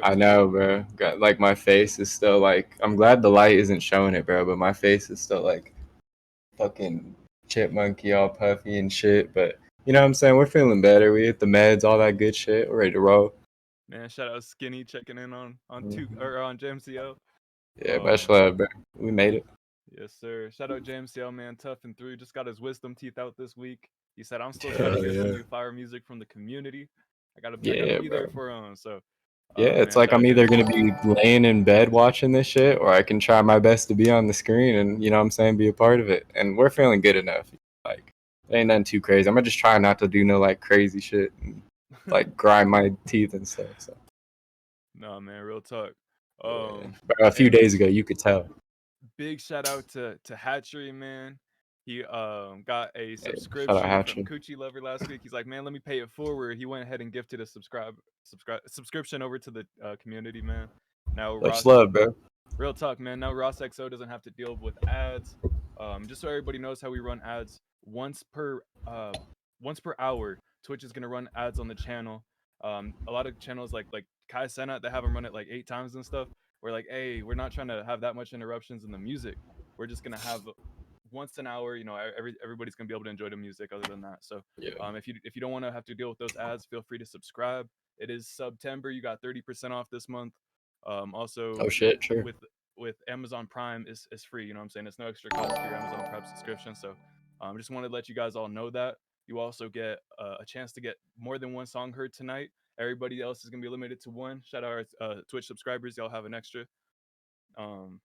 I know, bro. Got, like my face is still like I'm glad the light isn't showing it, bro. But my face is still like fucking chipmunky, all puffy and shit. But you know what I'm saying? We're feeling better. We hit the meds, all that good shit. We're ready to roll. Man, shout out Skinny checking in on Mhm. on JMCL. Yeah, much love, bro. We made it. Yes, sir. Shout out JMCL, man. Tough and through. Just got his wisdom teeth out this week. He said, "I'm still trying to Hell get some yeah. new fire music from the community. I gotta Yeah, be there bro. for him." So, Yeah, it's man, like shout I'm out either gonna JMCL. be laying in bed watching this shit, or I can try my best to be on the screen and you know what I'm saying, be a part of it. And we're feeling good enough. Like it ain't nothing too crazy. I'm gonna just try not to do no like crazy shit and like grind my teeth and stuff. So No, man, real talk. yeah. But a Hey, few man, days ago you could tell. big shout out to Hatchery, man. He got a Yeah, shout out subscription from Hatchie. Coochie Lover last week. He's like, "Man, let me pay it forward." He went ahead and gifted a subscription over to the community, man. Now Much Ross, love, bro. real talk, man. Now Ross XO doesn't have to deal with ads. Just so everybody knows how we run ads, once per hour, Twitch is gonna run ads on the channel. A lot of channels like Kai Senat, they have them run it like 8 times and stuff. We're like, hey, we're not trying to have that much interruptions in the music. We're just gonna have once an hour. Everybody's gonna be able to enjoy the music. Other than that, so Yeah. if you don't want to have to deal with those ads, feel free to subscribe. It is September. You got 30% off this month. Also, Oh shit, true. with Amazon Prime is free. You know what I'm saying? It's no extra cost for your Amazon Prime subscription. So, just wanted to let you guys all know that. You also get a chance to get more than one song heard tonight. Everybody else is gonna be limited to one. Shout out our Twitch subscribers. Y'all have an extra. Um,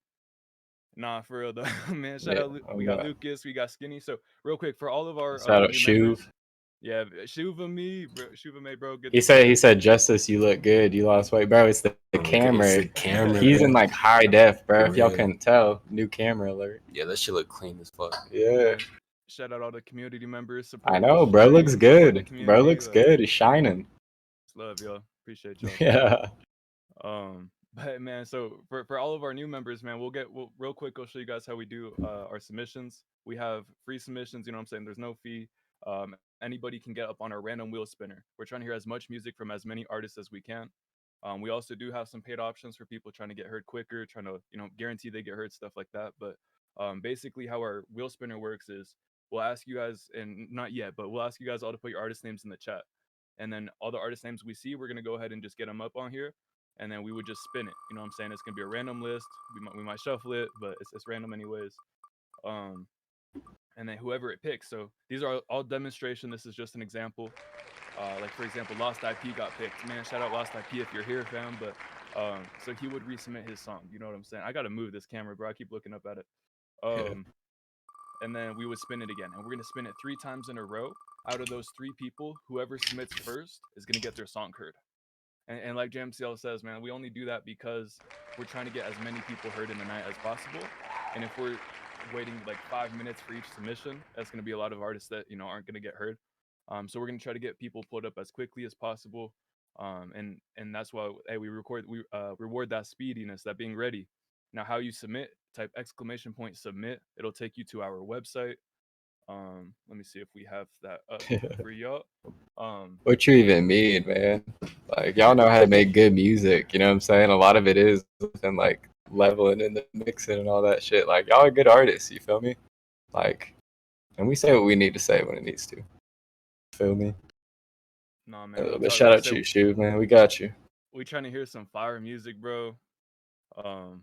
Nah, for real though, man. Shout Yeah. out. Oh We got god. Lucas. We got Skinny. So real quick for all of our Shout out new members. Shuv. Yeah, Shuva me, bro. Shuva me, bro. Good He to see said you. he said Justice, you look good. You lost weight, bro. It's the camera. It's the camera. He's in like high def, bro. For If y'all real. couldn't tell, new camera alert. Yeah, that shit look clean as fuck. Yeah. Man, shout out all the community members I supporting the know, bro. Looks stream, supporting the good. Bro community. looks Like, good. He's shining. it's love, y'all. Appreciate y'all. Yeah. But man, so for all of our new members, man, we'll real quick. I'll show you guys how we do our submissions. We have free submissions. You know what I'm saying? There's no fee. Anybody can get up on our random wheel spinner. We're trying to hear as much music from as many artists as we can. We also do have some paid options for people trying to get heard quicker, trying to guarantee they get heard, stuff like that. But basically, how our wheel spinner works is we'll ask you guys, and not yet, but we'll ask you guys all to put your artist names in the chat, and then all the artist names we see, we're gonna go ahead and just get them up on here, and then we would just spin it. You know what I'm saying? It's gonna be a random list. We might shuffle it, but it's random anyways. Um, and then whoever it picks. So these are all demonstration. This is just an example. Like for example, Lost IP got picked. Man, shout out Lost IP if you're here, fam. But so he would resubmit his song. You know what I'm saying? I gotta move this camera, bro. I keep looking up at it. Yeah. And then we would spin it again, and we're gonna spin it 3 times in a row. Out of those 3 people, whoever submits first is gonna get their song heard. And like JMCL says, man, we only do that because we're trying to get as many people heard in the night as possible. And if we're waiting like 5 minutes for each submission, that's going to be a lot of artists that aren't going to get heard. So we're going to try to get people pulled up as quickly as possible. And that's why we reward that speediness, that being ready. Now, how you submit? Type !submit. It'll take you to our website. Let me see if we have that up for y'all. What you even mean, man? Like y'all know how to make good music, you know what I'm saying? A lot of it is within like leveling and the mixing and all that shit. Like y'all are good artists, you feel me? Like, and we say what we need to say when it needs to. Feel me? Nah, man, real But talk. shout Like I out said, to you, Shoe, man. We got you. we trying to hear some fire music, bro. Um,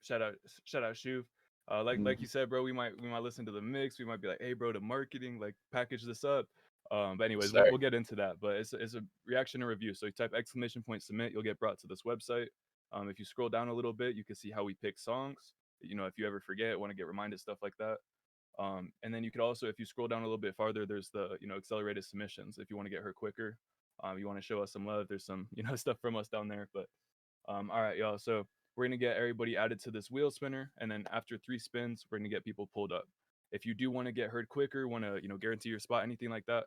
shout out, shout out, Shuv. Like you said, bro, we might listen to the mix. We might be like, hey, bro, the marketing, like package this up. But anyways, we'll, Sorry. we'll get into that. But it's a reaction and review. So you type !submit, you'll get brought to this website. If you scroll down a little bit, you can see how we pick songs. If you ever forget, want to get reminded, stuff like that. And then you could also, if you scroll down a little bit farther, there's the accelerated submissions. If you want to get her quicker, you want to show us some love. There's some stuff from us down there. But all right, y'all. So we're gonna get everybody added to this wheel spinner, and then after 3 spins, we're gonna get people pulled up. If you do want to get heard quicker, want to guarantee your spot, anything like that,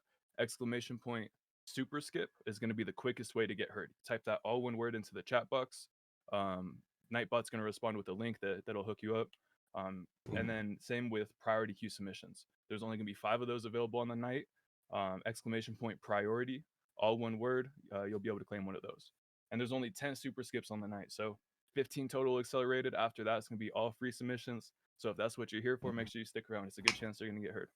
!super skip is gonna be the quickest way to get heard. Type that all one word into the chat box. Nightbot's gonna respond with a link that'll hook you up. And then same with priority queue submissions. There's only gonna be 5 of those available on the night. !priority, all one word. You'll be able to claim one of those. and there's only 10 super skips on the night, so 15 total accelerated. After that, it's gonna be all free submissions. So if that's what you're here for, make sure you stick around. It's a good chance you're gonna get heard.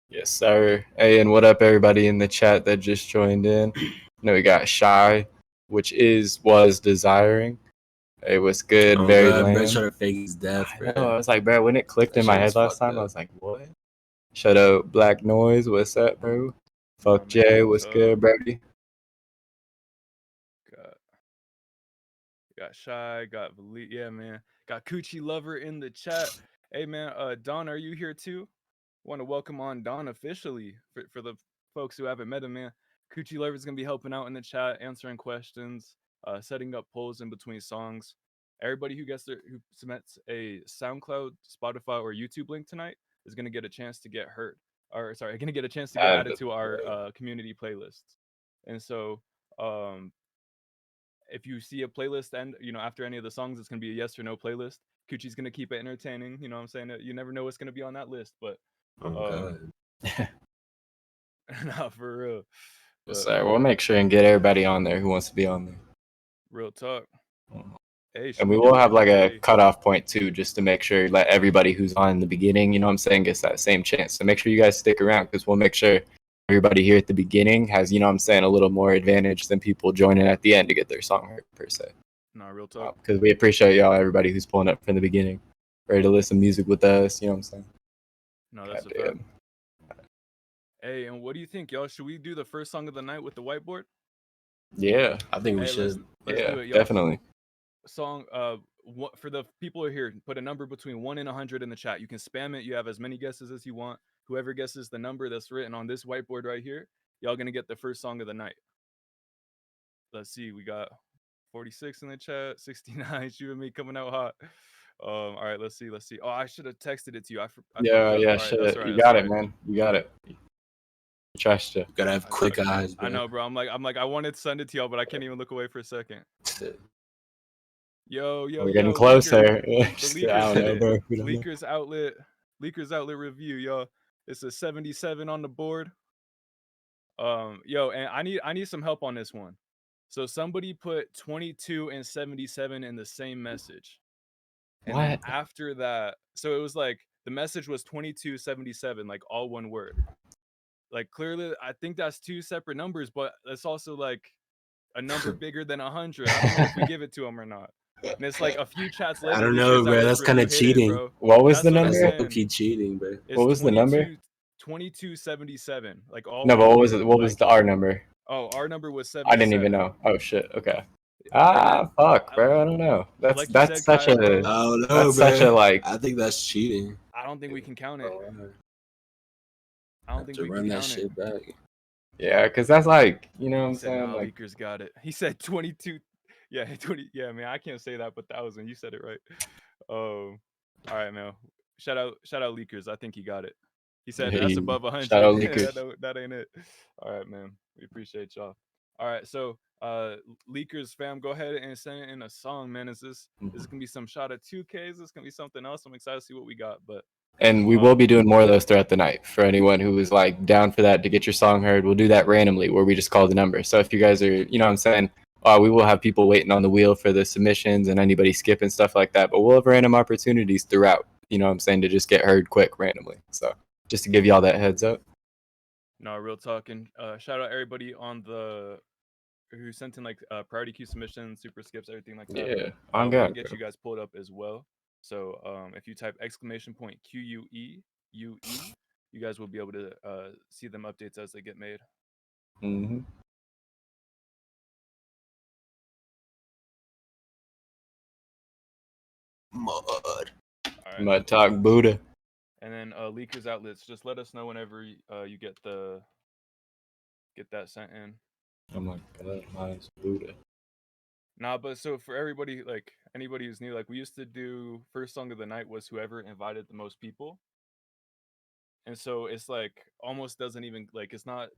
Yes, sir. Hey, and what up, everybody in the chat that just joined in? We got Shy, which was desiring. Hey, what's good? Very God, lame. bro, trying to fake his death, I bro. know. I was like, bro, when it clicked That in my shit head was last fucked time, I up. was like, what? Shut up, Black Noise. What's up, bro? Fuck man, Jay. what's What's good, up? Brody? Got Shy, got Valit. Yeah, man. Got Coochie Lover in the chat. Hey, man. Don, are you here too? Want to welcome on Don officially for the folks who haven't met him, man. Coochie Lover's gonna be helping out in the chat, answering questions, setting up polls in between songs. Everybody who submits a SoundCloud, Spotify, or YouTube link tonight is gonna get a chance to get heard. Or sorry, gonna get a chance to get added to our community playlists. And so, if you see a playlist and after any of the songs, it's gonna be a yes or no playlist. Coochie's gonna keep it entertaining. You know what I'm saying? You never know what's gonna be on that list, but God. nah, for real. Yes, sir. We'll make sure and get everybody on there who wants to be on there. Real talk. Hey, and we will have like a cutoff point too, just to make sure let everybody who's on in the beginning, you know what I'm saying, gets that same chance. So make sure you guys stick around, because we'll make sure everybody here at the beginning has, you know what I'm saying, a little more advantage than people joining at the end to get their song heard, per se. Nah, real talk. Because we appreciate y'all, everybody who's pulling up from the beginning, ready to listen to music with us, you know what I'm saying? No, that's a fact. Hey, and what do you think, y'all? Should we do the first song of the night with the whiteboard? Yeah, I think we should. Let's do it, y'all. Definitely. Song, for the people who are here, put a number between 1 and 100 in the chat. You can spam it. You have as many guesses as you want. Whoever guesses the number that's written on this whiteboard right here, y'all gonna get the first song of the night. Let's see, we got 46 in the chat, 69. You and me coming out hot. All right, let's see. Oh, I should have texted it to you. I yeah, shit. You got it, man. You got it. Trust you. Gotta have quick eyes, bro. I know, bro. I'm like, I wanted to send it to y'all, but I can't even look away for a second. Yo, we're getting closer. Leakers outlet review, yo. It's a 77 on the board. Yo, and I need some help on this one. So somebody put 22 and 77 in the same message. And then after that, so it was like the message was 2277, like all one word. Like clearly, I think that's two separate numbers, but it's also like a number bigger than 100. I don't know if we give it to them or not. And it's like a few chats later. I don't know, bro. That's kind of cheating. Bro. What was the number? That's low-key cheating, bro. What was the number? 2277. Like all. No, but what was it? What was the our number? Oh, our number was 77. I didn't even know. Oh shit. Okay. Fuck, bro. I don't know. That's such a. I don't know, that's such a like. I think that's cheating. I don't think we can count it. I don't think we can run that shit back. Yeah, because that's like, you know what I'm saying? Nah, Leakers got it. He said 22. Yeah, 20. Yeah, man, I can't say that, but 1,000. You said it right. All right, man. Shout out Leakers. I think he got it. He said that's above 100. Shout out Leakers. That ain't it. All right, man. We appreciate y'all. All right, so Leakers fam, go ahead and send in a song, man. Is this gonna be some shot at 2K? Is this gonna be something else? I'm excited to see what we got, but. And we will be doing more of those throughout the night. For anyone who is like down for that to get your song heard, we'll do that randomly where we just call the number. So if you guys are, you know what I'm saying, we will have people waiting on the wheel for the submissions and anybody skipping stuff like that. But we'll have random opportunities throughout, you know what I'm saying, to just get heard quick randomly. So just to give y'all that heads up. No, real talking. Shout out everybody on the who sent in like priority queue submissions, super skips, everything like that. Yeah, I'm gonna get you guys pulled up as well. So if you type !QUEUE, you guys will be able to see them updates as they get made. Mm-hmm. Mud Talk Buddha. And then Leakers outlets, just let us know whenever you get that sent in. Oh my god, mine's Buddha. Nah, but so for everybody, like anybody who's new, like we used to do first song of the night was whoever invited the most people. And so it's like almost doesn't even like it's not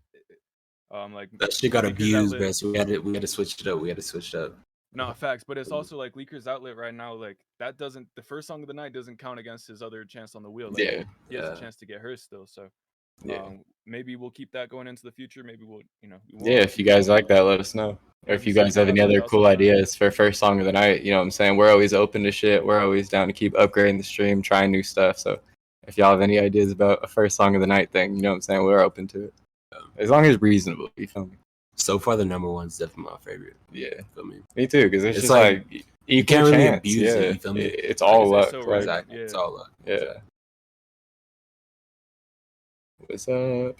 like that shit got abused, man. So we had to switch it up. No, facts, but it's also like Leakers outlet right now, like that doesn't the first song of the night doesn't count against his other chance on the wheel. Like, he has a chance to get hers still. So Yeah. Maybe we'll keep that going into the future. Maybe we'll, we Yeah, won't. if you guys like that, let us know. Or if you guys have any other cool ideas for first song of the night, you know what I'm saying? We're always open to shit. We're always down to keep upgrading the stream, trying new stuff. So if y'all have any ideas about a first song of the night thing, you know what I'm saying? We're open to it. As long as it's reasonable, you feel me? So far, the number one's definitely my favorite. Yeah. You feel me? Me too, because it's just like equal you can't really chance. abuse it, you feel me? It's all luck. So like, exactly. It's all luck. Yeah. What's up?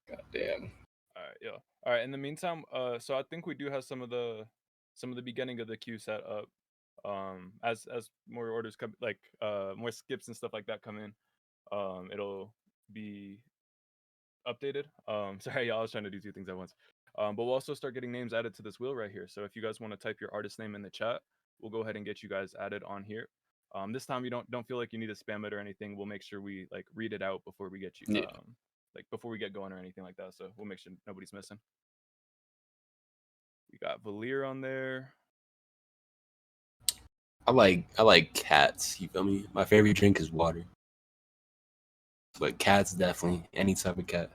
Goddamn. All right, yeah. All right. In the meantime, so I think we do have some of the beginning of the queue set up. As more orders come, like more skips and stuff like that come in, it'll be updated. Sorry, y'all, I was trying to do two things at once. But we'll also start getting names added to this wheel right here. So if you guys want to type your artist name in the chat, we'll go ahead and get you guys added on here. This time you don't feel like you need to spam it or anything. We'll make sure we like read it out before we get you like before we get going or anything like that. So we'll make sure nobody's missing. We got Valir on there. I like cats. You feel me? My favorite drink is water, but cats definitely any type of cat.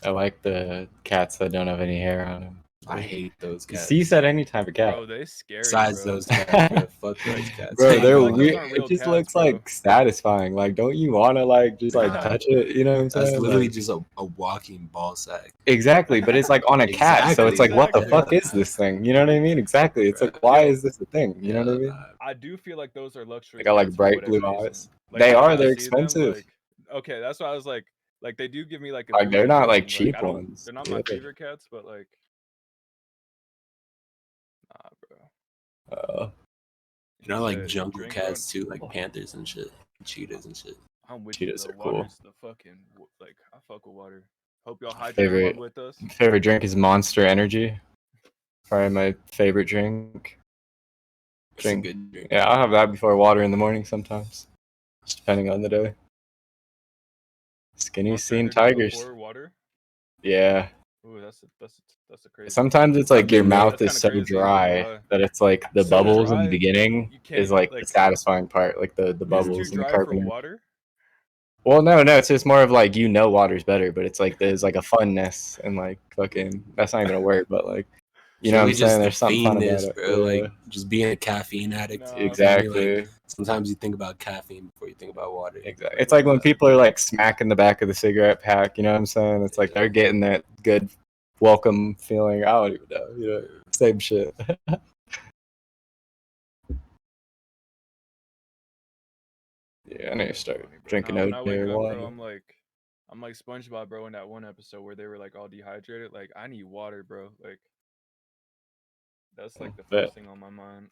I like the cats that don't have any hair on them. I hate those cats. C said any type of cat. Bro, they scary. Besides bro. those cats, bro. Fuck those cats. Bro, they're like weird. It just cats, looks bro. like satisfying. Like, don't you want to like just like touch it? You know what I'm saying? That's literally like, just a walking ball sack. Exactly, but it's like on a cat, so it's like, what the fuck is this thing? You know what I mean? Exactly. It's like, why is this a thing? You know what I mean? I do feel like those are luxury. They got like cats bright for blue whatever eyes. reason. Like, They when are. I They're see them, expensive. okay, that's why I was like they do give me like. Like they're not like feeling, cheap ones. They're not my favorite cats, but like, nah, bro. You know, like jungle cats too, like panthers and shit, cheetahs and shit. I'm with Cheetahs you, are bro. cool. Water's the fucking like I fuck with water. Hope y'all hydrate along with us. Favorite drink is Monster Energy. Probably my favorite drink. Good drink. Yeah, I'll have that before water in the morning sometimes, just depending on the day. Skinny Scene Tigers. Water? Yeah. Ooh, that's a crazy. Sometimes it's like your mouth is so dry that it's like the bubbles in the beginning is like the satisfying part, like the bubbles and the carbonate. Water? Well, no, it's just more of like water's better, but it's like there's like a funness and like fucking that's not even a word, but like you know what I'm saying? There's something fun about it, bro. Like just being a caffeine addict. Exactly. Like, sometimes you think about caffeine before you think about water. Exactly. It's like when people are like smacking the back of the cigarette pack. You know what I'm saying? It's like they're getting that good welcome feeling. I don't even know. You know, same shit. Yeah, I need to start drinking oat water. Bro, I'm like SpongeBob, bro, in that one episode where they were like all dehydrated. Like, I need water, bro. Like, that's like the first thing on my mind.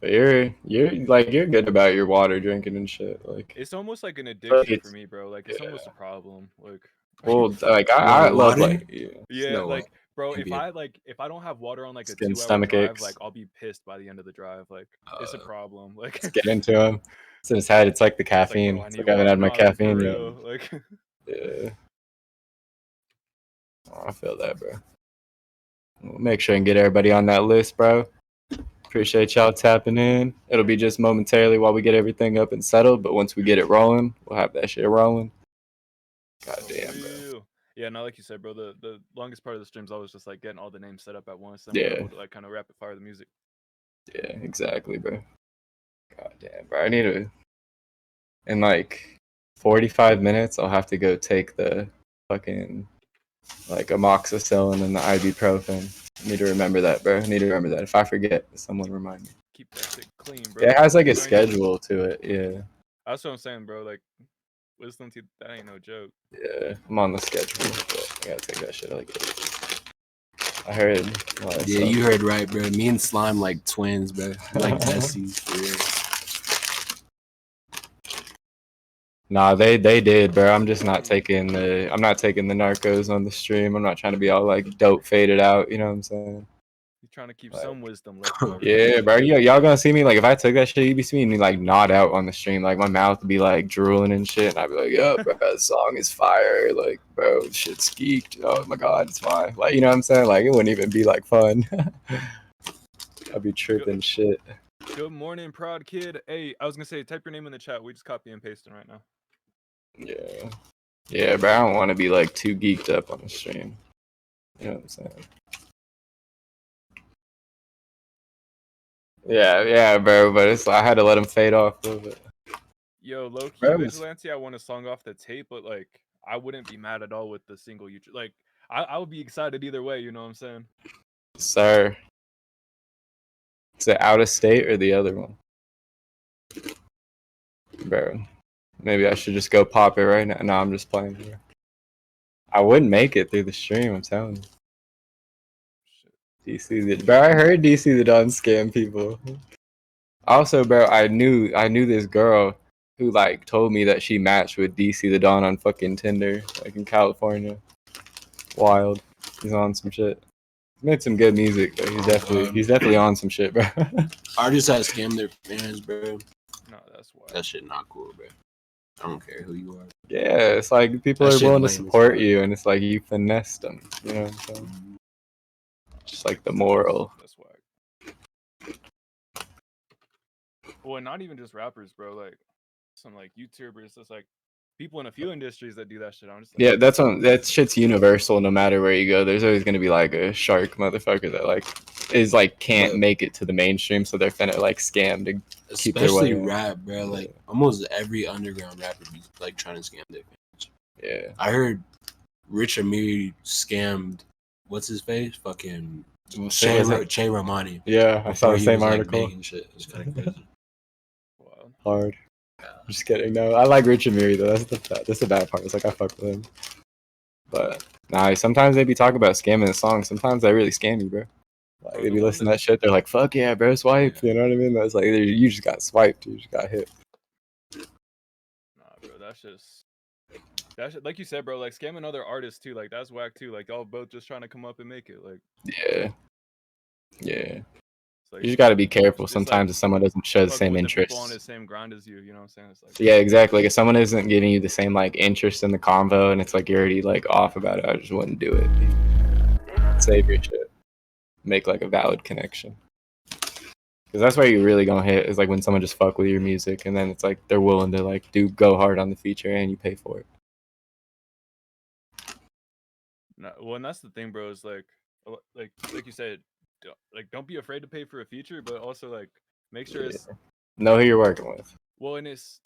But you're good about your water drinking and shit. Like, it's almost like an addiction for me, bro. Like, it's almost a problem. Like, well, like I love like like, bro, if I don't have water on like a 2-hour drive, like I'll be pissed by the end of the drive. Like, it's a problem. Like, let's get into him. It's in his head. It's like the caffeine. It's like I haven't had my caffeine yet. Like, yeah. Oh, I feel that, bro. We'll make sure and get everybody on that list, bro. Appreciate y'all tapping in. It'll be just momentarily while we get everything up and settled, but once we get it rolling, we'll have that shit rolling. God damn, bro. Yeah, no, like you said, bro, the longest part of the stream's always just like getting all the names set up at once, and we're able to like kind of rapid fire the music. Yeah, exactly, bro. God damn, bro. I need to in like 45 minutes I'll have to go take the fucking like amoxicillin and the ibuprofen. I need to remember that, bro. I need to remember that. If I forget, someone remind me. Keep that shit clean, bro. Yeah, it has like a schedule to it, yeah. That's what I'm saying, bro. Like, wisdom teeth, that ain't no joke. Yeah, I'm on the schedule, but I gotta take that shit like it. I heard. Yeah, you heard right, bro. Me and Slime like twins, bro. Like besties, for real. Nah, they did, bro. I'm just not taking the narcos on the stream. I'm not trying to be all like dope faded out. You know what I'm saying? You're trying to keep some wisdom left over. Yeah, bro. Y'all gonna see me like if I took that shit, you'd be seeing me like nod out on the stream, like my mouth would be like drooling and shit. And I'd be like, "Yo, bro, the song is fire." Like, bro, shit's geeked. Oh my god, it's fine. Like, you know what I'm saying? Like, it wouldn't even be like fun. I'd be tripping shit. Good morning, proud kid. Hey, I was gonna say, type your name in the chat. We just copy and pasting right now. Yeah. Yeah, but I don't want to be like too geeked up on the stream. You know what I'm saying? Yeah, bro. But it's I had to let him fade off a little bit. Yo, low key Bro, Vigilante, I want a song off the tape, but like I wouldn't be mad at all with the single you like. I would be excited either way. You know what I'm saying? sir. Is it Out of State or the other one? Bro. Maybe I should just go pop it right now. No, I'm just playing here. I wouldn't make it through the stream, I'm telling you. Bro, I heard DC the Don scam people. Also, bro, I knew this girl who like told me that she matched with DC the Don on fucking Tinder, like in California. Wild. He's on some shit. He made some good music, but he's definitely on some shit, bro. Artists that scam their fans, bro. No, that's why. That shit not cool, bro. I don't care who you are. Yeah, it's like people That are shit willing to lame as support fuck. you, and it's like you finessed them. You know what I'm saying? Just like the moral. That's why. Well, not even just rappers, bro. Like some like YouTubers. That's like people in a few industries that do that shit. I'm just like, Yeah, that shit's universal. No matter where you go, there's always gonna be like a shark motherfucker that like is like can't But- make it to the mainstream, so they're finna like scam to keep their Especially way in. rap, bro. Like almost every underground rapper be like trying to scam their fans. Yeah. I heard Rich Amiri scammed what's his face? Fucking Che Romani. Yeah, I saw before the he same was, like, article. making shit. It's kind of crazy. wow. Hard. Just kidding. No, I like Rich Amiri though. That's the bad part. It's like I fuck with him. But nah, sometimes they be talking about scamming the song. Sometimes they really scam you, bro. Like Bro, they the be one listening to that shit. They're like, "Fuck yeah, bro, swipe." You know what I mean? That's like you just got swiped. You just got hit. Nah, bro, that's just like you said, bro. Like scamming other artists too. Like that's whack too. Like y'all both just trying to come up and make it. Like Yeah. it's like, You just got to be careful it's sometimes like if someone doesn't show the fucking same with the people on interest. the same grind as you. You know what I'm saying? It's like Yeah, exactly. Like if someone isn't giving you the same like interest in the convo and it's like you're already like off about it, I just wouldn't do it. Save your shit. Make like a valid connection. Because that's where you really gonna hit is like when someone just fuck with your music and then it's like they're willing to like go hard on the feature and you pay for it. no, well, and that's the thing, bro. Is like you said, don't be afraid to pay for a feature, but also like make sure it's Know who you're working with. well, and it's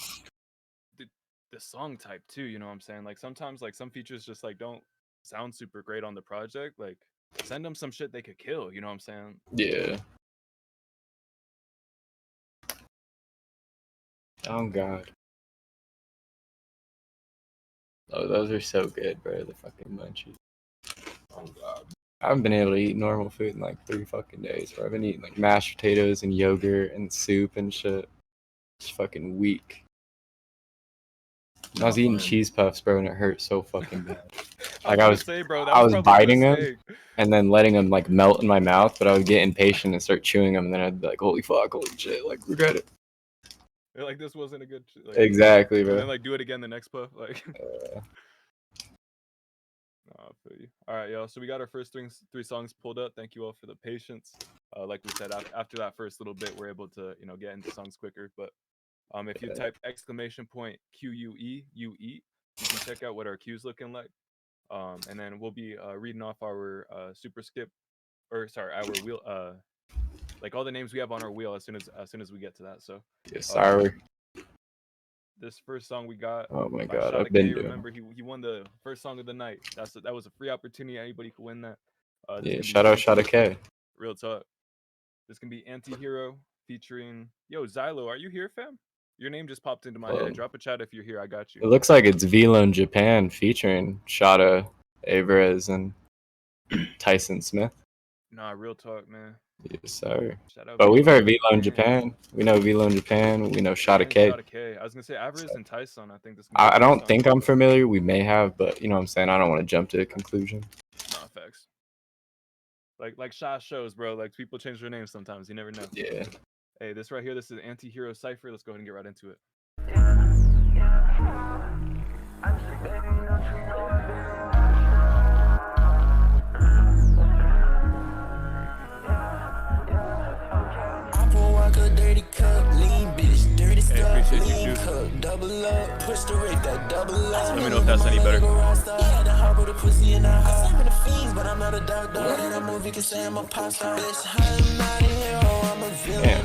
the song type too. You know what I'm saying? Like sometimes like some features just like don't sound super great on the project. Like send them some shit they could kill. You know what I'm saying? Yeah. Oh god. Oh, those are so good, bro. The fucking munchies. Oh god. I haven't been able to eat normal food in like 3 fucking days, bro. I've been eating like mashed potatoes and yogurt and soup and shit. It's fucking weak. I was eating cheese puffs, bro, and it hurt so fucking bad. Like I was biting them and then letting them like melt in my mouth, but I would get impatient and start chewing them, and then I'd be like, "Holy fuck, holy shit!" Like regret it. Like this wasn't a good. Like, Exactly, bro. And then like do it again the next puff, like. I feel you. All right, y'all. So we got our first three songs pulled up. Thank you all for the patience. Like we said, after that first little bit, we're able to get into songs quicker. But if you type _QUEUE, you can check out what our queue's looking like. And then we'll be reading off our super skip, or sorry, our wheel, like all the names we have on our wheel as soon as we get to that. So yes, sorry. This first song we got. Oh my by god, Shada I've been K. doing. Remember, he won the first song of the night. That was a free opportunity. Anybody could win that. Yeah, shout out Shada K. Real talk. This can be Anti-Hero featuring Xylo. Are you here, fam? Your name just popped into my head. Drop a chat if you're here. I got you. It looks like it's Vlone Japan featuring Shada Alvarez and Tyson Smith. Nah, real talk, man. Yes, sir. Shout out But we've heard Vlone Vlone Japan. We know Vlone Japan. We know Shada K. Shada K. I was gonna say Alvarez and Tyson. I think this. I don't think I'm familiar. We may have, but you know what I'm saying. I don't want to jump to a conclusion. Nah, facts. Like Sha shows, bro. Like people change their names sometimes. You never know. Yeah. Hey, this right here. This is Anti-Hero Cypher. Let's go ahead and get right into it. appreciate you too. Let me know if that's any better. Yeah.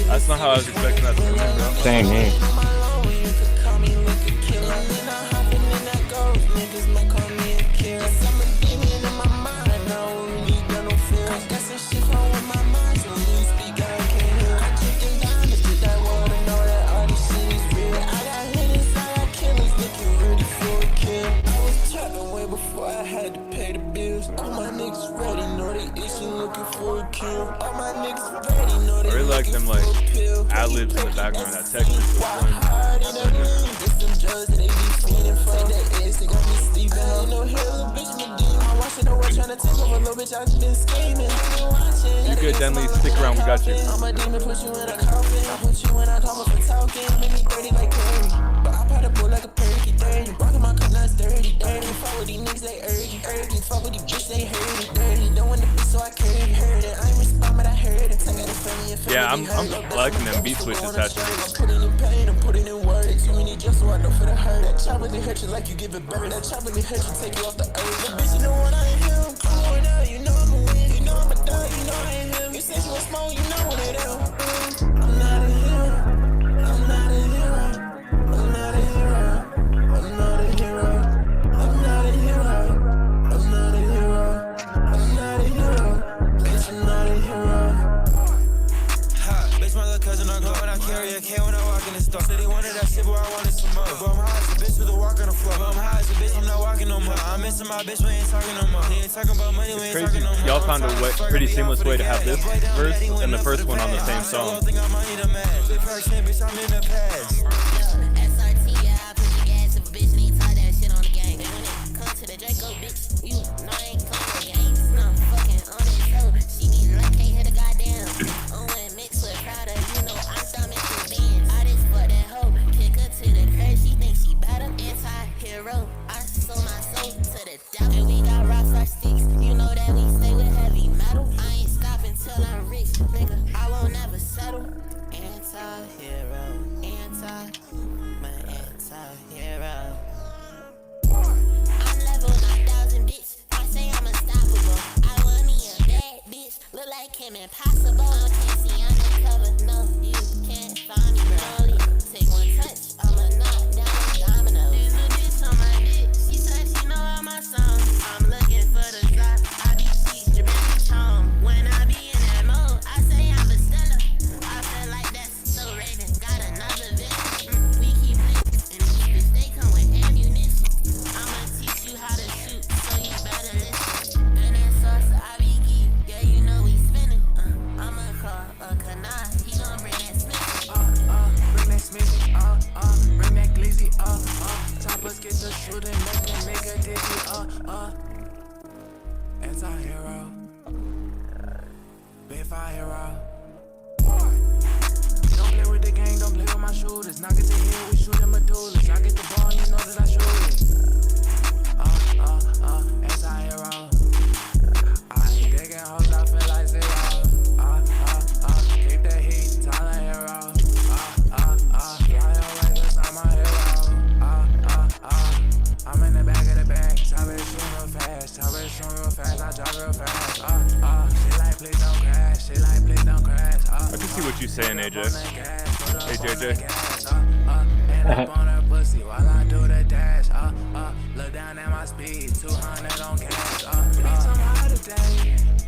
That's not how I was expecting that to come in, bro. Same here. I really like them like ad-libs in the background, that texture. You good, Denley? Stick around, we got you. Yeah, I'm liking them beat switches actually. It's crazy. Y'all found a pretty seamless way to have this verse and the first one on the same song.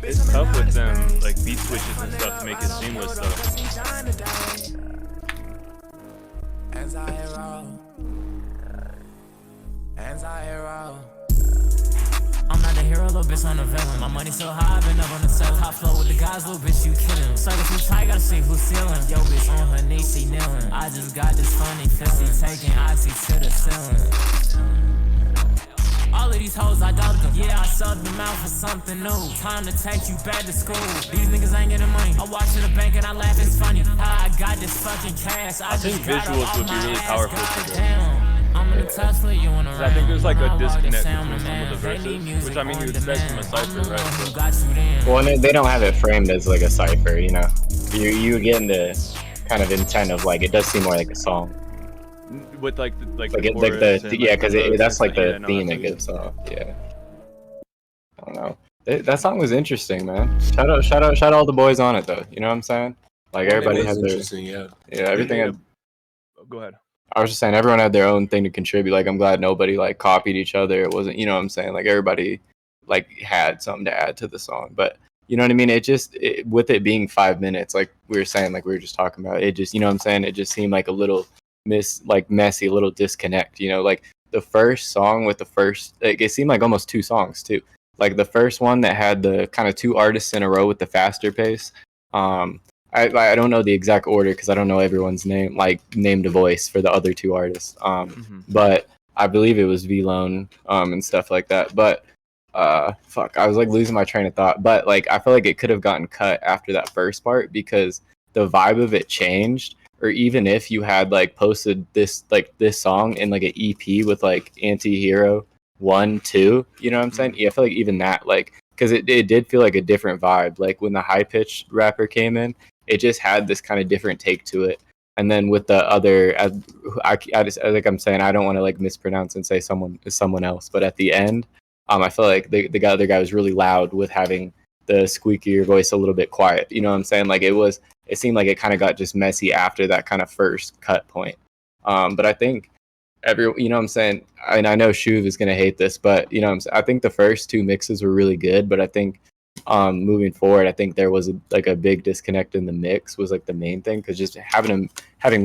It's tough with them, like beat switches and stuff to make it seamless though. I'm not the hero, little bitch, I'm the villain. My money so high, I've been up on the cell. Hot flow with the guys, little bitch, you killing. Circle too tight, gotta see who's stealing. Yo, bitch, on her knees, she kneeling. I just got this funny feeling, taking Oxy to the ceiling. All of these hoes, I doubted them. Yeah, I subbed them out for something new. Time to take you back to school. These niggas ain't getting money. I walk to the bank and I laugh, it's funny. How I got this fucking cash. I think visuals would be really powerful for this. I'm in a Tesla, you in a I think there's like a disconnect between some of the verses, which I mean you expect from a cipher, right? Well, they don't have it framed as like a cipher, you know. You're getting to kind of intent of like it does seem more like a song. With like the Like chorus and, yeah, like, because the hooks that's and like stuff. the Yeah, no, I theme feel it you. gives off. Yeah. I don't know. That song was interesting, man. Shout out all the boys on it though. You know what I'm saying? Like Well, everybody It was had their interesting, yeah. everything made had. Go ahead. I was just saying everyone had their own thing to contribute. Like I'm glad nobody like copied each other. It wasn't, you know what I'm saying? Like everybody like had something to add to the song. But you know what I mean? With it being 5 minutes, like we were saying, like we were just talking about, it just, you know what I'm saying? It just seemed like a little messy, a little disconnect, you know, like the first song with the first, like it seemed like almost two songs too. Like the first one that had the kind of two artists in a row with the faster pace. I don't know the exact order because I don't know everyone's name, like named a voice for the other two artists. But I believe it was V-Lone and stuff like that. But fuck, I was like losing my train of thought. But like I feel like it could have gotten cut after that first part because the vibe of it changed. Or even if you had like posted this song in like an EP with like Anti-Hero 1, 2, you know what I'm saying? Yeah, I feel like even that, like, because it did feel like a different vibe. Like when the high pitched rapper came in, it just had this kind of different take to it. And then with the other, I like I'm saying, I don't want to like mispronounce and say someone else, but at the end, I feel like the other guy was really loud with having the squeakier voice a little bit quiet. You know what I'm saying? Like it seemed like it kind of got just messy after that kind of first cut point. But I think you know what I'm saying? And I know Shuv is gonna hate this, but you know what I'm saying? I think the first two mixes were really good, but I think moving forward, I think there was a big disconnect in the mix was like the main thing because just having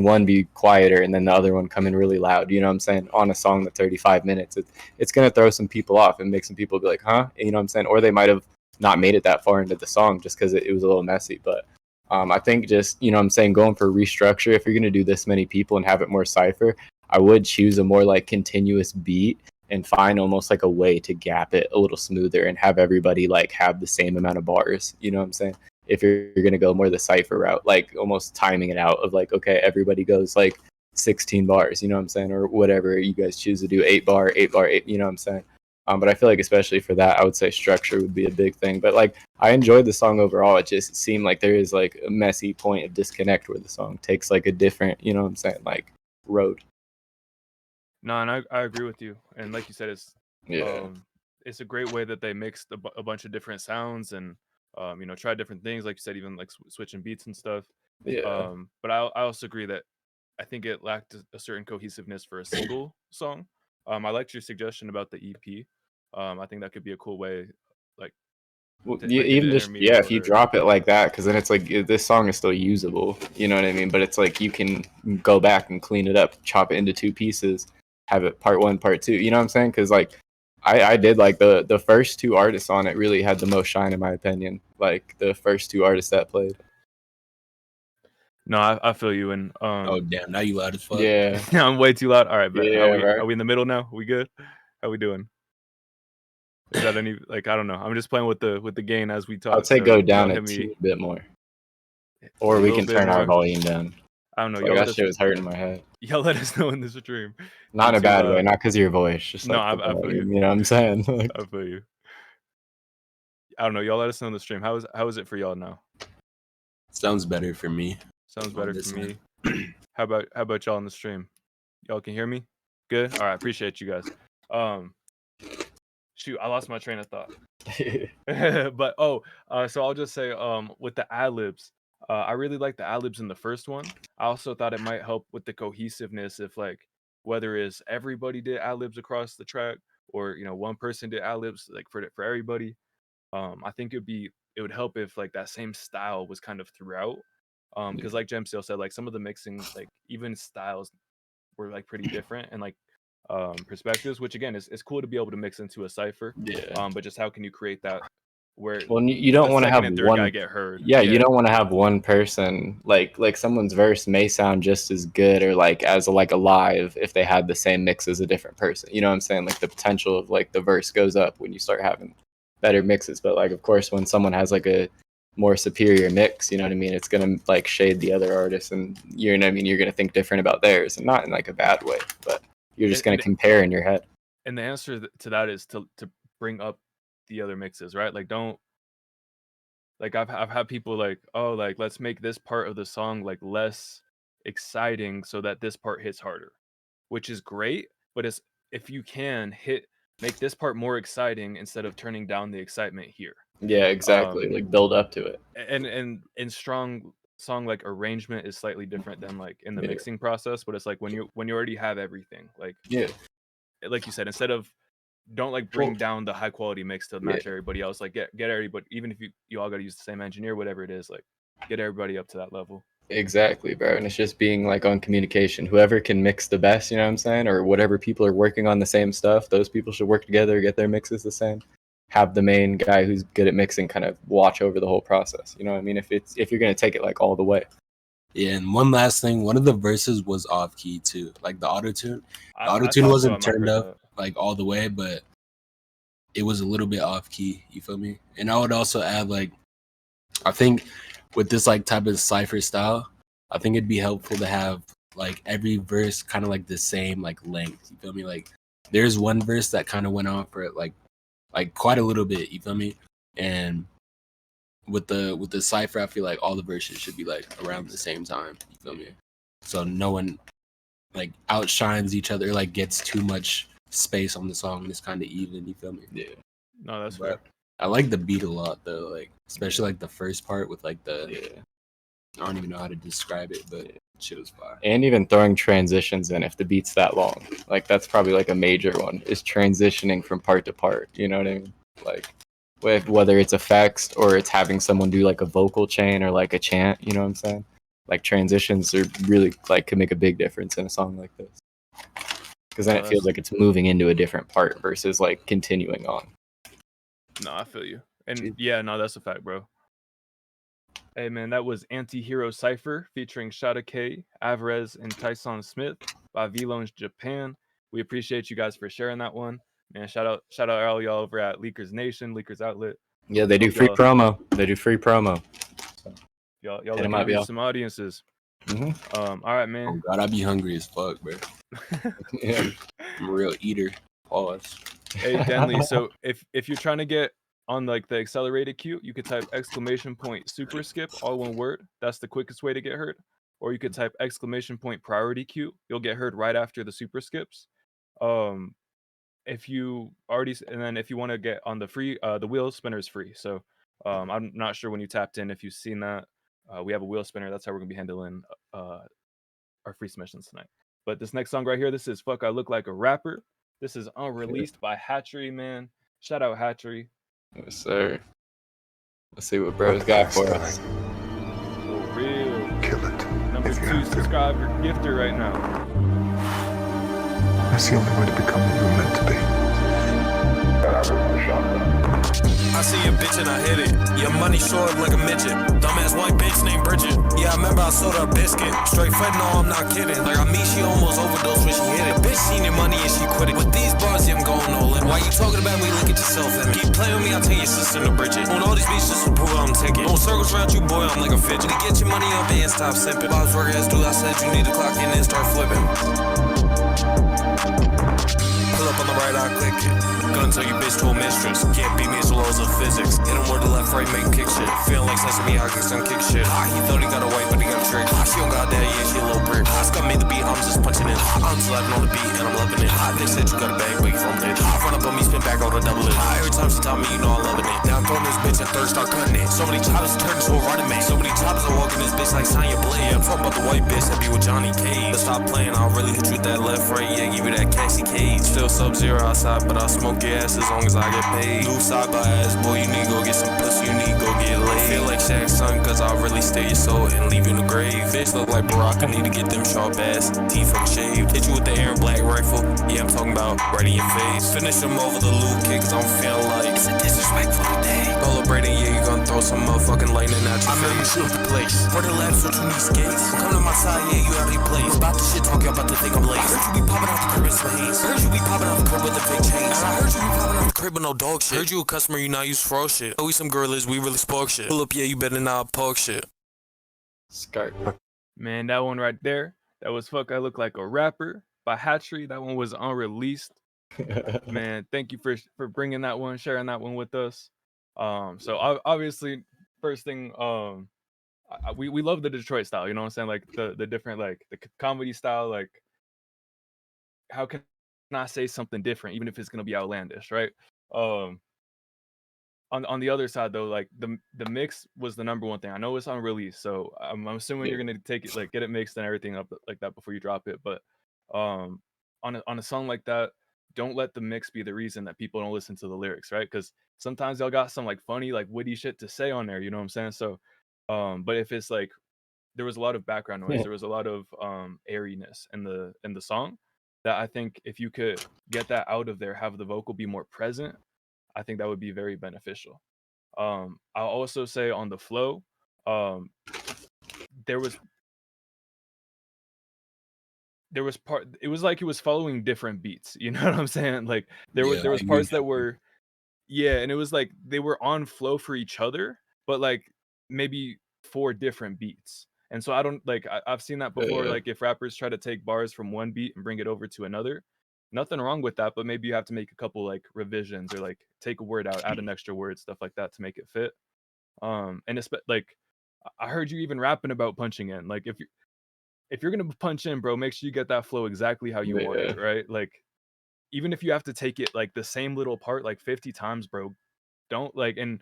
one be quieter and then the other one come in really loud, you know what I'm saying, on a song that's 35 minutes, it's gonna throw some people off and make some people be like, huh, you know what I'm saying, or they might have not made it that far into the song just because it was a little messy. But I think just, you know what I'm saying, going for restructure, if you're gonna do this many people and have it more cipher, I would choose a more like continuous beat and find almost like a way to gap it a little smoother and have everybody like have the same amount of bars. You know what I'm saying? If you're gonna go more the cipher route, like almost timing it out of like, okay, everybody goes like 16 bars, you know what I'm saying, or whatever you guys choose to do, 8 bar, 8, you know what I'm saying. But I feel like especially for that, I would say structure would be a big thing. But like I enjoyed the song overall. It just seemed like there is like a messy point of disconnect where the song takes like a different, you know what I'm saying, like road. No, and I agree with you. And like you said, Yeah. It's a great way that they mixed a bunch of different sounds and try different things. Like you said, even like switching beats and stuff. Yeah. But I also agree that I think it lacked a certain cohesiveness for a single song. I liked your suggestion about the EP. I think that could be a cool way, like, Well, like even an just intermediate if you or drop it like that, because then it's like this song is still usable. You know what I mean? But it's like you can go back and clean it up, chop it into two pieces, have it part one, part two. You know what I'm saying? Because like I did like the first two artists on it really had the most shine in my opinion. Like the first two artists that played. No, I feel you. And Oh damn! Now you loud as fuck. Yeah. I'm way too loud. All right, but Yeah, right. are we in the middle now? We good? How we doing? Is that any, like, I don't know. I'm just playing with the gain as we talk. I'd say So go down y'all a hit me bit more, a or we little can bit turn our more. volume down. I don't know. Like that shit was hurting my head. Y'all let us know in the stream. Not in You're a too bad way, loud. not because of your voice, just No, like the I feel you. volume. You know what I'm saying? Like, I feel you. I don't know. Y'all let us know in the stream. How is it for y'all now? Sounds better for me. Sounds on better this for me. end. How about y'all in the stream? Y'all can hear me? Good? All right, appreciate you guys. Shoot, I lost my train of thought. But so I'll just say with the ad-libs, I really like the ad-libs in the first one. I also thought it might help with the cohesiveness if, like, whether it's everybody did ad-libs across the track or one person did ad-libs like for everybody. I think it would help if like that same style was kind of throughout. Because like JMCL said, like some of the mixing, like even styles were like pretty different and like perspectives, which again is cool to be able to mix into a cipher. Yeah. But just how can you create that where Well, you don't the want to second have and third guy get heard? Yeah, you don't want to have one person like someone's verse may sound just as good or like as like alive if they had the same mix as a different person. You know what I'm saying? Like the potential of like the verse goes up when you start having better mixes. But like of course when someone has like a more superior mix, you know what I mean, it's gonna like shade the other artist, and you know what I mean, you're gonna think different about theirs, and not in like a bad way, but you're just gonna compare in your head. And the answer to that is to bring up the other mixes, right? Like don't Like I've had people like, oh, like let's make this part of the song like less exciting so that this part hits harder, which is great. But it's if you can make this part more exciting instead of turning down the excitement here. Yeah, exactly. Like build up to it. And strong song like arrangement is slightly different than like in the Yeah. mixing process, but it's like when you already have everything, like Yeah. like you said, instead of don't like bring down the high quality mix to match everybody else, like get everybody, even if you all got to use the same engineer, whatever it is, like get everybody up to that level. Exactly, bro. And it's just being like on communication. Whoever can mix the best, you know what I'm saying? Or whatever people are working on the same stuff, those people should work together, get their mixes the same. Have the main guy who's good at mixing kind of watch over the whole process. You know what I mean? If you're gonna take it like all the way. Yeah, and one last thing, one of the verses was off key too. Like the auto tune. The auto I tune thought wasn't so, I turned heard up that. like all the way, but it was a little bit off key. You feel me? And I would also add like, I think with this like type of cipher style, I think it'd be helpful to have like every verse kind of like the same like length. You feel me? Like there's one verse that kind of went on for like quite a little bit. You feel me? And with the cipher, I feel like all the verses should be like around the same time. You feel me? So no one like outshines each other, like gets too much space on the song, and it's kind of even. You feel me? Yeah. No, that's But fair. I like the beat a lot though, like especially like the first part with like the I don't even know how to describe it, but shit was fire. And even throwing transitions in if the beat's that long. Like that's probably like a major one, is transitioning from part to part. You know what I mean? Like whether it's effects or it's having someone do like a vocal chain or like a chant, you know what I'm saying? Like transitions are really like could make a big difference in a song like this. Because then it feels like it's moving into a different part versus like continuing on. No, I feel you. And yeah, no, that's a fact, bro. Hey man, that was Anti-Hero Cypher featuring Shada K, Alvarez, and Tyson Smith by V-Lounge Japan. We appreciate you guys for sharing that one. Man, shout out all y'all over at Leakers Nation, Leakers Outlet. Yeah, they do free promo. They do free promo. So, y'all looking to reach some audiences. Mm-hmm. All right, man. Oh God, I be hungry as fuck, bro. Yeah. I'm a real eater. Pause. Hey Denley, so if you're trying to get on like the accelerated queue, you could type !! super skip, all one word. That's the quickest way to get heard. Or you could type ! priority queue. You'll get heard right after the super skips. If you already, and then if you want to get on the free, the wheel spinner is free. So I'm not sure when you tapped in if you've seen that. We have a wheel spinner. That's how we're gonna be handling our free submissions tonight. But this next song right here, this is "Fuck I Look Like a Rapper." This is unreleased by Hatchery, man. Shout out Hatchery. Yes, sir. Let's see what bro's got for us. For real. Kill it. Number 2 subscriber gifter right now. That's the only way to become what you're meant to be. I see a bitch and I hit it. Your money short like a midget. Dumbass white bitch named Bridget. Yeah, I remember I sold her a biscuit. Straight fentanyl, I'm not kidding. Like I mean, she almost overdosed when she hit it. Bitch seen your money and she quit it. With these bars, yeah, I'm going all in. Why you talking about me? Look at yourself and keep playing with me. I'll take your sister to Bridget. On all these beaches to prove I'm taking. Don't circles around you, boy. I'm like a fidget. Get your money up and stop simping. Bob's work as dude. I said you need to clock in and start flipping. Pull up on the right, I click it. Gun to you bitch to a mistress. Can't beat me as low as a physics. Hit him word to left, right, make kick shit. Feeling like sesame, I can some kick shit. He thought he got a white, but he got a trick. She don't got that, yeah, she a little brick. Scott made the beat, I'm just punching it. I'm slapping on the beat and I'm loving it. They said you got a bag, but you from it. Run up on me, spin back, auto double it. Every time she tell me, you know I'm loving it. Now I'm throwing this bitch and third start cutting it. So many choppers turn into a running man. So many choppers are walking this bitch like Sonya Blade. I'm talking about the white bitch that be with Johnny Cage. Stop playing, I'll really hit you with that left, right, yeah, give you that Cassie Cage. Still Sub-Zero outside, but I'll smoke your ass as long as I get paid. New side by ass, boy, you need to go get some pussy, you need to go get laid. Feel like Shaq's son, cause I'll really steal your soul and leave you in the grave. Bitch look like Barack, I need to get them sharp ass teeth from shaved. Hit you with the Aaron Black rifle, yeah, I'm talking about right in your face. Finish him over the loot kick, cause I'm feeling like it's a disrespectful day. Celebrating, yeah, you gonna throw some motherfucking lightning at your face. I made you shoot the place. For the labs, what you need skates. Come to my side, yeah, you out of your place. About the shit talk, y'all about to think I'm late. I heard you be popping out the crib with some haze. Heard you be popping out the crib with the fake chains. And I heard you be popping out the crib with no dog shit. Heard you a customer, you not use for shit. Oh, we some gorillas, we really spark shit. Pull up, yeah, you better not park shit. Skirt. Man, that one right there, that was "Fuck I Look Like a Rapper" by Hatchery. That one was unreleased. Man, thank you for bringing that one, sharing that one with us. So obviously, first thing, we love the Detroit style. You know what I'm saying? Like the different like the comedy style. Like how can I say something different, even if it's gonna be outlandish, right? Um, on the other side though, like the mix was the number one thing. I know it's on release, so I'm assuming you're gonna take it like get it mixed and everything up like that before you drop it. But on a song like that, don't let the mix be the reason that people don't listen to the lyrics, right? Because sometimes y'all got some like funny, like witty shit to say on there. You know what I'm saying? So, but if it's like there was a lot of background noise, there was a lot of airiness in the song that I think if you could get that out of there, have the vocal be more present, I think that would be very beneficial. I'll also say on the flow, um, there was part. It was like it was following different beats. You know what I'm saying? Like there Yeah, was I parts agree. that were yeah, and it was like they were on flow for each other, but like maybe 4 different beats. And so I don't like I've seen that before. Yeah. Like if rappers try to take bars from one beat and bring it over to another, nothing wrong with that. But maybe you have to make a couple like revisions or like take a word out, add an extra word, stuff like that to make it fit. And it's like I heard you even rapping about punching in. Like if you're gonna punch in, bro, make sure you get that flow exactly how you want Yeah. it, right? Like even if you have to take it like the same little part like 50 times, bro, don't like. And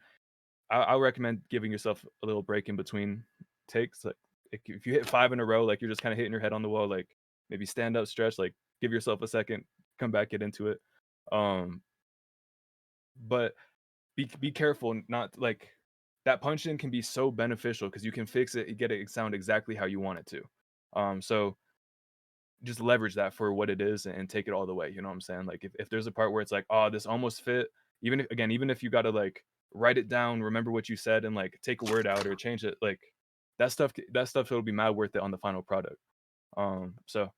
I recommend giving yourself a little break in between takes. Like if you hit 5 in a row, like you're just kind of hitting your head on the wall, like maybe stand up, stretch, like give yourself a second, come back, get into it. Um, but be careful, not like that punch in can be so beneficial because you can fix it, get it sound exactly how you want it to. So just leverage that for what it is and take it all the way. You know what I'm saying? Like if there's a part where it's like, oh, this almost fit, even if you gotta like write it down, remember what you said and like take a word out or change it, like that stuff it'll be mad worth it on the final product. So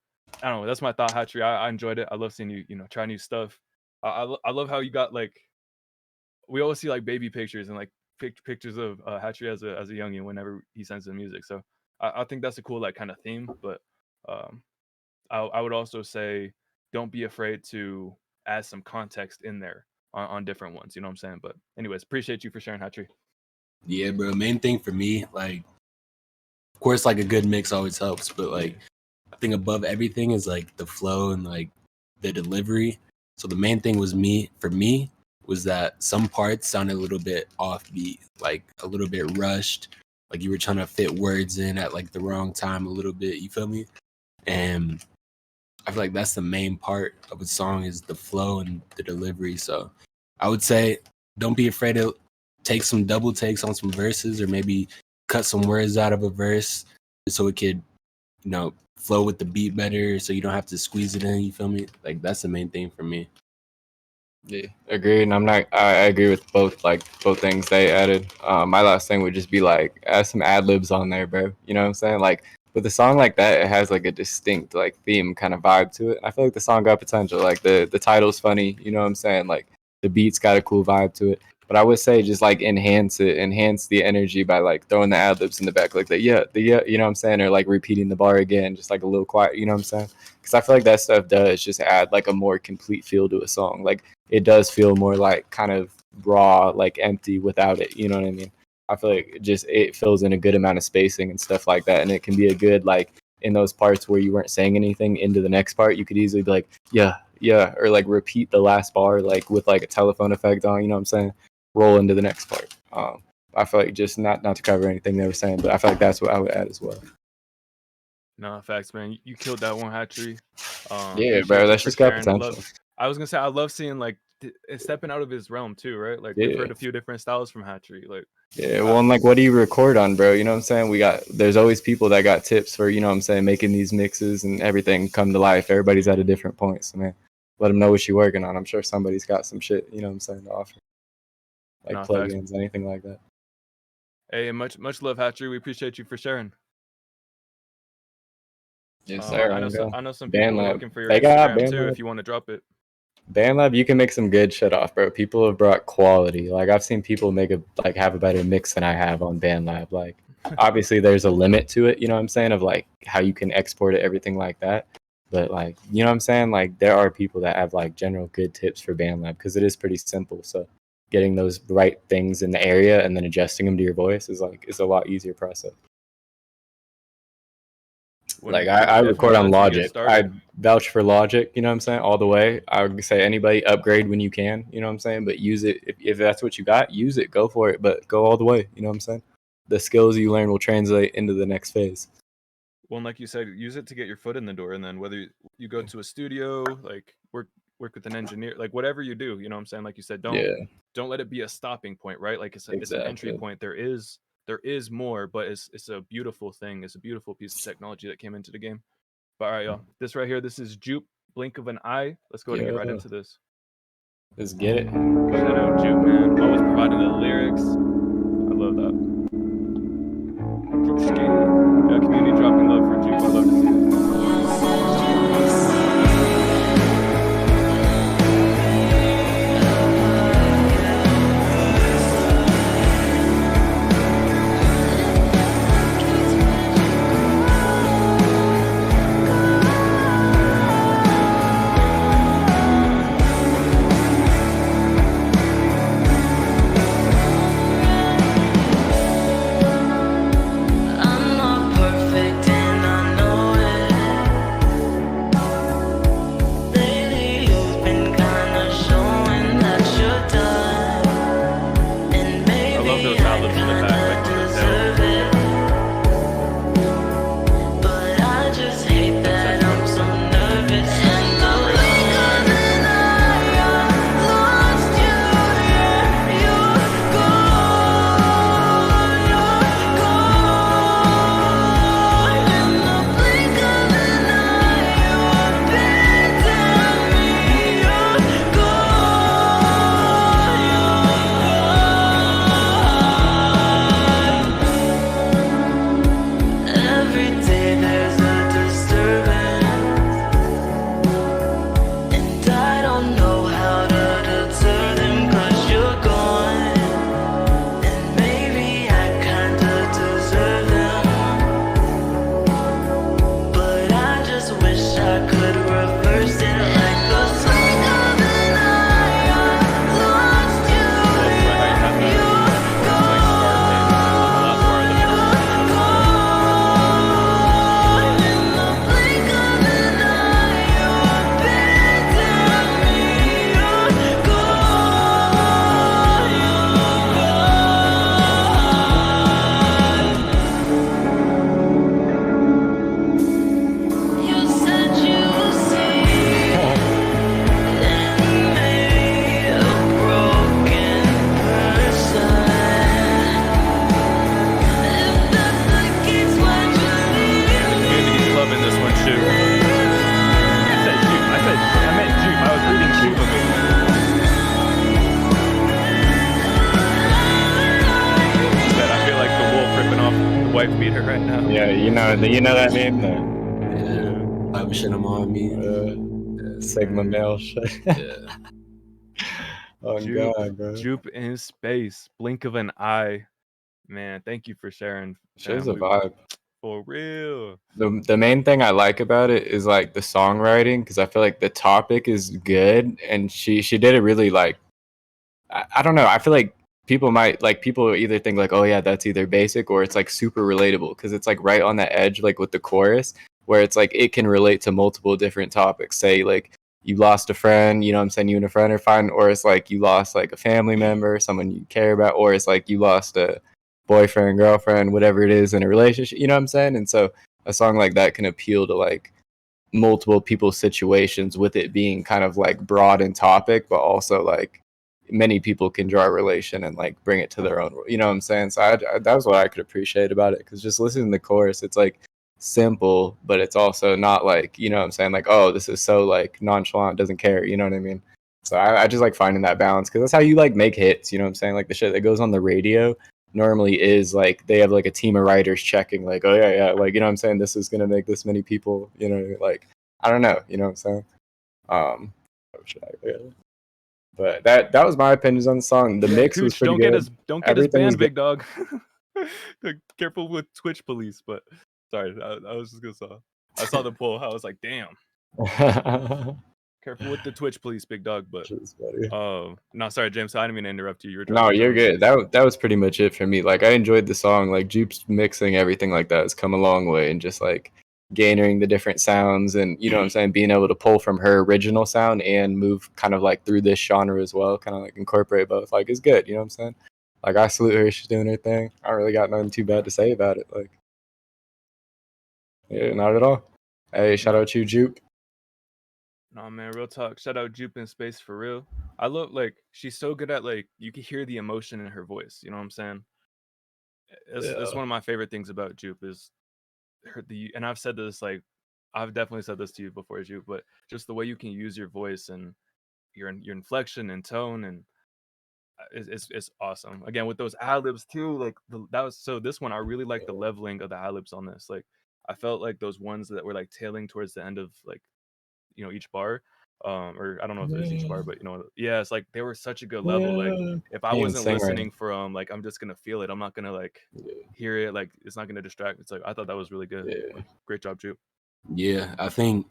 I don't know, that's my thought, Hatchery. I enjoyed it. I love seeing you, try new stuff. I love how you got like we always see like baby pictures and like pictures of Hatchery as a youngin whenever he sends the music. So I think that's a cool like kind of theme. But um I would also say don't be afraid to add some context in there on different ones. You know what I'm saying? But anyways, appreciate you for sharing, Hatchery. Yeah, bro. Main thing for me, like, of course, like a good mix always helps, but like, I think above everything is like the flow and like the delivery. So the main thing for me, was that some parts sounded a little bit offbeat, like a little bit rushed, like you were trying to fit words in at like the wrong time a little bit. You feel me? And I feel like that's the main part of a song is the flow and the delivery. So I would say don't be afraid to take some double takes on some verses or maybe cut some words out of a verse so it could, flow with the beat better so you don't have to squeeze it in. You feel me? Like that's the main thing for me. Yeah, agreed. And I agree with both things they added. My last thing would just be like add some ad libs on there, bro. You know what I'm saying? Like with a song like that, it has like a distinct like theme kind of vibe to it. I feel like the song got potential. Like the title's funny, you know what I'm saying? Like the beat's got a cool vibe to it. But I would say just like enhance the energy by like throwing the ad libs in the back, like the yeah, you know what I'm saying, or like repeating the bar again, just like a little quiet, you know what I'm saying? Because I feel like that stuff does just add like a more complete feel to a song. Like it does feel more like kind of raw, like empty without it. You know what I mean? I feel like it fills in a good amount of spacing and stuff like that, and it can be a good like in those parts where you weren't saying anything into the next part, you could easily be like yeah, or like repeat the last bar like with like a telephone effect on. You know what I'm saying? Roll into the next part. I feel like just not to cover anything they were saying, but I feel like that's what I would add as well. No, facts, man. You killed that one, Hatchery. Yeah, Appreciate bro, you that's for just got sharing. potential. I was gonna say I love seeing like stepping out of his realm too, right? Like we've Yeah. heard a few different styles from Hatchery. Like Yeah, well, and like, what do you record on, bro? You know what I'm saying? There's always people that got tips for, you know what I'm saying, making these mixes and everything come to life. Everybody's at a different point, so man, let them know what you're working on. I'm sure somebody's got some shit, you know what I'm saying, to offer, like nah, facts. plugins, anything like that. Hey, much love, Hatchery. We appreciate you for sharing. Yes, sir. I know some people are looking for your They got Instagram too. BandLab. If you want to drop it. BandLab, you can make some good shit off, bro. People have brought quality. Like I've seen people have a better mix than I have on BandLab. Like obviously there's a limit to it, you know what I'm saying, of like how you can export it, everything like that. But like, you know what I'm saying? Like there are people that have like general good tips for BandLab because it is pretty simple. So getting those right things in the area and then adjusting them to your voice is a lot easier process. Like I record on Logic. I vouch for Logic, you know what I'm saying, all the way. I would say anybody upgrade when you can, you know what I'm saying, but use it if that's what you got, use it, go for it, but go all the way, you know what I'm saying. The skills you learn will translate into the next phase. Well, and like you said, use it to get your foot in the door, and then whether you go to a studio, like work with an engineer, like whatever you do, you know what I'm saying? Like you said, don't let it be a stopping point, right? Like it's an entry point. There is more, but it's a beautiful thing. It's a beautiful piece of technology that came into the game. But all right, y'all, this right here, this is Jupe, Blink of an Eye. Let's go ahead and get right into this. Let's get it. Shout out Jupe, man. Always providing the lyrics. I love that. Yeah, community dropping love for Jupe. I love to see it. wife beater right now. Yeah, you know that meme? Yeah, I'm shit, I'm on me. Sigma male shit. Yeah. Oh Jupe, God, bro. Jupe in space, blink of an eye. Man, thank you for sharing. Shit's a vibe. For real. The main thing I like about it is like the songwriting, because I feel like the topic is good, and she did it really like. I don't know. I feel like people either think like, oh yeah, that's either basic or it's like super relatable, because it's like right on that edge, like with the chorus, where it's like it can relate to multiple different topics. Say like you lost a friend, you know what I'm saying, you and a friend are fine, or it's like you lost like a family member, someone you care about, or it's like you lost a boyfriend, girlfriend, whatever it is in a relationship, you know what I'm saying? And so a song like that can appeal to like multiple people's situations, with it being kind of like broad in topic, but also like many people can draw a relation and like bring it to their own, you know what I'm saying? So that was what I could appreciate about it, because just listening to the chorus, it's like simple, but it's also not like, you know what I'm saying, like, oh, this is so like nonchalant, doesn't care, you know what I mean? So I just like finding that balance, because that's how you like make hits, you know what I'm saying? Like the shit that goes on the radio normally is like they have like a team of writers checking like, oh yeah, like, you know what I'm saying, this is gonna make this many people, you know, like, I don't know, you know what I'm saying? But that was my opinions on the song. The mix was pretty good. Don't get us banned, big dog. Careful with Twitch police. But sorry, I was just gonna I saw the poll. I was like, damn. Careful with the Twitch, please, big dog. But Shit's funny. no, sorry, James. I didn't mean to interrupt you. You were No, dropping you're gems. good. That was pretty much it for me. Like I enjoyed the song. Like Jupe's mixing everything like that has come a long way, and just like gaining the different sounds, and you know what I'm saying, being able to pull from her original sound and move kind of like through this genre as well, kind of like incorporate both. Like it's good. You know what I'm saying? Like I salute her. She's doing her thing. I don't really got nothing too bad to say about it. Like, yeah, not at all. Hey, shout out to you, Jupe. No, man, real talk. Shout out Jupe in space for real. I love like she's so good at like you can hear the emotion in her voice. You know what I'm saying? It's one of my favorite things about Jupe is and I've said this like I've definitely said this to you before, Jupe, but just the way you can use your voice and your inflection and tone and it's awesome. Again with those ad libs too. Like this one I really like the leveling of the ad libs on this. Like I felt like those ones that were like tailing towards the end of like each bar or I don't know if it was each bar, but it's like they were such a good level. Like if I wasn't listening from like I'm just gonna feel it, I'm not gonna like hear it, like it's not gonna distract. It's like I thought that was really good. Like, great job, Jupe. Yeah, I think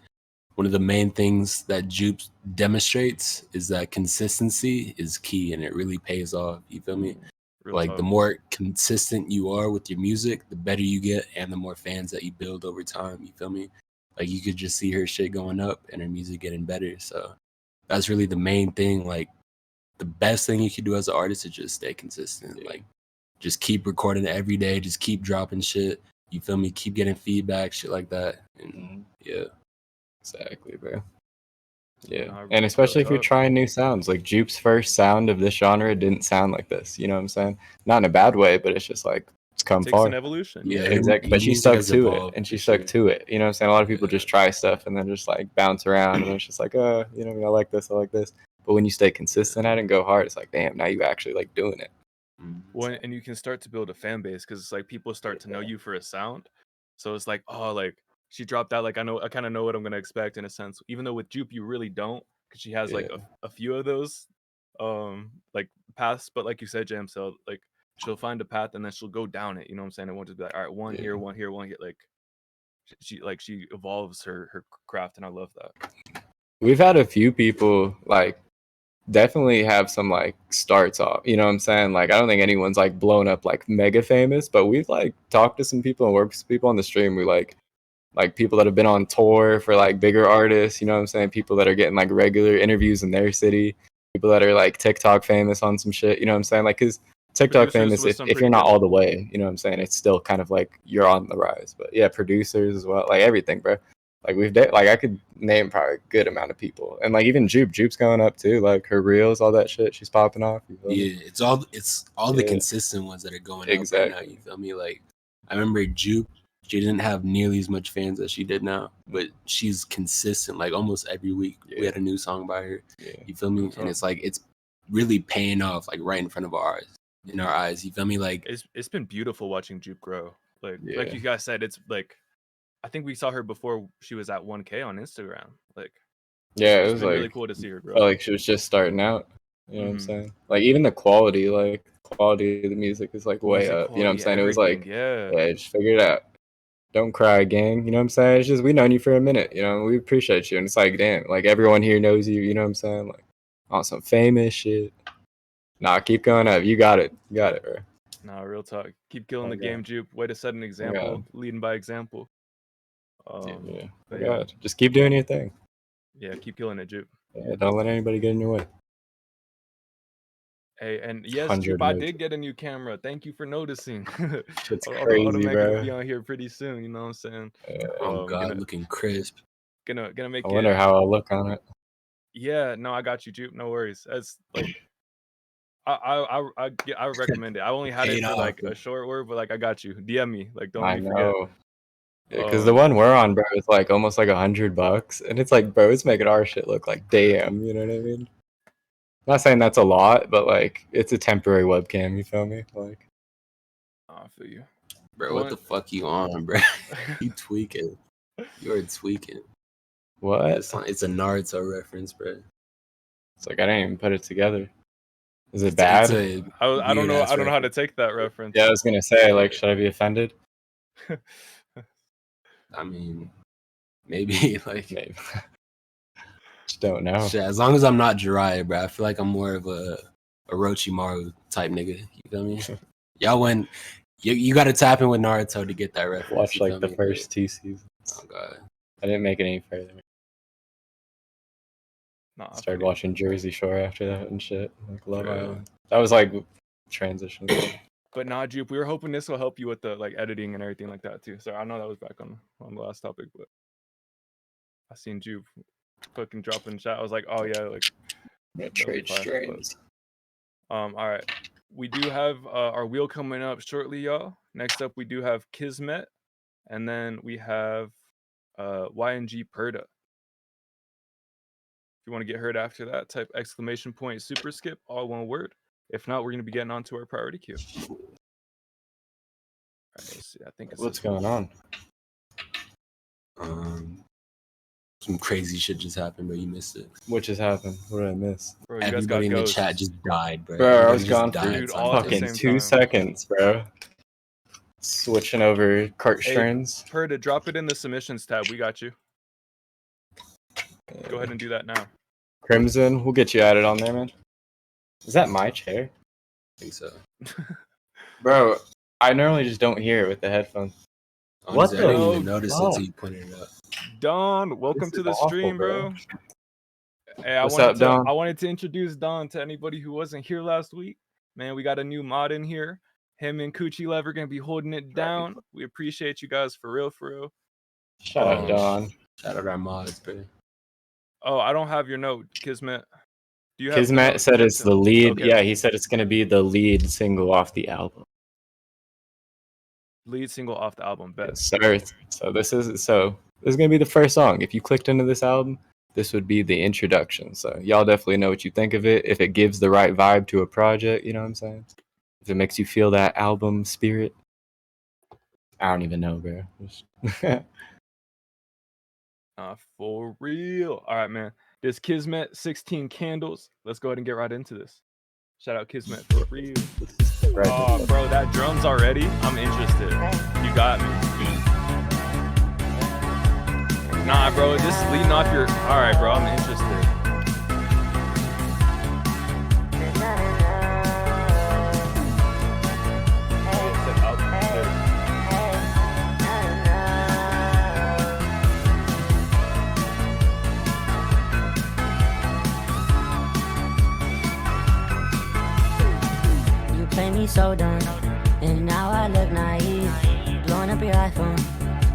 one of the main things that Jupe demonstrates is that consistency is key, and it really pays off. You feel me? Real Like talk. the more consistent you are with your music, the better you get, and the more fans that you build over time. You feel me? Like you could just see her shit going up and her music getting better. So that's really the main thing. Like the best thing you can do as an artist is just stay consistent. Like just keep recording every day. Just keep dropping shit. You feel me? Keep getting feedback, shit like that. And yeah, exactly, bro. Yeah, Nah, and especially if you're talk. trying new sounds. Like Jupe's first sound of this genre didn't sound like this. You know what I'm saying? Not in a bad way, but it's just like it's come Takes far. an evolution. Yeah, Exactly. her But she music stuck has to it, evolved, and she for stuck sure. to it. You know what I'm saying? A lot of people Yeah. just try stuff and then just like bounce around, and it's just like, I like this, I like this. But when you stay consistent at it and go hard, it's like, damn, now you actually like doing it. Well, and you can start to build a fan base because it's like people start to know you for a sound. So it's like, oh, like she dropped out. Like I kind of know what I'm gonna expect in a sense. Even though with Jupe you really don't, because she has like a few of those, like paths. But like you said, JMCL, like she'll find a path and then she'll go down it. You know what I'm saying? It won't just be like, all right, one here, one here, one here. Like she evolves her craft, and I love that. We've had a few people like definitely have some like starts off, you know what I'm saying? Like I don't think anyone's like blown up like mega famous, but we've like talked to some people and worked with some people on the stream. We like people that have been on tour for like bigger artists, you know what I'm saying? People that are getting like regular interviews in their city, people that are like TikTok famous on some shit, you know what I'm saying? Like because TikTok Producers famous, with some if you're pretty not good- all the way, you know what I'm saying? It's still kind of like you're on the rise. But yeah, producers as well, like everything, bro. Like like I could name probably a good amount of people, and like even Jupe's going up too. Like her reels, all that shit, she's popping off. You feel me? Yeah, it's all the consistent ones that are going up right now. You feel me? Like I remember Jupe, she didn't have nearly as much fans as she did now, but she's consistent. Like almost every week, we had a new song by her. You feel me? And it's like it's really paying off, like right in front of our eyes. You feel me? Like it's been beautiful watching Jupe grow. Like you guys said, it's like I think we saw her before she was at 1K on Instagram. Like it it's was been like really cool to see her grow. Felt like she was just starting out. You know what I'm saying? Like even the quality, of the music is like way up. You know what I'm saying? It was like, just figure it out. Don't cry, gang. You know what I'm saying? It's just we known you for a minute. You know, we appreciate you, and it's like, damn, like everyone here knows you. You know what I'm saying? Like on some famous shit. Nah, keep going up. You got it. You got it, bro. Nah, real talk. Keep killing the game, Jupe. Way to set an example, leading by example. Yeah. Just keep doing your thing. Yeah, keep killing it, Jupe. Yeah, don't let anybody get in your way. Hey, and yes, Jupe, I did get a new camera. Thank you for noticing. It's crazy, bro. Gonna be on here pretty soon. You know what I'm saying? Oh God, looking crisp. Gonna make it. I wonder how I'll look on it. Yeah, no, I got you, Jupe. No worries. It's like I recommend it. I only had it for like a short word, but like I got you. DM me. Like don't let me forget. Because the one we're on, bro, is like almost like $100, and it's like, bro, it's making our shit look like damn. You know what I mean? I'm not saying that's a lot, but like it's a temporary webcam. You feel me? Like, I feel you, bro. What the fuck you on, bro? You tweaking? You're tweaking. What? It's a Naruto reference, bro. It's like I didn't even put it together. Is it bad? I don't know. I don't know how to take that reference. Yeah, I was gonna say, like, should I be offended? I mean, maybe. Like, maybe. Just don't know. Shit, as long as I'm not Jiraiya, bro, I feel like I'm more of a Orochimaru type nigga. You feel me? Y'all went. You got to tap in with Naruto to get that reference. Watch you like feel the me? first 2 seasons. Oh god. I didn't make it any further. Nah, I Started feel you. watching Jersey Shore after that and shit. Like Love Bro. Island. That was like transition. But nah, Jupe, we were hoping this will help you with the like editing and everything like that too. So I know that was back on the last topic, but I seen Jupe fucking drop in the chat. I was like, oh yeah, like Trade fire, strains. all right. We do have our wheel coming up shortly, y'all. Next up, we do have Kismet, and then we have YNG Perda. If you want to get heard after that, type exclamation point super skip, all one word. If not, we're going to be getting on to our priority queue. All right, let's see. I think it's What's this one. going Um, some crazy shit just happened, bro. You missed it. What just happened? What did I miss? Bro, you guys got Everybody in the ghosts. chat just died, bro. Bro, I Everybody was just gone for died Dude, all at the fucking same 2 time. seconds, bro. Switching over cart Hey, strains. Perda, drop it in the submissions tab. We got you. Go ahead and do that now. Crimson, we'll get you added on there, man. Is that my chair? I think so. Bro, I normally just don't hear it with the headphones. Honestly, What I the didn't even notice it fuck? until you pointed it out. Don, welcome This to is the awful, stream, bro. Hey, What's up, Don? I wanted to introduce Don to anybody who wasn't here last week. Man, we got a new mod in here. Him and Coochie Lever gonna be holding it down. We appreciate you guys for real, for real. Shout out, Don. Shout out our mods, bro. Oh, I don't have your note, Kismet. Do you have the Kismet note? said it's the lead. Okay. Yeah, he said it's going to be the lead single off the album. Lead single off the album, bet. Yes, sir. So this is going to be the first song. If you clicked into this album, this would be the introduction. So y'all definitely know what you think of it. If it gives the right vibe to a project, you know what I'm saying? If it makes you feel that album spirit. I don't even know, bro. For real. All right, man. This Kismet 16 Candles. Let's go ahead and get right into this. Shout out Kismet for real. Right. Oh, bro, that drums already? I'm interested. You got me. Nah, bro, this is leading off your... All right, bro, I'm interested. Play me so dumb, and now I look naive. Blowing up your iPhone,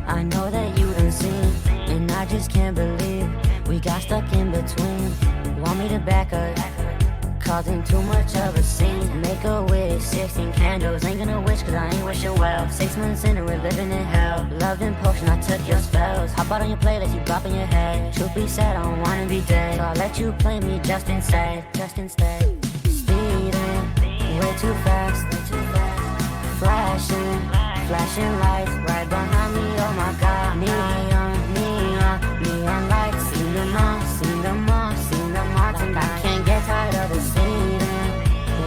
I know that you done seen, and I just can't believe we got stuck in between. Want me to back up, causing too much of a scene. Make a wish, 16 candles, ain't gonna wish cause I ain't wishing well. 6 months in and we're living in hell. Love and potion, I took your spells. Hop out on your playlist, you bop in your head. Truth be said, I don't wanna be dead, so I'll let you play me just instead. Speeding way too fast, flashing lights right behind me, oh my god. Neon lights, seen them all tonight. I can't get tired of the speeding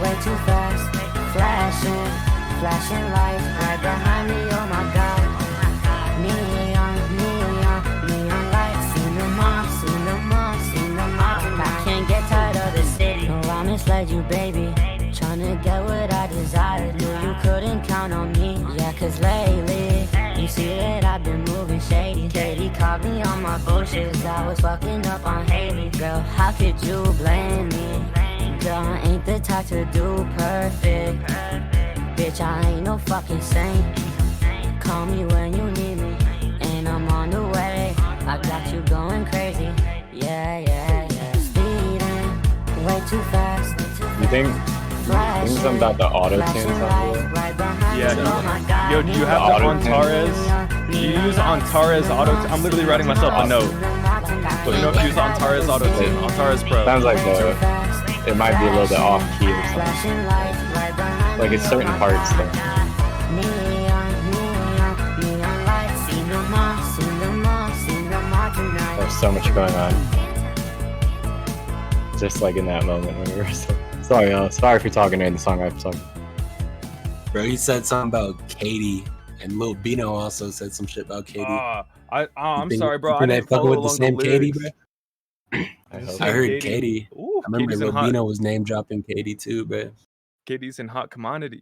way too fast, flashing lights right behind me, oh my god. Neon lights, seen them all tonight. I can't get tired of the city. No, I misled you, baby. Tryna get what I desired. Knew you couldn't count on me. Yeah, cause lately you see that I've been moving shady. Katie caught me on my bullshit. I was fucking up on Haley. Girl, how could you blame me? Girl, I ain't the type to do perfect. Bitch, I ain't no fucking saint. Call me when you need me, and I'm on the way. I got you going crazy. Yeah. Speeding way too fast. You think something about the auto tune? Yeah. Yo, do you have the Antares? Do you use Antares auto? I'm literally writing myself a note. But you know, use Antares auto tune. Antares Pro. Sounds like it might be a little bit off key or something. Like it's certain parts though. There's so much going on. Just like in that moment when we were sorry if you're talking during the song I'm talking. Bro, he said something about Katie, and Lil Bino also said some shit about Katie. I'm sorry, bro. I You didn't fucking follow with the along same the Katie, lyrics. bro? I I Did you hope. say I heard Katie? Katie. Ooh, I remember Katie's in Lil hot. Bino was name dropping Katie too, bro. Katie's in hot commodity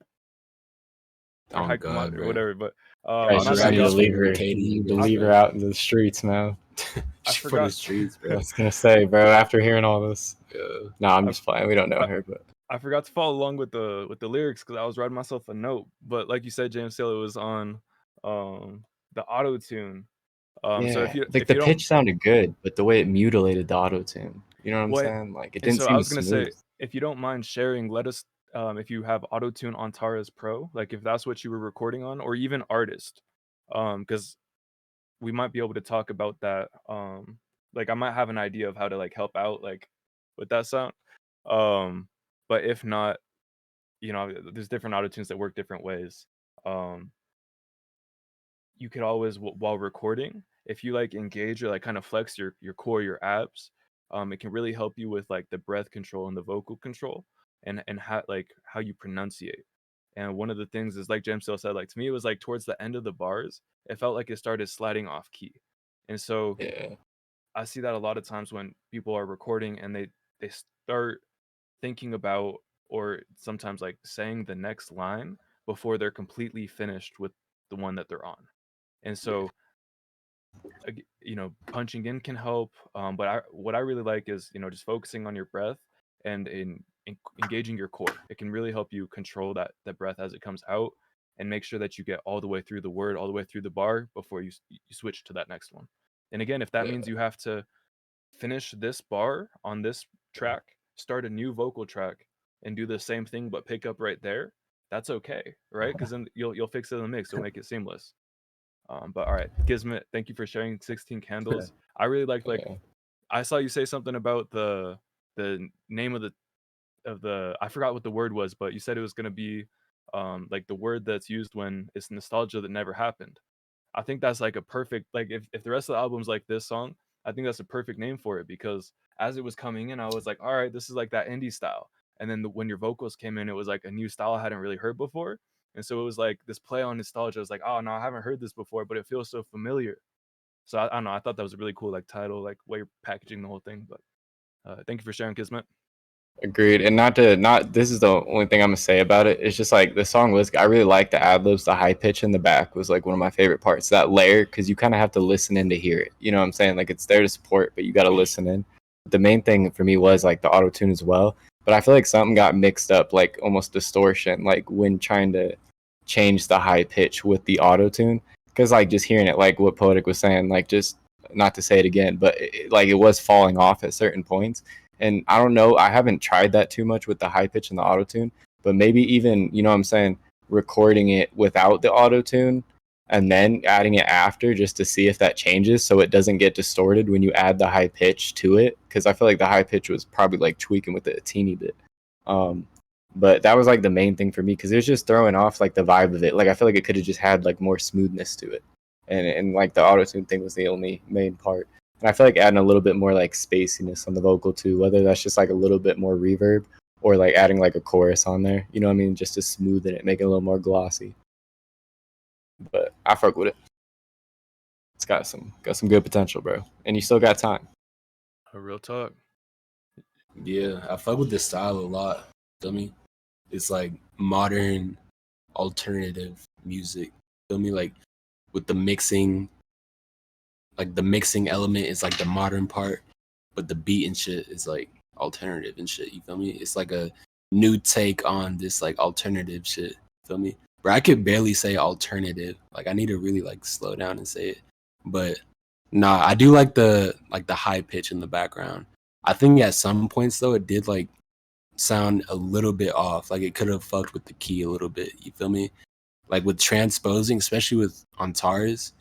or Oh high God, commodity or bro. whatever. But Guys, I'm not just to right get need to his off. leave favorite her. Katie. You need to Bro. leave her out into the streets now. I She for forgot. the streets, I bro. was gonna say, bro. After hearing all this, no, I'm I- just playing. We don't know I- her, but I forgot to follow along with the lyrics because I was writing myself a note. But like you said, JMCL, it was on the auto tune. So yeah, like if the you don't, pitch sounded good, but the way it mutilated the auto tune, you know what I'm what saying? Like it and didn't so I seem was gonna say, smooth. if you don't mind sharing, let us if you have auto tune on Tara's Pro, like if that's what you were recording on, or even artist, because we might be able to talk about that. Like I might have an idea of how to like help out like with that sound. Um, but if not, there's different auto tunes that work different ways. Um, you could always while recording, if you like engage or like kind of flex your core, your abs, it can really help you with like the breath control and the vocal control and how you pronunciate. And one of the things is like JMCL said, like to me it was like towards the end of the bars, it felt like it started sliding off key. And so Yeah, I see that a lot of times when people are recording and they start thinking about or sometimes like saying the next line before they're completely finished with the one that they're on. And so punching in can help, but what I really like is just focusing on your breath and in engaging your core. It can really help you control that breath as it comes out and make sure that you get all the way through the word, all the way through the bar before you switch to that next one. And again, if that yeah, means you have to finish this bar on this track, start a new vocal track and do the same thing but pick up right there, that's okay, right? Because then you'll fix it in the mix, you'll make it seamless. But all right, Gizmit, thank you for sharing 16 Candles. I really liked, like, yeah. I saw you say something about the name of the I forgot what the word was, but you said it was gonna be like the word that's used when it's nostalgia that never happened. I think that's like a perfect, like, if the rest of the album's like this song, I think that's a perfect name for it, because as it was coming in, I was like, all right, this is like that indie style. And then when your vocals came in, it was like a new style I hadn't really heard before. And so it was like this play on nostalgia. I was like, oh no, I haven't heard this before, but it feels so familiar. So I don't know. I thought that was a really cool like title, like way you're packaging the whole thing. But thank you for sharing, Kismet. Agreed. And not this is the only thing I'm gonna say about it. It's just like the song was, I really like the ad libs, the high pitch in the back was like one of my favorite parts. That layer, because you kind of have to listen in to hear it. You know what I'm saying? Like it's there to support, but you got to listen in. The main thing for me was like the auto tune as well. But I feel like something got mixed up, like almost distortion, like when trying to change the high pitch with the auto tune. Because like just hearing it, like what Poetic was saying, like just not to say it again, but like it was falling off at certain points. And I don't know, I haven't tried that too much with the high pitch and the auto tune, but maybe even, you know what I'm saying, recording it without the auto tune and then adding it after just to see if that changes so it doesn't get distorted when you add the high pitch to it. Because I feel like the high pitch was probably like tweaking with it a teeny bit. But that was like the main thing for me because it was just throwing off like the vibe of it. Like I feel like it could have just had like more smoothness to it. And like the auto tune thing was the only main part. And I feel like adding a little bit more like spaciness on the vocal too, whether that's just like a little bit more reverb or like adding like a chorus on there, you know what I mean? Just to smoothen it, make it a little more glossy. But I fuck with it. It's got some good potential, bro. And you still got time. A real talk. Yeah, I fuck with this style a lot. Feel me? It's like modern alternative music. Feel me? Like with the mixing, like the mixing element is like the modern part, but the beat and shit is like alternative and shit. You feel me? It's like a new take on this like alternative shit. Feel me? Bro, I could barely say alternative. Like I need to really like slow down and say it. But nah, I do like the high pitch in the background. I think at some points though it did like sound a little bit off. Like it could have fucked with the key a little bit. You feel me? Like with transposing, especially with on Tars,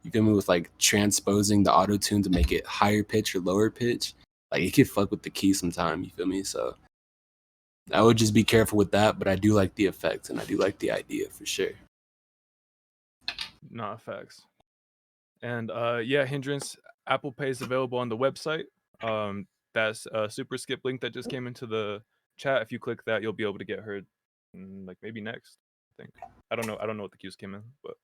you feel me, with like transposing the auto tune to make it higher pitch or lower pitch, like it could fuck with the key sometime, you feel me? So I would just be careful with that, but I do like the effect and I do like the idea for sure. Nah, facts. And yeah, Hindrance, Apple Pay is available on the website. That's a super skip link that just came into the chat. If you click that, you'll be able to get heard like maybe next. I think. I don't know what the cues came in, but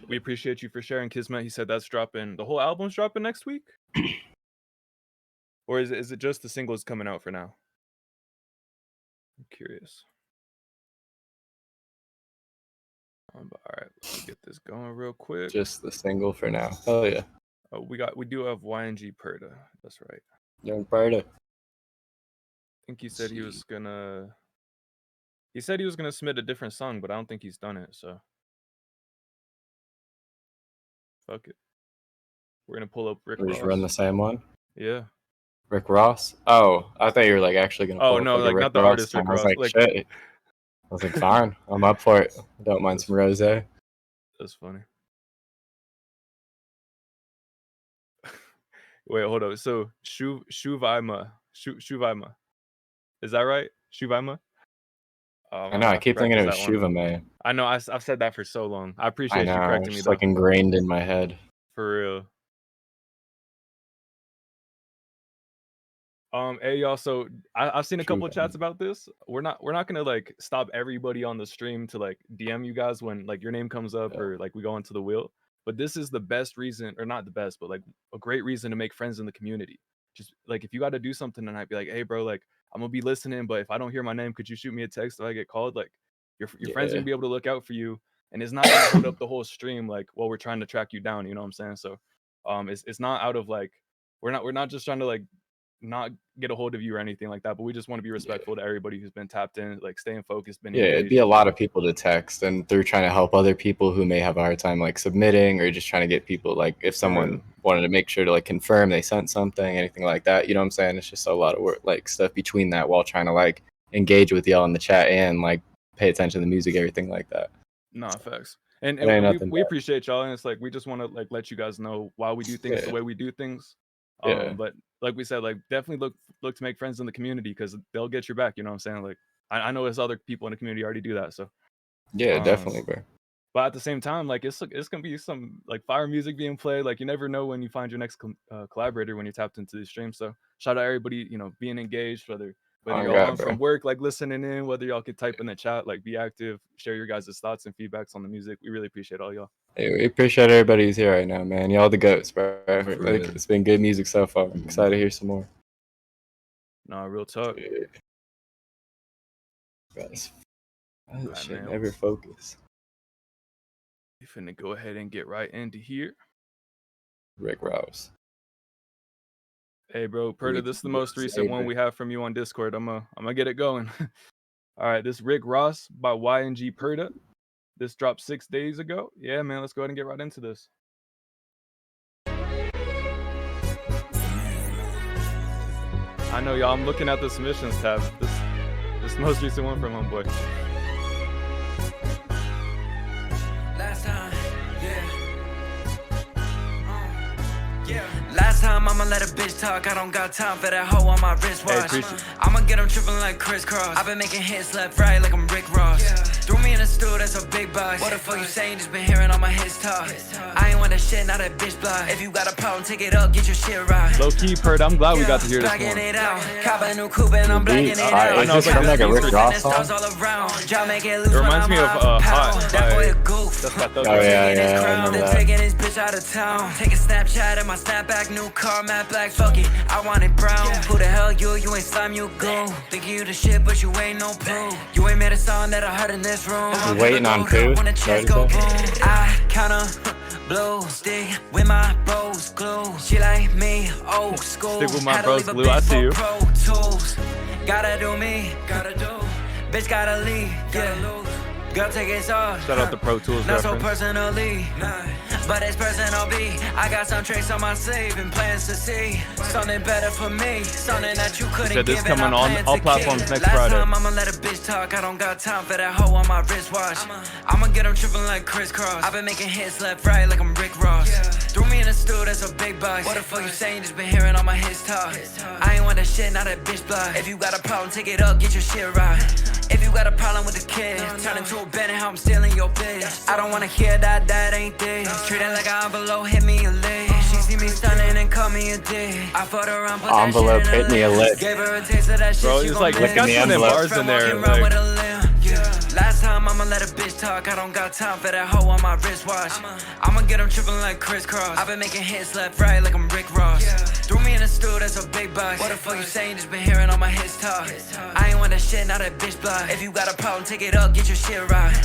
we appreciate you for sharing, Kismet. He said that's dropping. The whole album's dropping next week. Or is it just the singles coming out for now? I'm curious. All right, let's get this going real quick. Just the single for now. Oh yeah. We do have YNG Perda. That's right. Young Perda. I think he said he was gonna. He said he was gonna submit a different song, but I don't think he's done it. So fuck it. We're gonna pull up Rick We Ross. just run the same one. Yeah. Rick Ross. Oh, I thought you were like actually gonna. Oh pull no, up, like a Rick not the Ross artist song. Rick I was Ross. like, shit. I was like, fine, I'm up for it. I don't mind some rose. That's funny. Wait, hold up. So Shuvaima. Shuvaima. Is that right? Shuvaima? I know. I keep thinking it was Shuva, man. I know. I've said that for so long. I appreciate I you know. correcting me It's though. like ingrained in my head. For real. Hey y'all, so I've seen a couple of chats about this. We're not gonna like stop everybody on the stream to like DM you guys when like your name comes up or like we go into the wheel. But this is the best reason, or not the best, but like a great reason to make friends in the community. Just like if you got to do something tonight, be like, hey bro, like I'm gonna be listening, but if I don't hear my name, could you shoot me a text if I get called? Like your friends are gonna be able to look out for you, and it's not gonna hold up the whole stream like while we're trying to track you down. You know what I'm saying? So it's not out of like we're not just trying to like not get a hold of you or anything like that, but we just want to be respectful to everybody who's been tapped in, like staying focused, been it'd be a lot of people to text, and they're trying to help other people who may have a hard time like submitting, or just trying to get people like if someone wanted to make sure to like confirm they sent something, anything like that. You know what I'm saying? It's just a lot of work, like stuff between that, while trying to like engage with y'all in the chat and like pay attention to the music, everything like that. Nah, facts. And we appreciate y'all, and it's like we just want to like let you guys know why we do things the way we do things. But like we said, like definitely look to make friends in the community because they'll get your back. You know what I'm saying? Like I know there's other people in the community already do that. So definitely, bro. But at the same time, like it's gonna be some like fire music being played. Like you never know when you find your next collaborator when you're tapped into the stream. So shout out everybody, you know, being engaged, whether you're all from work, like listening in, whether y'all could type in the chat, like be active, share your guys' thoughts and feedbacks on the music. We really appreciate all y'all. Hey, we appreciate everybody who's here right now, man. Y'all the goats, bro. Like, it's been good music so far. I'm excited to hear some more. Nah, real talk. Guys, shit never focus. We finna go ahead and get right into here. Rick Ross. Hey, bro, Perda, this is the most recent one we have from you on Discord. I'm gonna get it going. All right, this Rick Ross by YNG Perda. This dropped 6 days ago. Yeah, man, let's go ahead and get right into this. I know, y'all. I'm looking at the submissions tab. This most recent one from Homeboy. Last time, Last time I'ma let a bitch talk. I don't got time for that hoe on my wristwatch. I'ma get them tripping like crisscross. I've been making hits left, right like I'm Rick Ross. Threw me in a stool, that's a big box. What the fuck you saying? Just been hearing all my hits talk. I ain't want that shit, not that bitch block. If you got a problem, take it up, get your shit right. Low key, Perda, I'm glad we got to hear this one. It out. Cop a new coupe and I'm blacking it out. I know it's like a Rick Ross song. It reminds me of Hot. That boy a goof. Oh yeah, I remember that. Taking his bitch out of town. Take a Snapchat of my snapback, new car, matte black, fuck it. I want it brown. Who the hell you? You ain't slime, you goon. Think you the shit, but you ain't no proof. You ain't made a song that I heard in this room. Waiting on Pooh. I kinda blue stick with my bros glue. She like me, old school. Stick with my bros glue. I see you. Gotta do me, bitch gotta leave, Girl, take it off. Shout out to Pro Tools Not reference. so personally, but it's personal B. I got some tricks on my sleeve and plans to see something better for me, something that you couldn't Said give. this coming on all platforms next Friday. Last time I'ma let a bitch talk. I don't got time for that hoe on my wristwatch. I'ma get them tripping like crisscross. I've been making hits left, right like I'm Rick Ross. Threw me in a stool, that's a big box. What the fuck you saying? Just been hearing all my hits talk. I ain't want that shit, not that bitch block. If you got a problem, take it up, get your shit right. If you got a problem with the kid, turn into a Bennett, how I'm stealing your bitch. I don't wanna hear that ain't this. Treat it like an envelope, hit me a lick. She see me stunning and call me a dick. I fought her around, put envelope, hit me a lick. Gave her a taste of that shit. Bro, it's like it's got some bars in there. Like, Last time time, I'ma let a bitch talk. I don't got time for that hoe on my wristwatch. I'ma get them tripping like crisscross. I've been making hits left, right, like I'm Rick Ross. Threw me in a stool, that's a big box. What the fuck you saying? Just been hearing all my hits talk. I ain't want that shit, now that bitch block. If you got a problem, take it up, get your shit right.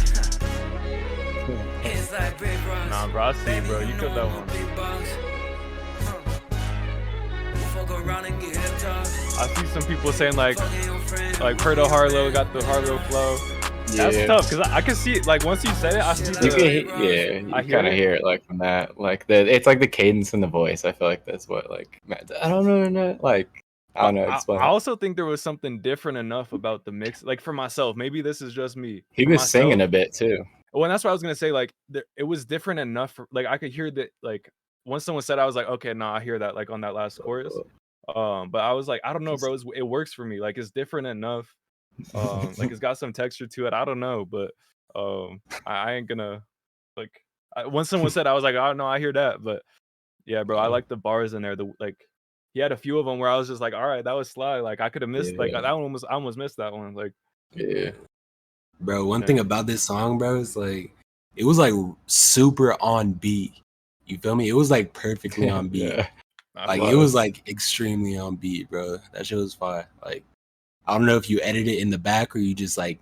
It's like Rick Ross. Nah, bro, I see, bro. You killed that one. I see some people saying like Perdo Harlow got the Harlow flow. That's tough because I can see it. Like once you said it, I see the. You kind of hear it like from that. Like it's like the cadence in the voice. I feel like that's what like I don't know. Like I don't know. I also think there was something different enough about the mix. Like for myself, maybe this is just me. He was singing a bit too. Well, and that's what I was gonna say. Like it was different enough. For, like I could hear that. Like once someone said, I was like, okay, nah, I hear that. Like on that last chorus. But I was like, I don't know, bro. It works for me. Like it's different enough. Like it's got some texture to it. I don't know, but I ain't gonna like. Once someone said, I was like, oh no, I hear that. But yeah, bro, I like the bars in there. He had a few of them where I was just like, all right, that was sly. Like I could have missed like that one was I almost missed that one. Like bro. One thing about this song, bro, is like it was like super on beat. You feel me? It was like perfectly on beat. Like it was like extremely on beat, bro. That shit was fire. Like I don't know if you edited it in the back or you just like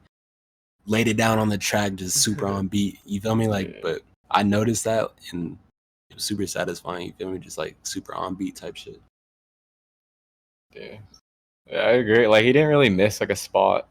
laid it down on the track, just super on beat. You feel me? Like, but I noticed that and it was super satisfying. You feel me? Just like super on beat type shit. Yeah, I agree. Like he didn't really miss like a spot.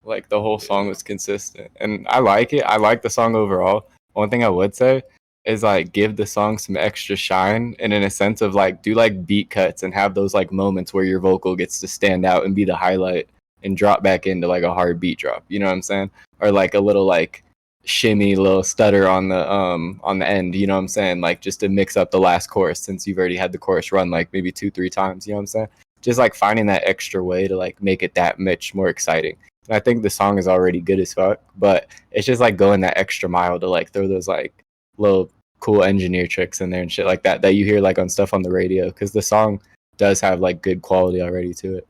Like the whole song was consistent, and I like it. I like the song overall. One thing I would say is like give the song some extra shine, and in a sense of like do like beat cuts and have those like moments where your vocal gets to stand out and be the highlight and drop back into like a hard beat drop. You know what I'm saying? Or like a little like shimmy, little stutter on the end. You know what I'm saying? Like just to mix up the last chorus since you've already had the chorus run like maybe 2-3 times. You know what I'm saying? Just like finding that extra way to like make it that much more exciting. And I think the song is already good as fuck, but it's just like going that extra mile to like throw those like little cool engineer tricks in there and shit like that you hear like on stuff on the radio, because the song does have like good quality already to it.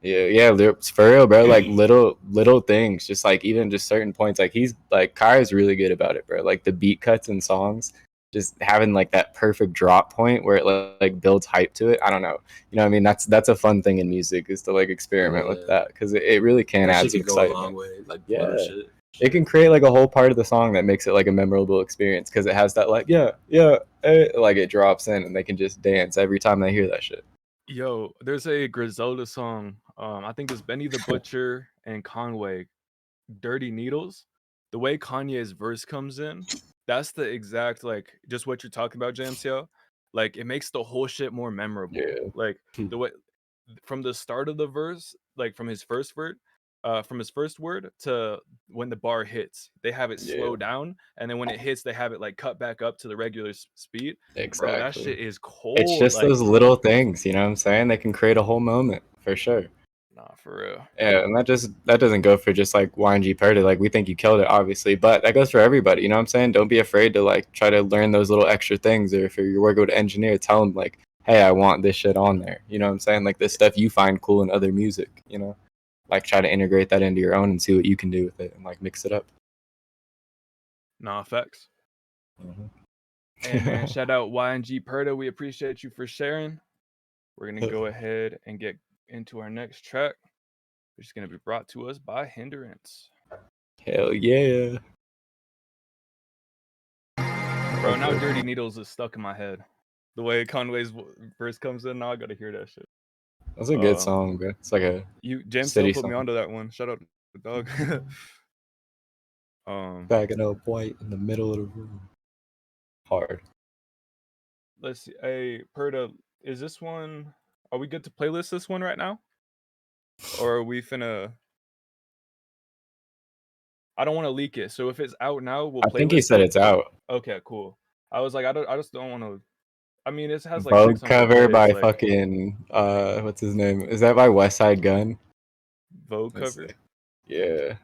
Yeah, for real, bro. Like little things, just like even just certain points. Like he's like Kiaaa really good about it, bro. Like the beat cuts and songs, just having like that perfect drop point where it like builds hype to it. I don't know, you know what I mean? That's a fun thing in music, is to like experiment with that, because it really can add some excitement. Go a long way. Like shit. It can create like a whole part of the song that makes it like a memorable experience, because it has that like like it drops in and they can just dance every time they hear that shit. Yo, there's a Griselda song. I think it's Benny the Butcher and Conway, Dirty Needles. The way Kanye's verse comes in, that's the exact like just what you're talking about, JMCL. Like it makes the whole shit more memorable. Yeah. Like the way from the start of the verse, like from his first word to when the bar hits, they have it slow down, and then when it hits, they have it like cut back up to the regular speed. Exactly. Bro, that shit is cold. It's just like, those little things, you know what I'm saying? They can create a whole moment for sure. Nah, for real. Yeah, and that doesn't go for just like YNG Purdy. Like we think you killed it, obviously, but that goes for everybody. You know what I'm saying? Don't be afraid to like try to learn those little extra things, or if you're working with an engineer, tell them like, hey, I want this shit on there. You know what I'm saying? Like this stuff you find cool in other music, you know? Like try to integrate that into your own and see what you can do with it and like mix it up. Nah, facts. And man, shout out YNG Purda. We appreciate you for sharing. We're gonna go ahead and get into our next track, which is gonna be brought to us by Hindrance. Hell yeah. Bro, now Dirty Needles is stuck in my head. The way Conway's verse comes in, now I gotta hear that shit. That's a good song, bro. It's like a JMCL put me onto that one. Shout out to the dog. Backing up white in the middle of the room. Hard. Let's see. Hey, Perda, is this one? Are we good to playlist this one right now? Or are we finna? I don't want to leak it. So if it's out now, we'll. I think he said it's out. Okay, cool. I was like, I just don't want to. I mean, it has like Vogue cover by like, fucking what's his name? Is that by West Side Gun? Vogue cover? Yeah.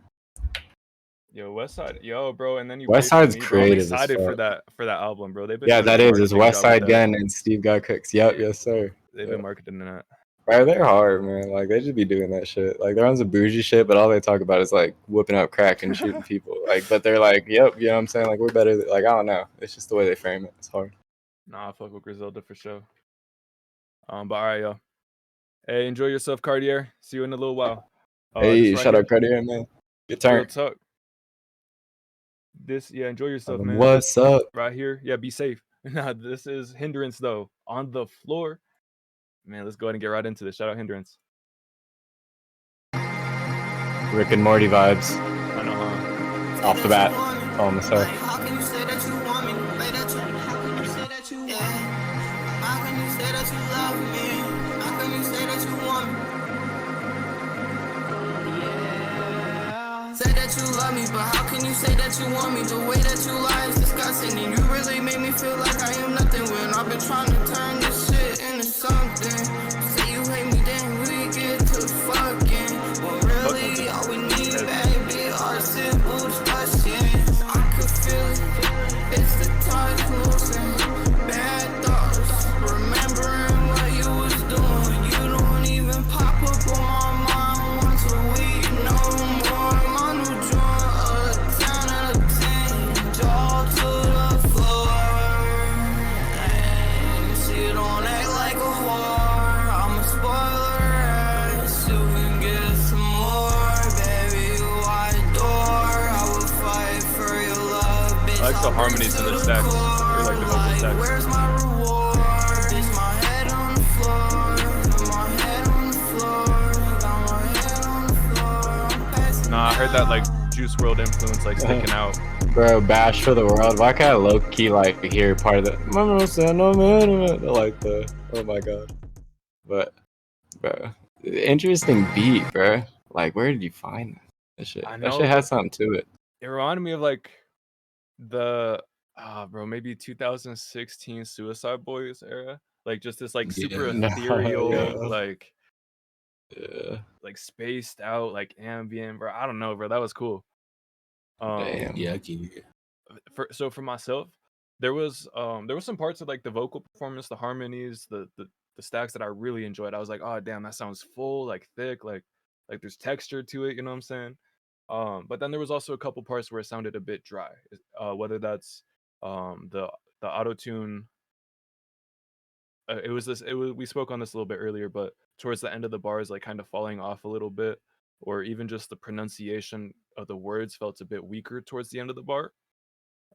Yo, West Side, bro, and then you. West Side's creative. I'm excited for that album, bro. They've been that is West Side Gun and Steve Got Cooks. Yep, yes sir. They've been marketing that. Bro, they're hard, man. Like they just be doing that shit. Like they're on some bougie shit, but all they talk about is like whooping up crack and shooting people. Like, but they're like, yep, you know what I'm saying? Like we're better. Like I don't know. It's just the way they frame it. It's hard. Nah, I fuck with Griselda for sure. But all right, y'all. Hey, enjoy yourself, Cartier. See you in a little while. Hey, this right shout here, out Cartier, man. Good real turn. talk. Enjoy yourself, man. What's up? Right here, yeah, be safe. Nah, this is Hindrance though on the floor. Man, let's go ahead and get right into this. Shout out Hindrance. Rick and Morty vibes I know, huh? off the bat. That's all I'm gonna say. How can you say that you want me? Like that you, how can you say that you want me? How can you say that you love me? How can you say that you want me? Say that you love me, but how can you say that you want me? The way that you lie is disgusting, and you really make me feel like I am nothing when I've been trying to turn this shit into something. Say you hate me, then we get to fucking. Well, really, all we need, baby, are simple discussions. I could feel it, it's the touch losing. Bad thoughts, remembering what you was doing. You don't even pop up on my mind once a week, no more. My new joint, 10 out of 10, jaw to the floor. And she don't act like a whore. I'm a spoiler, so you can get some more, baby. Wide door, I would fight for your love, bitch. I like the harmonies in the stacks. Or like the vocal stacks. Where's my reward? Is my head on the floor? Got my head on the floor. Got my head on the floor. Nah, I heard that like Juice WRLD influence like sticking out. Bro, Bash for the World. Why can't I low key like hear part of the like the oh my god. But bro, interesting beat, bro. Like where did you find that? That shit. I That know, shit has something to it. It reminded me of like the bro, maybe 2016 Suicide Boys era. Like just this like super Yeah. ethereal, Yeah. like spaced out, like ambient, bro. I don't know, bro. That was cool. Damn. Yeah, I can hear. For myself, there was some parts of like the vocal performance, the harmonies, the stacks that I really enjoyed. I was like, oh damn, that sounds full, like thick, like there's texture to it, you know what I'm saying? But then there was also a couple parts where it sounded a bit dry. Whether that's the auto tune. We spoke on this a little bit earlier, but towards the end of the bars, like kind of falling off a little bit, or even just the pronunciation of the words felt a bit weaker towards the end of the bar.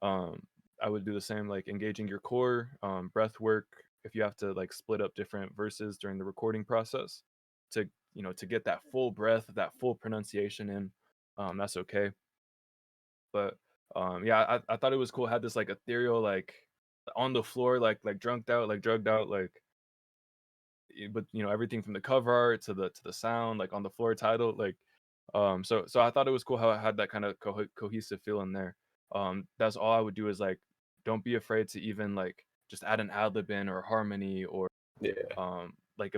I would do the same, like engaging your core, breath work. If you have to like split up different verses during the recording process to get that full breath, that full pronunciation in, that's okay. But yeah, I thought it was cool. It had this like ethereal, like on the floor, like drugged out, like but everything from the cover art to the sound, like on the floor title, like so I thought it was cool how it had that kind of cohesive feel in there. That's all I would do is like don't be afraid to even like just add an ad lib in or a harmony or Yeah. like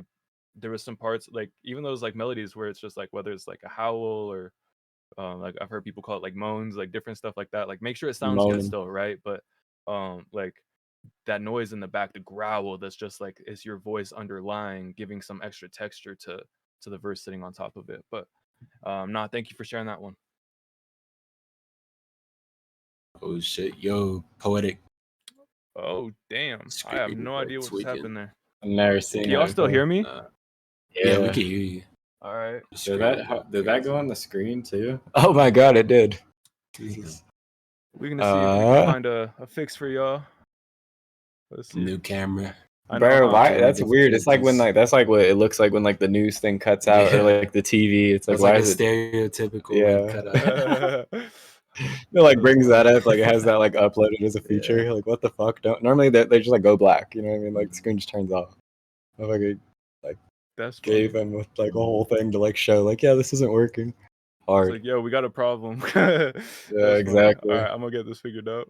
there was some parts like even those like melodies where it's just like whether it's like a howl or like I've heard people call it like moans, like different stuff like that. Like make sure it sounds good Moaning. still, right? But like that noise in the back, the growl, that's just like is your voice underlying, giving some extra texture to the verse sitting on top of it. But nah, thank you for sharing that one. Oh shit, yo, Poetic. Oh damn, I have no idea what just happened there. I've never seen Can y'all that still hear me? Yeah, we can hear you. All right. Did that go on the screen too? Oh my god, it did. Jesus. We're gonna see if we can find a fix for y'all. Let's see. New camera. Bro, why? That's weird. It's like when like that's like what it looks like when like the news thing cuts out or like the TV. It's like That's why like is a it? stereotypical Yeah. cutout. It like brings that up, like it has that like uploaded as a feature. Like what the fuck? Don't normally they just like go black. You know what I mean? Like the screen just turns off. I like That's gave them with like a whole thing to like show like yeah this isn't working. Hard. It's like yo, we got a problem. Yeah, exactly. All right, I'm gonna get this figured out.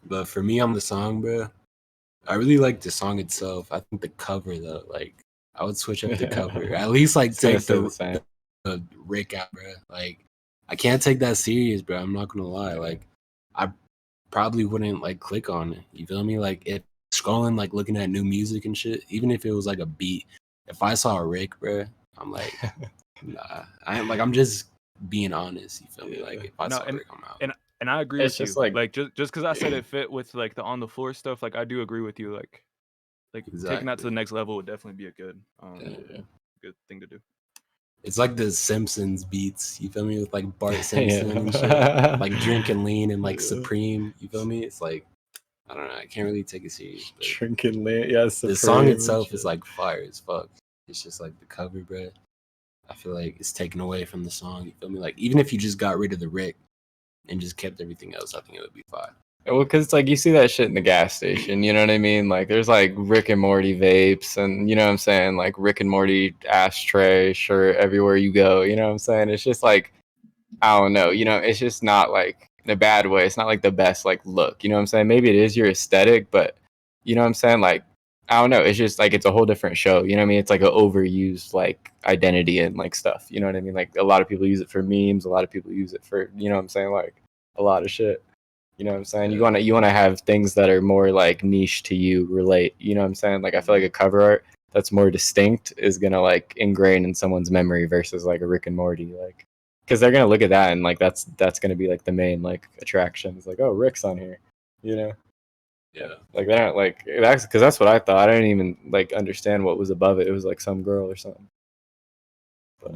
But for me on the song, bro, I really like the song itself. I think the cover though, like I would switch up the cover. At least like take the Rick out, bro. Like I can't take that serious, bro. I'm not gonna lie. Like I probably wouldn't like click on it. You feel me? Like if scrolling, like looking at new music and shit, even if it was like a beat, if I saw a Rick, bro, I'm like, nah. I'm just being honest. You feel me? Like if I saw Rick, I'm out. And I agree It's with just you. like- Like just because I said it fit with like the on the floor stuff, like I do agree with you. Like taking that to the next level would definitely be a good good thing to do. It's like the Simpsons beats, you feel me? With like Bart Simpson and shit. Like Drink and Lean and like Supreme, you feel me? It's like, I don't know, I can't really take it serious. But Drink and Lean, yeah. the song itself is like fire as fuck. It's just like the cover, bro. I feel like it's taken away from the song, you feel me? Like even if you just got rid of the Rick and just kept everything else, I think it would be fire. Well, because it's like you see that shit in the gas station, you know what I mean? Like there's like Rick and Morty vapes, and you know what I'm saying? Like Rick and Morty ashtray shirt everywhere you go, you know what I'm saying? It's just like, I don't know, you know, it's just not like in a bad way. It's not like the best like look, you know what I'm saying? Maybe it is your aesthetic, but you know what I'm saying? Like, I don't know. It's just like it's a whole different show. You know what I mean? It's like an overused like identity and like stuff. You know what I mean? Like a lot of people use it for memes. A lot of people use it for, you know what I'm saying? Like a lot of shit. You know what I'm saying? You wanna have things that are more like niche to you, relate. You know what I'm saying? Like I feel like a cover art that's more distinct is gonna like ingrain in someone's memory versus like a Rick and Morty, like because they're gonna look at that and like that's gonna be like the main like attraction. It's like, oh, Rick's on here, you know? Yeah. Like that, like that's because that's what I thought. I didn't even like understand what was above it. It was like some girl or something. But,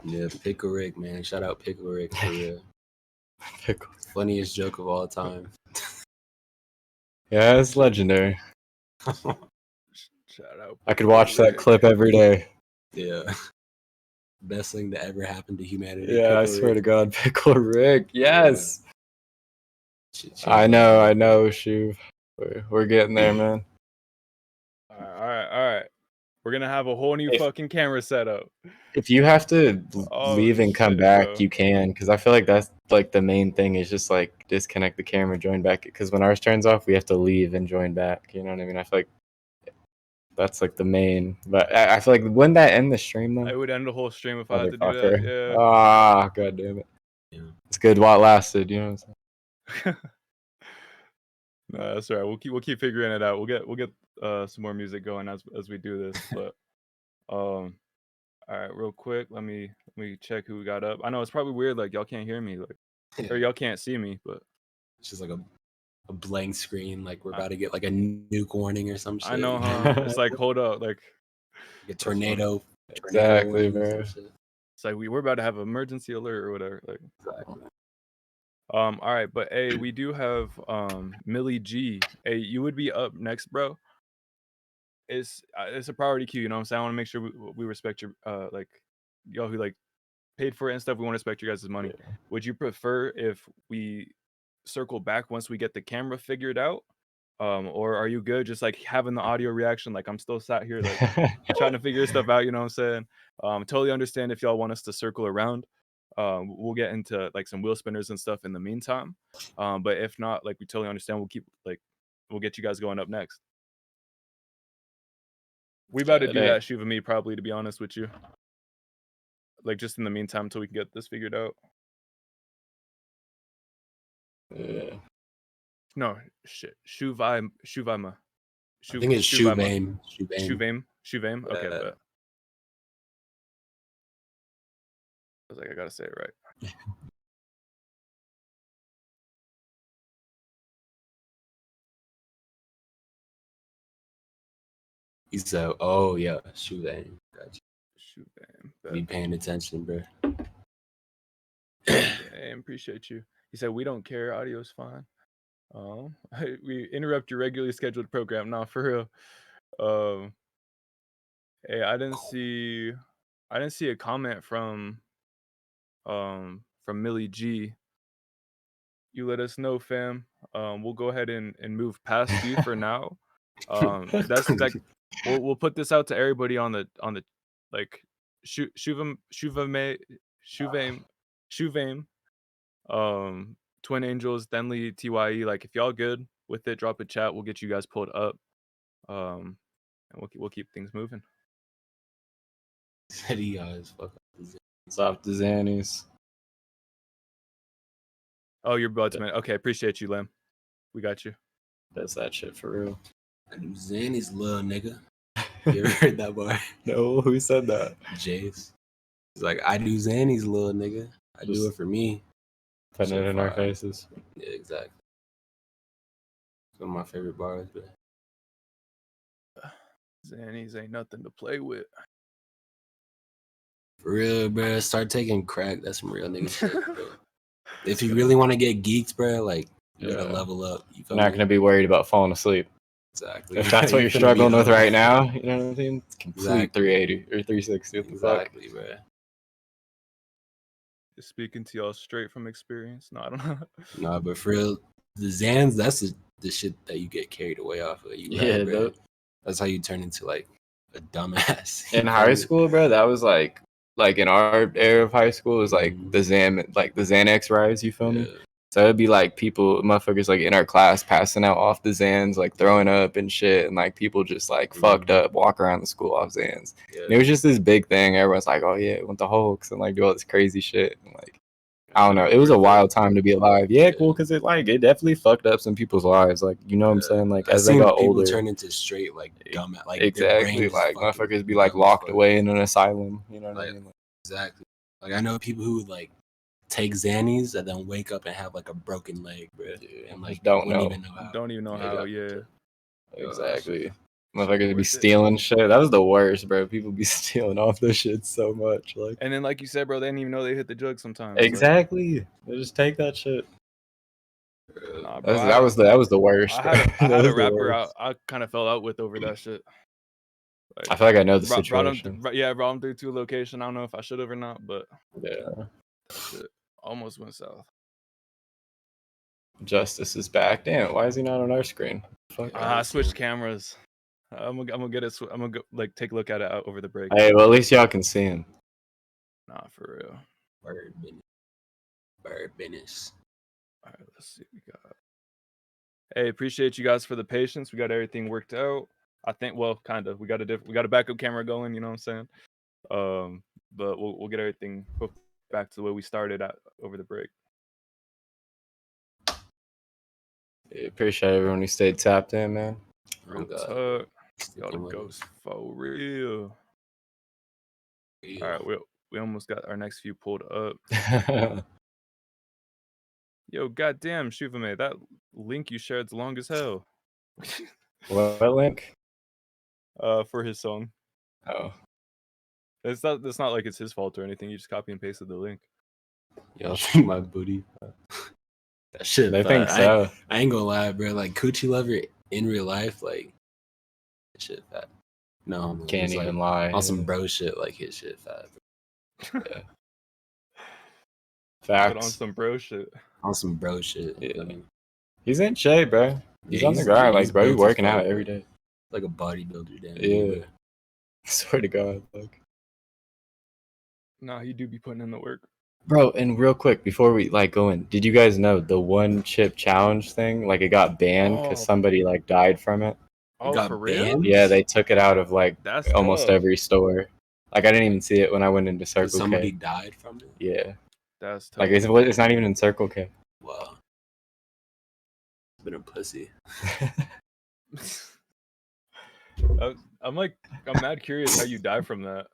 Yeah, Pickle Rick, man. Shout out Pickle Rick for real. Pickle. Funniest joke of all time. Yeah, it's legendary. Shout out. I could watch that clip every day. Yeah. Best thing that ever happened to humanity. Yeah, I Pickle swear Rick. to God, Pickle Rick. Yes. Yeah. I know, Shuv. We're getting there, man. All right. We're gonna have a whole new fucking camera setup. If you have to leave and come shit, back, bro. you can, because I feel like that's like the main thing is just like disconnect the camera, join back. Because when ours turns off, we have to leave and join back. You know what I mean? I feel like that's like the main. But I feel like wouldn't that end the stream though? I would end the whole stream if I had to do that. Motherfucker. Yeah. Ah, god damn it. Yeah. It's good while it lasted. You know what I'm saying? No, that's all right. We'll keep figuring it out. We'll get some more music going as we do this. But all right, real quick, let me check who we got up. I know it's probably weird, like y'all can't hear me, like or y'all can't see me, but it's just like a blank screen, like we're about to get like a nuke warning or some shit. I know, huh? It's like hold up, like a tornado. Exactly, bro. It's like we're about to have an emergency alert or whatever. Like exactly. All right, but hey, we do have Millie G. Hey, you would be up next, bro. It's a priority queue, you know what I'm saying? I want to make sure we respect your like y'all who like paid for it and stuff. We want to respect your guys' money. Would you prefer if we circle back once we get the camera figured out? Or are you good just like having the audio reaction? Like I'm still sat here like trying to figure stuff out, you know what I'm saying? Totally understand if y'all want us to circle around. We'll get into like some wheel spinners and stuff in the meantime. But if not, like we totally understand. We'll get you guys going up next. We about to do that, Shuva me, probably, to be honest with you. Like just in the meantime until we can get this figured out. Yeah. No, shit. Shuvama. I think it's Shuvame. Shuvame? Okay, Yeah. but I was like, I gotta say it right. He's oh yeah, Shuvame. Gotcha. Shuvame. Be paying attention, bro. Damn, appreciate you. He said we don't care. Audio's fine. We interrupt your regularly scheduled program. Nah, for real. Hey, I didn't see a comment from Millie G. You let us know, fam. We'll go ahead and move past you for now. That's like we'll put this out to everybody on the like Shuvame, Twin Angels, Denley, TYE. Like if y'all good with it, drop a chat. We'll get you guys pulled up. And we'll keep things moving. Said he is fuck. It's off the Xannies. Oh, your buds, man. Okay, appreciate you, Lim. We got you. Does that shit for real. I do Zanny's little nigga. You ever heard that bar? No, who said that? Jace. He's like, I do Zanny's little nigga. I do it for me. Putting it Shit in our fire. faces. Yeah, exactly. Some of my favorite bars, but Zannies ain't nothing to play with. for real, bro, start taking crack. That's some real nigga shit, bro. If you really want to get geeks, bro, like you gotta level up. You feel You're not me? gonna be worried about falling asleep. Exactly. If that's what you're finna be struggling with up. right now, you know what I mean? It's complete Exactly. 380 or 360. What the fuck? Exactly, bro. Just speaking to y'all straight from experience. No, I don't know. Nah, but for real, the Zans, that's the shit that you get carried away off of. You Yeah, right, bro. though. That's how you turn into like a dumbass. In high school, bro, that was like in our era of high school, it was like the Xanax rise. You feel me? Yeah. So it'd be like people, motherfuckers, like in our class passing out off the Xans, like throwing up and shit, and like people just like fucked up, walk around the school off Xans. Yeah. And it was just this big thing. Everyone's like, "Oh yeah, want the Hulks," and like do all this crazy shit. And, like, I don't know. It was a wild time to be alive. Yeah, cool, because it definitely fucked up some people's lives. Like, you know what I'm saying? Like, I as they seen got people older, turn into straight like dumb, like their exactly, brain is like fucking motherfuckers be like dumb as locked fuck. away in an asylum. You know what I mean? Like, Exactly. Like I know people who like take Xannies and then wake up and have like a broken leg, bro, and like don't wouldn't know. even know how. Don't even know how. Yeah. Exactly. Motherfuckers be worth it. stealing shit. That was the worst, bro. People be stealing off this shit so much. Like, And then, like you said, bro, they didn't even know they hit the jug sometimes. like, exactly. They just take that shit. nah, bro, That was the worst. I had That a was the rapper worst. I kind of fell out with over that shit. I feel like I know the Brought him, situation. brought him through to a location. I don't know if I should have or not, but Yeah. that shit almost went south. Justus is back. Damn, why is he not on our screen? Fuck. I switched cameras. I'm gonna get it. I'm gonna go, like take a look at it out over the break. Hey, well, at least y'all can see him. Nah, for real. Bird business. Bird business. All right, let's see what we got. Hey, appreciate you guys for the patience. We got everything worked out. I think, well, kind of. We got a backup camera going. You know what I'm saying? But we'll get everything hooked back to the way we started at over the break. Yeah, appreciate everyone who stayed tapped in, man. Real God. talk. Y'all the ghost for real. All right, we almost got our next few pulled up. Yo, goddamn, Shuvame, that link you shared's long as hell. What link? For his song. Oh. It's not like it's his fault or anything. You just copy and pasted the link. Y'all think my booty? That shit. They think so. I ain't gonna lie, bro. Like Coochie Lover in real life, like that shit fat. No, man, Can't it's, even like, lie. on some bro shit. Like his shit fat. Bro. Yeah. But on Facts. some bro shit. On some bro shit. Yeah. I mean, He's in shape, bro. He's yeah, on the grind. he's Like, bro, he's built as working out fuck, every bro. day. Like a bodybuilder, damn. Yeah. Bro. Swear to God. Like, Nah, he do be putting in the work. bro, and real quick before we like go in, did you guys know the one chip challenge thing? Like, it got banned because Oh. somebody like died from it. Oh, got for real? banned? Yeah, they took it out of like That's almost tough. every store. Like, I didn't even see it when I went into Circle Somebody K. died from it. Yeah, That's tough. like it's not even in Circle K. Wow. Been a pussy. I'm mad curious how you die from that.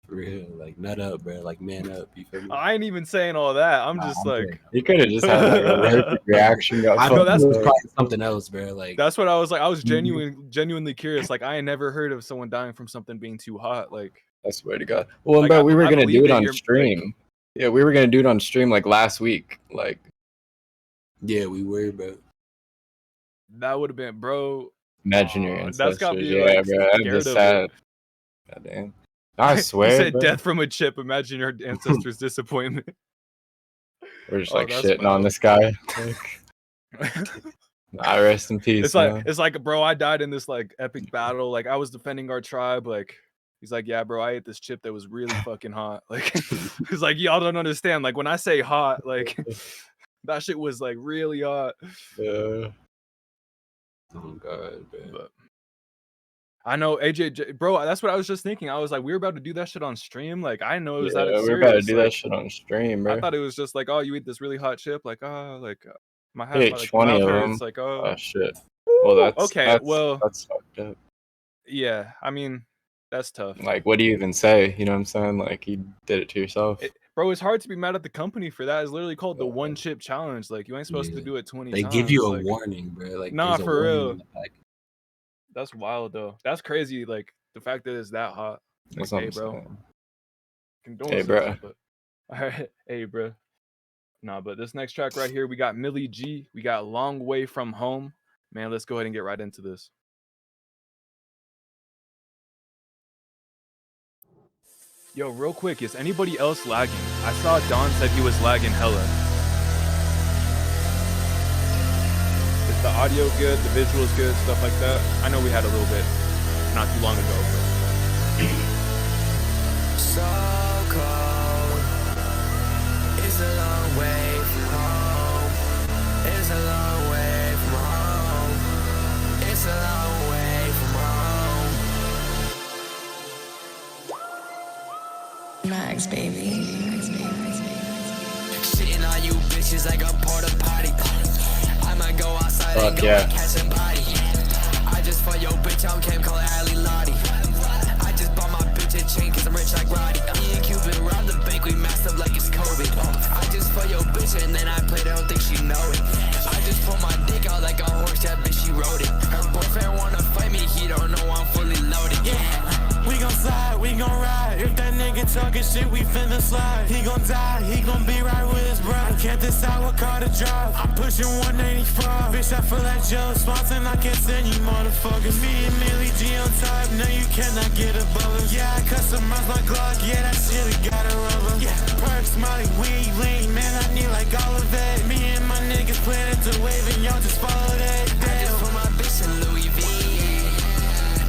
For real. Like nut up, bro. Like man up. You feel me? I ain't even saying all that. I'm just like, You could have just had like a allergic reaction. Got I know fucked that's up. probably something else, bro. Like that's what I was like. I was genuinely curious. Like, I ain't never heard of someone dying from something being too hot. Like, I swear to God. Well, Like, bro, we were I gonna do believe it that on you're, stream. Yeah, we were gonna do it on stream like last week. Like, yeah, we were, bro. that would have been, bro. imagine your Aw, ancestors. that's got me, Yeah, like, bro. I'm scared just of sad. it. God damn. I You swear, said bro. death from a chip. Imagine your ancestors' disappointment. We're just Oh, like that's shitting on wild. this guy. Nah, rest in peace. It's like, bro, I died in this like epic battle. Like, I was defending our tribe. Like, he's like, yeah, bro, I ate this chip that was really fucking hot. Like, he's like, y'all don't understand. Like, when I say hot, like that shit was like really hot. Yeah. Oh god, bro. But I know AJ, bro. That's what I was just thinking. I was like, we were about to do that shit on stream. Like, I know it was that Yeah, serious. we're about to do like, that shit on stream, bro. I thought it was just like, oh, you eat this really hot chip. Like, oh, like my He ate like, 20 mouth of hurts. them. Like, oh, Oh shit. Well, that's Okay, that's fucked up. yeah. I mean, that's tough. Like, what do you even say? You know what I'm saying? Like, you did it to yourself. Bro, it's hard to be mad at the company for that. It's literally called the one chip challenge. Like, you ain't supposed to do it 20 They times. give you a like, warning, bro. Like, nah, there's a for warning real. in the pack. That's wild though. That's crazy. Like the fact that it's that hot. That's Like, what hey, I'm bro. saying. Condolences. Hey, bro. But, all right, hey, bro. Nah, but this next track right here, we got Millie G. We got Long Way From Home. Man, let's go ahead and get right into this. Yo, real quick, is anybody else lagging? I saw Don said he was lagging hella. Is the audio good? The visuals good? Stuff like that? I know we had a little bit not too long ago. But... So cold. It's a long way from home. It's a long way from home. It's a long way from home. Max, baby. Shitting on you bitches like a porta potty. I might go outside and go and catch somebody. I just for your bitch on cam, call her Ali Lottie. I just bought my bitch a chain cause I'm rich like Roddy. Me and Cupid round the bank, we masked up like it's COVID. I just for your bitch and then I played, I don't think she know it. I just pull my dick out like a horse, that bitch she rode it. Her boyfriend wanna fight me, he don't know I'm fully loaded. We gon' slide, we gon' ride. If that nigga talking shit, we finna slide. He gon' die, he gon' be right with his bride. I can't decide what car to drive. I'm pushing 185. Bitch, I feel like Joe Swanson. I can't send you motherfuckers. Me and Millie G on top. No, you cannot get above us. Yeah, I customize my Glock. Yeah, that shit got a rubber. Yeah, perks, Molly, weed, lean. Man, I need like all of that. Me and my niggas planning to wave and y'all just follow that. I just put my bitch in Louis V.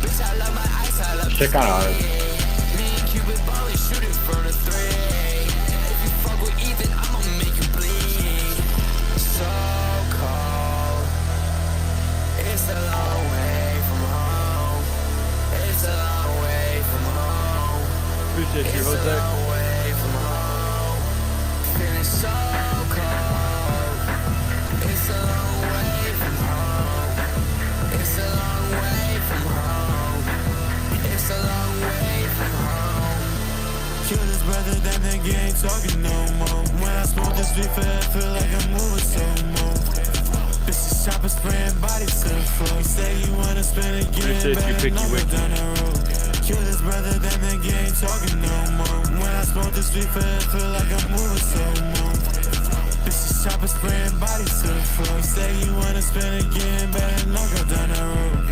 Bitch, I love my ice, I love Shit kind of hard. Me and Cupid Bally shooting for the three. If you fuck with Ethan, I'ma make you bleed. So cold. It's a long way from home. It's a long way from home. Appreciate you, It's a Jose. long way from home. Feeling so cold. It's a long way from home. It's a long way from home. It's a long way from home. Kill this brother, that nigga ain't talking no more. When I smoke this beef, I feel like I'm moving so more. Bitches chopper spraying bodies to the floor. You say you wanna spend again, Appreciate you, better Picky not go Wicky. down the road. Kill this brother, that nigga ain't talking no more. When I smoke this beef, I feel like I'm moving so more. Bitches chopper spraying bodies to the floor. You say you wanna spend again, better not go down the road.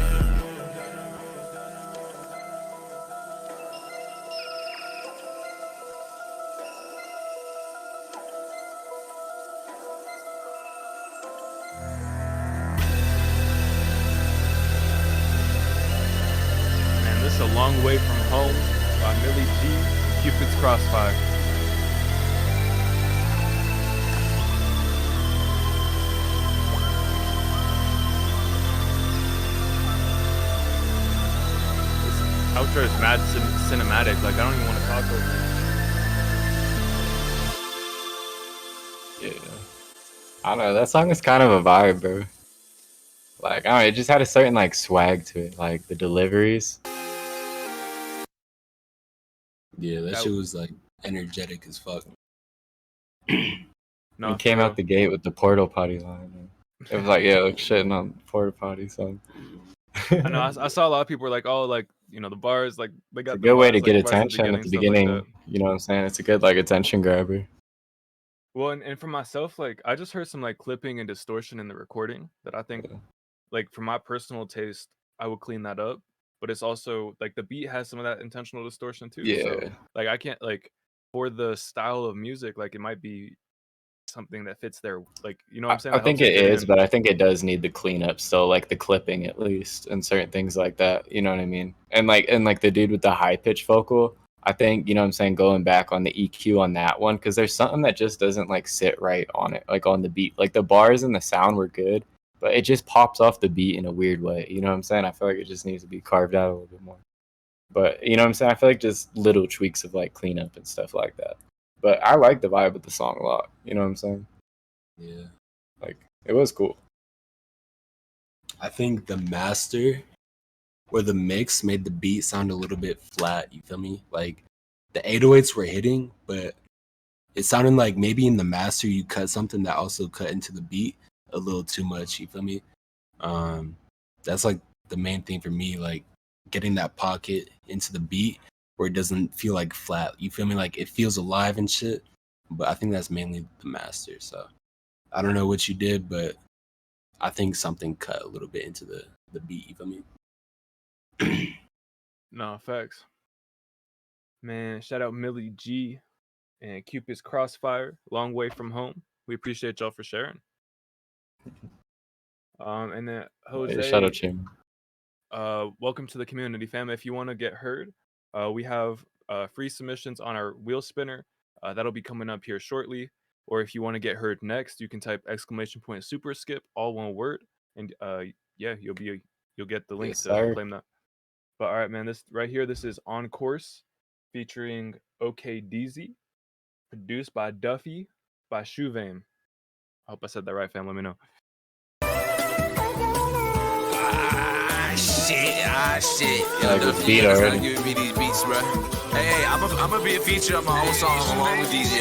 Man, this is a long way from home by Millie G and Cupid's Crossfire. This outro is mad cinematic. Like, I don't even want to talk over it. Yeah. I don't know. That song is kind of a vibe, bro. Like, I don't know. It just had a certain, like, swag to it. Like, the deliveries. Yeah, that shit was like energetic as fuck. No, He came out the gate with the portal potty line. Man. It was like, yeah, like shitting on porta potty song. I know. I saw a lot of people were like, "Oh, like you know, the bars, like they got It's a the good way bars, to get like, right attention at the stuff like beginning. that. You know what I'm saying? It's a good, like, attention grabber. Well, and for myself, like I just heard some like clipping and distortion in the recording that I think, like for my personal taste, I would clean that up. But it's also like the beat has some of that intentional distortion too. So Yeah. like I can't like for the style of music, like it might be something that fits there. Like you know what I'm saying? I That think helps it you fit is, in. but I think it does need the cleanup still, like the clipping at least, and certain things like that. You know what I mean? And like the dude with the high pitch vocal, I think, you know what I'm saying, going back on the EQ on that one, because there's something that just doesn't like sit right on it, like on the beat. Like the bars and the sound were good, but it just pops off the beat in a weird way. You know what I'm saying? I feel like it just needs to be carved out a little bit more. But you know what I'm saying? I feel like just little tweaks of like cleanup and stuff like that. But I like the vibe of the song a lot. You know what I'm saying? Yeah. Like it was cool. I think the master or the mix made the beat sound a little bit flat. You feel me? Like the 808s were hitting, but it sounded like maybe in the master you cut something that also cut into the beat a little too much. You feel me? That's like the main thing for me, like getting that pocket into the beat where it doesn't feel like flat. You feel me? Like it feels alive and shit. But I think that's mainly the master. So I don't know what you did, but I think something cut a little bit into the beat. You feel me? No, facts. Man, shout out Millie G and Cupid's Crossfire, Long Way From Home. We appreciate y'all for sharing. And then Jose, Shout out Jim. welcome to the community, fam. If you want to get heard, we have free submissions on our wheel spinner. That'll be coming up here shortly. Or if you want to get heard next, you can type ! super skip, all one word, and yeah, you'll get the link to claim that. But all right, man, this right here, this is On Course featuring OK DZ, produced by Duffy by Shuvame. I hope I said that right, fam. Let me know. Shit. Yo, beat already. Giving me these beats, bro. Hey, I'ma be a feature of my own song along with DZ.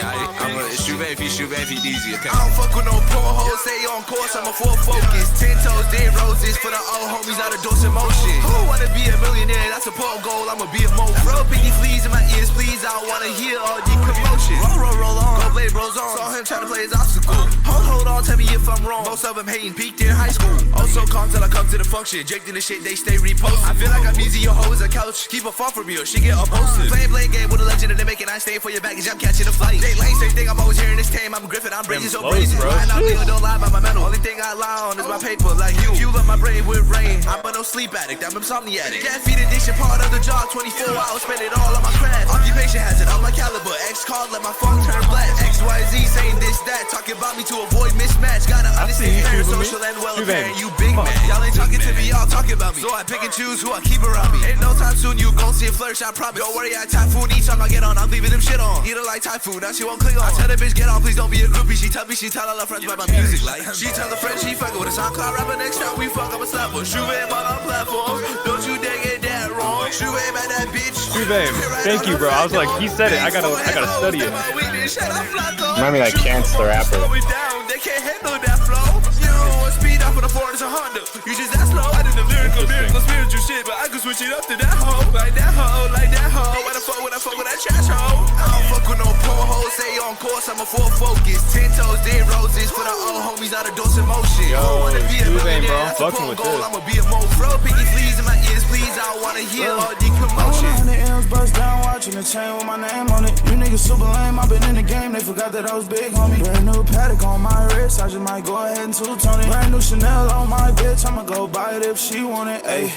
It's Shuvame feat DZ, okay? I don't fuck with no poor hoes, stay on course, I'm a full focus. 10 toes, dead roses for the old homies out of dose emotion. Who wanna be a millionaire? That's a poor goal, I'ma be a mo. Throw piggy fleas in my ears, please, I don't wanna hear all the commotion. Roll on, go play bros on. Saw him trying to play his obstacle. Hold on, tell me if I'm wrong. Most of them hating, peaked in high school. Also calm till I come to the function. Jake in the shit, they stay reposted. I feel like I'm easy, your hoe is a couch. Keep her far from me or she get upposted. Playing game with a legend and they making I stay for your baggage. I'm catching a flight. They lame, same thing, I'm always hearing this tame. I'm Griffin, I'm brazen, so brazen. Lying out there, don't lie about my mental. Only thing I lie on is my paper, like you. Fuel up my brain with rain. I'm a no sleep addict, I'm insomniatic. Gas feed addiction, part of the job. 24 hours, spend it all on my craft. Occupation has it on my caliber. X card, let my phone turn black. XYZ saying this, that. Talking about me to avoid mismatch. Gotta understand fair, social and welfare. You big man. Y'all ain't talking to me, y'all talking about me. So I pick and choose who I keep around me. Ain't no time soon you gon' see a flourish, I promise. Don't worry, I typhoon each song I get on. I'm leaving them shit on. Eat her like typhoon, now she won't click on. I tell the bitch get on, please don't be a groupie. She tell me she tell all her friends about my music. Like she tell her friends she fucking with a SoundCloud rapper. Next time we fuck, I'm a slapper. Shuvame on our platform. Don't you dare get that wrong. Shuvame at that bitch. Shuvame, thank you, bro. I was like, he said it. I gotta study it. Remind me like Chance the Rapper. They can't handle that flow. You don't want speed up for the Ford, it's a Honda. You just that slow. I did the lyrical, spiritual shit, but I can switch it up to that hoe. Like that hoe, like that hoe. When I fuck with that trash hoe. I don't fuck with no poor hoes, stay on course, I'm a full focus. 10 toes, dead roses for the old homies out of dose emotion. Yo, Shuvame, bro, I'm fucking with this. I'ma be a mo. Throw piggy fleas in my ears, please, I don't wanna hear all the commotion. On the M's bust down, watching the chain with my name on it. You niggas super lame, I've been in the game, they forgot that I was big, homie. Brand new Patek on my wrist, I just might go ahead and two-tone it. Brand new Chanel on my bitch, I'ma go buy it if she want it, ayy.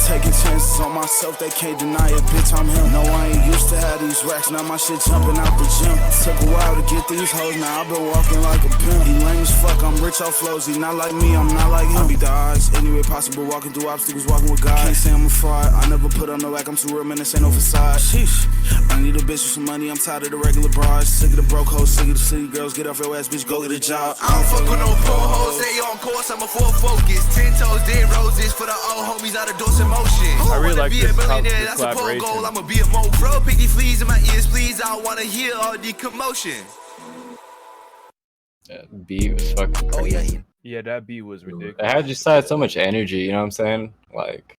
Taking chances on myself, they can't deny it, bitch, I'm him. No, I ain't used to have these racks, now my shit jumping out the gym. Took a while to get these hoes, now I've been walking like a pimp. He lame as fuck, I'm rich off flows, he not like me, I'm not like him. I beat the odds, any way possible, walking through obstacles, walking with God. Can't say I'm a fraud, I never put on no act, I'm too real, man, this ain't no facade. Sheesh, I need a bitch with some money, I'm tired of the regular bras. Sick of the broke hoes, sick of the city girls, get off your ass, bitch, go get a job. I don't fuck with no poor hoes, stay on course, I'm a full focus. 10 toes, dead roses for the old homies out of dose emotion. I really like this millionaire, that's a poor goal, I'ma be a mo. Throw piggy fleas in my ears, please, I don't wanna hear all the commotion. That beat was fucking crazy. Yeah, that beat was ridiculous. It had so much energy, you know what I'm saying? Like,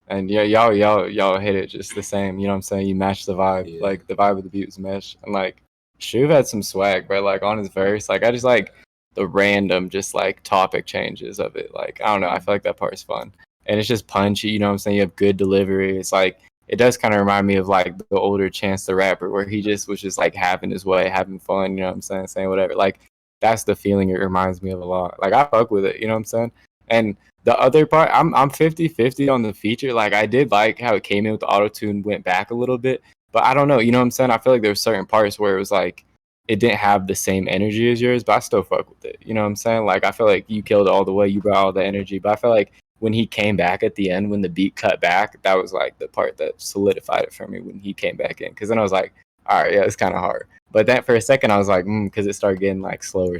and yeah, y'all hit it just the same, you know what I'm saying? You matched the vibe, Yeah. like the vibe of the beat was meshed, and like Shuv had some swag, but like on his verse, like I just like the random just like topic changes of it. Like I don't know, I feel like that part is fun, and it's just punchy, you know what I'm saying? You have good delivery. It's like it does kind of remind me of like the older Chance the Rapper, where he just was just like having his way, having fun, you know what I'm saying? Saying whatever. Like that's the feeling it reminds me of a lot. Like I fuck with it, you know what I'm saying? And the other part, I'm 50-50 on the feature. Like I did like how it came in with the auto-tune, went back a little bit, but I don't know, you know what I'm saying? I feel like there were certain parts where it was like it didn't have the same energy as yours, but I still fuck with it. You know what I'm saying? Like I feel like you killed it all the way, you brought all the energy, but I feel like when he came back at the end, when the beat cut back, that was like the part that solidified it for me when he came back in. Because then I was like, all right, yeah, it's kind of hard. But then for a second, I was like, because it started getting like slower.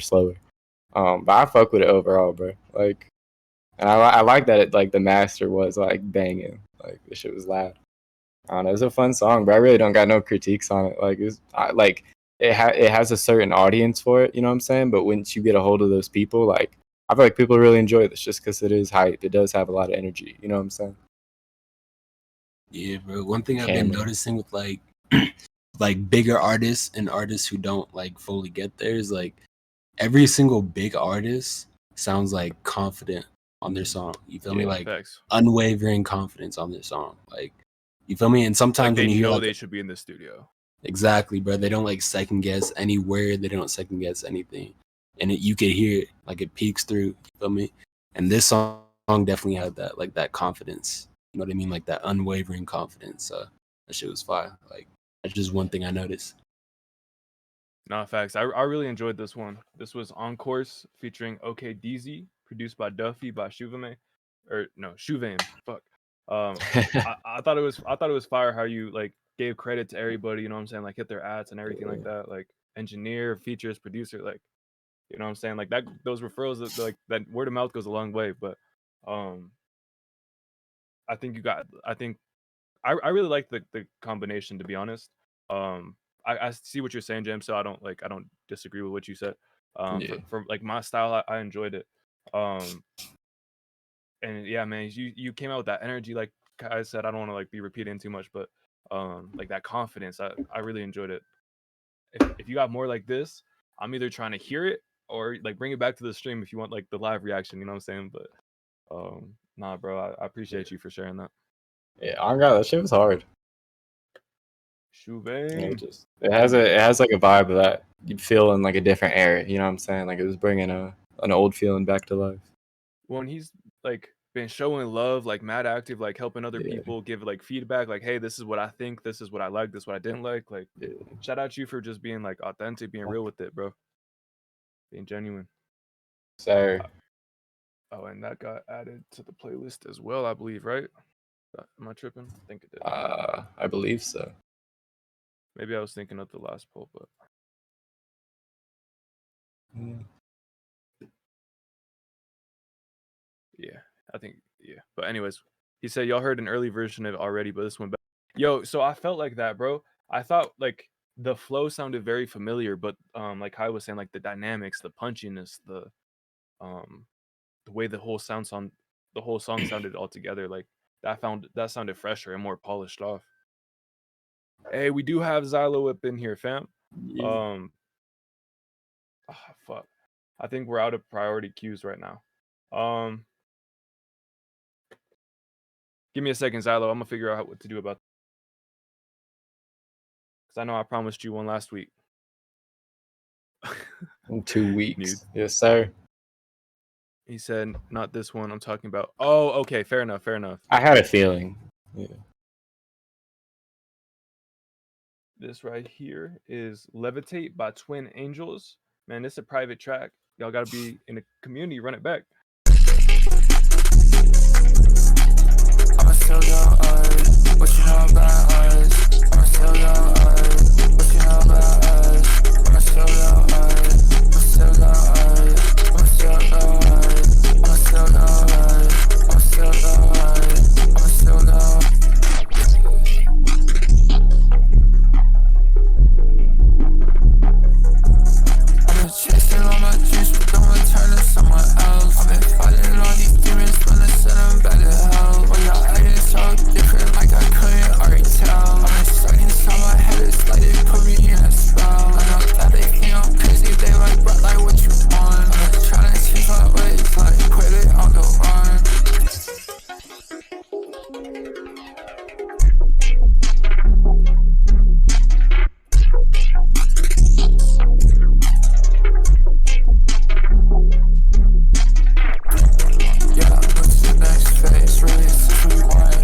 But I fuck with it overall, bro. Like, And I like that it, like, the master was like banging, like the shit was loud. I don't know, it's a fun song, but I really don't got no critiques on it. Like it has a certain audience for it, you know what I'm saying? But once you get a hold of those people, like I feel like people really enjoy this just because it is hype. It does have a lot of energy, you know what I'm saying? Yeah, bro. One thing I've been noticing with like like bigger artists and artists who don't like fully get there is like every single big artist sounds like confident on their song. You feel me? Like facts. unwavering confidence on their song. Like you feel me? And sometimes like when you hear, like, they should be in the studio. Exactly, bro. They don't like second guess any word. They don't second guess anything, and you could hear it, like it peeks through. You feel me? And this song definitely had that, like that confidence. You know what I mean? Like that unwavering confidence. That shit was fire. Like that's just one thing I noticed. Nah, facts. I really enjoyed this one. This was On Course featuring OK DZ, produced by Duffy by Shuvame, or no, Shuvame. Fuck. I thought it was fire how you like gave credit to everybody. You know what I'm saying? Like hit their ads and everything like that. Like engineer, features, producer. Like you know what I'm saying? Like that. Those referrals, like that word of mouth goes a long way. But I think I really like the combination, to be honest. I see what you're saying, Jim. So I don't disagree with what you said. For like my style, I enjoyed it. And yeah, man, you came out with that energy. Like I said, I don't want to like be repeating too much, but like that confidence, I really enjoyed it. If you got more like this, I'm either trying to hear it or like bring it back to the stream if you want like the live reaction. You know what I'm saying? But nah, bro, I appreciate you for sharing that. Yeah, I got that shit was hard. It has like a vibe that you'd feel in like a different era. You know what I'm saying? Like it was bringing an old feeling back to life. When he's like been showing love, like mad active, like helping other people, give like feedback, like, hey, this is what I think, this is what I like, this is what I didn't like. Like, shout out you for just being like authentic, being real with it, bro. Being genuine. Sorry. Oh, and that got added to the playlist as well, I believe, right? Am I tripping? I think it did. I believe so. Maybe I was thinking of the last poll, but yeah, I think But anyways, he said y'all heard an early version of it already, but this one back. Yo, so I felt like that, bro. I thought like the flow sounded very familiar, but like I was saying, like the dynamics, the punchiness, the way the whole song sounded all together, like that sounded fresher and more polished off. Hey, we do have Xylo up in here, fam. Fuck. I think we're out of priority queues right now. Give me a second, Xylo. I'm gonna figure out what to do about. Because I know I promised you one last week. In 2 weeks. Yes, sir. He said, not this one I'm talking about. Oh, okay. Fair enough. I had a feeling. Yeah. This right here is Levitate by Twin Angels. Man, it's a private track. Y'all gotta be in the community, run it back. I'ma sell your art. What you know about us? I'ma sell your art. What you know about us? I'ma sell your art. I'ma sell your art. I'ma sell your art. I'ma sell your art. I'ma sell your art. I'ma sell your art. I've been chasing all my dreams, but don't return to someone else. I've been fighting all these demons, when I send them back to hell. Well, y'all acting so different, like I couldn't already tell. I've been stuck inside my head, it's like they put me in a spell. I know that they think I'm crazy, they like, but like what you want. I'm just trying to change my ways, like quit it on the run. Yeah, what's the next phase? Really, it's just what we want.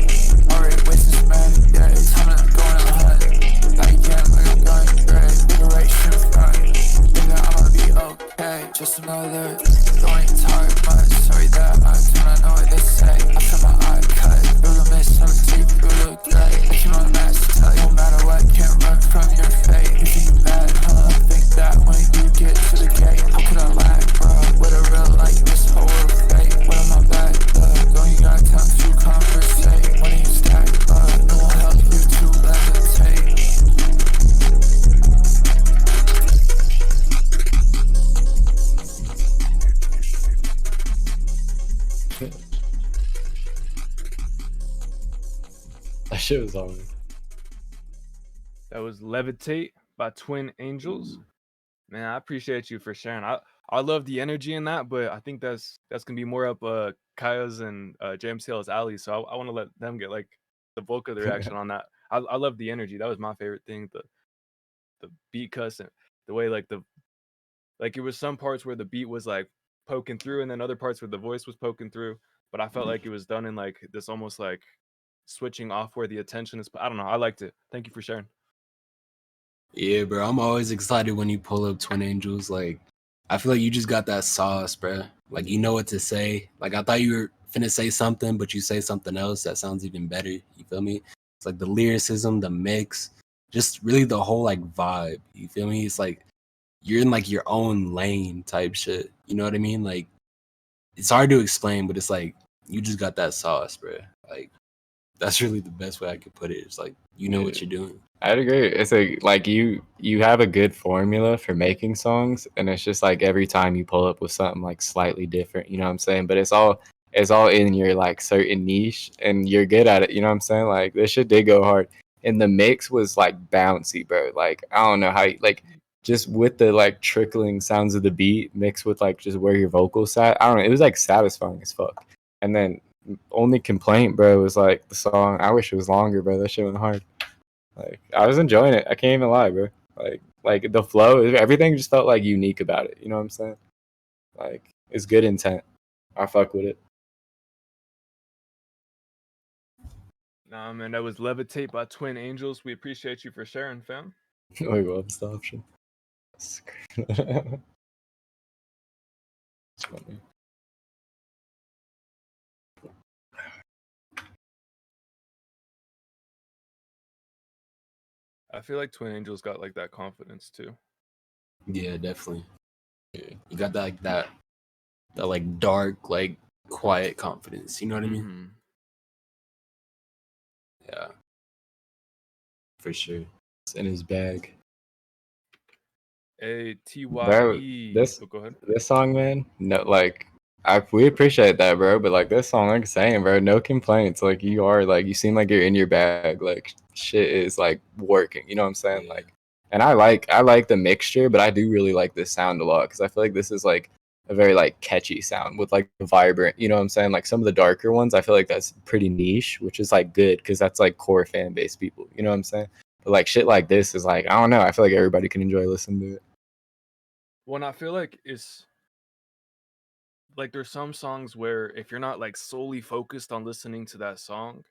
Already wasted this man, yeah, it's time to go on a hunt. Back again, like I'm done, great, liberation front. Think that I'm gonna be okay, just another. Don't ain't talk much, sorry that much, when I know what they say. I feel my eye cut, through the mist, I'm deep, through the gray. I keep my mask tight, no matter what, can't run from your fate. You think you bad, huh? Think that when you get to the gate, how could I lag, bro? With a real like this whole fate, what am I back? shit was hard. That was Levitate by Twin Angels. Man, I appreciate you for sharing. I love the energy in that, but I think that's gonna be more up Kiaa's and JMCL's alley. So I want to let them get like the bulk of the reaction on that. I love the energy. That was my favorite thing. The beat cuss and the way like it was some parts where the beat was like poking through, and then other parts where the voice was poking through. But I felt like it was done in like this almost like switching off where the attention is. I don't know. I liked it. Thank you for sharing. Yeah, bro. I'm always excited when you pull up Twin Angels. Like, I feel like you just got that sauce, bro. Like, you know what to say. Like, I thought you were finna say something, but you say something else that sounds even better. You feel me? It's like the lyricism, the mix, just really the whole like vibe. You feel me? It's like you're in like your own lane type shit. You know what I mean? Like, it's hard to explain, but it's like you just got that sauce, bro. Like, that's really the best way I could put it. It's like you know what you're doing. I'd agree. It's like you have a good formula for making songs, and it's just like every time you pull up with something like slightly different, you know what I'm saying? But it's all in your like certain niche, and you're good at it, you know what I'm saying? Like this shit did go hard, and the mix was like bouncy, bro. Like I don't know how like just with the like trickling sounds of the beat mixed with like just where your vocals sat. I don't know. It was like satisfying as fuck. And then only complaint, bro, was like the song. I wish it was longer, bro. That shit went hard. Like I was enjoying it. I can't even lie, bro. Like the flow, everything just felt like unique about it. You know what I'm saying? Like it's good intent. I fuck with it. Nah, man, that was Levitate by Twin Angels. We appreciate you for sharing, fam. Wait, what's the option? It's funny. I feel like Twin Angels got like that confidence too. Yeah, definitely. Yeah. You got that like dark, like quiet confidence. You know what I mean? Mm-hmm. Yeah, for sure. It's in his bag. ATYE. Go ahead. This song, man. No, like we appreciate that, bro. But like this song, like saying, bro, no complaints. Like you seem like you're in your bag. Like shit is like working. You know what I'm saying? Yeah. Like, and I like the mixture, but I do really like this sound a lot because I feel like this is like a very like catchy sound with like vibrant. You know what I'm saying? Like some of the darker ones, I feel like that's pretty niche, which is like good because that's like core fan base people. You know what I'm saying? But like shit like this is like I don't know. I feel like everybody can enjoy listening to it. Well, I feel like it's like there's some songs where if you're not like solely focused on listening to that song,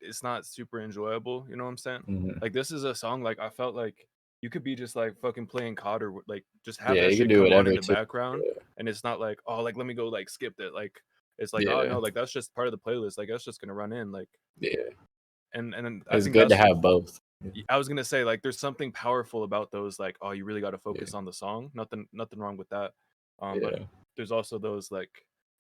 it's not super enjoyable. You know what I'm saying? Mm-hmm. Like this is a song like I felt like you could be just like fucking playing COD or like just have that you shit can do come on whatever in the too. background, and it's not like oh like let me go like skip it. Like it's like oh Yeah. no like that's just part of the playlist. Like that's just gonna run in like Yeah, and then it's good to have both. I was gonna say like there's something powerful about those like oh you really got to focus on the song. Nothing wrong with that. But there's also those like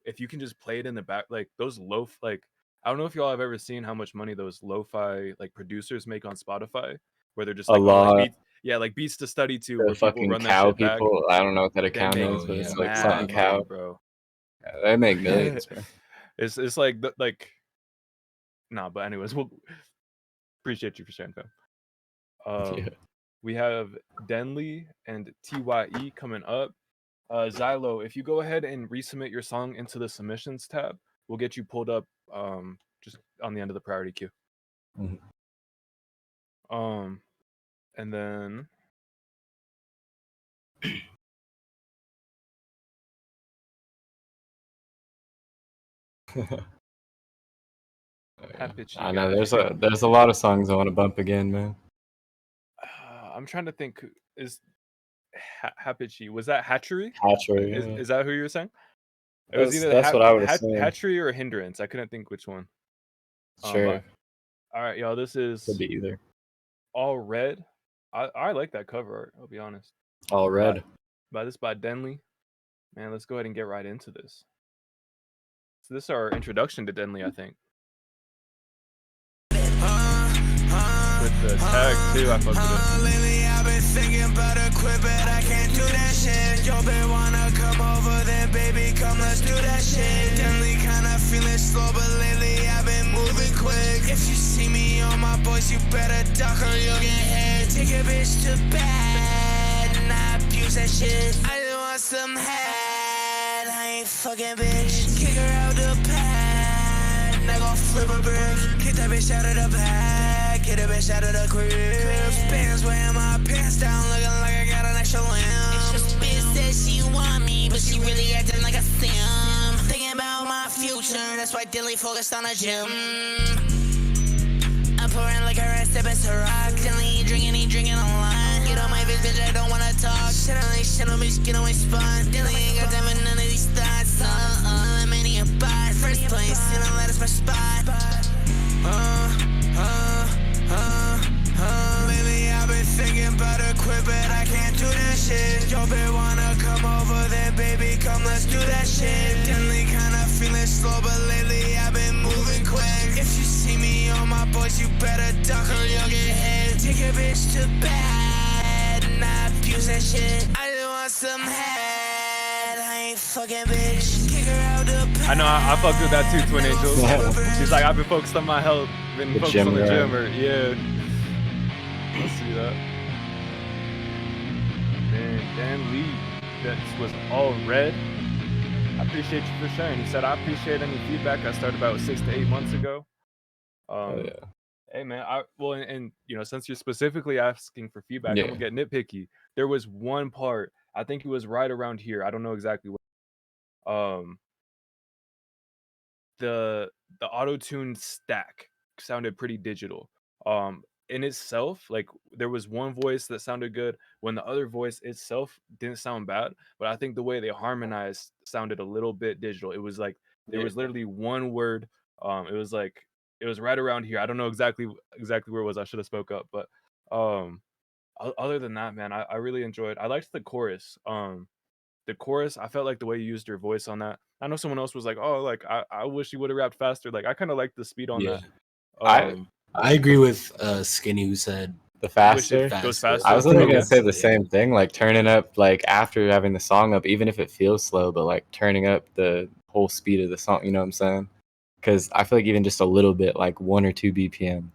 if you can just play it in the back like those like I don't know if y'all have ever seen how much money those lo-fi like producers make on Spotify where they're just like a lot. like beats, beats to study to The where people fucking run that cow shit back. people. I don't know what that They account make is, but it's like mad something money, cow, bro. Yeah, they make millions, bro. It's like like nah, but anyways, we'll appreciate you for sharing, fam. We have Denley and TYE coming up. Xylo, if you go ahead and resubmit your song into the submissions tab, we'll get you pulled up just on the end of the priority queue. Mm-hmm. And then I know there's a lot of songs I want to bump again, man. I'm trying to think. Is Hapichi, was that Hatchery? Hatchery, is that who you were saying? It was either that's what I would assume. Hatchery or Hindrance. I couldn't think which one. Sure. All right, y'all. This is could be either. All Red. I like that cover art. I'll be honest. All Red. By Denley. Man, let's go ahead and get right into this. So this is our introduction to Denley, I think. With the tag too, I fucked with it. Lately I've been thinking about a quit, but I can't do that shit. Yo, been wanna come over, then baby, come let's do that shit. Denley kinda feeling slow, but lately I've been moving quick. If you see me on my boys, you better duck or you'll get hit. Take a bitch to bed, not abuse that shit. I just want some head, I ain't fucking bitch. Kick her out the pad, I gon' flip a brick. Kick that bitch out of the bag, get a bitch out of the crib. Bands wearing my pants down, looking like I got an extra limb. This bitch says she want me, but she really acting like a sim. Thinking about my future, that's why Dilly focused on the gym. I'm pouring like her ass, stepping to rock. Dilly drinking a lot. Get on my bitch, I don't wanna talk. Shit on bitch, get on my spot. Dilly ain't got time for none of these thoughts. I'm in a bot. First place, you know that is my spot. Lately I've been thinking about a quit, but I can't do that shit. Yo, babe, wanna come over there, baby, come, let's do that shit. Definitely kinda feeling slow, but lately I've been moving quick. If you see me on my boys, you better duck or you'll get hit. Take a bitch to bed, not abuse that shit. I just want some head, I ain't fucking bitch. Kick her out the bed. I know I fucked with that too, Twin Angels. She's like, I've been focused on my health, been focused on the gym, or yeah. Let's see that. Man, Dan Lee, that was all red. I appreciate you for sharing. He said, I appreciate any feedback. I started about 6 to 8 months ago. Yeah. Hey man, and you know, since you're specifically asking for feedback, I'm gonna get nitpicky. There was one part, I think it was right around here. I don't know exactly what. The auto-tune stack sounded pretty digital. In itself, like there was one voice that sounded good when the other voice itself didn't sound bad, but I think the way they harmonized sounded a little bit digital. It was like there was literally one word. It was like it was right around here. I don't know exactly where it was. I should have spoke up, but other than that, man, I really enjoyed. I liked the chorus. The chorus, I felt like the way you used your voice on that. I know someone else was like, "Oh, like I wish you would have rapped faster." Like I kind of like the speed on that. I agree with Skinny, who said the faster goes faster. I was literally gonna say the same thing, like turning up, like after having the song up, even if it feels slow, but like turning up the whole speed of the song. You know what I'm saying? Because I feel like even just a little bit, like 1 or 2 BPM,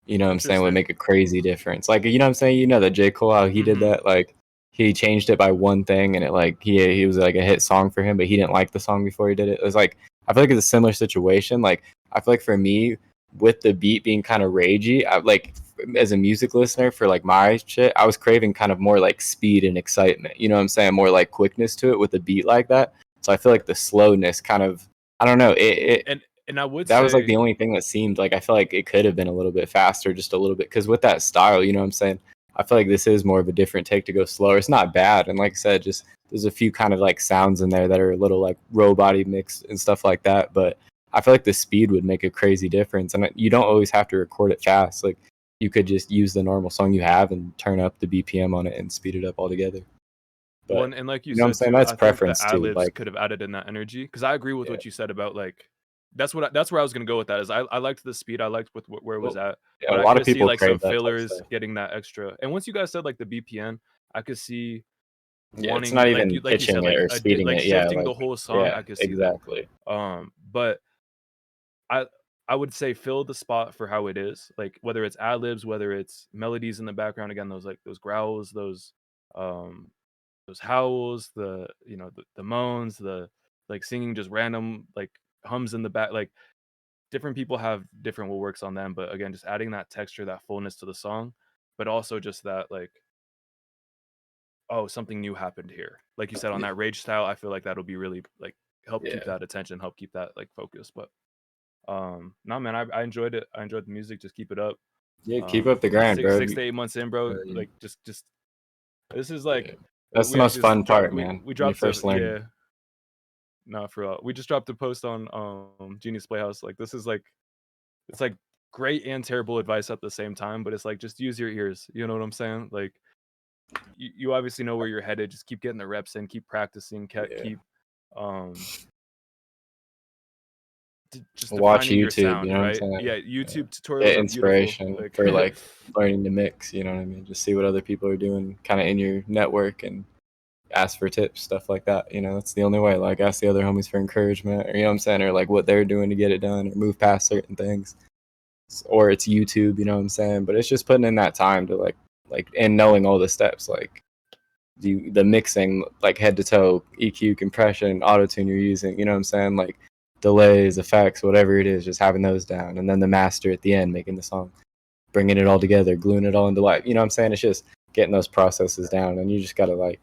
you know what I'm saying, would make a crazy difference. Like, you know what I'm saying? You know that J. Cole, how he did that? Like, he changed it by one thing, and it like he was like a hit song for him, but he didn't like the song before he did it. It was like, I feel like it's a similar situation. Like, I feel like for me, with the beat being kind of ragey, I like as a music listener for like my shit, I was craving kind of more like speed and excitement. You know what I'm saying? More like quickness to it with a beat like that. So I feel like the slowness kind of, I don't know. And I would that say was like the only thing that seemed like I feel like it could have been a little bit faster, just a little bit, because with that style, you know what I'm saying, I feel like this is more of a different take to go slower. It's not bad, and like I said, just there's a few kind of like sounds in there that are a little like robot-y mixed and stuff like that, but I feel like the speed would make a crazy difference, and you don't always have to record it fast. Like you could just use the normal song you have and turn up the BPM on it and speed it up altogether. But, well, and like you know what I'm said, saying, too, that's I think preference the too. ad-libs Like could have added in that energy, because I agree with what you said about like that's where I was gonna go with that. Is I liked the speed, I liked with where it was at, yeah, but a I lot could of see people like some crave that type of fillers stuff. getting that extra. And once you guys said like the BPM, I could see Yeah, wanting it's not like even you pitching said, it like or speeding like it. Yeah, shifting the like, whole song. yeah, I could see exactly. that. But I would say fill the spot for how it is, like whether it's ad libs, whether it's melodies in the background, again, those like those growls, those howls, the the moans, the like singing just random like hums in the back. Like different people have different what works on them, but again, just adding that texture, that fullness to the song, but also just that like, oh, something new happened here. Like you said, on that rage style, I feel like that'll be really like help keep that attention, help keep that like focus. But no, man, I enjoyed it. I enjoyed the music. Just keep it up. Yeah, keep up the grind, bro. 6 to 8 months in, bro. Like just this is like that's the most fun part, man. We when you dropped first learn. yeah. No, for real. We just dropped a post on Genius Playhouse. Like this is like it's like great and terrible advice at the same time, but it's like just use your ears. You know what I'm saying? Like you obviously know where you're headed. Just keep getting the reps in, keep practicing, keep just watch defining your YouTube, sound, you know right? what I'm saying? Yeah, YouTube tutorials Get are inspiration beautiful. for like learning to mix, you know what I mean? Just see what other people are doing kind of in your network and ask for tips, stuff like that. You know, that's the only way. Like ask the other homies for encouragement, or you know what I'm saying, or like what they're doing to get it done or move past certain things. or it's YouTube, you know what I'm saying? But it's just putting in that time to like and knowing all the steps, like the mixing, like head to toe, EQ, compression, auto tune you're using, you know what I'm saying? Like delays, effects, whatever it is, just having those down, and then the master at the end, making the song, bringing it all together, gluing it all into life. You know what I'm saying? It's just getting those processes down, and you just gotta like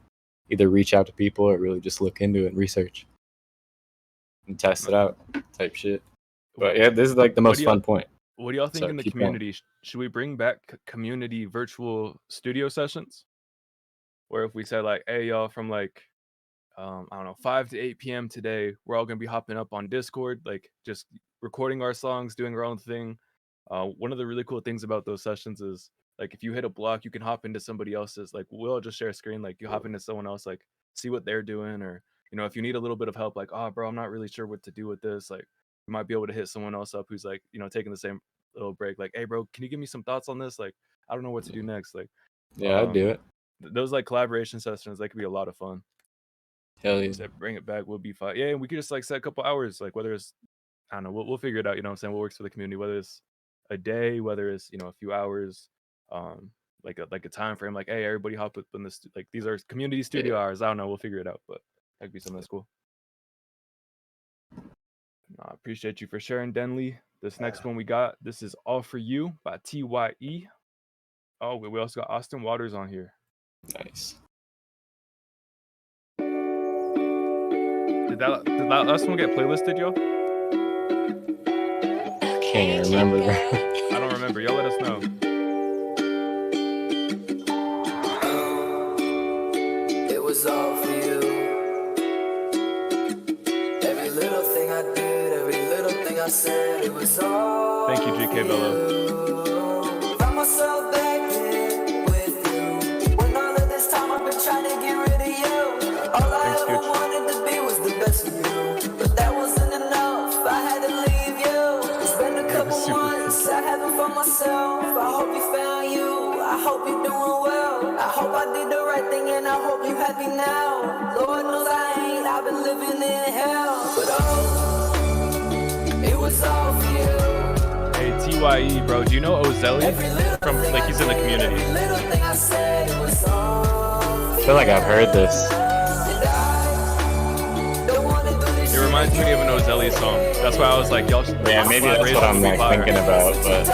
either reach out to people or really just look into it and research and test it out, type shit. But yeah, this is like the most fun point. What do y'all think Sorry, in the keep community? Should we bring back community virtual studio sessions? Where if we said like, hey y'all, from like I don't know, 5 to 8 p.m. today, we're all gonna be hopping up on Discord, like just recording our songs, doing our own thing. One of the really cool things about those sessions is like if you hit a block, you can hop into somebody else's. Like we'll all just share a screen, like you hop into someone else, like see what they're doing, or you know, if you need a little bit of help, like, oh bro, I'm not really sure what to do with this, like you might be able to hit someone else up who's like, you know, taking the same little break, like, hey bro, can you give me some thoughts on this? Like I don't know what to do next. Like Yeah, I'd do it. Those like collaboration sessions, that could be a lot of fun. Hell yeah. Bring it back, we'll be fine. Yeah, and we could just like set a couple hours, like whether it's, I don't know, we'll figure it out, you know what I'm saying? What works for the community, whether it's a day, whether it's, you know, a few hours, like a time frame, like, hey, everybody hop up in this, like these are community studio hours. I don't know, we'll figure it out, but that could be something that's cool. I appreciate you for sharing, Denley. This next one we got, this is All For You by TYE. Oh, we also got Austin Waters on here. Nice. Did that last one get playlisted, yo? Can't remember. I don't remember. Y'all let us know. It was all for you. Every little thing I did, every little thing I said, it was all. Thank you, GK Bello. Found myself back there with you. When all of this time I've been trying to get rid of you. All I ever wanted to be was the best of you. But that wasn't enough. I had to leave you. It's been a couple months, I haven't found myself. I hope you found you. I hope you're doing well. I hope I did the right thing and I hope you happy now. Lord knows I ain't. I've been living in hell. But oh, it was all for you. Hey, TYE, bro, do you know Ozelli? From, like, he's in the community. I feel like I've heard this. It reminds me of an Ozelli song. That's why I was like, y'all should. Yeah, maybe that's what I'm like thinking about, but.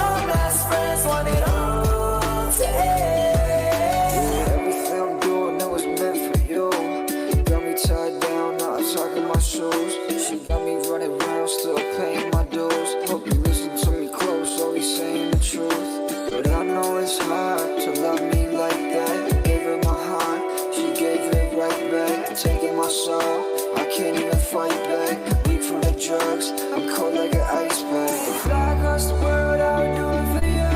Everything I'm doing, it was meant for you. Got me tied down, now I'm talking my shoes. She got me running around, still paying my dues. Hope you listen to me close, always saying the truth. But I know it's hard to love me like that. Gave her my heart, she gave it right back. Taking my soul, I can't even fight back. Weak from the drugs, I'm cold like an ice pack. Fly across the world, I would do it for you.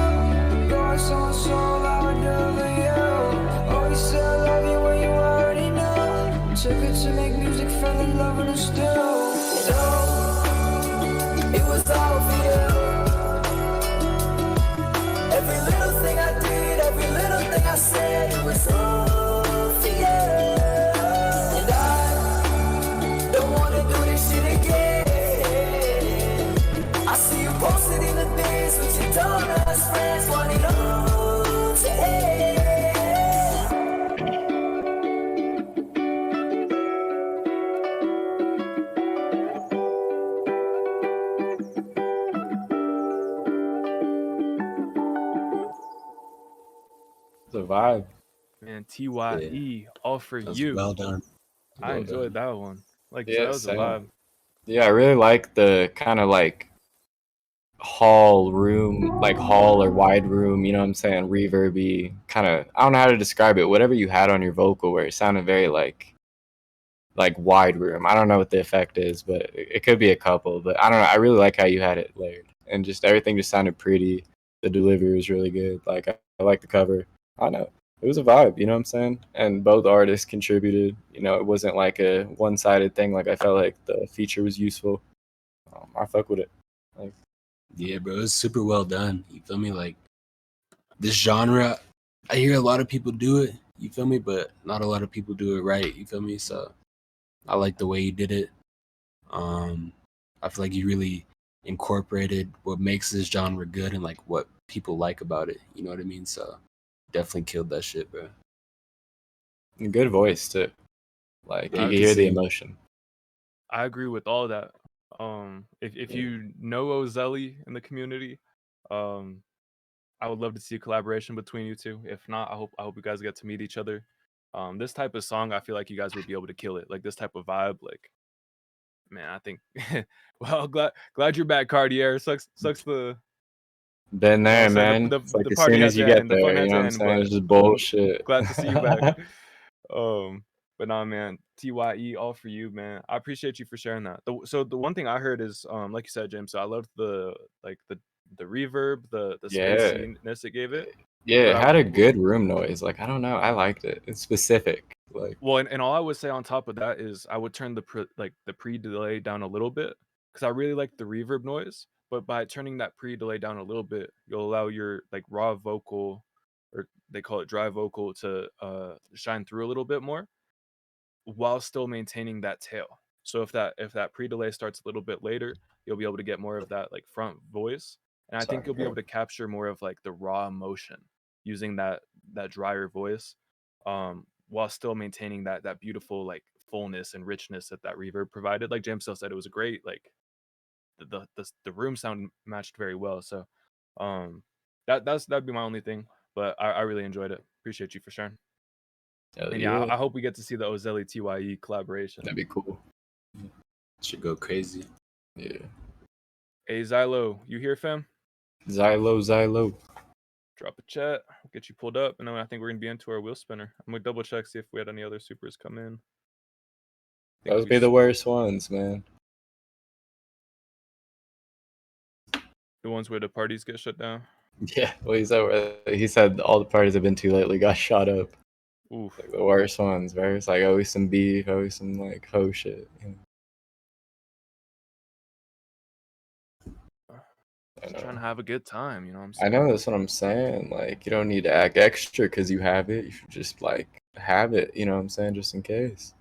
Your soul, soul, I would do it for you. Always said I love you when you already know. Took it to make music, fell in love with it still. It was all for you. Every little thing I did, every little thing I said, it was all for you. And I don't wanna do this shit again. I see you posted in the biz with your dumbass friends, want it all to end. It's a vibe. Man, TYE, All For You. Well done. I enjoyed that one. Like, Yeah, that was a same. vibe. Yeah, I really like the kind of like hall room, like hall or wide room, you know what I'm saying, reverby, kind of, I don't know how to describe it, whatever you had on your vocal where it sounded very like wide room. I don't know what the effect is, but it could be a couple, but I don't know. I really like how you had it layered, and just everything just sounded pretty. The delivery was really good. Like I like the cover. I don't know. It was a vibe, you know what I'm saying? And both artists contributed. You know, it wasn't like a one-sided thing. Like I felt like the feature was useful. I fuck with it. Like, yeah, bro, it's super well done. You feel me? Like this genre, I hear a lot of people do it. You feel me? But not a lot of people do it right. You feel me? So I like the way you did it. I feel like you really incorporated what makes this genre good and like what people like about it. You know what I mean? So definitely killed that shit, bro. Good voice too. Like you I can could hear the see- emotion. I agree with all that. If you know Ozelli in the community, I would love to see a collaboration between you two. If not, I hope you guys get to meet each other. This type of song, I feel like you guys would be able to kill it. Like this type of vibe, like, man, I think. Well, glad you're back, Cartier. Sucks the Been there, say man. the It's like as party soon had as you to get end, the fun there, had you to know what I'm end, saying? but It's just bullshit. glad to see you back. But nah, man, TYE, all for you, man. I appreciate you for sharing that. So the one thing I heard is, like you said, James. So I loved the reverb, the Yeah. spaciness it gave it. Yeah, But it had a good room noise. Like, I don't know. I liked it. It's specific. Like, Well, and all I would say on top of that is I would turn the pre-delay down a little bit because I really like the reverb noise. But by turning that pre-delay down a little bit, you'll allow your like raw vocal, or they call it dry vocal, to shine through a little bit more, while still maintaining that tail. So if that pre-delay starts a little bit later, you'll be able to get more of that like front voice, and I think you'll be able to capture more of like the raw emotion using that drier voice, while still maintaining that beautiful like fullness and richness that reverb provided. Like JMCL said, it was a great, like the room sound matched very well. So that'd be my only thing, but I really enjoyed it. Appreciate you for sharing. And yeah, I hope we get to see the Ozelli TYE collaboration. That'd be cool. Should go crazy. Yeah. Hey Xylo, you here, fam? Xylo. Drop a chat. We'll get you pulled up, and then I think we're gonna be into our wheel spinner. I'm gonna double check, see if we had any other supers come in. Those be the worst ones, man. The ones where the parties get shut down. Yeah. Well, he said all the parties have been too lately got shot up. Oof. Like the worst ones, bro. It's like always some beef, always some like hoe shit. You know? Just trying to have a good time, you know what I'm I saying? know, that's what I'm saying. Like, you don't need to act extra because you have it. You should just like have it. You know what I'm saying? Just in case.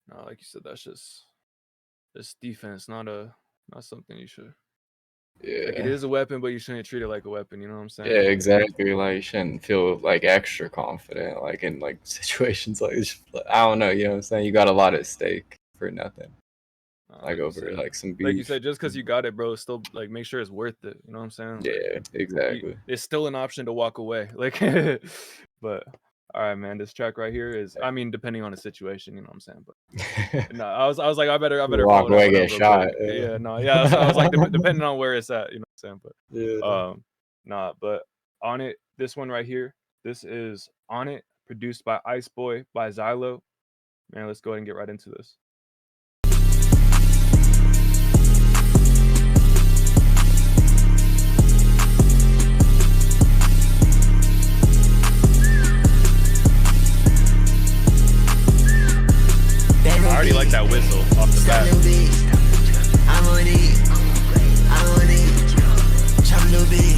No, like you said, that's just defense, not something you should. Yeah. Like, it is a weapon, but you shouldn't treat it like a weapon. You know what I'm saying? Yeah, exactly. Like, you shouldn't feel like extra confident, like in like situations like this. I don't know. You know what I'm saying? You got a lot at stake for nothing. Like over like some beef. Like you said, just because you got it, bro, still like make sure it's worth it. You know what I'm saying? Like, Yeah, exactly. it's still an option to walk away. Like, but all right, man. This track right here is, I mean, depending on the situation, you know what I'm saying? But no, I was like, I better walk follow away, that one get up real shot. quick. Yeah, no, yeah. I was like, depending on where it's at, you know what I'm saying? But Yeah. nah, but On It, this one right here, this is On It, produced by Ice Boy by Xylo. Man, let's go ahead and get right into this. I already like that whistle off the bat. I'm on it. Chop little bit.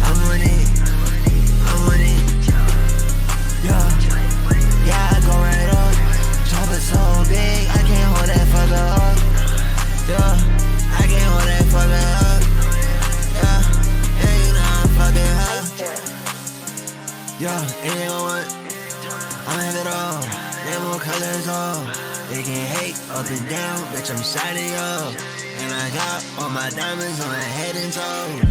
I'm on it. Yeah, I go right up. Chop it so big, I can't hold that fucker up. Yeah, I can't hold that fucker up. Yeah, you know I'm fucking up. Yeah, anything I want, I'm have it all. More colors on, they can hate up and down, bitch, I'm shining up. And I got all my diamonds on my head and toes.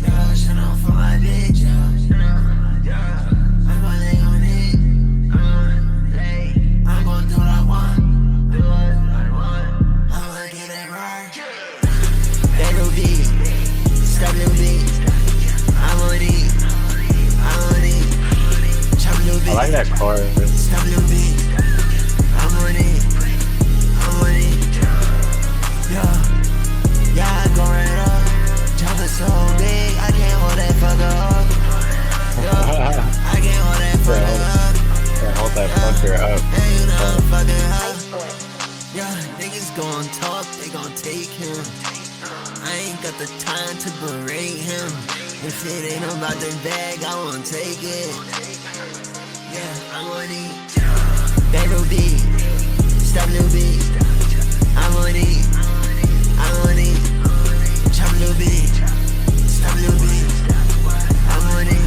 Yeah, shut up for my bitch. I'm falling on it. I'm gonna do what I want. I'm gonna get it right. That little beat, stop little beat. I'm on it. Chop little beat. I like that chorus. Stop little bit. I'm on it. Yeah, I go right up. Chop it so big, I can't hold that fucker up. Yeah, I can't hold that fucker up. Can't hold that fucker up. Yeah, you know I'm fucking up. Yeah, niggas gon' talk, they gon' take him. I ain't got the time to berate him. If it ain't about the bag, I won't take it. Yeah, I'm on it. That little bit, stop little bit. I'm on it, I'm on it. Chop a little bit, stop a little bit. I'm on it,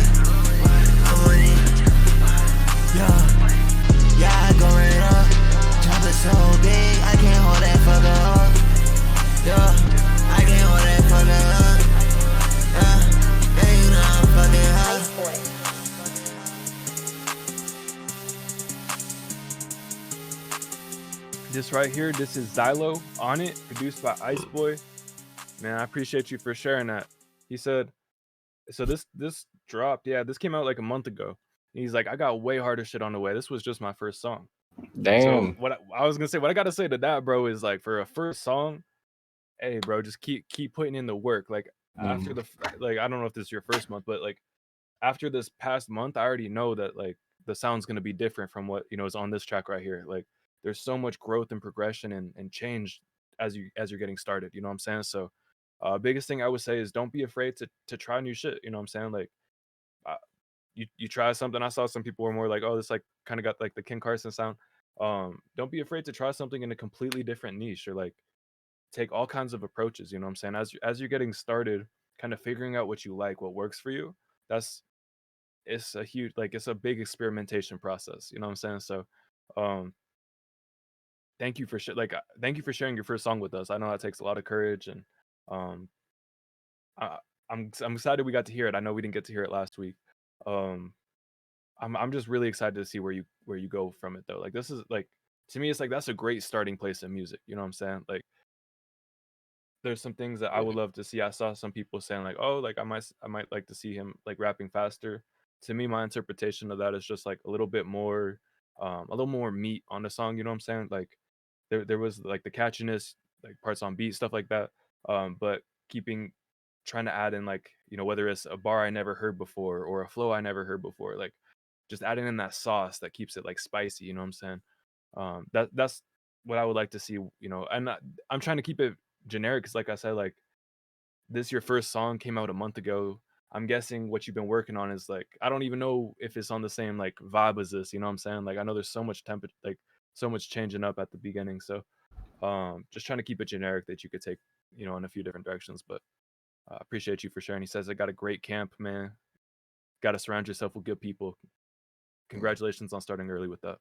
I'm on it. Yeah, I go right up. Chop it so big, I can't hold that fucker up. Yeah, I can't hold that fucker up. And you know I'm fucking hot. This right here, this is Xylo On It, produced by Ice Boy. Man, I appreciate you for sharing that. He said, so this dropped, yeah, this came out like a month ago. He's like, I got way harder shit on the way. This was just my first song. Damn. So what I was gonna say, what I gotta say to that, bro, is like for a first song, hey, bro, just keep putting in the work. Like after the like, I don't know if this is your first month, but like after this past month, I already know that like the sound's gonna be different from what is on this track right here. Like there's so much growth and progression and change as you're getting started. You know what I'm saying? So biggest thing I would say is don't be afraid to try new shit. You know what I'm saying? Like you try something. I saw some people were more like, oh, this like kind of got like the Ken Carson sound. Don't be afraid to try something in a completely different niche, or like take all kinds of approaches. You know what I'm saying? As you're getting started, kind of figuring out what you like, what works for you. It's a huge, like, it's a big experimentation process. You know what I'm saying? So thank you for thank you for sharing your first song with us. I know that takes a lot of courage, and um I'm excited we got to hear it. I know we didn't get to hear it last week. I'm just really excited to see where you go from it though. Like this is like, to me, it's like that's a great starting place in music. You know what I'm saying? Like there's some things that I would love to see. I saw some people saying like, oh, like I might like to see him like rapping faster. To me, my interpretation of that is just like a little more meat on the song. You know what I'm saying? Like there was like the catchiness, like parts on beat, stuff like that. But trying to add in like, whether it's a bar I never heard before or a flow I never heard before, like just adding in that sauce that keeps it like spicy. You know what I'm saying? That's what I would like to see. And I'm trying to keep it generic because, like I said, like this your first song came out a month ago. I'm guessing what you've been working on is like, I don't even know if it's on the same like vibe as this. You know what I'm saying? Like I know there's so much like so much changing up at the beginning. So just trying to keep it generic that you could take in a few different directions. But appreciate you for sharing. He says, I got a great camp, man. Got to surround yourself with good people. Congratulations on starting early with that.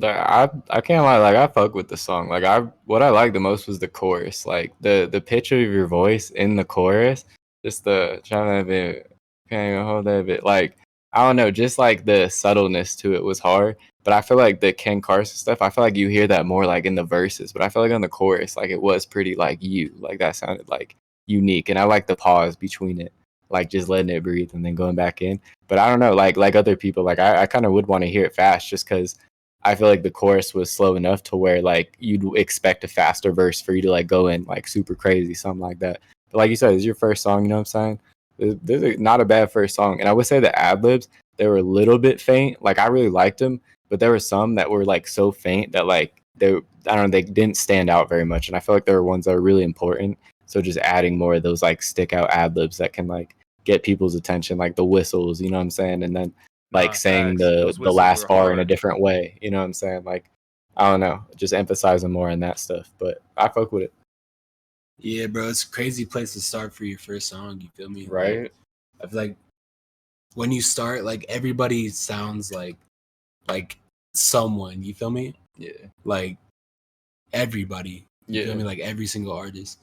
I can't lie, like I fuck with the song. Like what I liked the most was the chorus. Like the pitch of your voice in the chorus, just the trying to bit, can't even hold that bit. Like I don't know, just like the subtleness to it was hard. But I feel like the Ken Carson stuff, I feel like you hear that more like in the verses. But I feel like on the chorus, like it was pretty like like that sounded like unique. And I like the pause between it, like just letting it breathe and then going back in. But I don't know, like other people, like I kind of would want to hear it fast just because I feel like the chorus was slow enough to where like you'd expect a faster verse for you to like go in like super crazy, something like that. But like you said, it's your first song, you know what I'm saying? This is not a bad first song. And I would say the ad libs, they were a little bit faint. Like I really liked them, but there were some that were like so faint that like I don't know, they didn't stand out very much. And I feel like there were ones that were really important. So just adding more of those like stick out ad libs that can like get people's attention, like the whistles, you know what I'm saying? And then like saying the last bar in a different way, you know what I'm saying? Like I don't know, just emphasizing more on that stuff. But I fuck with it. Yeah, bro, it's a crazy place to start for your first song. You feel me? Right. Like, I feel like when you start, like everybody sounds like someone. You feel me? Yeah. Like everybody. You feel Yeah. me? Like every single artist.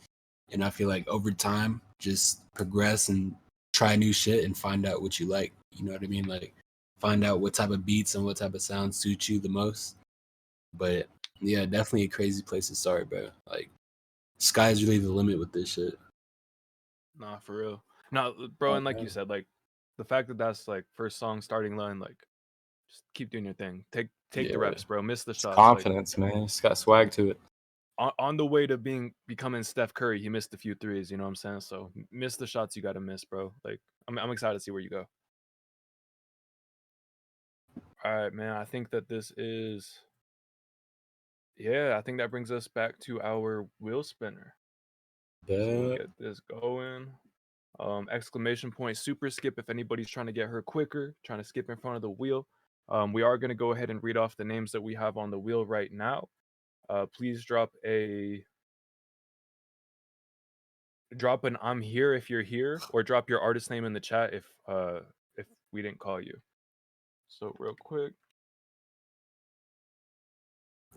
And I feel like over time, just progress and try new shit and find out what you like. You know what I mean? Like find out what type of beats and what type of sounds suit you the most. But yeah, definitely a crazy place to start, bro. Like sky's really the limit with this shit. Nah, for real. No, bro, and like you said, like the fact that that's like first song starting line, like just keep doing your thing. Take the reps, bro. Miss the shots. Confidence, man. It's got swag to it. On the way to becoming Steph Curry, he missed a few threes, you know what I'm saying? So miss the shots you gotta miss, bro. Like I'm excited to see where you go. All right, man. I think that this is I think that brings us back to our wheel spinner. So we'll get this going. Exclamation point super skip if anybody's trying to get her quicker, trying to skip in front of the wheel. We are going to go ahead and read off the names that we have on the wheel right now. Please drop an "I'm here" if you're here, or drop your artist name in the chat if we didn't call you. So real quick.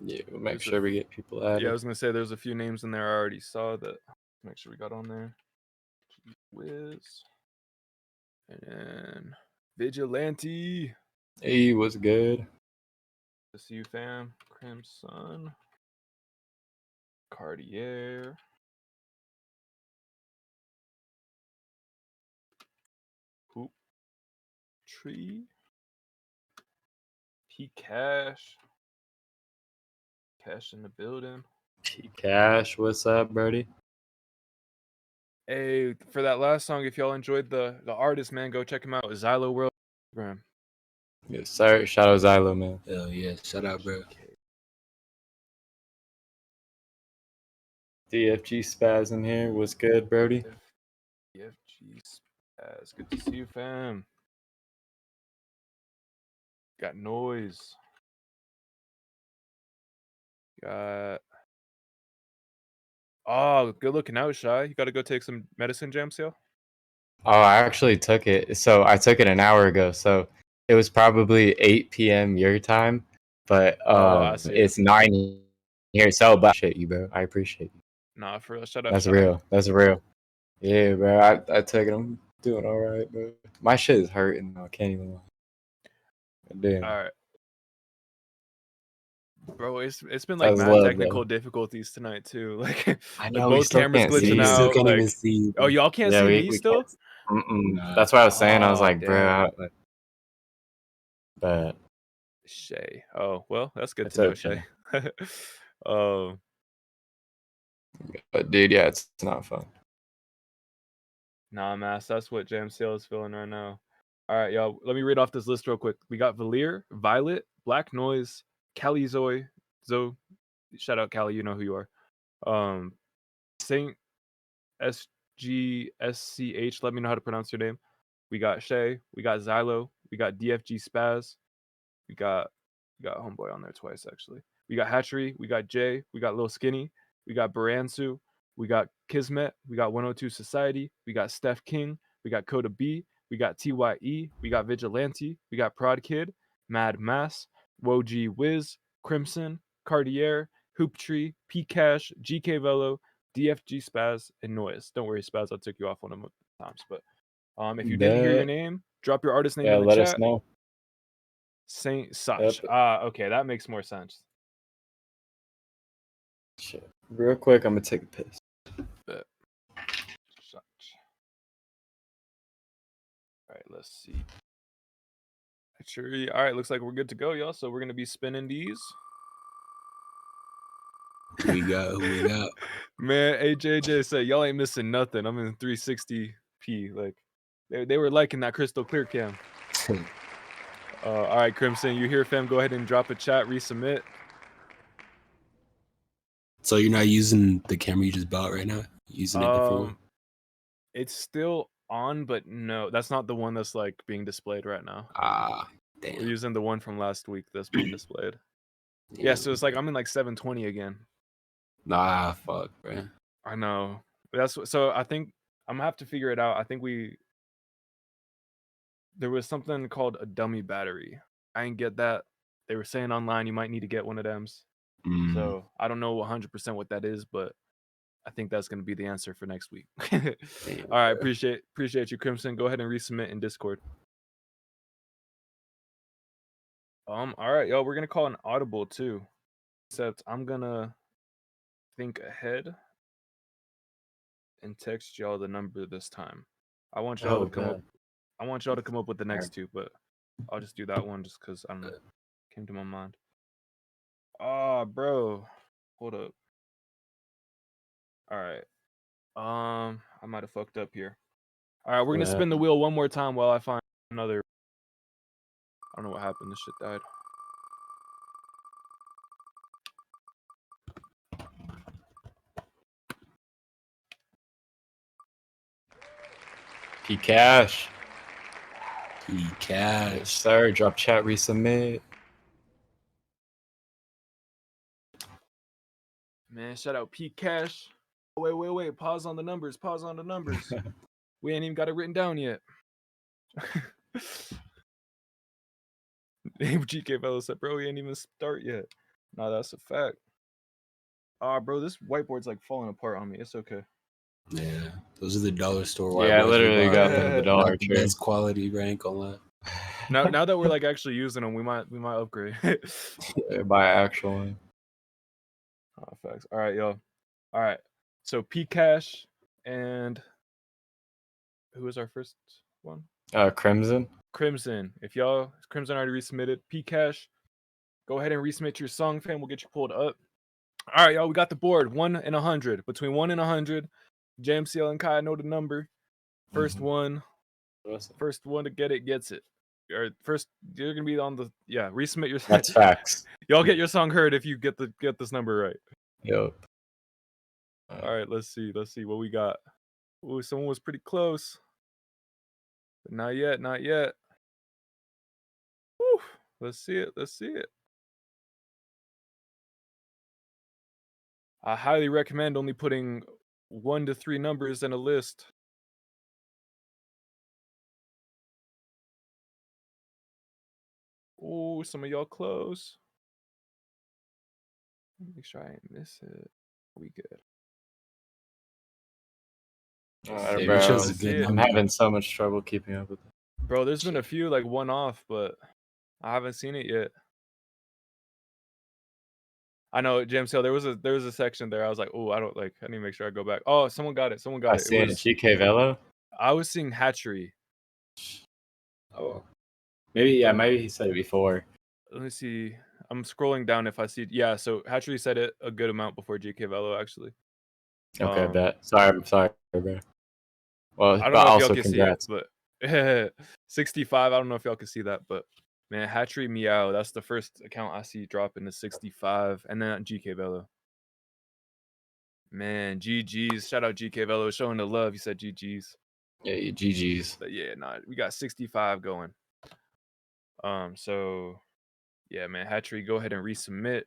Yeah, we'll make sure we get people added. Yeah, I was gonna say there's a few names in there I already saw that. Make sure we got on there. Wiz. And then Vigilante. Hey, what's good? To see you, fam. Crimson. Cartier. Hoop. Tree. P Cash. Cash in the building. P Cash, what's up, Brody? Hey, for that last song, if y'all enjoyed the artist, man, go check him out. Xylo World Instagram. Yes, sir. Shout out Xylo, man. Hell yeah, shout out, bro. DFG Spaz in here. What's good, Brody? DFG Spaz. Good to see you, fam. Got Noise. Got... Oh, good looking out, Shy. You got to go take some medicine, JMCL? Oh, I actually took it. So I took it an hour ago. So it was probably 8 p.m. your time, but it's 9 here. So, but I appreciate you, bro. I appreciate you. Nah, for real. Shut up. That's Shy. real. That's real. Yeah, bro. I took it. I'm doing all right, bro. My shit is hurting. I can't even lie. Damn. All right. Bro, it's been like mad technical difficulties tonight too. Like, I know, both cameras glitching out. Still can't like, even see. Oh, y'all can't see me still? Nah. That's what I was saying. I was like, bro. But Shay. Oh, well, that's good it's to know, okay. Shay. Oh. But dude, yeah, it's not fun. Nah, Mass, that's what JMCL is feeling right now. All right, y'all. Let me read off this list real quick. We got Valir, Violet, Black Noise, Callie Zoe. Shout out Callie, you know who you are. Saint SGSCH, let me know how to pronounce your name. We got Shay, we got Xylo, we got DFG Spaz, we got Homeboy on there twice actually. We got Hatchery, we got Jay, we got Lil Skinny, we got Baransu, we got Kismet, we got 102 Society, we got Steph King, we got Coda B, we got TYE, we got Vigilante, we got Prod Kid, Mad Mass, Woji Wiz, Crimson, Cartier, Hooptree, P Cash, GK Velo, DFG Spaz, and Noise. Don't worry, Spaz, I took you off one of the times. But if you didn't hear your name, drop your artist name in the let chat. us know. Saint Sach. Yep. Okay, that makes more sense. Shit. Real quick, I'm gonna take a piss. But all right, let's see. Actually, all right, looks like we're good to go, y'all. So we're gonna be spinning these. Who we got? Man, AJJ said y'all ain't missing nothing. I'm in 360p. Like they were liking that crystal clear cam. All right, Crimson, you here, fam? Go ahead and drop a chat, resubmit. So you're not using the camera you just bought right now? Using it before? It's still on, but no, that's not the one that's like being displayed right now. Damn. We're using the one from last week that's being displayed. Yeah, so it's like I'm in like 720 again. Nah, fuck, bro. I know. That's so I think I'm gonna have to figure it out. I think there was something called a dummy battery. I didn't get that. They were saying online you might need to get one of them. So I don't know 100% what that is, but I think that's gonna be the answer for next week. All right, appreciate you, Crimson. Go ahead and resubmit in Discord. All right, y'all. We're gonna call an audible too. Except I'm gonna think ahead and text y'all the number this time. I want y'all to come up. I want y'all to come up with the next two, but I'll just do that one just because I don't know. Came to my mind. Oh, bro. Hold up. All right. I might have fucked up here. All right, we're gonna spin the wheel one more time while I find another. I don't know what happened. This shit died. P Cash. Cash. Yes, sir. Drop chat, resubmit. Man, shout out P Cash. Wait. Pause on the numbers. We ain't even got it written down yet. GK Fellow said, bro, we ain't even start yet. Nah, that's a fact. Bro, this whiteboard's like falling apart on me. It's okay. Yeah, those are the dollar store. Yeah, I literally got them them the Dollar Tree. Best quality rank on that. Now that we're like actually using them, we might upgrade. Buy actual one. Oh, facts. All right, y'all. All right. So P Cash and who was our first one? Crimson. Crimson. If y'all Crimson already resubmitted, P Cash, go ahead and resubmit your song, fam. We'll get you pulled up. All right, y'all. We got the board. 1 and 100. Between 1 and 100. JMCL and Kiaaa know the number. First one to get it gets it. Or first, you're gonna be on the resubmit your. That's facts. Y'all get your song heard if you get this number right. Yep. All right, let's see what we got. Ooh, someone was pretty close. But not yet. Woo, let's see it. I highly recommend only putting 1 to 3 numbers in a list. Oh, some of y'all close. Make sure I ain't miss it. We good. Alright, bro. I'm having so much trouble keeping up with it. Bro, there's been a few like one off, but I haven't seen it yet. I know, JMCL, there was a section there. I was like, oh, I need to make sure I go back. Oh, someone got it. I see it. GK Velo? I was seeing Hatchery. Oh. Maybe he said it before. Let me see. I'm scrolling down if I see. Yeah, so Hatchery said it a good amount before GK Velo, actually. Okay, bet. I'm sorry, bro. Well, I don't know if y'all can congrats. see it, but 65. I don't know if y'all can see that, but man, Hatchery Meow. That's the first account I see dropping to 65, and then GK Velo. Man, GG's. Shout out GK Velo showing the love. He said GG's. Yeah, GG's. But yeah, we got 65 going. So yeah, man, Hatchery, go ahead and resubmit.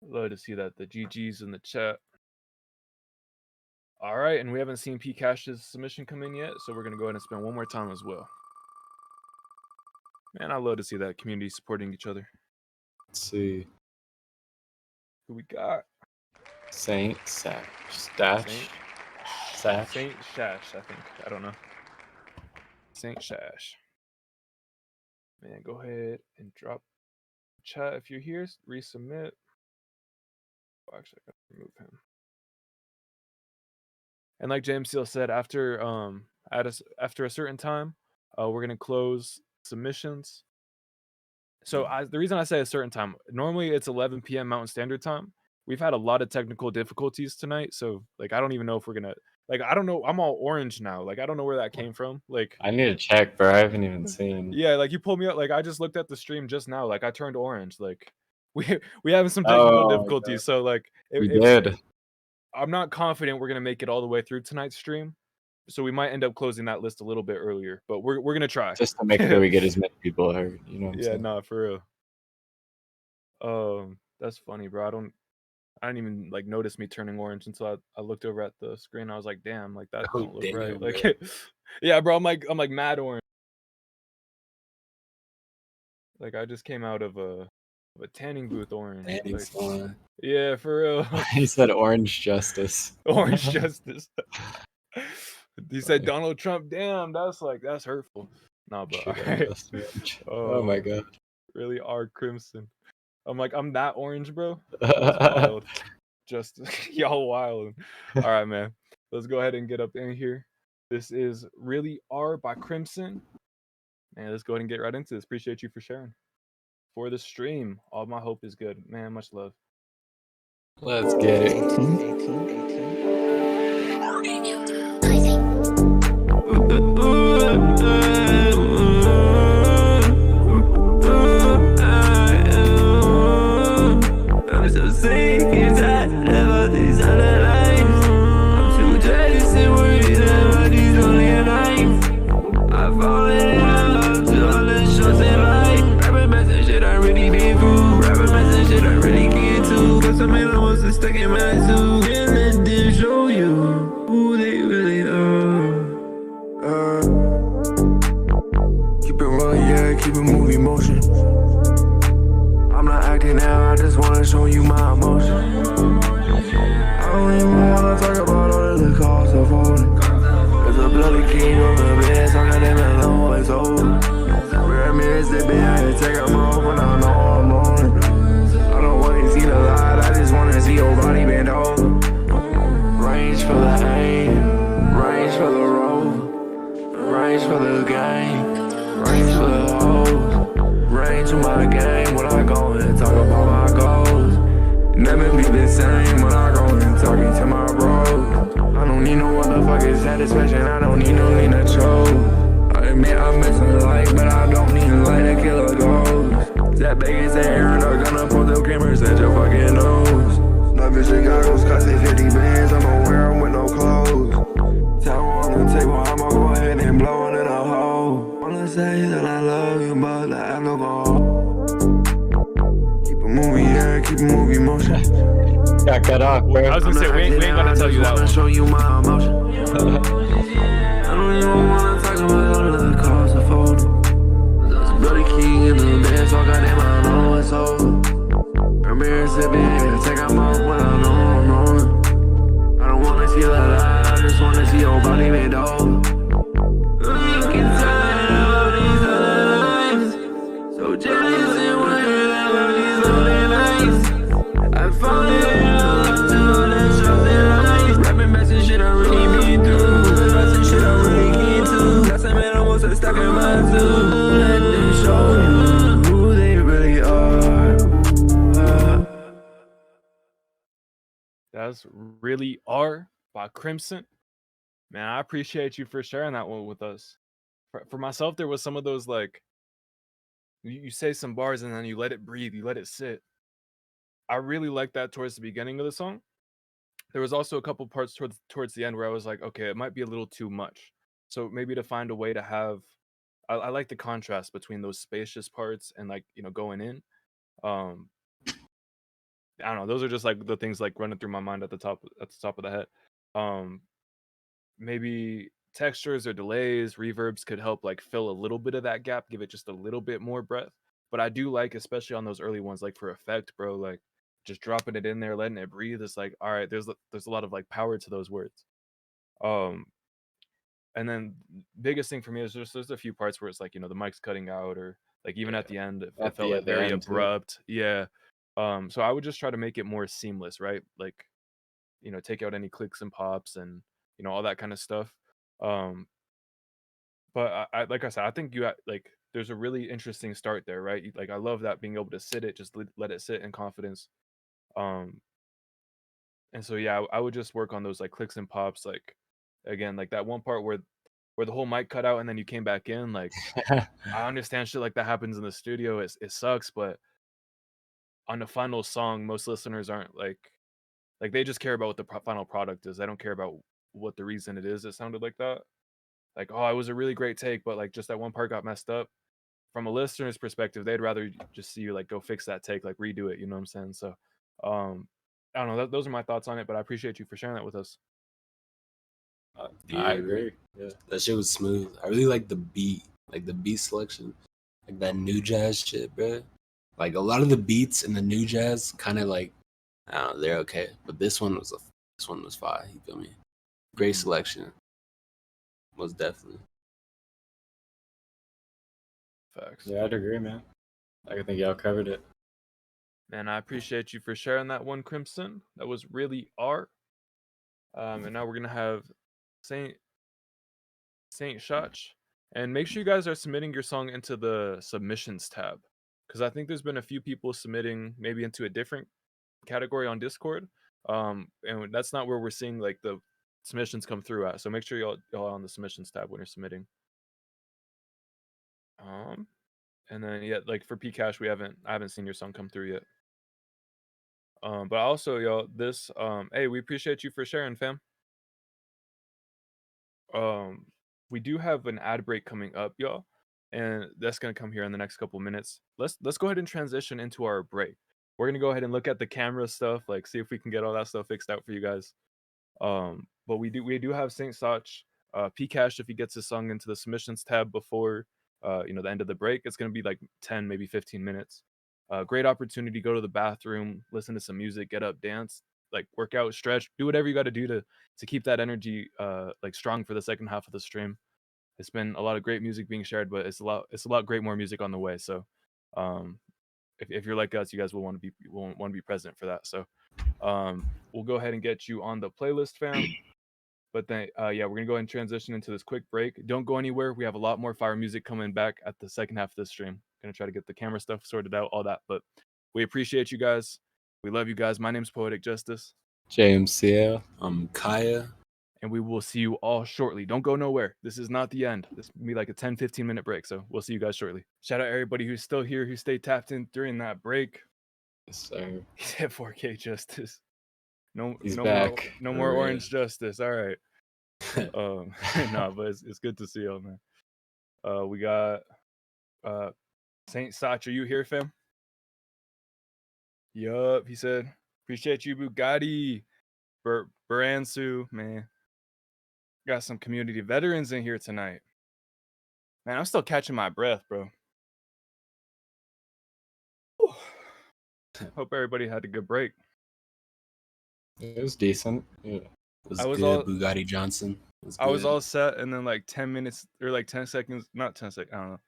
Love to see that the GG's in the chat. All right, and we haven't seen P Cash's submission come in yet, so we're gonna go ahead and spend one more time as well. Man, I love to see that community supporting each other. Let's see. Who we got? Saint Shash, I think. I don't know. Saint Shash. Man, go ahead and drop chat if you're here. Resubmit. Oh, actually, I gotta remove him. And like JMCL said, after a certain time, we're gonna close submissions. So the reason I say a certain time, normally it's 11 p.m. Mountain Standard Time. We've had a lot of technical difficulties tonight, so like I don't even know if we're gonna I don't know. I'm all orange now. Like I don't know where that came from. Like I need to check, bro. I haven't even seen. Yeah, like you pulled me up. Like I just looked at the stream just now. Like I turned orange. Like we having some technical difficulties. So like we did. I'm not confident we're gonna make it all the way through tonight's stream, so we might end up closing that list a little bit earlier. But we're gonna try just to make sure we get as many people heard. You know what I'm saying? Nah, for real. That's funny, bro. I didn't even like notice me turning orange until I looked over at the screen. I was like, damn, like that don't look right. Like, yeah, bro. I'm like mad orange. Like I just came out of a tanning booth orange. Like, yeah, for real. He said orange justice. Orange justice. He said Donald Trump. Damn, that's hurtful. Nah, but right. Oh my god. Really are crimson. I'm that orange, bro. That's wild. Just y'all wild. All right, man. Let's go ahead and get up in here. This is Really Are by Crimson. And let's go ahead and get right into this. Appreciate you for sharing. For the stream, all my hope is good. Man, much love. Let's get it. 18. I keep a movie motion. I'm not acting now, I just wanna show you my emotion. I don't even wanna talk about all the costs of holding. There's a bloody king on the bed, so I got them alone, it's over. Rare mirrors, they be out here, take them off when I know I'm on it. I don't wanna see the light, I just wanna see your body bend over. Range for the aim, range for the road, range for the game, range for the hoes, range for my game. When I go and talk about my goals, never be the same when I go and talking to my bros. I don't need no motherfucking satisfaction, I don't need no need to choke. I admit I miss a light, but I don't need a light to kill a ghost. That bag is air and I'm gonna pull the cameras at your fucking nose. No vision goggles cost 50 bands, I'ma wear them with no clothes. Tell on the table, I'ma go ahead and blow it in a hole. Wanna say that I love you, but I have no goal. Keep a movie, yeah, keep a movie motion. Got cut off, bro. I was gonna say, we ain't gonna tell you that one. Show you my emotion. I don't even wanna talk about all the costs of folding. There's bloody king in the bed, so I got them, I know it's over. Mirror sipping, take them off when I know I'm on. I don't wanna see the light, I just wanna see your body bend over. I'm looking tired of these other lives, so jealous and worried about these lonely nights. I found it in love to all the shows and lights. Rapping back some shit I really been through, back some shit I really need to. Got some animals that stuck in my zoo. Let them show you who they really are. That's Really Are by Crimson. Man, I appreciate you for sharing that one with us. For myself, there was some of those like you say some bars and then you let it breathe, you let it sit. I really like that towards the beginning of the song. There was also a couple parts towards the end where I was like, okay, it might be a little too much. So maybe to find a way to have, I like the contrast between those spacious parts and like going in. I don't know. Those are just like the things like running through my mind at the top of the head. Maybe textures or delays, reverbs could help like fill a little bit of that gap, give it just a little bit more breath. But I do like, especially on those early ones, like for effect, bro, like just dropping it in there, letting it breathe. It's like, all right, there's a lot of like power to those words. And then biggest thing for me is just there's a few parts where it's like the mic's cutting out, or like even at the end it felt like very abrupt. Yeah. So I would just try to make it more seamless, right? Like take out any clicks and pops and all that kind of stuff. But I like I said, I think like there's a really interesting start there, right? Like I love that, being able to sit it, just let it sit in confidence. And so yeah, I would just work on those like clicks and pops, like again, like that one part where the whole mic cut out and then you came back in. Like I understand shit like that happens in the studio. It sucks, but on the final song, most listeners aren't like they just care about what the final product is. They don't care about what the reason it is. It sounded like that. Like, oh, it was a really great take, but like just that one part got messed up. From a listener's perspective, they'd rather just see you like go fix that take, like redo it. You know what I'm saying? So, I don't know. Those are my thoughts on it, but I appreciate you for sharing that with us. I agree. Yeah, that shit was smooth. I really like the beat, selection, like that new jazz shit, bro. Like a lot of the beats in the new jazz, kind of like, I don't know, they're okay, but this one was fire. You feel me? Great selection, most definitely. Facts. Yeah, I'd agree, man. I think y'all covered it. Man, I appreciate you for sharing that one, Crimson. That was Really Are. And now we're gonna have Saint Shach. And make sure you guys are submitting your song into the submissions tab, because I think there's been a few people submitting maybe into a different category on Discord. And that's not where we're seeing like the submissions come through at. So make sure y'all are on the submissions tab when you're submitting. And then yeah, like for Pcash, I haven't seen your song come through yet. But also y'all, this hey, we appreciate you for sharing, fam. We do have an ad break coming up, y'all, and that's gonna come here in the next couple minutes. Let's go ahead and transition into our break. We're gonna go ahead and look at the camera stuff, like see if we can get all that stuff fixed out for you guys. But we do have Saint Sach, Pcash if he gets his song into the submissions tab before the end of the break. It's gonna be like 10, maybe 15 minutes. Great opportunity. Go to the bathroom, listen to some music, get up, dance, like work out, stretch, do whatever you got to do to keep that energy like strong for the second half of the stream. It's been a lot of great music being shared, but it's a lot great more music on the way. So if you're like us, you guys will want to be present for that. So we'll go ahead and get you on the playlist, fam. But then we're gonna go ahead and transition into this quick break. Don't go anywhere. We have a lot more fire music coming back at the second half of the stream. Gonna try to get the camera stuff sorted out, all that. But we appreciate you guys. We love you guys. My name's Poetic Justus. JMCL. I'm Kiaaa. And we will see you all shortly. Don't go nowhere. This is not the end. This will be like a 10-15 minute break. So we'll see you guys shortly. Shout out everybody who's still here, who stayed tapped in during that break. Yes, sir. He's at 4K Justus. He's back. No more Orange Justus. All right. But it's good to see y'all, man. We got Saint Sach. Are you here, fam? Yup, he said. Appreciate you, Bugatti. Baransu, man. Got some community veterans in here tonight. Man, I'm still catching my breath, bro. Hope everybody had a good break. It was decent. Yeah. I was good, Bugatti Johnson. I was all set, and then like 10 minutes or like 10 seconds, not 10 seconds, I don't know.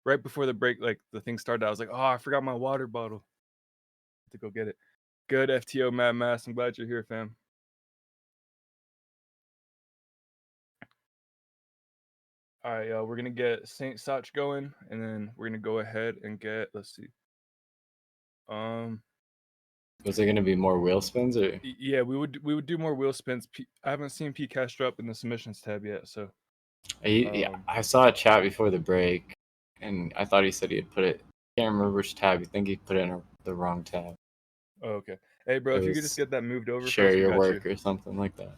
Right before the break, like the thing started, I was like, oh, I forgot my water bottle. To go get it. Good, FTO Mad Mass. I'm glad you're here, fam. All right, we're gonna get Saint Sach going, and then we're gonna go ahead and get. Let's see. Was there gonna be more wheel spins or? Yeah, we would do more wheel spins. I haven't seen P Castro up in the submissions tab yet, so. I saw a chat before the break, and I thought he said he had put it. Can't remember which tab. You think he put it in the wrong tab? Oh, okay. Hey, bro, if you could just get that moved over. Share your work or something like that.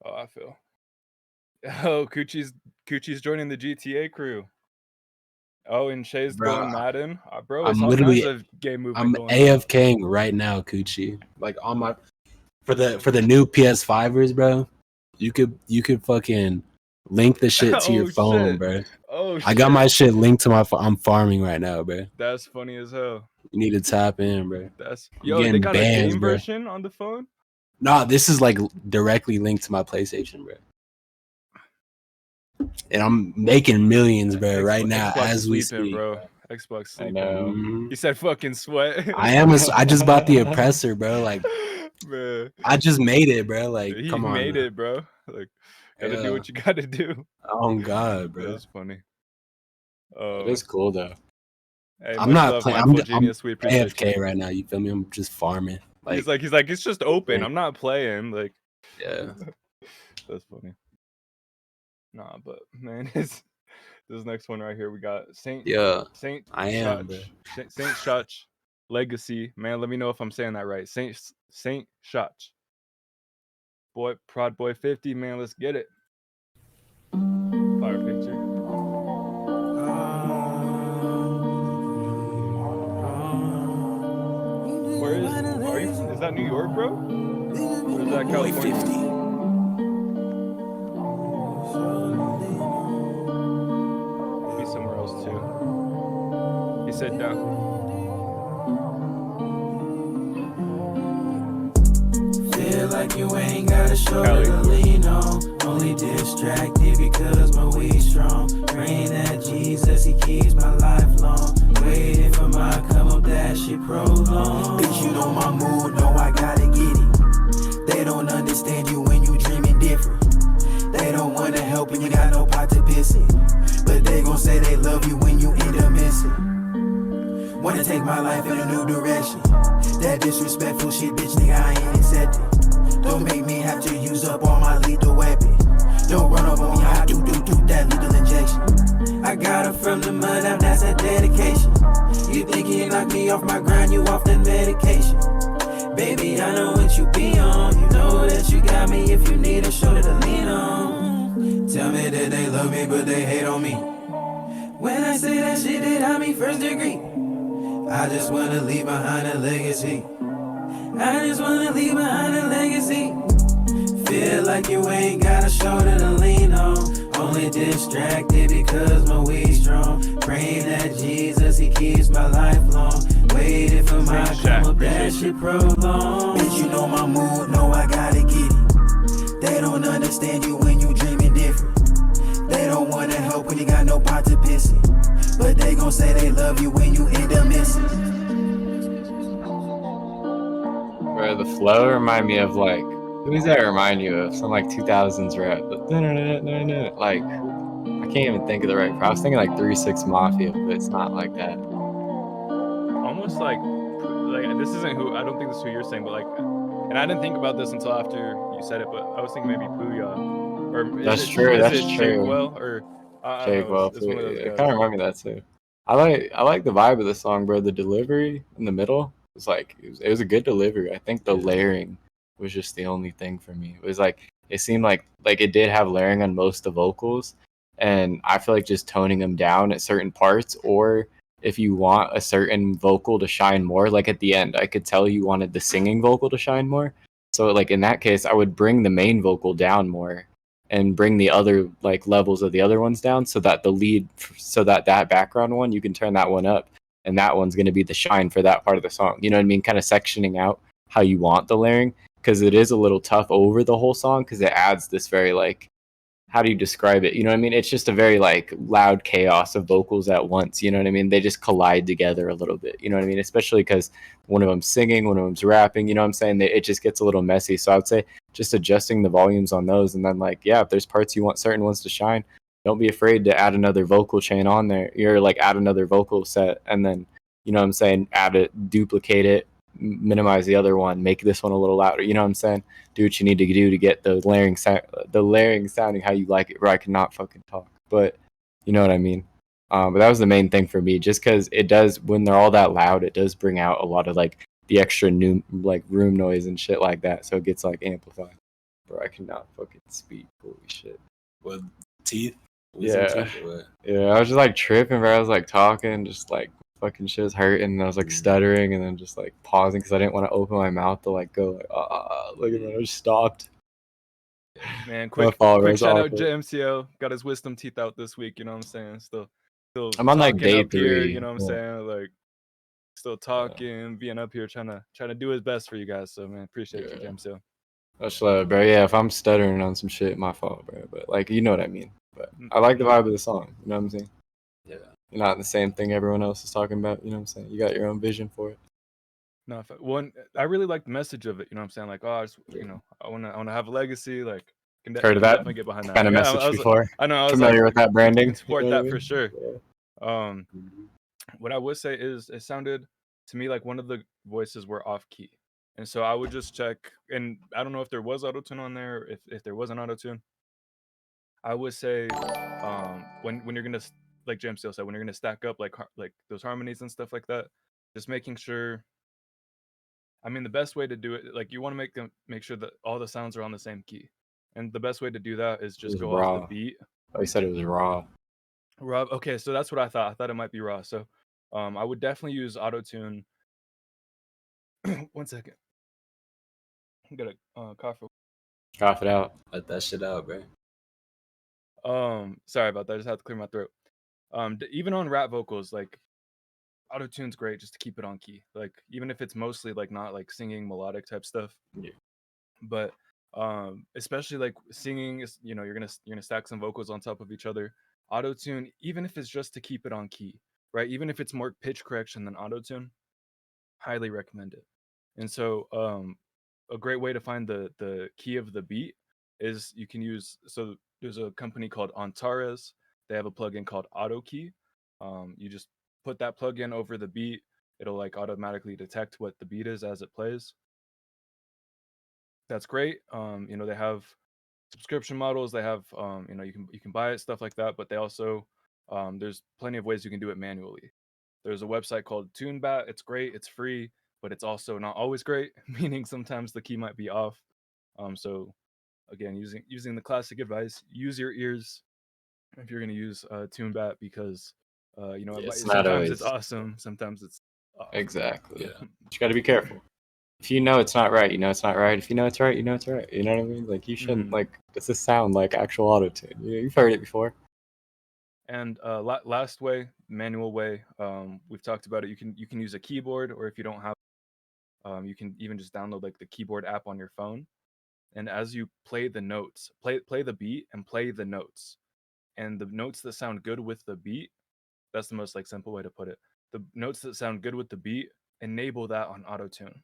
Oh, I feel. Oh, Coochie's joining the GTA crew. Oh, and Shay's going Madden. Bro, it's I'm all kinds of game movement going AFKing right now, Coochie. Like on my for the new PS5ers, bro. You could fucking link the shit to your phone, bro. Oh, I got my shit linked to my phone. I'm farming right now, bro. That's funny as hell. You need to tap in, bro. They got a game version on the phone? Nah, this is like directly linked to my PlayStation, bro. And I'm making millions, bro, right now Xbox as we speak. Bro. Xbox sleeping. I know. Mm-hmm. He said fucking sweat. I just bought the oppressor, bro. Like, man. I just made it, bro. Like, come on. He made it, bro. Like, gotta do what you gotta do. Oh God, bro. That's funny. It is cool though. Hey, I'm not playing. I'm AFK right now. You feel me? I'm just farming. Like, he's like, it's just open. I'm not playing. Like, yeah. That's funny. Nah, but man, this next one right here, we got Saint. I am. Saint Sach Legacy. Man, let me know if I'm saying that right. Saint Sach. Boy, Prod Boy 50. Man, let's get it. Fire picture. Is that New York, bro? Or is that California? 50. Maybe somewhere else too. He said down. Feel like you ain't got a shoulder to lean on. Only distracted because my weed's strong. Praying that Jesus, he keeps my life long. Waiting for my come up, that shit prolong. Bitch, you know my mood, know I gotta get it. They don't understand you when you dreaming different. They don't wanna help when you got no pot to piss in. But they gon' say they love you when you end up missing. Wanna take my life in a new direction. That disrespectful shit, bitch, nigga, I ain't accepted. Don't make me have to use up all my lethal weapon. Don't run up on me, I do that lethal injection. I got her from the mud, now that's a dedication. You think you knock me off my grind, you off that medication. Baby, I know what you be on. You know that you got me if you need a shoulder to lean on. Tell me that they love me, but they hate on me. When I say that shit, that I mean first degree. I just wanna leave behind a legacy. I just wanna leave behind a legacy. Feel like you ain't got a shoulder to lean on. Only distracted because my weed strong. Praying that Jesus, he keeps my life long. Waiting for my come up, that shit prolong. Bitch, you know my mood, know I gotta get it. They don't understand you when you dreaming different. They don't wanna help when you got no pot to piss in. But they gon' say they love you when you end up missing. Bro, the flow remind me of like, who does that remind you of? Some like 2000s rap. Like, I can't even think of the right. I was thinking like 3-6 Mafia, but it's not like that. Almost like this isn't who, I don't think this is who you're saying, but like, and I didn't think about this until after you said it, but I was thinking maybe Puya. Or That's true. That's true. Shakewell? Or I don't know, it's one of those guys. Kind of remind me of that too. I like the vibe of the song, bro. The delivery in the middle was like it was a good delivery. I think the layering was just the only thing for me. It was like it seemed like it did have layering on most of the vocals, and I feel like just toning them down at certain parts, or if you want a certain vocal to shine more, like at the end, I could tell you wanted the singing vocal to shine more. So like in that case, I would bring the main vocal down more and bring the other like levels of the other ones down, so that that background one, you can turn that one up, and that one's going to be the shine for that part of the song. You know what I mean? Kind of sectioning out how you want the layering, because it is a little tough over the whole song, because it adds this very like, how do you describe it? You know what I mean? It's just a very like loud chaos of vocals at once. You know what I mean? They just collide together a little bit. You know what I mean? Especially because one of them's singing, one of them's rapping. You know what I'm saying? It just gets a little messy. So I would say just adjusting the volumes on those, and then like, yeah, if there's parts you want certain ones to shine, don't be afraid to add another vocal chain on there. You're like add another vocal set, and then you know what I'm saying? Add it, duplicate it, minimize the other one, make this one a little louder. You know what I'm saying? Do what you need to do to get the layering sounding how you like it. Where I cannot fucking talk, but you know what I mean. But that was the main thing for me, just because it does, when they're all that loud, it does bring out a lot of like the extra new like room noise and shit like that, so it gets like amplified. Bro, I cannot fucking speak. Holy shit. With teeth? Yeah. Yeah, I was just like tripping, bro. I was like talking, just like fucking shit was hurting, and I was like stuttering, and then just like pausing because I didn't want to open my mouth to like go like look at that. I just stopped. Man, quick shout out JMCL, got his wisdom teeth out this week. You know what I'm saying? Still I'm on like day up 3. Here, you know what I'm saying? Like still talking, being up here, trying to do his best for you guys. So man, appreciate you, JMCL. That's love, bro. Yeah, if I'm stuttering on some shit, my fault, bro. But like, you know what I mean. But I like the vibe of the song. You know what I'm saying? Yeah. You're not the same thing everyone else is talking about. You know what I'm saying? You got your own vision for it. No, I really like the message of it. You know what I'm saying? Like, I want to have a legacy. Like, heard of that? Definitely get behind that Kind of message before. I know. I was familiar with that branding. I can support that for sure. Yeah. What I would say is, it sounded to me like one of the voices were off key, and so I would just check. And I don't know if there was autotune on there. If there was an autotune, I would say, when you're gonna, like JMCL said, when you're gonna stack up like those harmonies and stuff like that, just making sure. I mean, the best way to do it, like, you want to make sure that all the sounds are on the same key, and the best way to do that is just go off the beat. Oh, you said it was raw. Raw. Okay, so that's what I thought. I thought it might be raw. So, I would definitely use autotune. 1 second. I'm gonna cough. Cough it out. Let that shit out, bro. Sorry about that. I just had to clear my throat. Even on rap vocals, like, autotune's great just to keep it on key. Like, even if it's mostly like not like singing melodic type stuff. Yeah. But especially like singing is, you know, you're gonna stack some vocals on top of each other. Autotune, even if it's just to keep it on key, right? Even if it's more pitch correction than autotune, highly recommend it. And so a great way to find the key of the beat is you can use, so there's a company called Antares. They have a plugin called AutoKey. You just put that plugin over the beat. It'll like automatically detect what the beat is as it plays. That's great. You know, they have subscription models. They have, you know, you can buy it, stuff like that. But they also, there's plenty of ways you can do it manually. There's a website called TuneBat. It's great. It's free, but it's also not always great, meaning sometimes the key might be off. So again, using the classic advice, use your ears if you're going to use TuneBat, because you know, sometimes it's awesome, sometimes it's exactly. Yeah, you got to be careful. if you know it's not right, you know it's not right. If you know it's right, you know it's right. You know what I mean? Like you shouldn't like. Does this sound like actual auto-tune? You've heard it before. And last way, manual way. We've talked about it. You can use a keyboard, or if you don't have, you can even just download like the keyboard app on your phone. And as you play the notes, play the beat and play the notes, and the notes that sound good with the beat. That's the most like simple way to put it. The notes that sound good with the beat, enable that on auto-tune.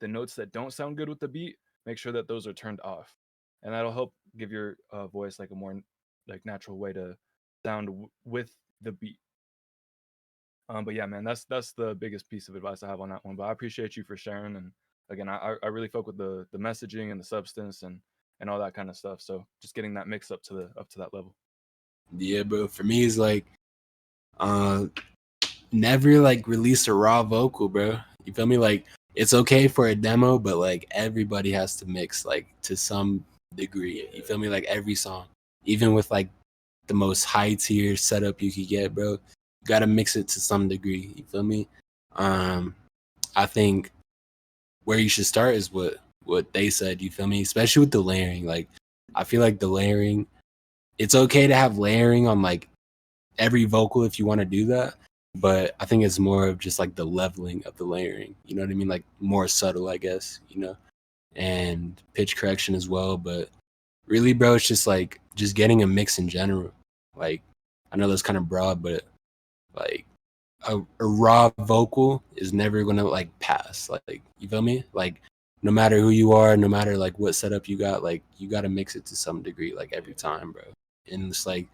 The notes that don't sound good with the beat, make sure that those are turned off, and that'll help give your voice like a more like natural way to sound with the beat. But yeah, man, that's the biggest piece of advice I have on that one. But I appreciate you for sharing, and again, I really fuck with the messaging and the substance and all that kind of stuff. So just getting that mix up to that level. Yeah, bro. For me, it's like, never like release a raw vocal, bro. You feel me? Like it's okay for a demo, but like everybody has to mix like to some degree. You feel me? Like every song, even with like the most high tier setup you could get, bro, you gotta mix it to some degree. You feel me? I think where you should start is what they said. You feel me? Especially with the layering. Like I feel like the layering, it's okay to have layering on like every vocal if you want to do that, but I think it's more of just like the leveling of the layering. You know what I mean? Like more subtle, I guess. You know, and pitch correction as well. But really, bro, it's just like just getting a mix in general. Like I know that's kind of broad, but like a raw vocal is never gonna like pass. Like you feel me? Like no matter who you are, no matter like what setup you got, like you gotta mix it to some degree, like every time, bro. And it's like,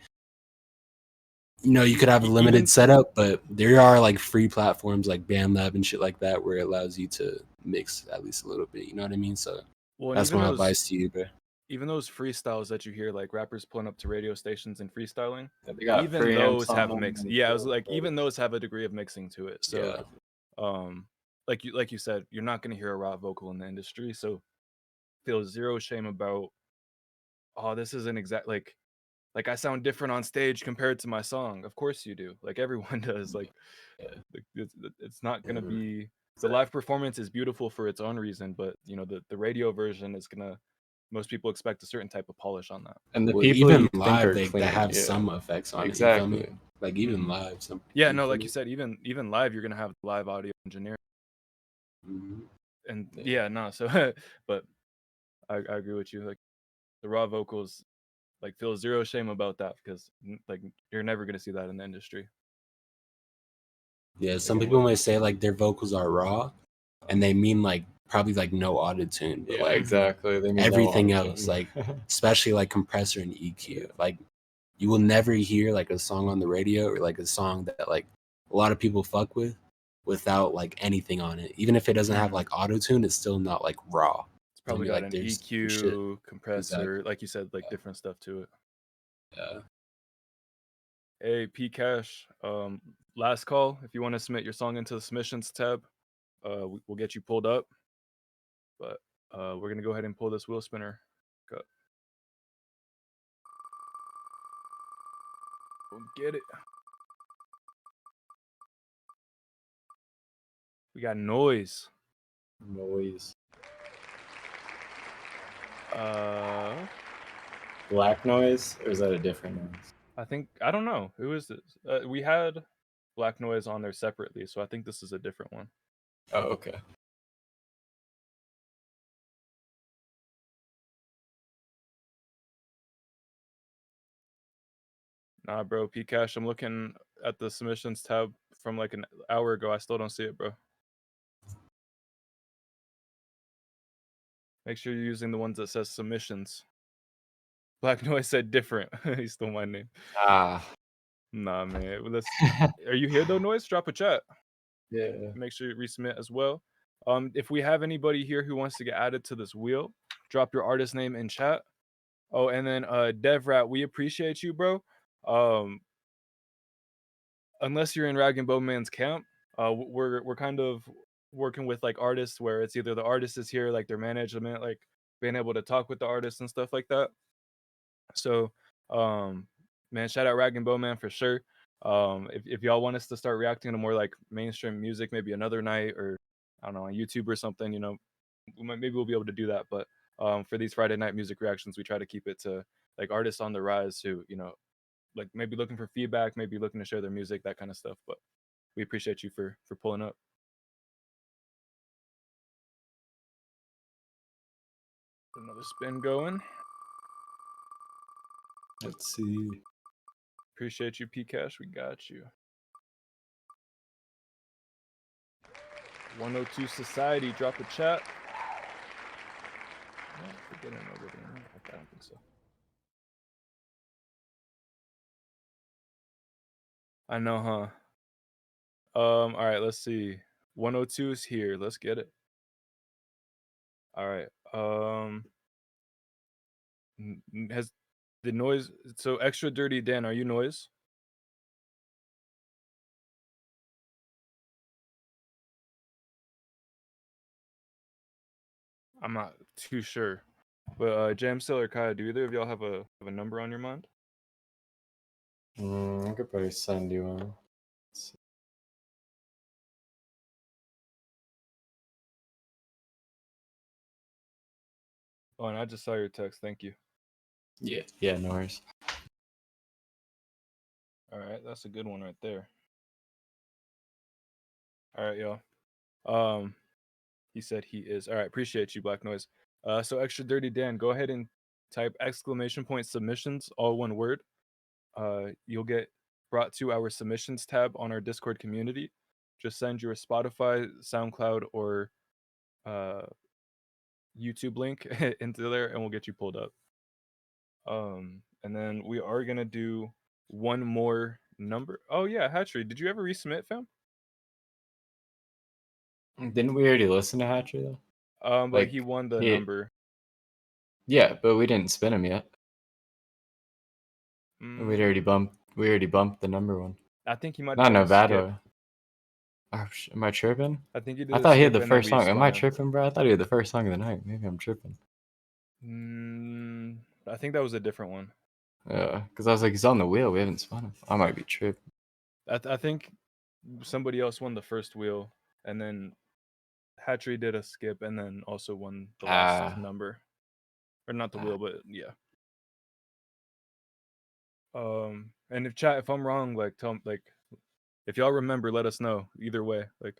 you know, you could have a limited setup, but there are like free platforms like BandLab and shit like that where it allows you to mix at least a little bit. You know what I mean? So that's my advice to you, bro. Even those freestyles that you hear, like rappers pulling up to radio stations and freestyling, even those have mixing. Yeah, I was like, even those have a degree of mixing to it. So, like you said, you're not gonna hear a raw vocal in the industry, so feel zero shame about, oh, this isn't exact like I sound different on stage compared to my song. Of course you do. Like everyone does. Like it's not gonna be, the live performance is beautiful for its own reason, but you know the radio version is gonna, most people expect a certain type of polish on that. And the Well, people even you think live, are they clean, have some effects on exactly. it. You feel me? Like even live, some. Yeah, no, like you said, even live, you're gonna have live audio engineer. And yeah, no, so but I agree with you. Like the raw vocals, like feel zero shame about that, because like you're never gonna see that in the industry. Yeah, some people might say like their vocals are raw, and they mean like probably like no auto-tune, but like exactly. They mean everything no else, like especially like compressor and EQ. Like you will never hear like a song on the radio or like a song that like a lot of people fuck with without like anything on it. Even if it doesn't have like auto-tune, it's still not like raw. It's probably got like an EQ, compressor, like you said, like different stuff to it. Yeah. Hey, P Cash, last call. If you want to submit your song into the submissions tab, we'll get you pulled up. But we're gonna go ahead and pull this wheel spinner. Go. Go get it. We got noise. Black Noise, or is that a different noise? I don't know. Who is this? We had Black Noise on there separately, so I think this is a different one. Oh, okay. Nah, bro, P Cash, I'm looking at the submissions tab from like an hour ago. I still don't see it, bro. Make sure you're using the ones that says submissions. Black Noise said different. He stole my name. Nah, man. Let's. Are you here though, Noise? Drop a chat. Yeah. Make sure you resubmit as well. If we have anybody here who wants to get added to this wheel, drop your artist name in chat. Oh, and then DevRat, we appreciate you, bro. Unless you're in Rag and Bowman's camp, we're kind of working with like artists where it's either the artist is here, like their management, like being able to talk with the artists and stuff like that. So, man, shout out Rag and Bowman for sure. If y'all want us to start reacting to more like mainstream music, maybe another night, or I don't know, on YouTube or something, you know, maybe we'll be able to do that. But for these Friday night music reactions, we try to keep it to like artists on the rise who, you know, like maybe looking for feedback, maybe looking to share their music, that kind of stuff. But we appreciate you for pulling up. Another spin going. Let's see. Appreciate you, P Cash. We got you. 102 Society, drop a chat. I don't think so. I know, huh? All right, let's see. 102 is here. Let's get it. All right. Has the noise? So Extra Dirty Dan, are you noise? I'm not too sure, but JMCL or Kiaaa, do either of y'all have a number on your mind? I could probably send you one. Oh, and I just saw your text. Thank you. Yeah, no worries. All right, that's a good one right there. All right, y'all. He said he is. All right, appreciate you, Black Noise. So Extra Dirty Dan, go ahead and type !submissions, all one word. You'll get brought to our submissions tab on our Discord community. Just send your Spotify, SoundCloud, or YouTube link into there, and we'll get you pulled up. And then we are gonna do one more number. Oh yeah, Hatchery, did you ever resubmit, fam? Didn't we already listen to Hatcher though? But Like, he won the he- number. Yeah, but we didn't spin him yet. We already bumped the number one. I think he might Not have done a skip. Nevada. Am I tripping? I think he did. I thought he had the first song. Am I tripping, bro? I thought he had the first song of the night. Maybe I'm tripping. I think that was a different one. Yeah, because I was like, he's on the wheel. We haven't spun him. I might be tripping. I think somebody else won the first wheel, and then Hatchery did a skip, and then also won the last number, or not the wheel, but yeah. And if I'm wrong, like if y'all remember, let us know. Either way, like,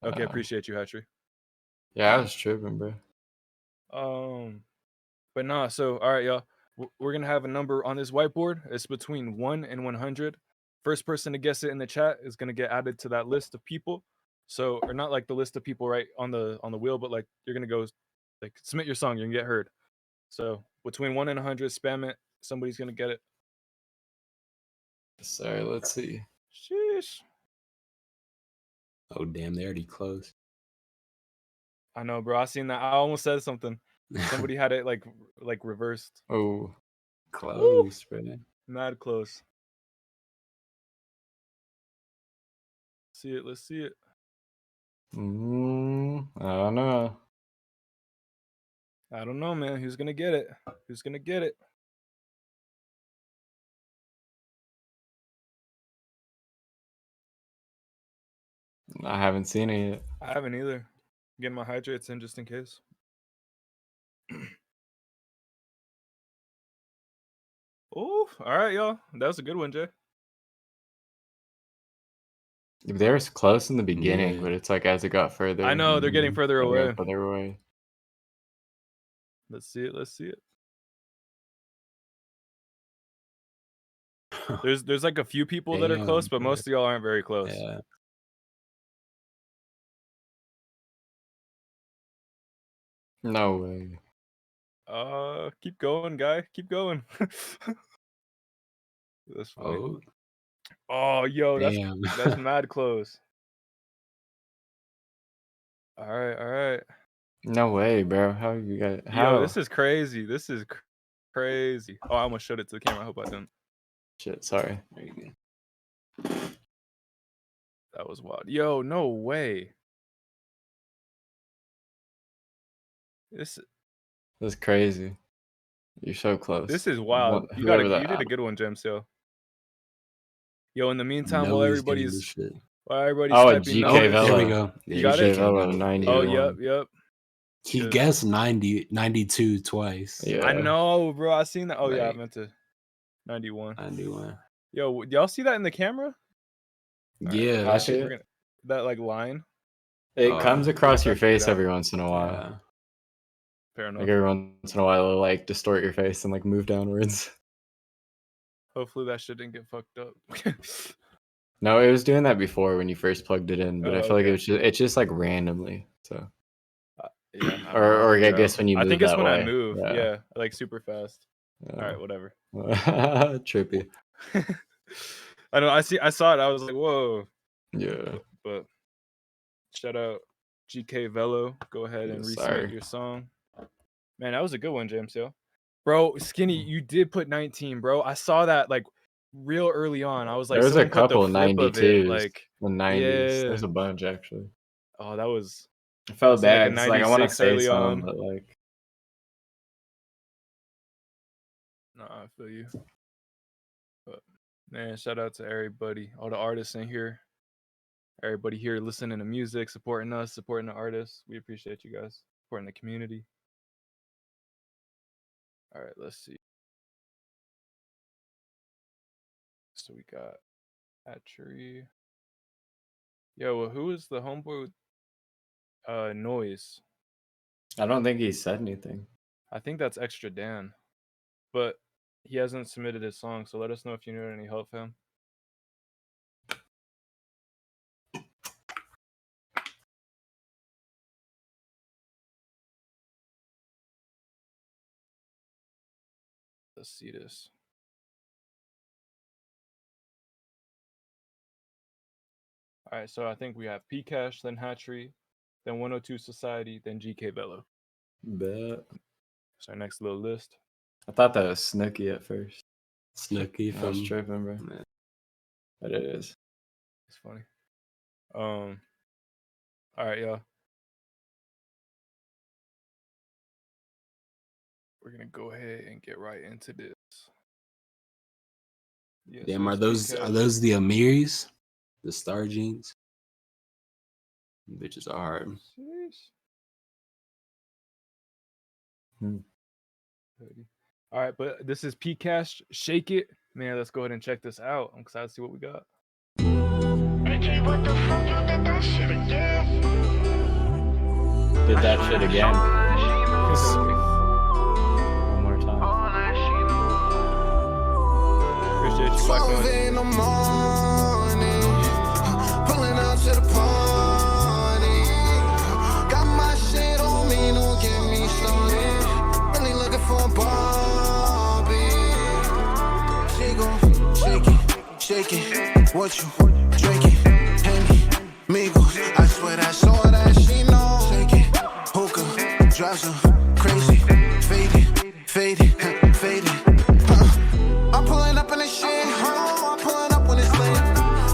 okay, appreciate you, Hatchery. Yeah, I was tripping, bro. But nah. So all right, y'all. We're gonna have a number on this whiteboard. It's between 1 and 100. First person to guess it in the chat is gonna get added to that list of people. So, or not like the list of people right on the wheel, but like you're gonna go, like, submit your song. You're gonna get heard. So between 1 and 100, spam it. Somebody's gonna get it. Sorry, let's see. Sheesh. Oh damn, they already closed. I know, bro. I seen that. I almost said something. Somebody had it like reversed. Oh, close, bro. Mad close. See it. Let's see it. I don't know. I don't know, man. Who's gonna get it? Who's gonna get it? I haven't seen it yet. I haven't either. Getting my hydrates in just in case. Oh, all right, y'all. That was a good one, Jay. They were close in the beginning, Yeah. but it's like as it got further. I know they're getting further away. Further away. Let's see it. Let's see it. There's like a few people that are close, but most of y'all aren't very close. Yeah. No way. Keep going, guy. Keep going. That's funny. Oh, yo, that's mad close. All right. No way, bro. How you got? How? Yo, this is crazy. This is crazy. Oh, I almost showed it to the camera. I hope I didn't. Shit, sorry. There you go. That was wild. Yo, no way. This is crazy. You're so close. This is wild. You did a good one, JMCL. Yo, in the meantime, while everybody's Well, everybody's Oh, typing GK no. There we Velo. go. You got GK it? Velo 90. Oh, yep. He Yeah. guessed 92 twice. Yeah. I know, bro. I seen that. Oh yeah, I Like- meant to 91. 91. Yo, y'all see that in the camera? Yeah. I see it. We're gonna, that like line. It Oh, comes across your check it face out. every once in a while. Yeah. Fair enough. Like every once in a while, it'll like distort your face and like move downwards. Hopefully that shit didn't get fucked up. No, it was doing that before when you first plugged it in, but I Oh, feel like okay. it's just like randomly. So Yeah. I don't or know, I figure it guess out. when you I move think it's that when I way. move. Yeah. Yeah, like super fast. All Yeah. right, whatever. Trippy. I know. I saw it. I was like, whoa. Yeah. But shout out GK Velo. Go ahead and Yes, resubmit sir. your song. Man, that was a good one, JMCL. Bro, Skinny, you did put 19, bro. I saw that like real early on. I was like, There was a someone put the couple flip of it, 92s, like, the 90s. yeah. There's a bunch actually. Oh, that was. I felt That's like a bad. It's like I want to 96 say early some, on. but like No, I feel you. But man, shout out to everybody, all the artists in here. Everybody here listening to music, supporting us, supporting the artists. We appreciate you guys, supporting the community. All right, let's see. So we got Hatchery. Yo, well, who is the homeboy with Noise? I don't think he said anything. I think that's Extra Dan. But he hasn't submitted his song, so let us know if you need any help, fam. Let's see this. All right, so I think we have P Cash, then Hatchery, then 102 Society, then GK Velo. Bet. It's our next little list. I thought that was Snooki at first. Snooki I was from tripping, bro. But it is. It's funny. All right, y'all. We're gonna go ahead and get right into this. Yeah, Damn, so are it's those P are Cash. those the Amiris? The Star Jeans? Bitches are hard. Sheesh. Hmm. All right, but this is P Cash. Shake It. Man, let's go ahead and check this out. I'm excited to see what we got. Did that shit again. One more time. Appreciate you, Black 12 Noise. in the morning, pulling up to the party. Got my shit on me, don't get me started. Really looking for a Barbie. She gon' shake it. What you drinking? Henny, Migos. I swear that's all that she knows. Shake it, hookah, drives her crazy. Faded. I'm pulling up in this shit, I'm pulling up when it's lit.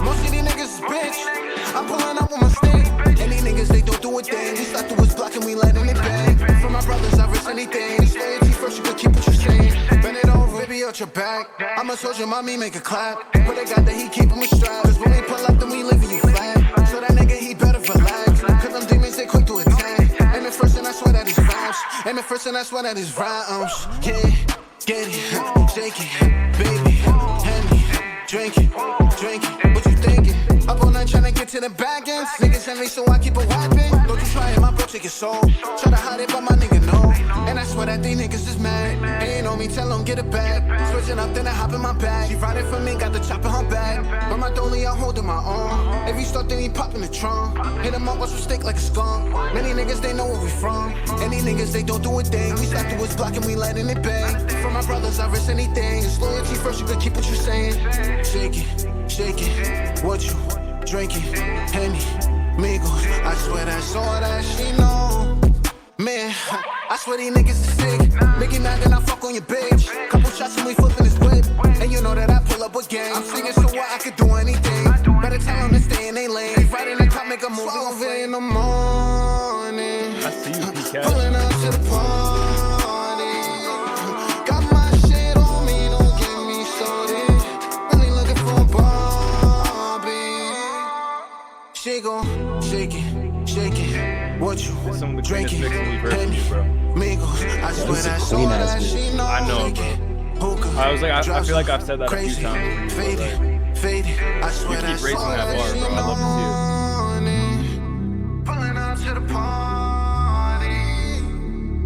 Most of these niggas is bitch, I'm pulling up with my stick. And these niggas, they don't do a thing. We slide through his block and we letting it bang. For my brothers, I risk anything. It's loyalty first, you can keep what you saying. Bend it over, baby, out your back. I'm a soldier, mommy, make a clap. But they got that, he keep him a strap. Cause when we pull up, then we leaving you flat. So that nigga, he better relax. Cause them demons, they quick to attack. And the first and I swear that his rhymes. And the first and I swear that his rhymes. Yeah, get it, shake it, baby. Henny, drink it. What you thinking? Up all night tryna get to the back ends. Niggas envy, so I keep a weapon. Don't you try it, my bro, take your soul. Try to hide it, but my nigga know. And I swear that these niggas is mad. Ain't on me, tell them get it back. Switching up, then I hop in my bag. She riding for me, got the chop in her back. But my dolly, I'm holding my own. If he start, then he pop in the trunk. Hit him up, watch him stick like a skunk. Many niggas, they know where we from. And these niggas, they don't do a thing. We slap through his block and we letting it bang. For my brothers, I risk anything. It's loyalty first, you can keep what you saying. Shake it. What you drinking? Henny, Migos. I swear that's all that she know. Man, I swear these niggas is sick. Make it mad, then I fuck on your bitch. Couple shots and we flipping his whip. And you know that I pull up again. I'm singing so what, I could do anything. Better tell them to stay in they lane. Right in the top, make a move. 12 in the morning. I see you, P Cash. Pulling up to the party. Got my shit on me, don't get me started. Really looking for a Barbie. gon' shake it. What you It's some of the cleanest drinking? mixing we've heard from you, bro. Migos, I swear This is a that's clean all ass that bitch. she know. I know, bro. I was like, I feel like I've said that a few times for you, but like, Faded. I swear you keep that's raising all that that bar, she bro. I love to see it. Pulling out to the party.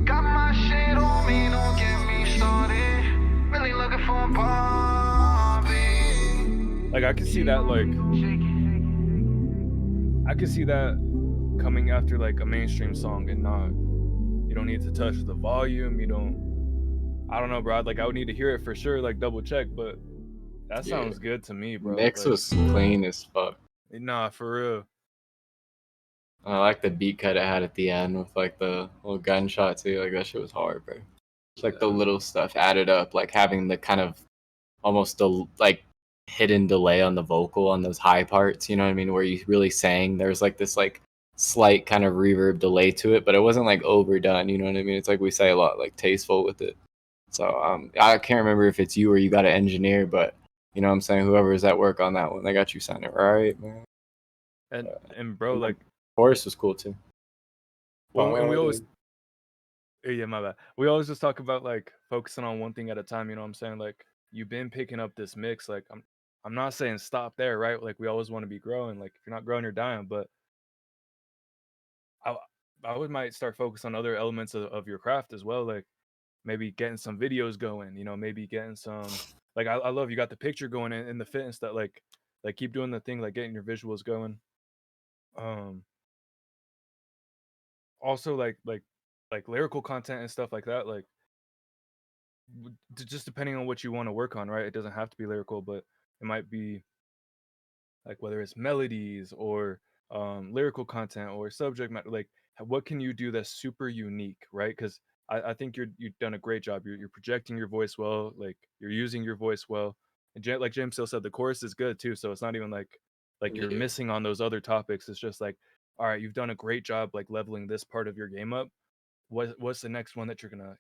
Got my shit on me, don't get me started. Really looking for a Barbie. Like I could see that, like I could see that coming after like a mainstream song and not. You don't need to touch the volume. You don't. I don't know, bro. Like I would need to hear it for sure, like double check. But that sounds good to me, bro. Mix Like, was clean as fuck. nah, for real. I like the beat cut it had at the end with like the little gunshot too. Like that shit was hard, bro. It's like the little stuff added up, like having the kind of almost like hidden delay on the vocal on those high parts. You know what I mean? Where you really sang. There's like this like slight kind of reverb delay to it, but it wasn't like overdone. You know what I mean? It's like we say a lot, like tasteful with it. So I can't remember if it's you or you got an engineer, but you know what I'm saying? Whoever is at work on that one, they got you sounding right, man. And bro, like chorus was cool too. Well, and we always, yeah, my bad. We always just talk about like focusing on one thing at a time. You know what I'm saying? Like you've been picking up this mix. Like I'm not saying stop there, right? Like we always want to be growing. Like if you're not growing, you're dying. But I would might start focus on other elements of your craft as well. Like maybe getting some videos going. You know, maybe getting some. Like I love you got the picture going in the fit and stuff. Like keep doing the thing. Like getting your visuals going. Also like lyrical content and stuff like that, like just depending on what you want to work on, right? It doesn't have to be lyrical, but it might be like whether it's melodies or lyrical content or subject matter, like what can you do that's super unique, right? Because I think you've done a great job. You're projecting your voice well, like you're using your voice well, and like JMCL said, the chorus is good too, so it's not even like you're missing on those other topics. It's just like, all right, you've done a great job like leveling this part of your game up. What's the next one that you're gonna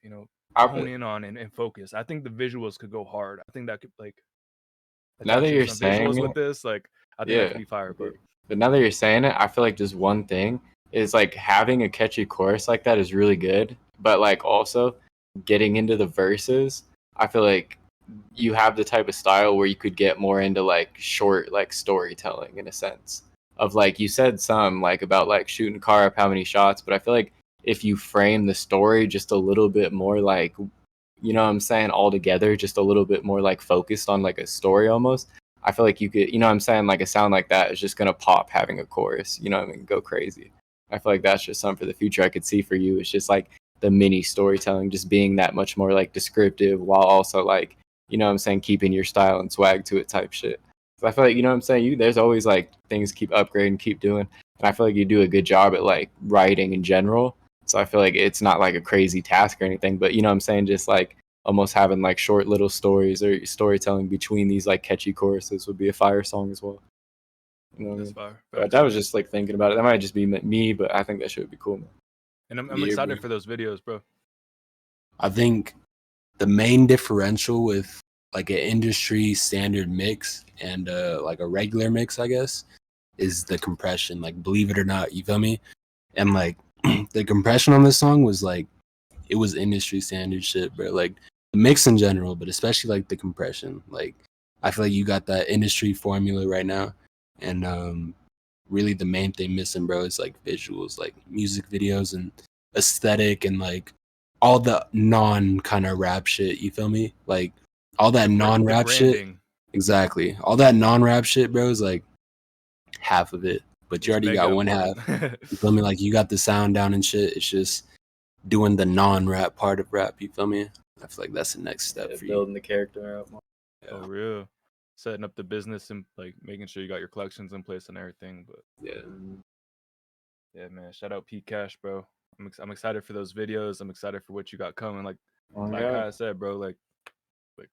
hone in on and focus? I think the visuals could go hard. I think that could like now that you're some saying visuals it, with this, like I think that could be fire. But now that you're saying it, I feel like just one thing is like having a catchy chorus like that is really good, but like also getting into the verses, I feel like you have the type of style where you could get more into like short like storytelling in a sense of like you said some like about like shooting car up how many shots, but I feel like if you frame the story just a little bit more like, you know what I'm saying, all together, just a little bit more like focused on like a story almost, I feel like you could, you know what I'm saying, like a sound like that is just gonna pop having a chorus, you know what I mean, go crazy. I feel like that's just something for the future I could see for you. It's just like the mini storytelling just being that much more like descriptive while also like, you know what I'm saying, keeping your style and swag to it type shit. So I feel like, you know what I'm saying, there's always like things keep upgrading, keep doing, and I feel like you do a good job at like writing in general. So I feel like it's not like a crazy task or anything, but you know what I'm saying, just like almost having like short little stories or storytelling between these like catchy choruses would be a fire song as well. You know what I mean? Fire. But that was just like thinking about it. That might just be me, but I think that should be cool, man. And I'm excited for those videos, bro. I think the main differential with like an industry standard mix and like a regular mix, I guess, is the compression. Like, believe it or not, you feel me? And like the compression on this song was like, it was industry standard shit, bro. Like the mix in general, but especially like the compression. Like I feel like you got that industry formula right now, and really the main thing missing, bro, is like visuals, like music videos and aesthetic and like all the non kind of rap shit. You feel me? Like all that non-rap shit. Exactly. All that non-rap shit, bro, is like half of it. But you already got one half. You feel me? Like you got the sound down and shit. It's just doing the non-rap part of rap. You feel me? I feel like that's the next step for you. Building the character out more. Yeah. Oh, real. Setting up the business and like making sure you got your collections in place and everything. But yeah, man. Shout out P Cash, bro. I'm excited for those videos. I'm excited for what you got coming. Like I said, bro. Like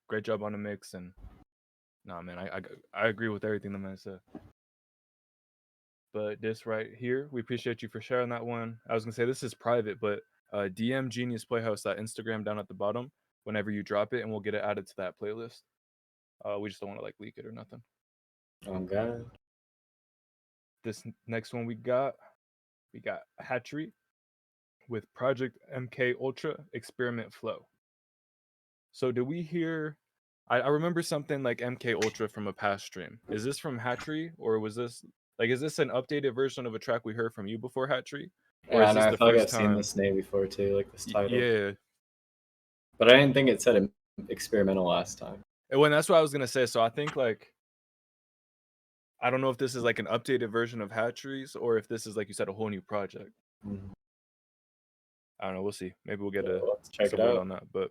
great job on the mix. And nah, man, I agree with everything the man said. But this right here, we appreciate you for sharing that one. I was gonna say this is private, but DM Genius Playhouse that Instagram down at the bottom whenever you drop it, and we'll get it added to that playlist. We just don't want to like leak it or nothing. Oh God. this next one we got Hatchery with Project MK Ultra Experiment Flow. So did we hear? I remember something like MK Ultra from a past stream. Is this from Hatchery, or was this like, is this an updated version of a track we heard from you before Hatchery? Or Yeah, is no, this I the feel like first I've seen time? this name before too, like this title. Yeah. But I didn't think it said experimental last time. And when that's what I was gonna say. So I think like, I don't know if this is like an updated version of Hatcheries or if this is, like you said, a whole new project. Mhm. I don't know. We'll see. Maybe we'll get We'll have to check some it word out. on that. But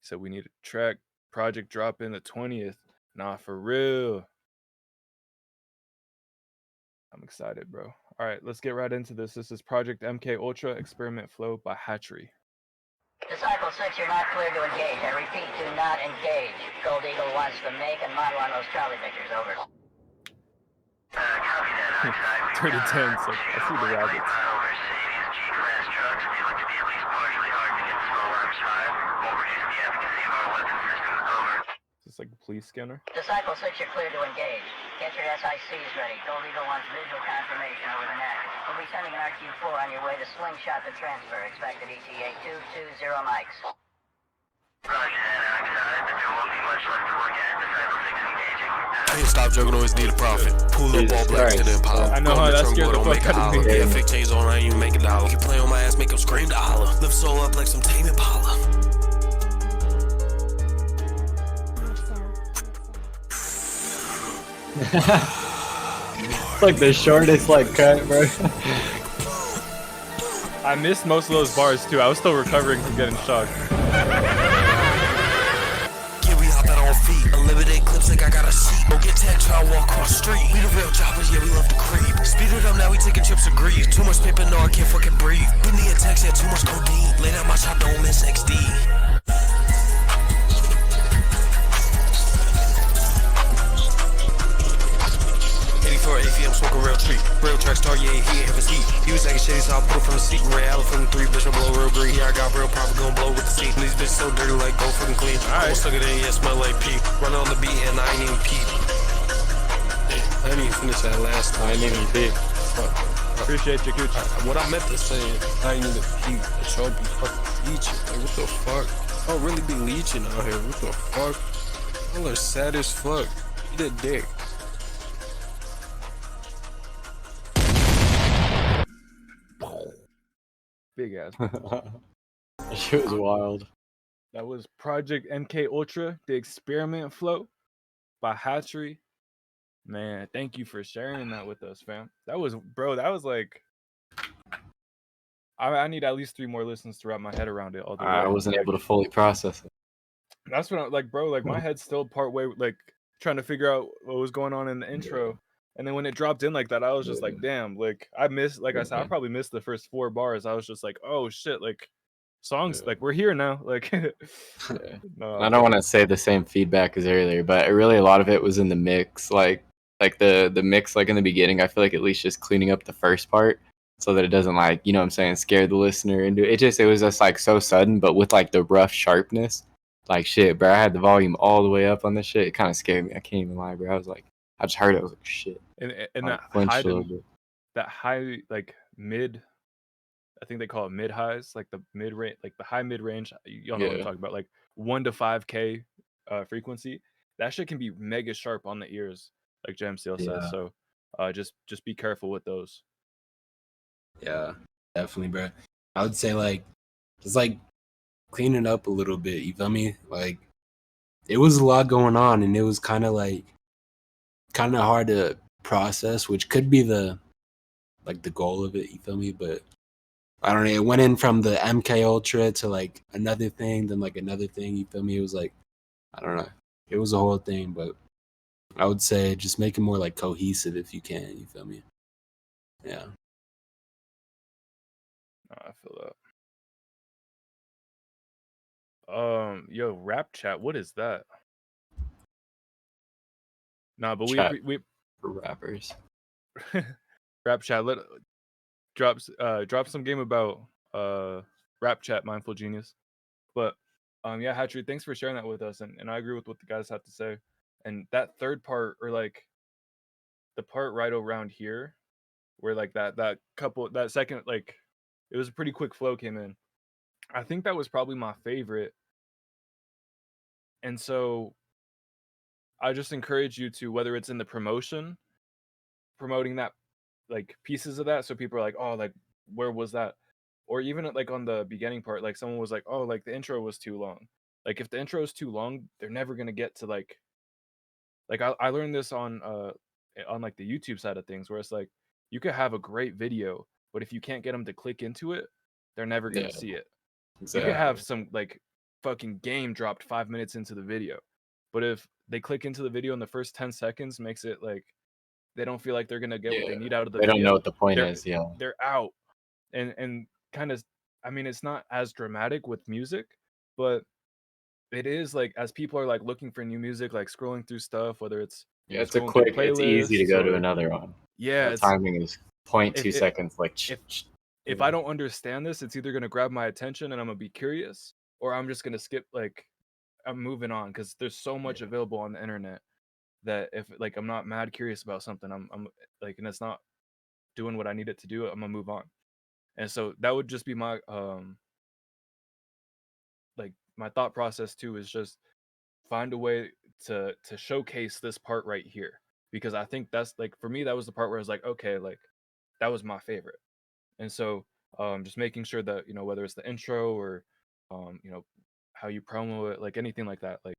so we need a track project drop in the 20th. Nah, for real. I'm excited, bro. All right, let's get right into this. This is Project MK Ultra Experiment Flow by Hatchery. Disciple 6, you're not clear to engage. I repeat, do not engage. Gold Eagle wants the make and model on those Charlie pictures, over. Copy that, 30 10, so I see the rabbits. Mercedes G-Class trucks, they look to be at least partially hard to get small arms fired. Won't reduce the efficacy of our weapon systems, over. Is this like a police scanner? Disciple 6, you're clear to engage. Get your SICs ready. Gold Eagle wants visual confirmation over the net. We'll be sending an RQ-4 on your way to slingshot the transfer. Expected ETA 220 mics. Roger that, I'm excited, but there won't be much left to look at. Disciple 6 engaging. Can't stop joking, always need a profit. Pull up Jesus all black to the Christ. Impala. I know Go how in that trunk, scared boy, the don't fuck make a out of holler. me. Yeah, fake chains on, I ain't even make a dollar. Keep playing on my ass, make them scream to holler. Lift soul up like some tame Impala. It's like the shortest like cut, bro. I missed most of those bars too. I was still recovering from getting shocked. Yeah, we hop out on feet. Unlimited clips like I got a seat. Don't get tech, try to walk cross the street. We the real choppers, yeah, we love to creep. Speed it up, now we taking trips of grease. Too much paper, no, I can't fucking breathe. Been the attacks, yeah, too much codeine. Laid out my chop, don't miss XD. 84 AFM, smoke a real treat. Real track star, yeah, he ain't have a seat. He was acting shitty, so I put it from the seat. Ray Allen from the 3, bitch, I blow real green. Yeah, I got real profit, gon' blow with the seat. These bitches so dirty, like go fucking clean. Almost stuck it in, yeah, smell like pee. Running on the beat, and I ain't even peep. I didn't even finish that last time. I didn't even peep. Appreciate you, Cooch. What I meant to say, I ain't even peep. But y'all be fucking leeching. Like, what the fuck? I'll really be leeching out here. What the fuck? Y'all are sad as fuck. Eat a dick. Big ass. That shit was wild. That was Project MK Ultra, the Experiment Flow by Hatchery. Man, thank you for sharing that with us, fam. That was, bro, that was like, I need at least 3 more listens to wrap my head around it all the way. I wasn't able to fully process it. That's what I'm like, bro. Like, my head's still part way, like, trying to figure out what was going on in the intro. And then when it dropped in like that, I was just like, damn, like, I missed, like I said, I probably missed the first 4 bars. I was just like, oh shit, like, songs, like, we're here now. Like, no, I don't want to say the same feedback as earlier, but really a lot of it was in the mix. Like the mix, like in the beginning, I feel like at least just cleaning up the first part so that it doesn't, like, you know what I'm saying, scare the listener into it. It was just like so sudden, but with like the rough sharpness. Like, shit, bro, I had the volume all the way up on this shit. It kind of scared me. I can't even lie, bro. I was like, I just heard it. I was like, shit. And I that high, like mid, I think they call it mid highs, like the mid range, like the high mid range. Y'all know what I'm talking about, like 1 to 5K frequency. That shit can be mega sharp on the ears, like JMCL says. So just be careful with those. Yeah, definitely, bro. I would say like just like cleaning up a little bit. You feel me? Like it was a lot going on, and it was kind of hard to process, which could be the goal of it. You feel me? But I don't know. It went in from the MK Ultra to like another thing, then like another thing. You feel me? It was like, I don't know. It was a whole thing, but I would say just make it more like cohesive if you can. You feel me? Yeah. I feel that. Yo, rap chat. What is that? Nah, but Chat we for rappers. rap chat. Drop some game about rap chat, Mindful Genius. But yeah, Hatchery, thanks for sharing that with us, and I agree with what the guys have to say. And that third part, or like the part right around here, where like that second, like it was a pretty quick flow came in. I think that was probably my favorite. And so I just encourage you to, whether it's in the promoting that, like pieces of that, so people are like, oh, like where was that? Or even like on the beginning part, like someone was like, oh, like the intro was too long. Like if the intro is too long, they're never gonna get to like I learned this on like the YouTube side of things, where it's like you could have a great video, but if you can't get them to click into it, they're never gonna Yeah, see it. You exactly. could have some like fucking game dropped 5 minutes into the video, but if they click into the video in the first 10 seconds, makes it like they don't feel like they're gonna get what they Yeah, need out of the they don't know video. what the point They're is. Yeah, they're out. And kind of, I mean, it's not as dramatic with music, but it is like as people are like looking for new music, like scrolling through stuff, whether it's yeah. It's a scrolling through quick. It's easy to playlists go to or another one. yeah, The it's timing is 0.2 if seconds. Like, if I don't understand this, it's either gonna grab my attention and I'm gonna be curious, or I'm just gonna skip. Like I'm moving on because there's so much available on the internet that if like I'm not mad curious about something, I'm like, and it's not doing what I need it to do, I'm gonna move on. And so that would just be my like my thought process too, is just find a way to showcase this part right here, because I think that's like, for me, that was the part where I was like, okay, like that was my favorite. And so just making sure that, you know, whether it's the intro or you know, how you promo it, like anything like that, like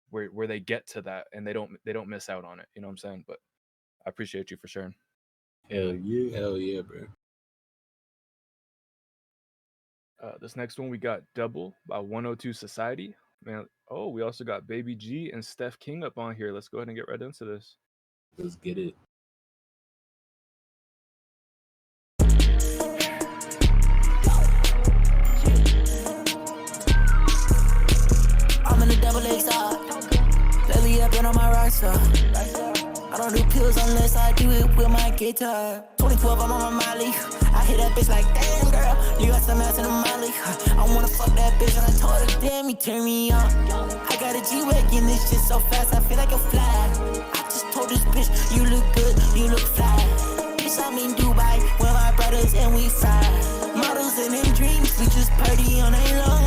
where they get to that and they don't miss out on it, you know what I'm saying? But I appreciate you for sharing. hell yeah. Hell yeah, bro. This next one we got Double by 102 Society. Man, oh, we also got Baby G and Steph King up on here. Let's go ahead and get right into this. Let's get it. I'm in the double XR, belly up and on my right side. I don't do pills unless I do it with my guitar. 2012, I'm on my Molly. I hit that bitch like, damn girl, you got some ass in the Molly. I wanna fuck that bitch and I told her, damn, you turn me on. I got a G-Wagon, this shit so fast, I feel like a fly. I just told this bitch, you look good, you look fly. Bitch, I'm in Dubai with my brothers and we fly. Models and in dreams, we just party on night long.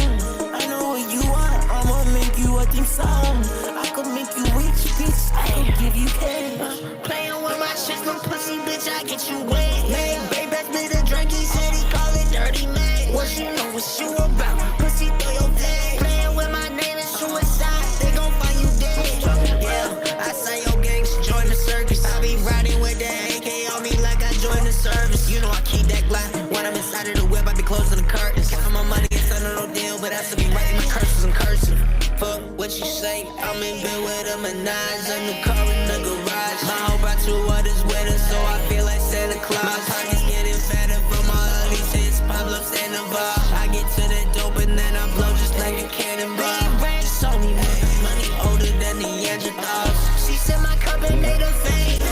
I know what you want, I'ma make you a theme song. I could make you rich, bitch, I could give you cash. Playing with my shit, some pussy, bitch, I get you wet. Man, baby, me the drink, he said he call it dirty man. What you know what you about, pussy through your flag. Playing with my name is suicide, they gon' find you dead. Yeah, I say your gangs join the circus. I be riding with that AK on me like I joined the service. You know I keep that glass. When I'm inside of the web, I be closing the curtains. Counting my money, it's under no deal, but I still be writing my curses in cursive. Fuck what you say, I'm in bed with a Minaj, a new car in the garage. My whole brought to what is wetter, so I feel like Santa Claus. My pockets getting fatter from all of these hits, Pablo Sandoval. I get to that dope and then I blow just like a cannonball. Just on me, man, money older than the Neanderthals. She said my cup and made her faint.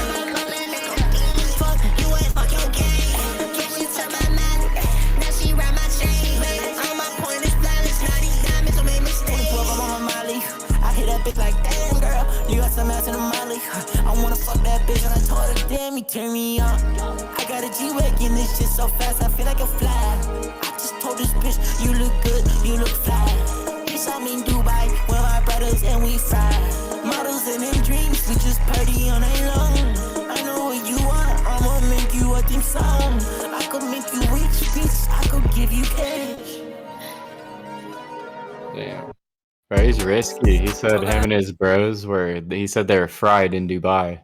Fuck you ain't fuck your game. Get you to my man, now she ride my chain. All my point is flawless, now these diamonds don't make mistakes. I'm on my Molly, I hit that bitch like, damn girl, you got some ass in the Molly. I wanna fuck that bitch and I told her, damn, you turn me on. I got a G-Wagon, this shit so fast, I feel like a fly. I just told this bitch, you look good, you look fly. Bitch, I'm in Dubai with my brothers and we fly. Models and in dreams, we just party on night long. I know what you want, I'ma make you a theme song. I could make you rich, bitch, I could give you cash. Damn. Bro, he's risky. He said him and his bros he said they were fried in Dubai.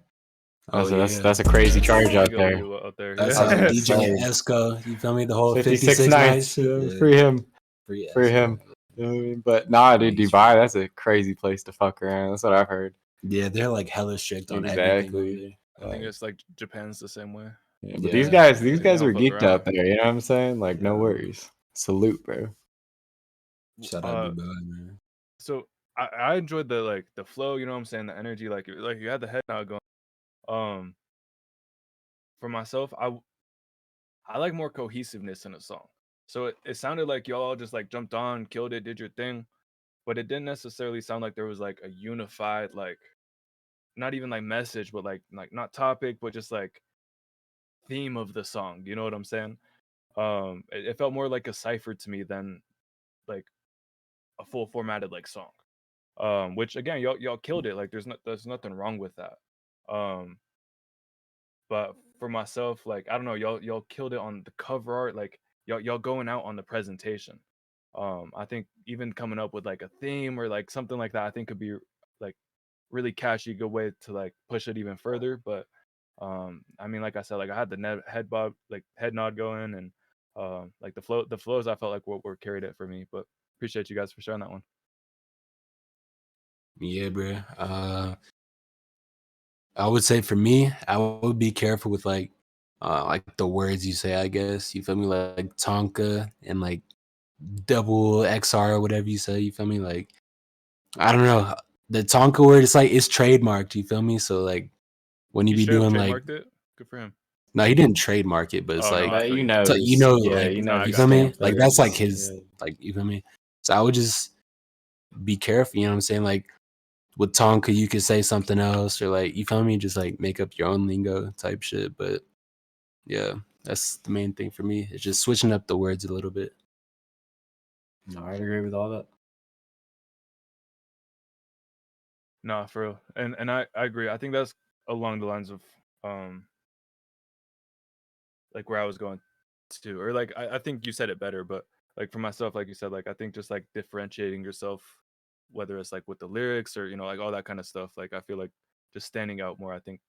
Oh, That's a crazy charge out there. Out there. That's Yeah. DJ Esco. You feel me? The whole 56 56 nights. nights. Yeah. Free him. Free Free Esco. him. You know what I mean? But nah, dude, Dubai, that's a crazy place to fuck around. That's what I've heard. Yeah, they're like hella strict on everything over Exactly. there. I think it's like Japan's the same way. Yeah, but Yeah. these Like, guys they were don't fuck geeked around. out there. You know what I'm saying? Like, no Yeah. worries. Salute, bro. Shout out Dubai, man. So I enjoyed the like the flow, you know what I'm saying, the energy, like you had the head nod going. For myself, I like more cohesiveness in a song. So it sounded like y'all just like jumped on, killed it, did your thing, but it didn't necessarily sound like there was like a unified like not even like message, but like not topic, but just like theme of the song. You know what I'm saying? It felt more like a cipher to me than like a full formatted like song. Which again, y'all killed it. Like there's nothing wrong with that. But for myself, like I don't know, y'all killed it on the cover art. Like y'all going out on the presentation. I think even coming up with like a theme or like something like that, I think could be like really catchy, good way to like push it even further. But I mean, like I said, like I had the head nod going, and like the flows I felt like what were carried it for me. But appreciate you guys for sharing that one. Yeah, bro. I would say for me, I would be careful with like the words you say, I guess. You feel me? Like Tonka and like double XR or whatever you say, you feel me? Like I don't know. The Tonka word, it's like it's trademarked, you feel me? So like when you be straight up doing like trademarked it. Good for him. no, he didn't trademark it, but it's Oh, no, like I feel you know, so, you know, yeah, like you know, you his feel me? stamp Like that's like letters, his yeah. like you feel me? So I would just be careful, you know what I'm saying? Like with Tonka, you could say something else or like you feel me, just like make up your own lingo type shit. But yeah, that's the main thing for me. It's just switching up the words a little bit. No, I'd agree with all that. No, for real. And I agree. I think that's along the lines of like where I was going to, or like I think you said it better, but like for myself, like you said, like I think just like differentiating yourself, whether it's like with the lyrics or like all that kind of stuff. Like I feel like just standing out more. I think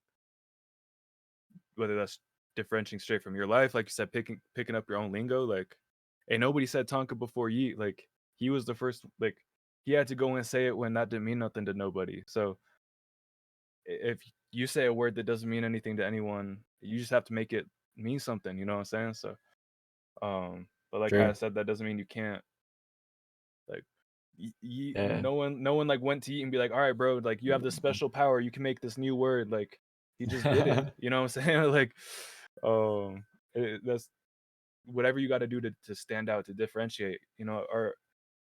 whether that's differentiating straight from your life, like you said, picking up your own lingo. Like, hey, nobody said Tonka before Yeet. Like he was the first. Like he had to go and say it when that didn't mean nothing to nobody. So if you say a word that doesn't mean anything to anyone, you just have to make it mean something. You know what I'm saying? So, but like Sure. I said, that doesn't mean you can't. Like, Yeah. no one like went to Yeet and be like, all right, bro, like you have this special power, you can make this new word. Like he just did it. You know what I'm saying? Like, that's whatever you got to do to stand out, to differentiate. Or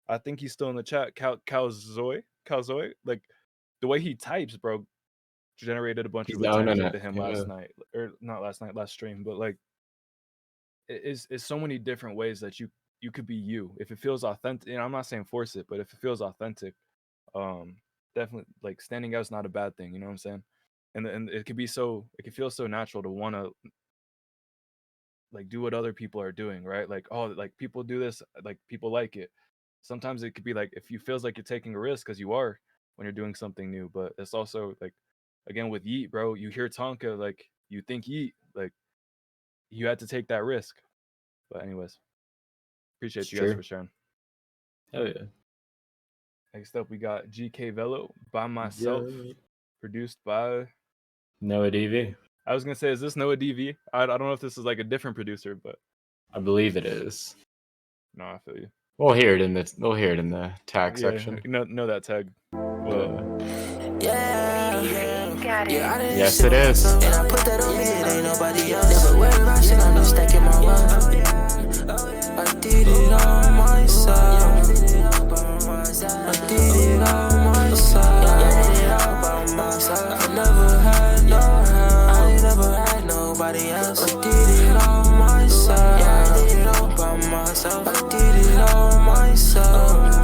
I think he's still in the chat. Calzoy, like the way he types, bro, generated a bunch of attention to him last night, or not last night, last stream. But like, it's so many different ways that you could be you if it feels authentic. And I'm not saying force it, but if it feels authentic, definitely like standing out is not a bad thing. You know what I'm saying? And it could feel so natural to want to like do what other people are doing, right? Like, oh, like people do this, like people like it. Sometimes it could be like if you feels like you're taking a risk, because you are when you're doing something new. But it's also like, again, with Yeet, bro, you hear Tonka, like you think Yeet, like you had to take that risk. But anyways, appreciate you guys for sharing. Hell yeah. Next up, we got GK Velo, By Myself, produced by Noah DV. I was gonna say, is this Noah DV? I don't know if this is like a different producer, but I believe it is. No, I feel you. We'll hear it in the tag section. Know that tag. Yes, it is. And I put that on me, it ain't nobody else. Never worry about shit, I'm just stacking my wealth. I did it on myself. I did it on myself. I did it all by myself. I never had no help. I ain't never had nobody else. I did it on myself. I did it all by myself. I did it on myself.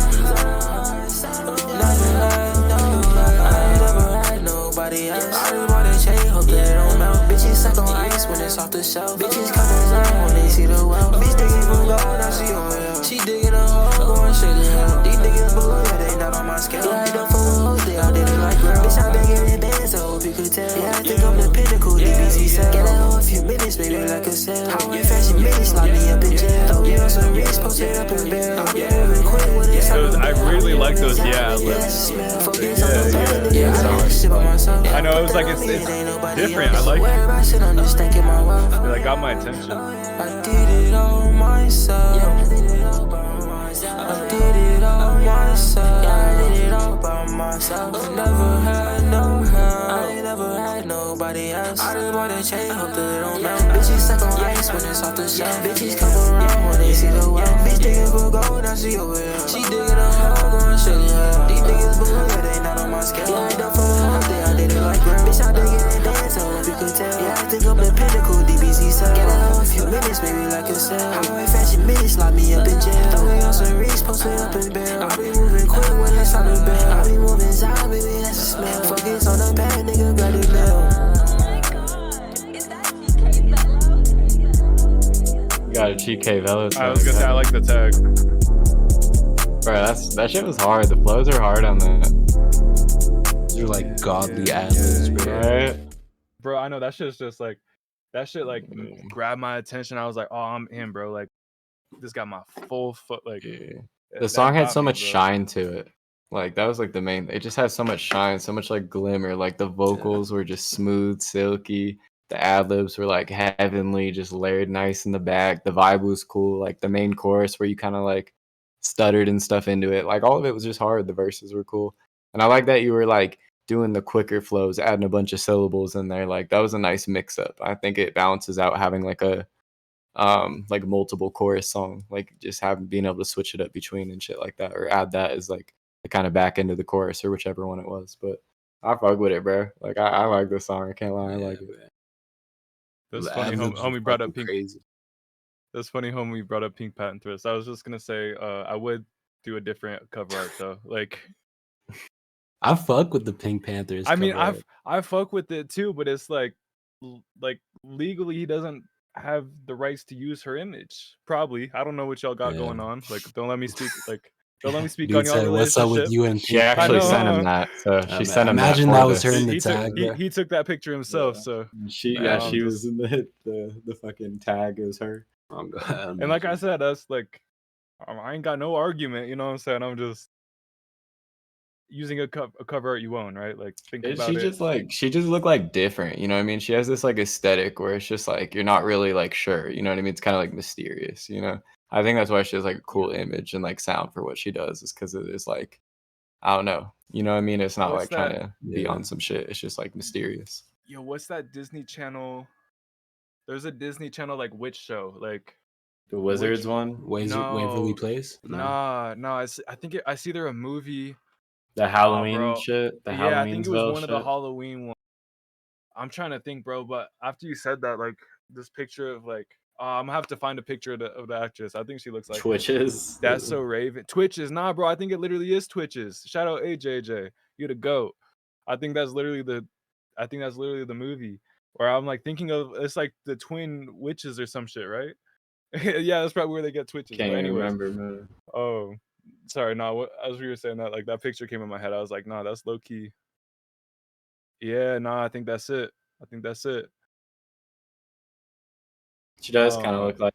Never had no help. I ain't never had nobody else. I just want to change, hope that it don't melt. Bitches suck on ice when it's off the shelf. Bitches come around when they see the well. Bitch digging for gold, now she on hell. She digging a hole, going straight to hell. These niggas below, yeah, they not on my scale. Yeah, I don't full hoes, they all did it like girl. Bitch, I been getting bands, I hope you could tell. Yeah, I think I'm the pinnacle, DBZ cell. Get that hoe a few minutes, baby, like a cell. How you fashion minutes, lock me up in jail. Throw me on some wrist, post it up in bed. I'm moving quick when it's I really like those, I know, it was like, it's different, I like it. It like got my attention. I did it on myself. I did it all myself. I did it all by myself. I never had no help. I ain't never had nobody else. I just want to change, hope that it don't melt. Bitches suck on ice when it's off the shelf. Bitches come around when they see the well. Bitch digging for gold, now she over here. She digging a hole, going straight to hell. These niggas below, yeah, they not on my scale. Yeah, I don't full of hope, they all did hit it like girl. Bitch, I dig it and dance, I hope you could tell. Yeah, I think I'm the pinnacle, DBC cell. Get out a few minutes, maybe like a cell. I'm away fashion minutes, lock me up in jail. Throw me on some wrist, post it up in bail. I be moving quick when it's time to bail. I be moving side, baby, that's the smell. Focus on the pad, nigga, grab the bell. You got a GK Velo. I was gonna say I like the tag. Bro, that shit was hard. The flows are hard on that. They're like godly ad-libs, bro. Right? Bro, I know that shit's just like that shit like grabbed my attention. I was like, oh, I'm in, bro. Like this got my full foot. Like The song had so much shine to it. Like that was like the main. It just has so much shine, so much like glimmer. Like the vocals were just smooth, silky. The ad libs were like heavenly, just layered nice in the back. The vibe was cool. Like the main chorus where you kind of like stuttered and stuff into it. Like all of it was just hard. The verses were cool, and I like that you were like doing the quicker flows, adding a bunch of syllables in there. Like that was a nice mix up. I think it balances out having like a like multiple chorus song, like just being able to switch it up between and shit like that, or add that as like the kind of back end of the chorus or whichever one it was. But I fuck with it, bro. Like I like this song. I can't lie, I like it. That's funny. Homie brought up Pink. Crazy. That's funny. Homie brought up Pink Panthers. I was just gonna say, I would do a different cover art though. Like, I fuck with the Pink Panthers. I mean, I fuck with it too, but it's like legally he doesn't have the rights to use her image. Probably. I don't know what y'all got going on. Like, don't let me speak. Like, don't let me speak on y'all relationship. What's up with you and she actually sent him that? So she sent him. Imagine that was her in the tag. He took that picture himself. So she was in the fucking tag. It was her. And like I said, that's like I ain't got no argument. You know what I'm saying? I'm just using a cover art you own, right? Like think about it. She just looked like different. You know what I mean? She has this like aesthetic where it's just like you're not really like sure. You know what I mean? It's kind of like mysterious. You know. I think that's why she has like a cool image and like sound for what she does, is because it is like, I don't know. You know what I mean? It's not like trying to be on some shit. It's just like mysterious. Yo, what's that Disney Channel? There's a Disney Channel like witch show, like the Wizards one. Waverly Place. No. I think I see there a movie. The Halloween shit. I think it was one of the Halloween ones. I'm trying to think, bro. But after you said that, like this picture of like. I'm gonna have to find a picture of the actress. I think she looks like Twitches. That's so Raven. Twitches, nah, bro. I think it literally is Twitches. Shout out AJJ. You the GOAT. I think that's literally the movie. Where I'm like thinking of it's like the twin witches or some shit, right? Yeah, that's probably where they get Twitches. Can't remember, man. Oh, sorry. No, as we were saying that, like that picture came in my head. I was like, nah, that's low key. Yeah, nah, I think that's it. She does kind of look like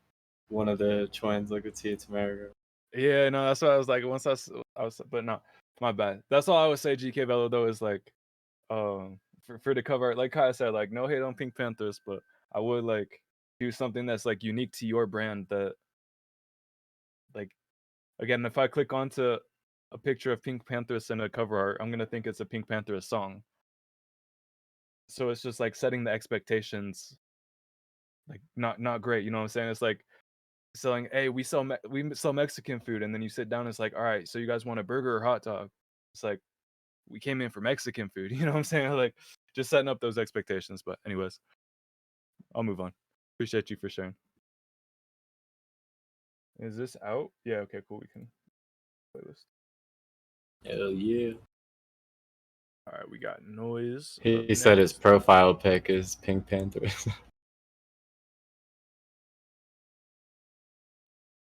one of the twins. Look at Tia Tamara. Yeah, no, that's what I was like. Once I was, but no, my bad. That's all I would say. GK Velo though is like, for the cover art, like Kai said, like no hate on Pink Panthers, but I would like do something that's like unique to your brand. That, like, again, if I click onto a picture of Pink Panthers in a cover art, I'm gonna think it's a Pink Panthers song. So it's just like setting the expectations. Like not great, you know what I'm saying? It's like selling, hey, we sell Mexican food, and then you sit down and it's like, all right, so you guys want a burger or hot dog? It's like we came in for Mexican food, you know what I'm saying? Like just setting up those expectations. But anyways, I'll move on. Appreciate you for sharing. Is this out? Yeah, okay, cool. We can playlist. Hell yeah. All right, we got Noise. He said his profile pic is Pink Panthers.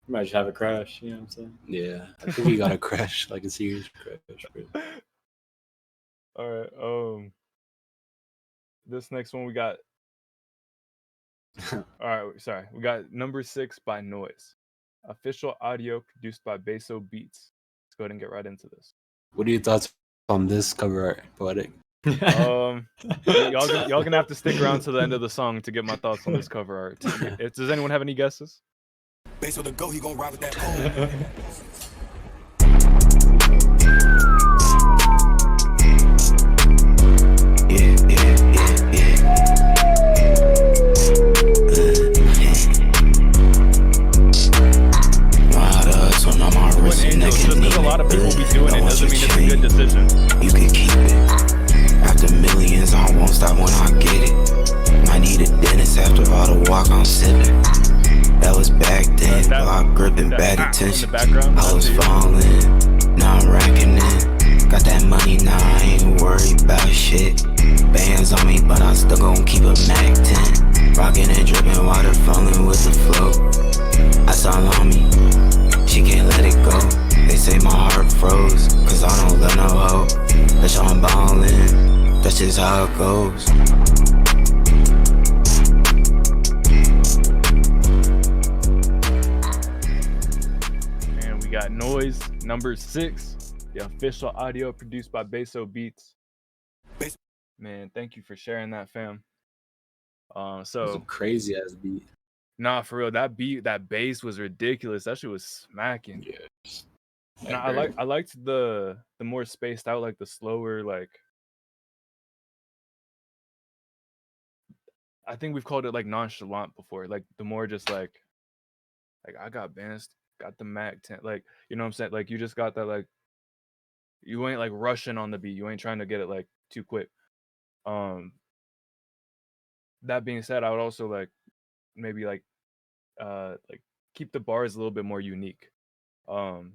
Might just have a crash, you know what I'm saying? Yeah, I think he got a crash, like a serious crash. All right, this next one we got. All right, sorry, we got Number 6 by Noise, official audio produced by Beso Beats. Let's go ahead and get right into this. What are your thoughts on this cover art, Poetic? Y'all gonna have to stick around to the end of the song to get my thoughts on this cover art. Does anyone have any guesses? Base with the go, he gon' ride with that pole. Just because a lot of people be doing it doesn't mean it's a good decision. You can keep it. After millions Glock gripping bad in attention. the background. I was falling, now I'm racking it. Got that money now, I ain't worried about shit. Bands on me, but I still gon' keep a Mac 10. Rockin' and drippin', water falling with the flow. That's all on me, she can't let it go. They say my heart froze, cause I don't let no hope. Bitch, I'm ballin', that's just how it goes. And we got Noise, number 6. The official audio produced by Beso Beats. Man, thank you for sharing that, fam. It's a crazy ass beat. Nah, for real, that bass was ridiculous. That shit was smacking. Yes. And I liked the more spaced out, like the slower, like I think we've called it like nonchalant before, like the more just like I got bands, got the Mac 10, like you know what I'm saying, like you just got that, like you ain't like rushing on the beat, you ain't trying to get it like too quick. That being said, I would also like maybe like keep the bars a little bit more unique. Again,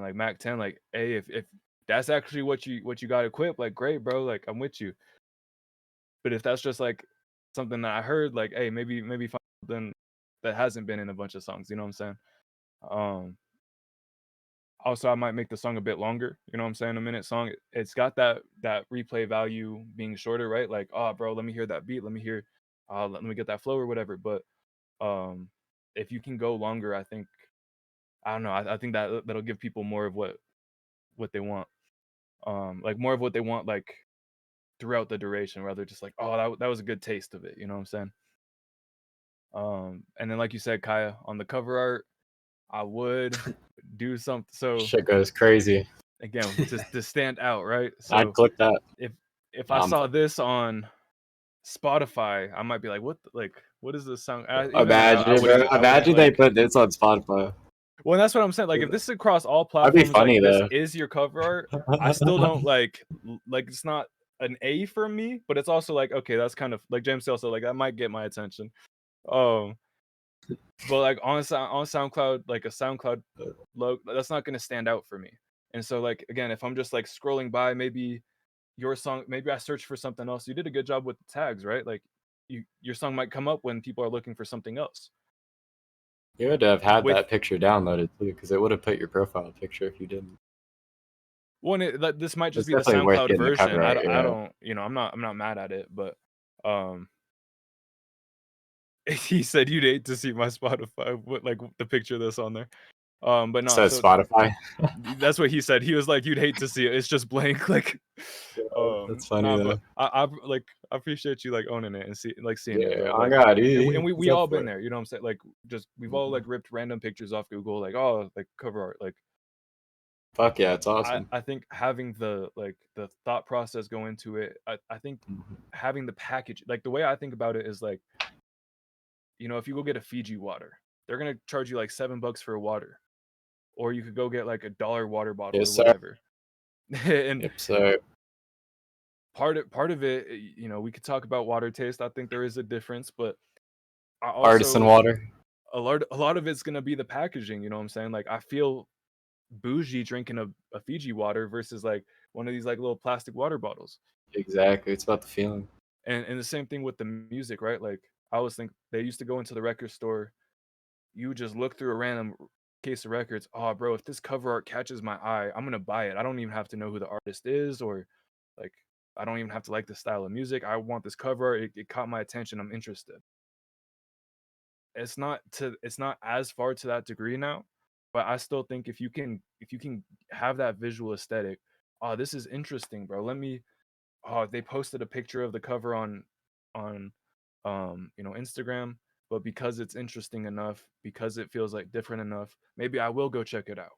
like Mac 10, like hey, if that's actually what you got equipped, like great, bro, like I'm with you. But if that's just like something that I heard, like hey, maybe find something that hasn't been in a bunch of songs, you know what I'm saying? Also, I might make the song a bit longer, you know what I'm saying? A minute song, it's got that replay value being shorter, right? Like, oh bro, let me hear that beat, let me hear let me get that flow or whatever. But if you can go longer, I think I don't know, I think that'll give people more of what they want. Like more of what they want, like throughout the duration, rather just like, oh, that was a good taste of it, you know what I'm saying? And then like you said, Kiaaa, on the cover art, I would do something so shit goes crazy. Again, to stand out, right? So I'd click that. If I saw this on Spotify, I might be like, what is this song? Imagine they put this on Spotify. Well, that's what I'm saying. Like, if this is across all platforms, that'd be funny, like, though. this is your cover art, I still don't like it's not an A for me, but it's also like, okay, that's kind of like JMCL said, like that might get my attention. But like on SoundCloud, like a SoundCloud logo, that's not gonna stand out for me. And so like again, if I'm just like scrolling by, maybe your song, maybe I search for something else. You did a good job with the tags, right? Like your song might come up when people are looking for something else. You would have had that picture downloaded too, because it would have put your profile picture if you didn't. Well, this might just be the SoundCloud version. I don't, you know, I'm not mad at it, but he said you'd hate to see my Spotify, like the picture that's on there. But no, says Spotify. That's what he said. He was like, you'd hate to see it. It's just blank. Like, that's funny though. But I appreciate you like owning it and seeing it. Bro. I got it. And we all been there. You know what I'm saying? Like, just we've all like ripped random pictures off Google. Like, oh, like cover art. Like, fuck yeah, it's awesome. I think having the thought process go into it. I think having the package, like the way I think about it is like, you know, if you go get a Fiji water, they're gonna charge you like $7 for a water, or you could go get like $1 water bottle or whatever. And part of it, you know, we could talk about water taste. I think there is a difference, but artisan water. A lot of it's gonna be the packaging. You know what I'm saying? Like I feel bougie drinking a Fiji water versus like one of these like little plastic water bottles. Exactly, it's about the feeling. And the same thing with the music, right? Like I always think they used to go into the record store. You would just look through a random case of records. Oh, bro, if this cover art catches my eye, I'm gonna buy it. I don't even have to know who the artist is, or like I don't even have to like the style of music. I want this cover art. It caught my attention. I'm interested. It's not as far to that degree now, but I still think if you can have that visual aesthetic, oh, this is interesting, bro. They posted a picture of the cover on you know, Instagram, but because it's interesting enough, because it feels like different enough, maybe I will go check it out.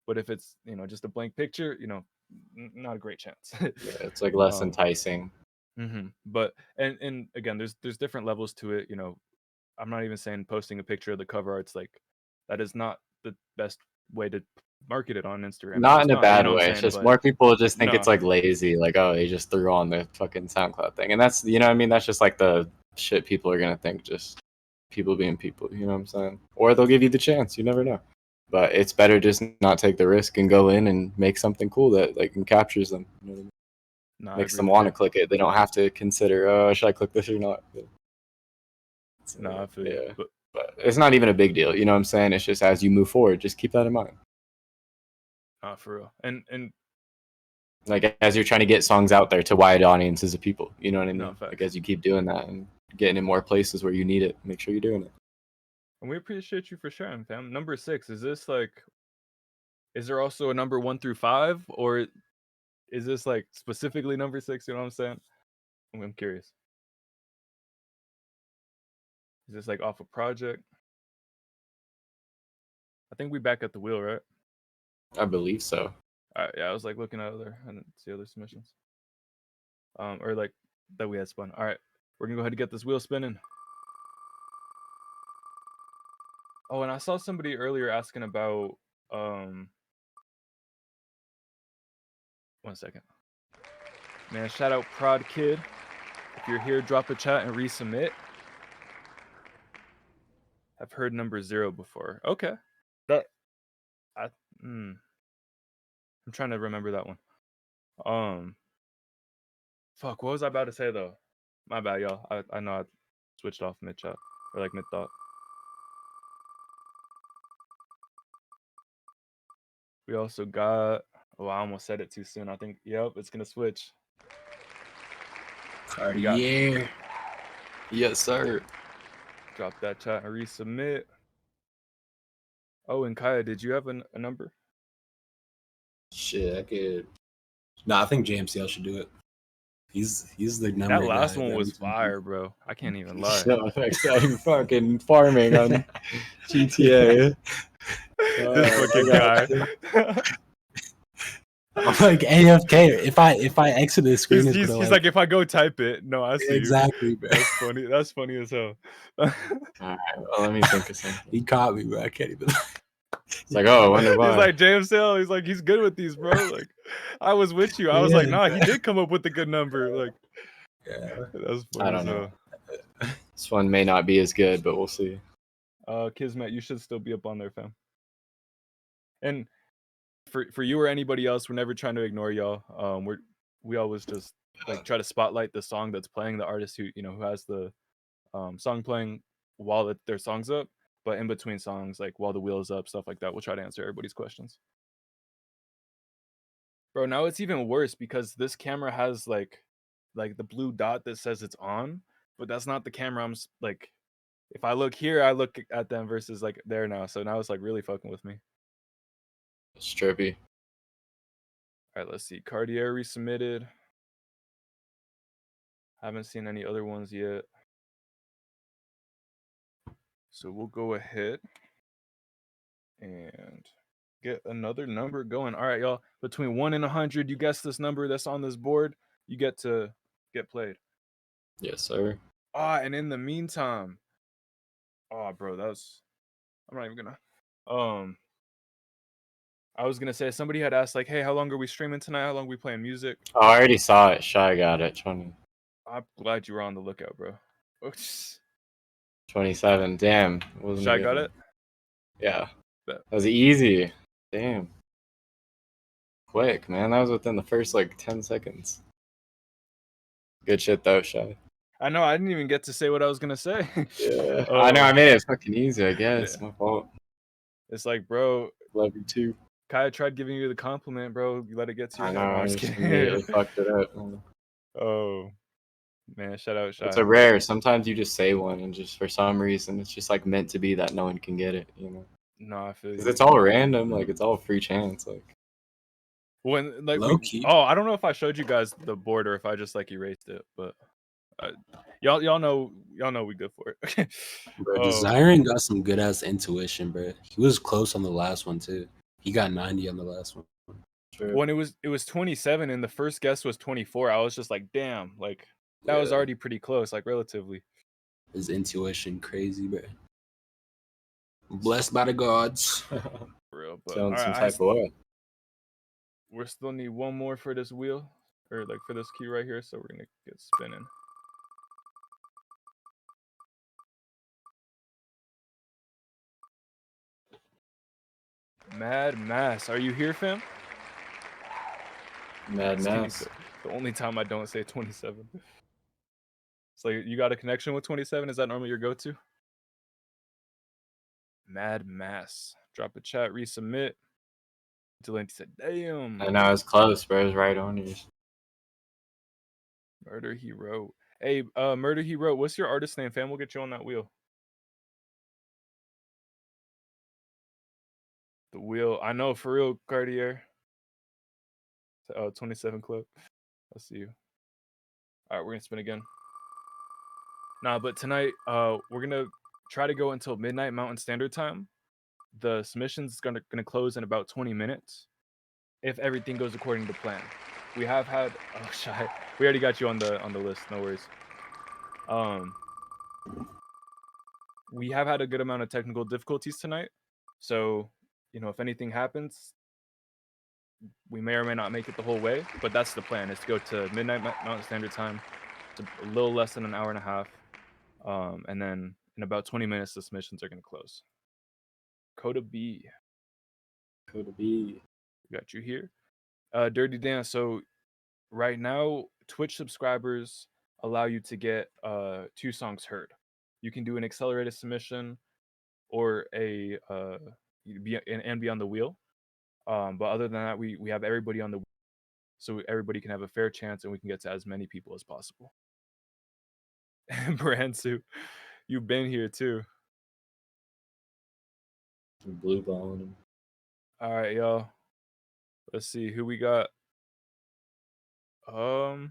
But if it's, you know, just a blank picture, you know, not a great chance. Yeah, it's like less enticing. But and again, there's different levels to it. You know, I'm not even saying posting a picture of the cover art's like that is not the best way to market it on Instagram. Not in a bad way. It's just more people just think it's like lazy, like, oh, they just threw on the fucking SoundCloud thing, and that's, you know what I mean, that's just like the shit people are gonna think. Just people being people. You know what I'm saying? Or they'll give you the chance. You never know. But it's better just not take the risk and go in and make something cool that like captures them. You know what I mean? No, I Makes agree them with want to you. click it. They don't have to consider, oh, should I click this or not? So, No, I feel you. yeah, but it's not even a big deal. You know what I'm saying? It's just as you move forward, just keep that in mind. For real. And like as you're trying to get songs out there to wide audiences of people. You know what I mean? No, facts. Like as you keep doing that and getting in more places where you need it, make sure you're doing it. And we appreciate you for sharing, fam. Number 6, is this like, is there also a number 1 through 5, or is this like specifically number 6? You know what I'm saying? I'm curious. Is this like off a project? I think we back at the wheel, right? I believe so. All right, yeah, I was like looking at other and see other submissions. Or like that we had spun. All right, we're gonna go ahead and get this wheel spinning. Oh, and I saw somebody earlier asking about 1 second. Man, shout out Prod Kid. If you're here, drop a chat and resubmit. I've heard number 0 before. Okay. I'm trying to remember that one. Fuck, what was I about to say though? My bad, y'all. I know I switched off mid chat or like mid thought. We also got. Oh, I almost said it too soon. I think. Yep, it's gonna switch. Yeah. Yes, sir. Drop that chat and resubmit. Oh, and Kiaaa, did you have a number? Shit, I could. No, I think JMCL should do it. He's the number. That last guy one that was we can fire, bro. I can't even lie. No, I'm fucking farming on GTA. This fucking guy. I'm like AFK. If I exit the screen, He's like, if I go type it, no, I see exactly, you. bro. That's funny. That's funny as hell. All right, well, let me think of something. He caught me, bro. I can't even. It's like, oh, I wonder why. He's like JMCL. He's like, he's good with these, bro. Like, I was with you. I was like, nah, he did come up with a good number. Like, yeah, that's funny. I don't know. This one may not be as good, but we'll see. Kismet, you should still be up on there, fam. And for you or anybody else, we're never trying to ignore y'all. We always just like try to spotlight the song that's playing, the artist who who has the song playing while their song's up. But in between songs, like while the wheel is up, stuff like that, we'll try to answer everybody's questions. Bro, now it's even worse because this camera has like the blue dot that says it's on, but that's not the camera. I'm like, if I look here, I look at them versus like there now. So now it's like really fucking with me. It's trippy. All right, let's see. Cartier resubmitted. Haven't seen any other ones yet. So we'll go ahead and get another number going. All right, y'all. Between 1 and 100, you guess this number that's on this board, you get to get played. Yes, sir. And in the meantime, bro, I'm not even gonna. I was gonna say somebody had asked like, hey, how long are we streaming tonight? How long are we playing music? Oh, I already saw it. Shy got it. 20. I'm glad you were on the lookout, bro. 27. Damn. Shy got it? Yeah. Bet. That was easy. Damn. Quick, man. That was within the first like 10 seconds. Good shit though, Shy. I know. I didn't even get to say what I was gonna say. Yeah. I know. I made it fucking easy. I guess. Yeah. My fault. It's like, bro. Love you too. Kiaaa tried giving you the compliment, bro. You let it get to your I head. know. No, I'm I just just kidding. immediately fucked it up. Oh, man. Shout out, Shy. It's a rare. Sometimes you just say one and just for some reason it's just like meant to be that no one can get it, you know? No, I feel you. Because it's all random. Like it's all free chance. Like when like low key. I don't know if I showed you guys the board or if I just like erased it, but y'all know we good for it. Bro, Desiring got some good ass intuition, bro. He was close on the last one too. He got 90 on the last one. When it was 27 and the first guess was 24, I was just like, damn, like that was already pretty close, like relatively. His intuition crazy, bro. Blessed by the gods. For real, but sounds some type of way. We still need one more for this wheel, or like for this key right here, so we're gonna get spinning. Mad Mass, are you here, fam? Mad It's Mass. the only time I don't say 27. It's like, you got a connection with 27? Is that normally your go-to? Mad Mass. Drop a chat, resubmit. Delante said, damn. I know it's close, bro. It's right on you. Murder He Wrote. Hey, Murder He Wrote, what's your artist name, fam? We'll get you on that wheel. The wheel. I know, for real, Cartier. 27 Club. I'll see you. All right, we're going to spin again. Nah, but tonight, we're going to try to go until midnight Mountain Standard Time. The submission's gonna close in about 20 minutes if everything goes according to plan. We have had Shy. We already got you on the list, no worries. We have had a good amount of technical difficulties tonight. So, if anything happens, we may or may not make it the whole way, but that's the plan, is to go to midnight Mountain Standard Time. It's a little less than an hour and a half. And then in about 20 minutes, the submissions are gonna close. Coda B. Got you here. Dirty Dan, so right now Twitch subscribers allow you to get 2 songs heard. You can do an accelerated submission or be on the wheel. But other than that, we have everybody on the wheel, so everybody can have a fair chance and we can get to as many people as possible. Bransu, you've been here too. Blue balling him. All right, y'all. Let's see who we got. I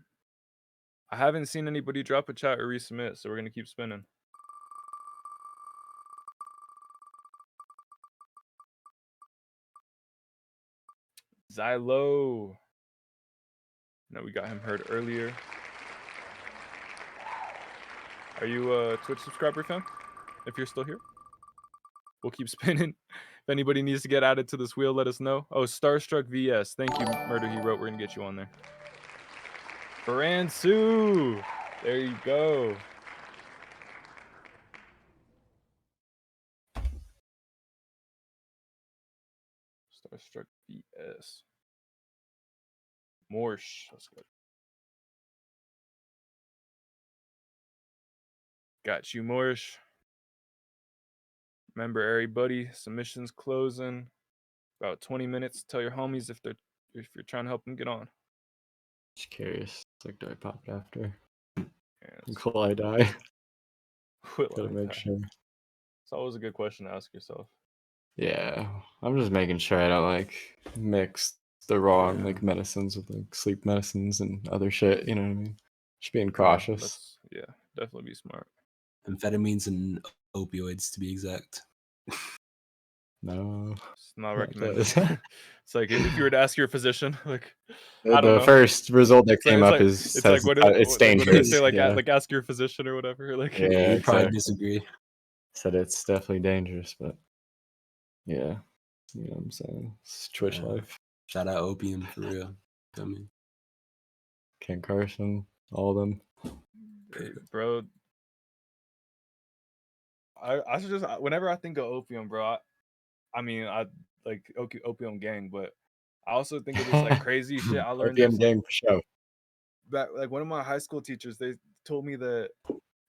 haven't seen anybody drop a chat or resubmit, so we're gonna keep spinning. Zylo. No, we got him heard earlier. Are you a Twitch subscriber, fam? If you're still here, we'll keep spinning. If anybody needs to get added to this wheel, let us know. Oh, Starstruck VS. Thank you, Murder He Wrote. We're gonna get you on there. Baransu. There you go. Starstruck VS. Morsh. That's good. Got you, Morsh. Remember, everybody, submissions closing. About 20 minutes. Tell your homies if you're trying to help them get on. Just curious. Like, do I pop it after? Yeah, Will I die? Will Gotta I make die? sure. It's always a good question to ask yourself. Yeah, I'm just making sure I don't like mix the wrong like medicines with like sleep medicines and other shit. You know what I mean? Just being cautious. Yeah, definitely be smart. Amphetamines and opioids, to be exact. No, it's not recommended. It's like if you were to ask your physician, like I don't know. First result that came up it's says like it's dangerous. What do they say? Like, yeah. like ask your physician or whatever. Like, yeah, you probably disagree. Said it's definitely dangerous, but yeah, you know what I'm saying. It's Twitch life. Shout out opium for real. Feel me? Ken Carson, all of them. Hey, bro. I should just, whenever I think of opium, bro, I mean, I like opium gang, but I also think of this like crazy shit I learned. Opium gang for sure. Back, like one of my high school teachers, they told me that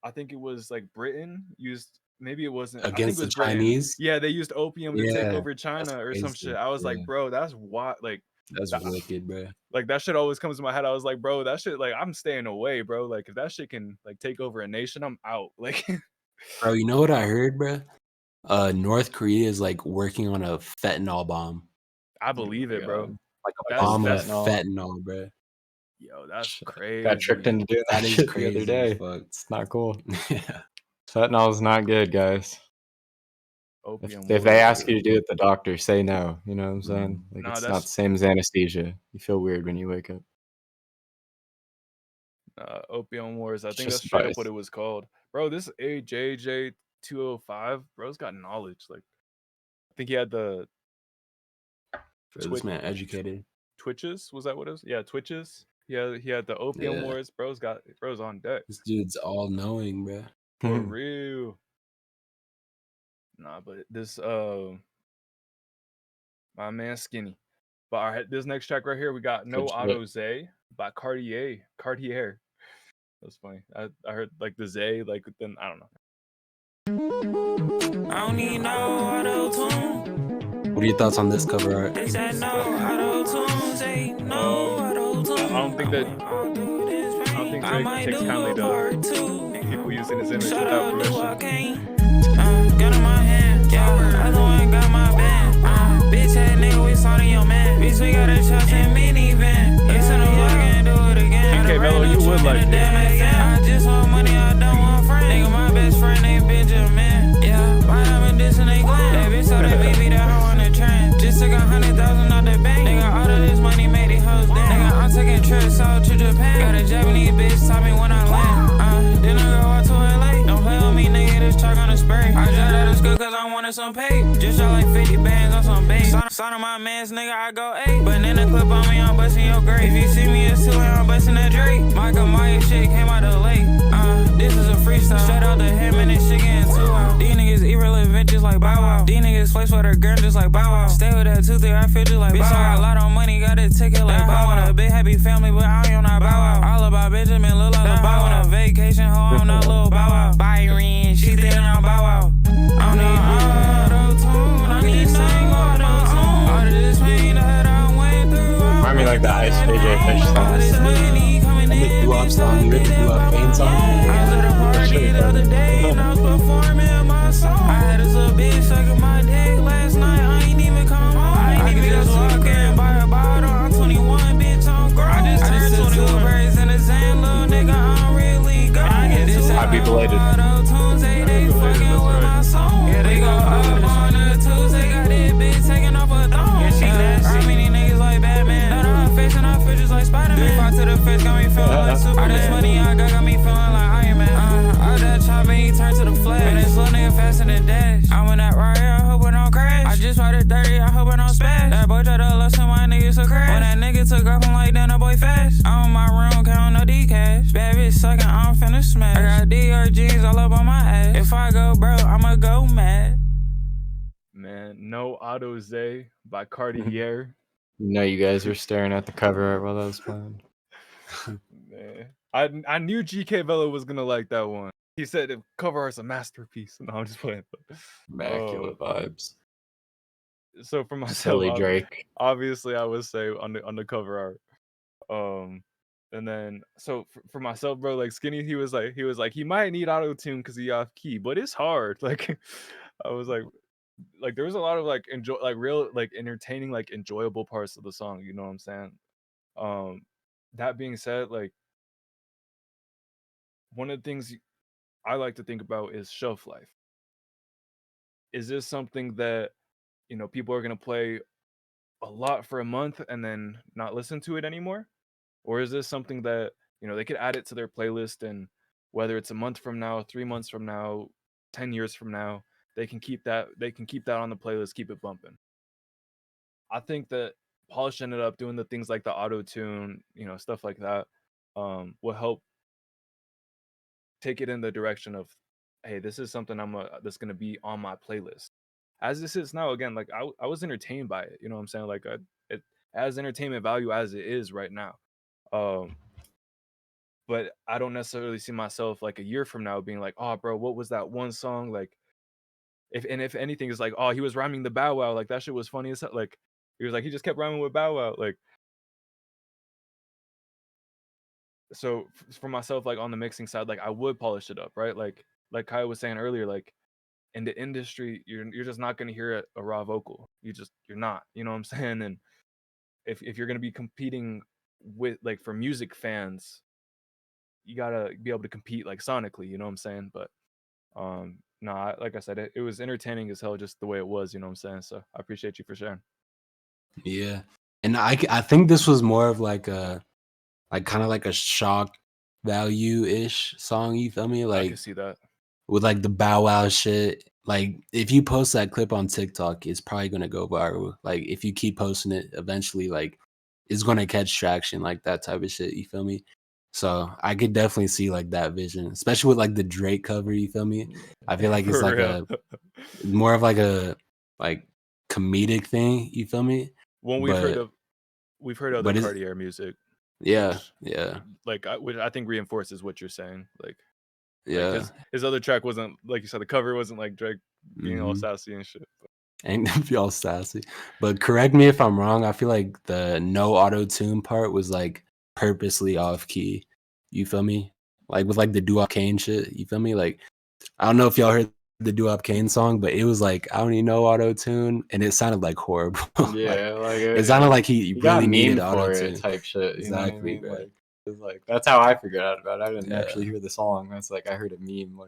I think it was like Britain used, maybe it wasn't against I think the Chinese. Yeah, they used opium to take over China or some shit. I was like, bro, that's what, like that's wicked, bro. Like that shit always comes to my head. I was like, bro, that shit, like I'm staying away, bro. Like if that shit can like take over a nation, I'm out. Like, bro, you know what I heard, bro? North Korea is like working on a fentanyl bomb. I believe it, bro. Like a bomb of fentanyl, bro. Yo, that's crazy. Got tricked into doing that shit the other day. It's not cool. Yeah. Fentanyl is not good, guys. If they ask you to do it, the doctor say no. You know what I'm saying? Like it's not the same as anesthesia. You feel weird when you wake up. Opium Wars. I think that's straight up what it was called, bro. This AJJ205, bro's got knowledge. Like, I think he had the. This man educated. Twitches, was that what it was? Yeah, Twitches. Yeah, he had the Opium Wars. Bro's on deck. This dude's all knowing, bro. For real. Nah, but this My man Skinny. But all right, this next track right here, we got No Good shit. Auto Zay by Cartier. That's funny. I heard like the Zay, like then I don't know. I don't need no auto-tune. What are your thoughts on this cover art? They said no auto-tune. Say no auto-tune. I don't think Drake takes kindly to people using his image without permission. Gun in my hand, yeah. Other one got my band. Bitch head nigga, we saw your man. Bitch, we got a chance in minivan. It's in the vlog and do it again. Okay, Mello, you would like this. I just want money, I don't want friends. Nigga, my best friend ain't Benjamin. Yeah, why I'm this and they glam. That bitch saw that baby that hoe on the train. Just took 100,000 out the bank. Nigga, all of this money made it hoes down. Nigga, I'm taking trips out to Japan. Got a Japanese bitch, taught me when I land. Then I go out to LA. Don't play on me, nigga, this truck on the spray. I dropped out of school cause I wanted some pay. Just shot like 50 bands on some bait. Sign on my mans, nigga, I go 8. But then the clip on me, I'm busting your grave. If you see me, it's 2 and I'm busting that Drake. Michael Myers shit came out the lake. This is a freestyle. Straight out the head, man, this shit getting too out. These niggas irrelevant just like Bow Wow. These niggas flex for their girl just like Bow Wow. Stay with that tooth, I feel just like Bow Wow. Bitch, I got a lot of money, got a ticket like Bow Wow. A big happy family, but I ain't not Bow Wow. All about Benjamin, look like a Bow Wow. On a vacation, hoe, I'm not little Bow Wow. Byron, she thinking I'm Bow Wow. I don't need auto-tune, I need sing auto-tune. All of this pain that I went through. Remind me like the Ice JJ Fish song. And the doo-wop song, you heard the doo-wop pain song? I was at a party the other day and I was performing my song. I had this little bitch sucking my dick last night. I ain't even come home. I ain't even just walk in and buy a bottle. I'm 21, bitch, I'm grown. I just turned 22 braids in the sand, little nigga. I'm really gone. Happy belated. They fucking with my song. Yeah, they go up on the Tuesday. Got this bitch taking off a thong. Yeah, she nasty. Many niggas like Batman. None of her face and I feel just like Spider-Man. Fight to the face got me feeling like Superman. All this money I got me feeling like Iron Man. All that chopper, he turned to the flash. And this little nigga fast in the dash. I went out right here, I hope I don't crash. I just ride it 30, I hope I don't smash. That boy tried to lust my niggas so crash. When that nigga took off, I'm like, damn, that boy fast. I'm in my room, counting no D-cash. Bad bitch sucking, I'm finna smash. I got DR jeans all up on my ass. If I go broke, I'ma go mad. Man, No Auto Zay by Cartier. You know, you guys were staring at the cover art while that was playing. Man, I knew GK Velo was gonna like that one. He said the cover art's a masterpiece. No, I'm just playing. Immaculate vibes. So for myself, Silly Drake. obviously I would say on the cover art. And then so for myself, bro, like Skinny, he was like he might need auto tune because he off key, but it's hard. Like I was like there was a lot of like real like entertaining, like enjoyable parts of the song. You know what I'm saying? That being said, like one of the things I like to think about is shelf life. Is this something that, you know, people are gonna play a lot for a month and then not listen to it anymore? Or is this something that, you know, they could add it to their playlist, and whether it's a month from now, 3 months from now, 10 years from now, they can keep that on the playlist, keep it bumping. I think that polishing it up, doing the things like the auto tune, you know, stuff like that, will help take it in the direction of, hey, this is something that's gonna be on my playlist. As this is now, again, like I was entertained by it, you know what I'm saying? Like it has entertainment value as it is right now. But I don't necessarily see myself like a year from now being like, oh bro, what was that one song? Like if anything is like, oh, he was rhyming the Bow Wow, like that shit was funny as hell. Like he just kept rhyming with Bow Wow. Like, so for myself, like on the mixing side, like I would polish it up, right? Like Kai was saying earlier, like in the industry, you're just not gonna hear a raw vocal. You're not, you know what I'm saying? And if you're gonna be competing with, like, for music fans, you gotta be able to compete like sonically, you know what I'm saying? But no, like I said, it was entertaining as hell just the way it was, you know what I'm saying? So I appreciate you for sharing. Yeah, and I think this was more of like a kind of like a shock value ish song. You feel me? I Like can see that. with like the Bow Wow shit. Like if you post that clip on TikTok, it's probably gonna go viral. Like if you keep posting it, eventually, like it's gonna catch traction, like that type of shit. You feel me? So I could definitely see like that vision, especially with like the Drake cover. You feel me? I feel like it's For like real. more of like a like comedic thing. You feel me? When we've heard other Cartier music. Yeah, Which I think reinforces what you're saying. Yeah. His other track wasn't, like you said, the cover wasn't like Drake being all sassy and shit. Ain't gonna be all sassy. But correct me if I'm wrong. I feel like the no auto-tune part was like purposely off key. You feel me? Like with like the Doo-Wop Kane shit. You feel me? Like I don't know if y'all heard the Doo-Wop Kane song, but it was like I don't need no auto-tune, and it sounded like horrible. Yeah, like it sounded like he got really needed memed for auto-tune it type shit. Exactly, You know what I mean? bro. It's like that's how I figured out about it. I didn't actually hear the song. That's like I heard a meme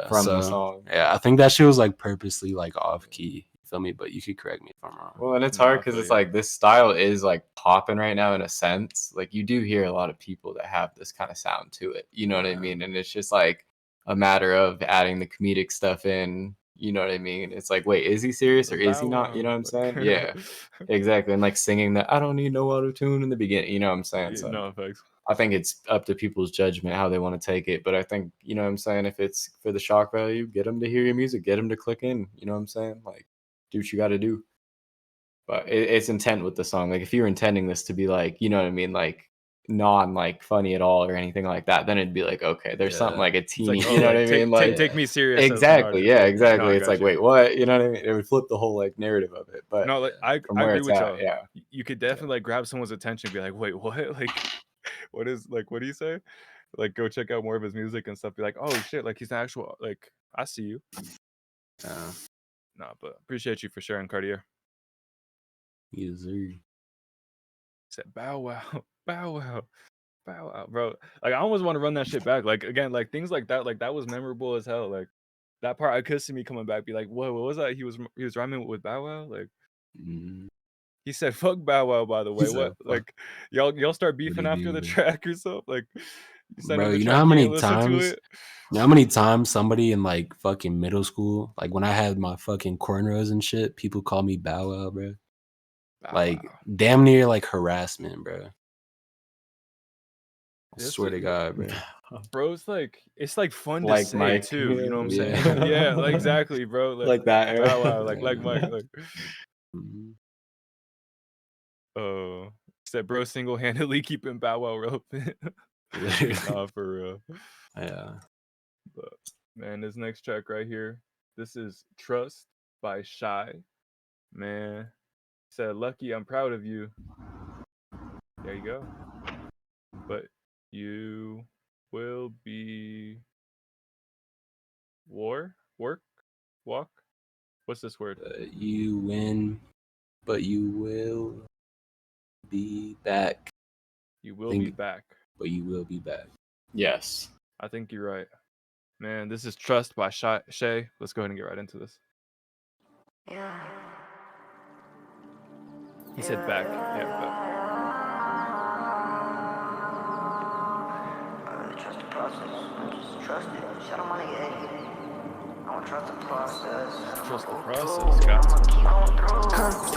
from the song. Yeah, I think that shit was like purposely like off key. You feel me? But you could correct me if I'm wrong. Well, and it's hard because it's like this style is like popping right now in a sense. Like you do hear a lot of people that have this kind of sound to it. You know what I mean? And it's just like a matter of adding the comedic stuff in. You know what I mean? It's like, wait, is he serious or is he not? You know what I'm saying? Yeah, exactly. And like singing that I don't need no auto tune in the beginning. You know what I'm saying? So No effects. I think it's up to people's judgment how they want to take it. But I think, you know what I'm saying, if it's for the shock value, get them to hear your music, get them to click in. You know what I'm saying? Like, do what you got to do. But it's intent with the song. Like, if you're intending this to be like, you know what I mean, like non like funny at all or anything like that, then it'd be like, okay, there's something like a teeny, like, you know what I mean? Like, take me serious. Exactly. Yeah, exactly. No, it's like, wait, what? You know what I mean? It would flip the whole like narrative of it. But no, like I agree with y'all. Yeah, you could definitely like grab someone's attention and be like, wait, what? Like, what do you say? Like, go check out more of his music and stuff. Be like, oh shit, like he's an actual, like, I see you. Nah, but appreciate you for sharing, Cartier. Yes, sir. Said bow wow, bow wow, bow wow, bro. Like I almost want to run that shit back. Like again, like things like that was memorable as hell. Like that part, I could see me coming back, be like, what was that? He was rhyming with bow wow, like. He said, "Fuck Bow Wow." By the way, what? Like, y'all start beefing after the track or something? Like, bro, you know how many times? You know how many times somebody in like fucking middle school, like when I had my fucking cornrows and shit, people call me Bow Wow, bro. Like damn near like harassment, bro. I swear to God, bro. Bro, it's like fun to like say Mike too. You know what I'm saying? Yeah, like exactly, bro. Like that. Bow Wow, like Mike. Like. Said bro single-handedly keeping Bow Wow relevant. Nah, for real. Yeah. But man, this next track right here, this is Trust by Shy. Man, said Lucky, I'm proud of you. There you go. But you will be walk. What's this word? You win, but you will be back. You will be back. But you will be back. Yes. I think you're right. Man, this is Trust by Shay. Let's go ahead and get right into this. Yeah. He said back. Yeah, Trust the process. Just trust it. Shout out my nigga Eddie. I don't trust the process. Trust the process. Got to.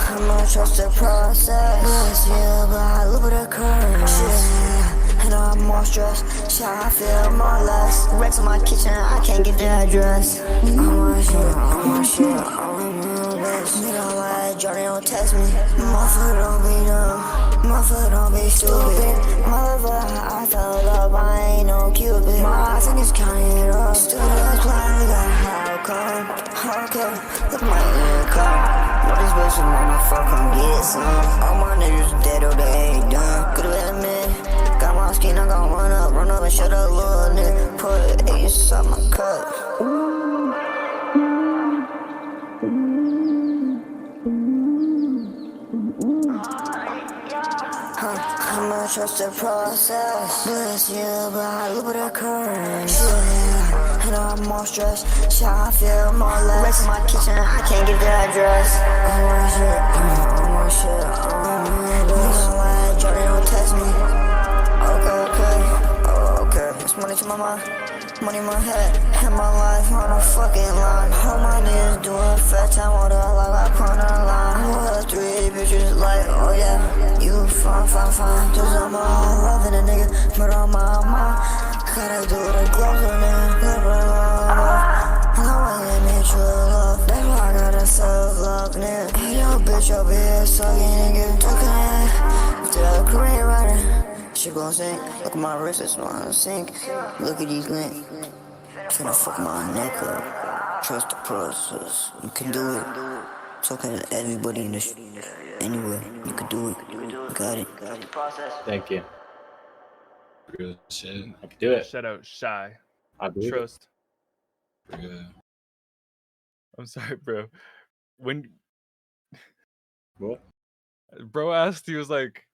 I'ma trust the process. Yeah, but I live with a curse. Yeah, and I'm more stressed. Shit, I feel more less. Wrecks in my kitchen, I can't get the address. I'm my shit. I'm real bitch. Nigga, like Jordan don't test me. Motherfucker don't be dumb. Motherfucker don't be stupid. Motherfucker, I fell up. I ain't no Cupid. My eyes in this counting it up. Stupid ass plan, look at how come. Okay, look my income. Know this bitch is motherfucker, come get some. All my niggas dead or they ain't done. Could've been a minute. Got my skin, I gon' run up and shut up, little nigga. Put ace up my cup. I'ma trust the process. Bless you, but I live with a curse. Yeah, and I'm more stressed. Shit, I feel more less. Wrecks in my kitchen, I can't get the address. I'm more shit. Nigga, like Jordan don't test me. Okay. It's money to my mind. Money in my head, and my life on a fucking line. All my niggas doing fat time, all the life I put on the line. 3 bitches like, oh yeah, you fine. Just on my loving a nigga, but on my mind. Gotta do the gloves on there, never love. I want to give me true love, that's why I gotta self-love, nigga. ass talking and give him talking. After that Korean rider, she gon' sink. Look at my wrist, it's wanna sink. Look at these links. Finna fuck my neck up. Trust the process. You can do it. Talking to everybody in this. Anyway, you can do it. You got it. Thank you. Real shit. I can do it. Shout out Shy. I believe it. Trust. Yeah. I'm sorry, bro. When What? bro asked, he was like,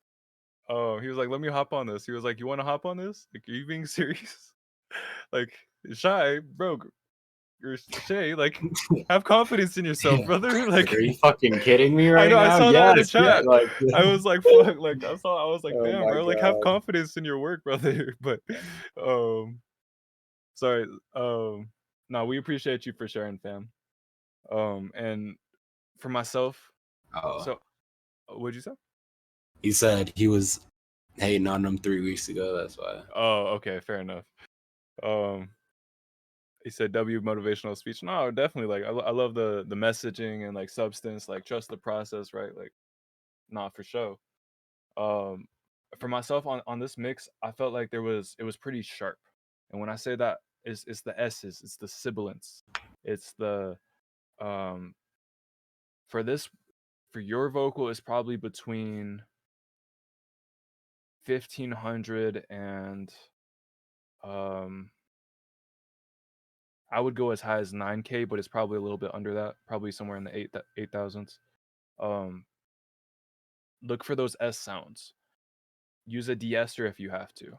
let me hop on this. He was like, you want to hop on this? Like, are you being serious? Like, Shy, bro, or Shay, like, have confidence in yourself, brother. Like, are you fucking kidding me right I know, now? I saw that in the Yes, chat. yeah, like, I was like, fuck, like, I was like, Oh damn, my bro, like, have God. confidence in your work, brother. But, sorry, no, we appreciate you for sharing, fam. And for myself, Oh, so what'd you say? he said he was hating on them 3 weeks ago. That's why. Oh, okay, fair enough. He said W motivational speech. No, definitely. Like, I love the messaging and like substance, like trust the process, right? Like, not for show. For myself on this mix, I felt like it was pretty sharp. And when I say that, it's the S's, it's the sibilance, it's the for your vocal is probably between 1,500 and I would go as high as 9K, but it's probably a little bit under that, probably somewhere in the 8,000s. Look for those S sounds. Use a de-ester if you have to.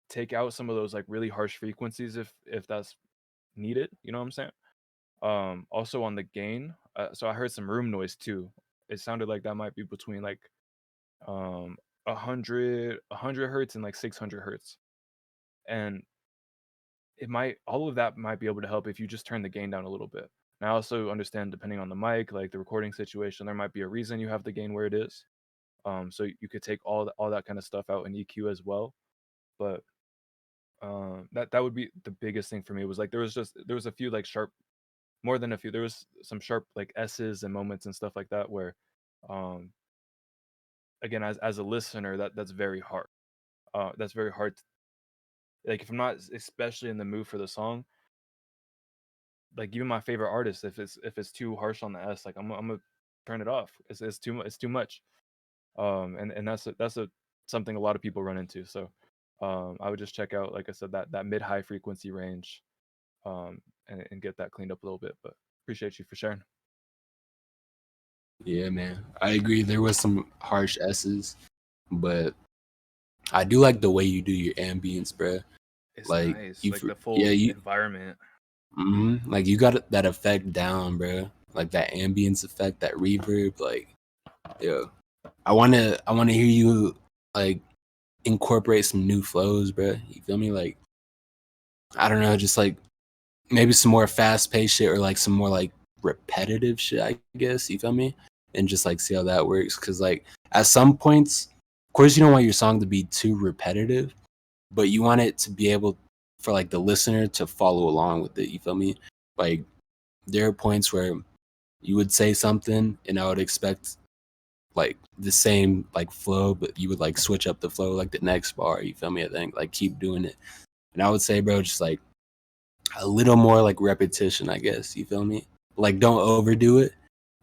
Take out some of those like really harsh frequencies if that's needed. You know what I'm saying? Also on the gain, so I heard some room noise too. It sounded like that might be between like 100 hertz and like 600 hertz, and all of that might be able to help if you just turn the gain down a little bit. And I also understand, depending on the mic, like the recording situation, there might be a reason you have the gain where it is. So you could take all that kind of stuff out in EQ as well. But that would be the biggest thing for me. Was like there was a few like sharp, more than a few. There was some sharp like S's and moments and stuff like that where, again, as a listener, that's very hard. That's very hard. Like if I'm not especially in the mood for the song, like even my favorite artist, if it's too harsh on the S, like I'm gonna turn it off. It's too much. And that's something a lot of people run into. So I would just check out, like I said, that mid-high frequency range, and get that cleaned up a little bit. But appreciate you for sharing. Yeah, man. I agree. There was some harsh S's, but I do like the way you do your ambience, bro. It's like nice, you, like the full environment. Like you got that effect down, bro. Like that ambience effect, that reverb. Like, yeah, I wanna hear you like incorporate some new flows, bro. You feel me? Like, I don't know, just like maybe some more fast paced shit or like some more like repetitive shit, I guess. You feel me? And just like see how that works. Cause like at some points, of course, you don't want your song to be too repetitive, but you want it to be able for like the listener to follow along with it. You feel me? Like there are points where you would say something and I would expect like the same like flow, but you would like switch up the flow like the next bar. You feel me? I think like keep doing it. And I would say, bro, just like a little more like repetition, I guess. You feel me? Like don't overdo it,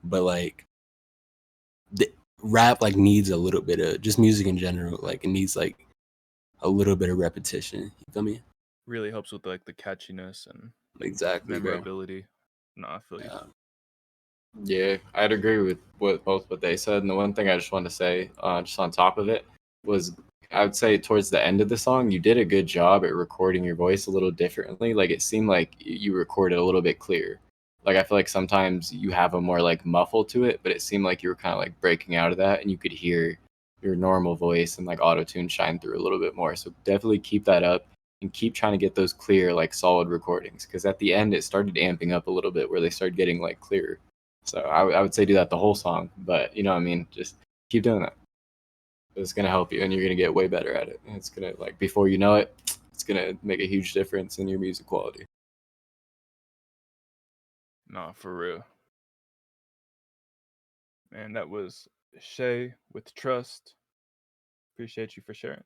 but like the rap like needs a little bit of just music in general. Like it needs like a little bit of repetition. You feel me? Really helps with like the catchiness and exactly memorability. No, I feel you. Yeah, I'd agree with both what they said. And the one thing I just wanted to say, just on top of it, was I would say towards the end of the song, you did a good job at recording your voice a little differently. Like it seemed like you recorded a little bit clearer. Like I feel like sometimes you have a more like muffle to it, but it seemed like you were kind of like breaking out of that, and you could hear your normal voice and like auto-tune shine through a little bit more. So definitely keep that up and keep trying to get those clear, like solid recordings. Because at the end, it started amping up a little bit where they started getting like clearer. So I would say do that the whole song, but you know what I mean? Just keep doing that. It's going to help you and you're going to get way better at it. And it's going to, like, before you know it, it's going to make a huge difference in your music quality. No, for real. man, that was Shay with Trust. Appreciate you for sharing.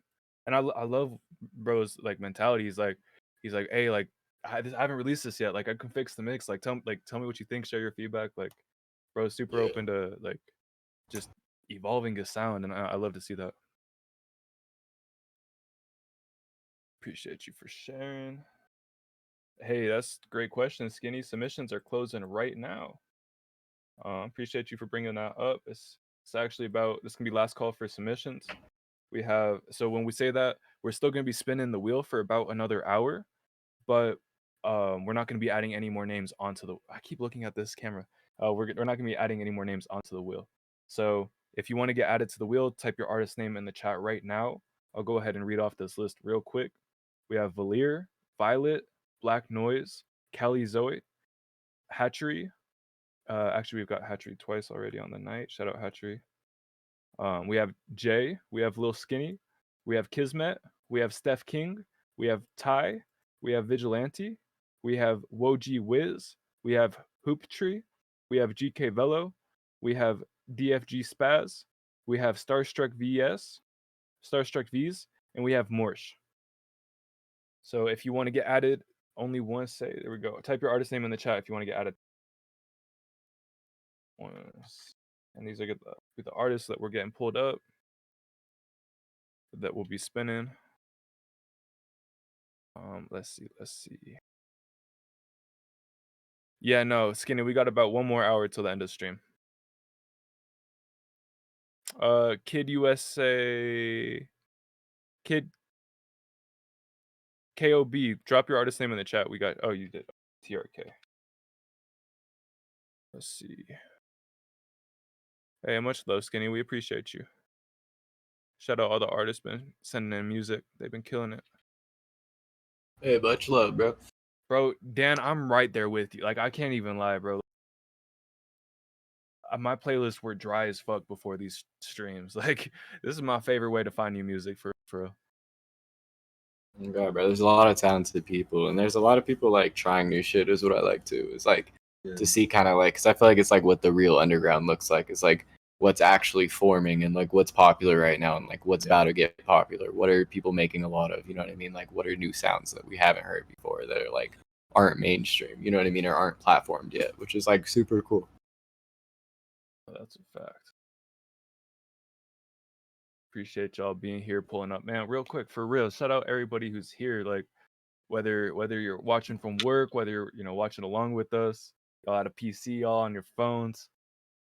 And I love bro's like mentality. He's like, hey, like I haven't released this yet. Like I can fix the mix. Like tell me what you think. Share your feedback. Like bro's super open to like just evolving his sound, and I love to see that. Appreciate you for sharing. Hey, that's a great question, Skinny. Submissions are closing right now. Appreciate you for bringing that up. It's actually about, this can be last call for submissions. We have, so when we say that, we're still going to be spinning the wheel for about another hour, but we're not going to be adding any more names onto the, I keep looking at this camera. We're not going to be adding any more names onto the wheel. So if you want to get added to the wheel, type your artist name in the chat right now. I'll go ahead and read off this list real quick. We have Valir, Violet, Black Noise, Callie Zoe, Hatchery. Actually, we've got Hatchery twice already on the night. Shout out Hatchery. We have Jay. We have Lil Skinny. We have Kismet. We have Steph King. We have Ty. We have Vigilante. We have Woji Wiz. We have Hooptree. We have GK Velo. We have DFG Spaz. We have Starstruck Vs, and we have Morsh. So if you want to get added, only one say, there we go. Type your artist name in the chat if you want to get added. And these are the artists that we're getting pulled up that will be spinning. Let's see. Yeah, no, Skinny, we got about one more hour till the end of the stream. Kid USA, Kid KOB, drop your artist name in the chat. We got, oh, you did, TRK. Let's see. Hey, much love, Skinny. We appreciate you. Shout out all the artists been sending in music. They've been killing it. Hey, much love, bro. Bro, Dan, I'm right there with you. Like, I can't even lie, bro. My playlists were dry as fuck before these streams. Like, this is my favorite way to find new music for real. Oh God, bro, there's a lot of talented people, and there's a lot of people like trying new shit. Is what I like too. It's like to see kind of like, because I feel like it's like what the real underground looks like. It's like what's actually forming and like what's popular right now and like what's about to get popular. What are people making a lot of? You know what I mean? Like what are new sounds that we haven't heard before that are like aren't mainstream? You know what I mean? Or aren't platformed yet, which is like super cool. That's a fact. Appreciate y'all being here, pulling up, man. Real quick, for real, shout out everybody who's here. Like, whether you're watching from work, whether you're watching along with us, y'all at a PC, y'all on your phones,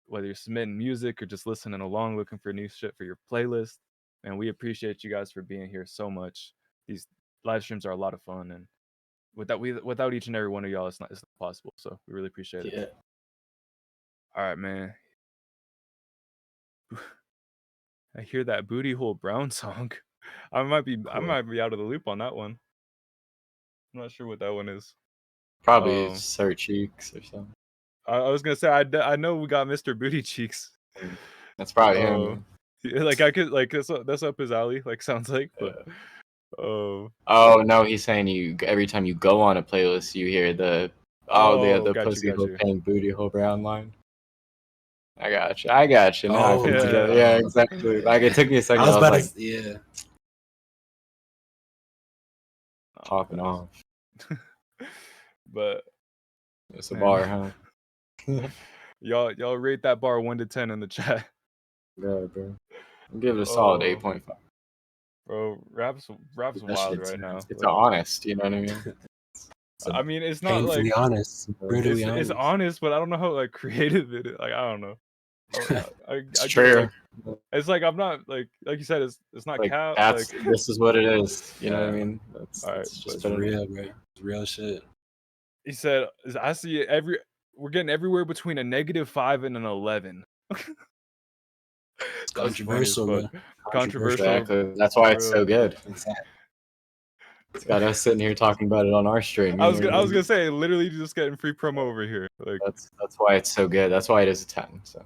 whether you're submitting music or just listening along, looking for new shit for your playlist. And we appreciate you guys for being here so much. These live streams are a lot of fun, and without each and every one of y'all, it's not possible. So we really appreciate it. All right, man. I hear that Booty Hole Brown song. I might be out of the loop on that one. I'm not sure what that one is. Probably Sir Cheeks or something. I was gonna say I know we got Mr. Booty Cheeks. That's probably him. Like I could like that's up his alley. Like sounds like, but oh no, he's saying you every time you go on a playlist you hear the pussy hole paying Booty Hole Brown line. I got you. Now I put it together. Yeah, exactly. Like it took me a second. I was like, yeah. Popping off. But it's a bar, huh? y'all rate that bar 1 to 10 in the chat. Yeah, bro. I'll give it a solid 8.5. Bro, rap's wild right now. It's honest, you know what I mean? I mean, it's not like honest, brutally honest. It's honest, but I don't know how like creative it is. Like I don't know. It's true. Like, it's like I'm not like you said. It's not like, cap. Like this is what it is. You know what I mean? All right, it's real, bro. It's real shit. He said, "I see it we're getting everywhere between a -5 and an 11." It's controversial, bro. Controversial. Exactly. That's why it's so good. Exactly. It's got us sitting here talking about it on our stream. I was gonna say, literally just getting free promo over here. Like that's why it's so good. That's why it is a 10. So.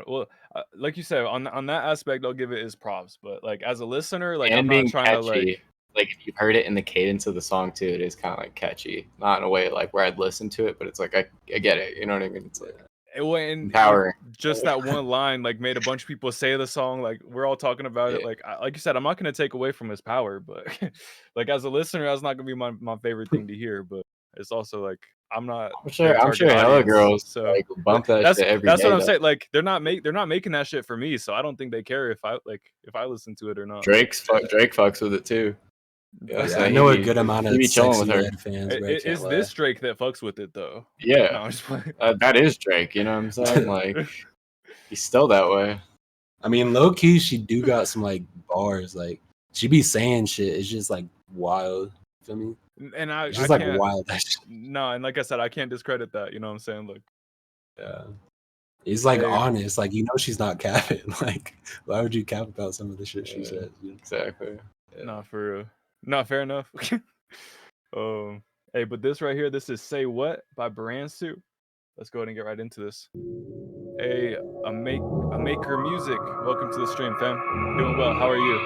Well, like you said, on that aspect, I'll give it his props. But like as a listener, like and I'm being not trying catchy, to like if you've heard it in the cadence of the song too, it is kind of like catchy. Not in a way like where I'd listen to it, but it's like I get it. You know what I mean? It's like It went Empowering. just that one line like made a bunch of people say the song. Like we're all talking about it. Yeah. Like you said, I'm not gonna take away from his power, but like as a listener, that's not gonna be my favorite thing to hear. But it's also like I'm not. I'm their sure target hella audience, girls So like bump that that's shit every that's day. what I'm though. saying. Like they're not making that shit for me. So I don't think they care if I listen to it or not. Drake fucks with it too. Yeah, Yeah, so I know a he good amount he of be chilling with sexy her. red fans, bro. I can't Is lie. this Drake that fucks with it though? Yeah, No, I'm just playing. that is Drake. You know what I'm saying? Like he's still that way. I mean, low key, she do got some like bars. Like she be saying shit. It's just like wild. You feel me? And I It's just I like can't, wild. That shit. No, and like I said, I can't discredit that. You know what I'm saying? Like, Yeah. He's like Hey. honest. Like she's not capping. Like why would you cap about some of the shit she says? You know? Exactly. Not for real. Not fair enough. Hey, but this right here, this is "Say What" by Baransu. Let's go ahead and get right into this. Hey, a maker music. Welcome to the stream, fam. Doing well. How are you?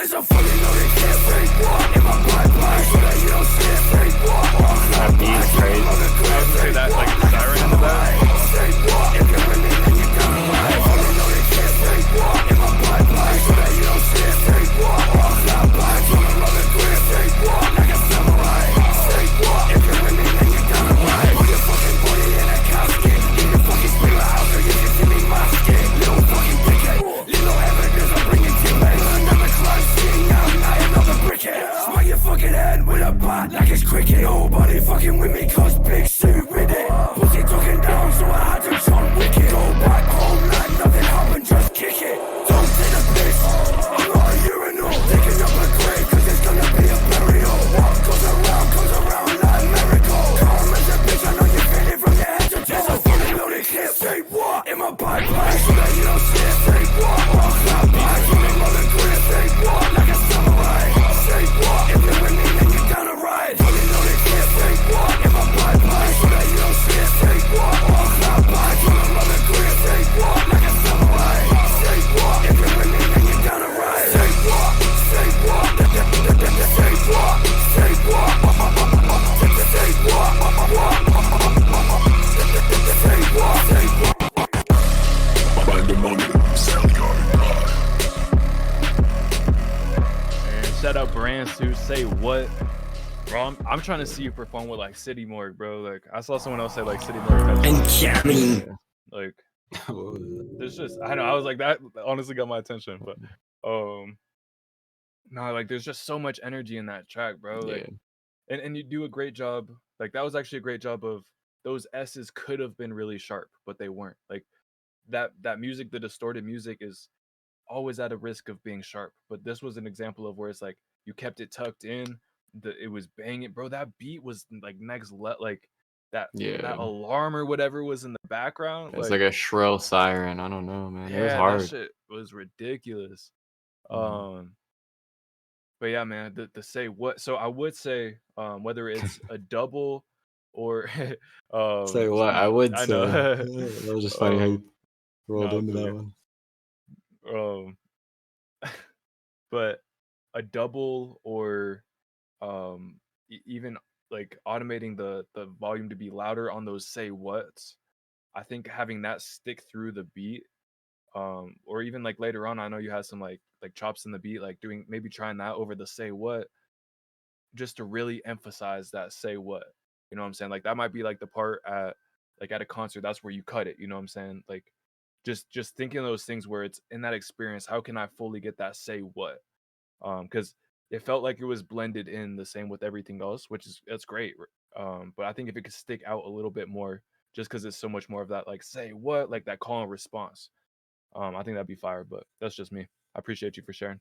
It's a fucking loaded can't break walk in my pipeline so that you don't see it break walk. That beat is crazy. I was gonna say that like siren in the back. Straight walk if you're with me then you gotta ride. Fucking loaded can't break walk in my pipeline so that you don't see it break walk. Fly by from another grip, straight walk like a samurai. Straight walk if you're with me then you gotta ride. Put your fucking body in a casket. Need a fucking spirit out so you can see me mask it. Little fucking dickhead, little evidence I'm bringing to you. Another crime scene, now I another brickhead. Smack your fucking head with a bat like it's cricket. Nobody fucking with me cause big suit with it. Pussy talking down so I had to John Wicked. Go back home like nothing happened, just kick it. Don't take the piss, I'm not a urinal. Digging up a grave cause it's gonna be a burial. What goes around like miracle. Calm as a bitch, I know you feel it from your head to toe. There's a fucking loaded clip, say what? In my pipeline so that you don't see it, say what? Fly by from another grip, say what? Like a samurai. Say what? If you're with me then you gotta ride. Fucking loaded clip, say what? In my pipeline so that you don't see it, say what? Fly by from another grip, say what? Like a samurai. Say what? If you're with me then you gotta ride. Say what? Say what? Say what? Say what? Say what? Say what? Say what? And shout out Baransu. Say what? Bro, I'm trying to see you perform with like City Morgue, bro. Like I saw someone else say like City Morgue. Like there's just I don't know. I was like that honestly got my attention, but no, like there's just so much energy in that track, bro. Like and you do a great job. Like that was actually a great job of those S's could have been really sharp, but they weren't. Like that music, the distorted music is always at a risk of being sharp. But this was an example of where it's like you kept it tucked in. It was banging, bro. That beat was like next level. Like that alarm or whatever was in the background. It's like a shrill siren. I don't know, man. It was hard. That shit was ridiculous. But yeah, man, the say what? So I would say whether it's a double or Say what? I would I say. know. That was just funny how you rolled into that one. But a double or even like automating the volume to be louder on those say whats, I think having that stick through the beat, or even like later on, I know you had some like chops in the beat, like trying that over the say what, just to really emphasize that say what. You know what I'm saying? Like that might be like the part at a concert, that's where you cut it. You know what I'm saying? Like just thinking of those things where it's in that experience, how can I fully get that say what? Because it felt like it was blended in the same with everything else, that's great. But I think if it could stick out a little bit more, just because it's so much more of that like say what, like that call and response. I think that'd be fire, but that's just me. I appreciate you for sharing.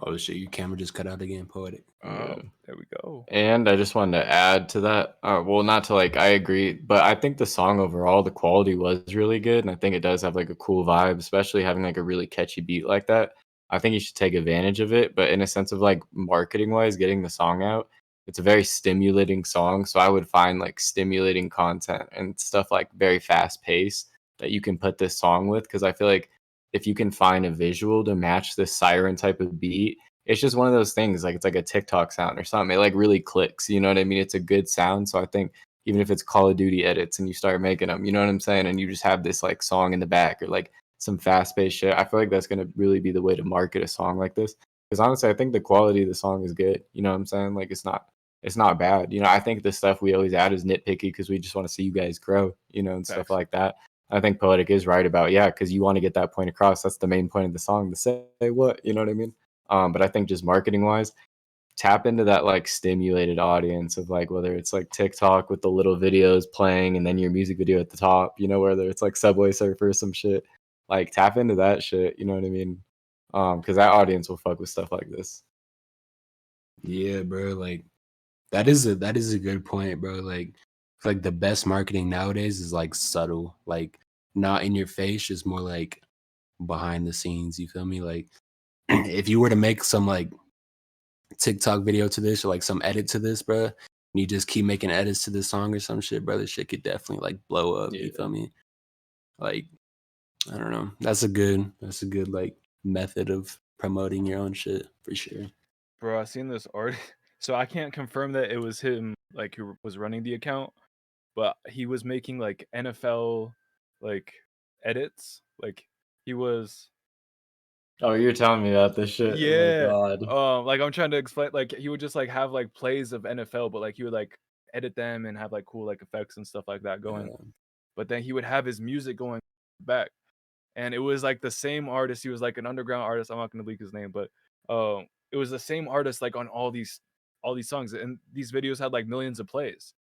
Oh shit, your camera just cut out again, Poetic. There we go. And I just wanted to add to that. Well, not to I agree, but I think the song overall, the quality was really good. And I think it does have like a cool vibe, especially having like a really catchy beat like that. I think you should take advantage of it. But in a sense of like marketing wise, getting the song out, it's a very stimulating song. So I would find like stimulating content and stuff like very fast paced that you can put this song with. Cause I feel like if you can find a visual to match this siren type of beat, it's just one of those things. Like it's like a TikTok sound or something. It like really clicks. You know what I mean? It's a good sound. So I think even if it's Call of Duty edits and you start making them, you know what I'm saying, and you just have this like song in the back or like some fast paced shit, I feel like that's gonna really be the way to market a song like this. Because honestly, I think the quality of the song is good. You know what I'm saying? Like it's not bad. You know, I think the stuff we always add is nitpicky because we just want to see you guys grow, you know, and stuff Facts. like that. I think Poetic is right about, yeah, because you want to get that point across. That's the main point of the song, to say what, you know what I mean? But I think just marketing wise, tap into that like stimulated audience of like whether it's like TikTok with the little videos playing and then your music video at the top, you know, whether it's like Subway Surfer or some shit. Like tap into that shit, you know what I mean? Because that audience will fuck with stuff like this. Yeah, bro. Like that is a good point, bro. Like the best marketing nowadays is like subtle, like not in your face, just more like behind the scenes. You feel me? Like if you were to make some like TikTok video to this or like some edit to this, bro, and you just keep making edits to this song or some shit, bro, this shit could definitely like blow up. Yeah. You feel me? Like I don't know. That's a good like method of promoting your own shit for sure. Bro, I seen this art. So I can't confirm that it was him, like who was running the account, but he was making like NFL like edits. Like he was, Oh, you're telling me about this shit. yeah. Oh my god. Like I'm trying to explain. Like he would just like have like plays of NFL, but like he would like edit them and have like cool like effects and stuff like that going. But then he would have his music going back, and it was like the same artist. He was like an underground artist. I'm not gonna leak his name, but it was the same artist like on all these songs, and these videos had like millions of plays.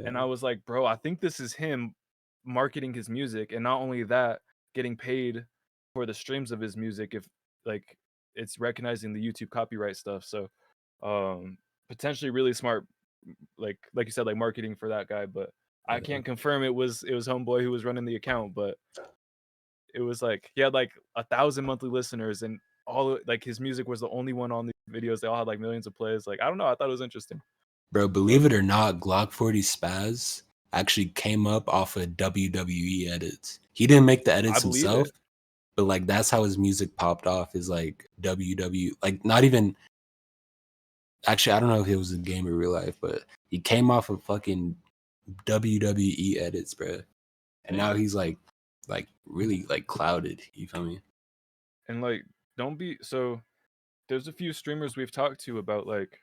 And I was like, bro, I think this is him marketing his music, and not only that, getting paid for the streams of his music if like it's recognizing the YouTube copyright stuff. So potentially really smart, like you said, like marketing for that guy. But I can't confirm it was homeboy who was running the account, but it was like he had like 1,000 monthly listeners, and all like his music was the only one on the videos. They all had like millions of plays. Like I don't know, I thought it was interesting. Bro, believe it or not, Glock 40 Spaz actually came up off of WWE edits. He didn't make the edits himself, but like that's how his music popped off, is like WWE, like not even, actually I don't know if it was a game or real life, but he came off of fucking WWE edits, bro. And now he's like really like clouded, you feel me? And like don't be so, there's a few streamers we've talked to about like,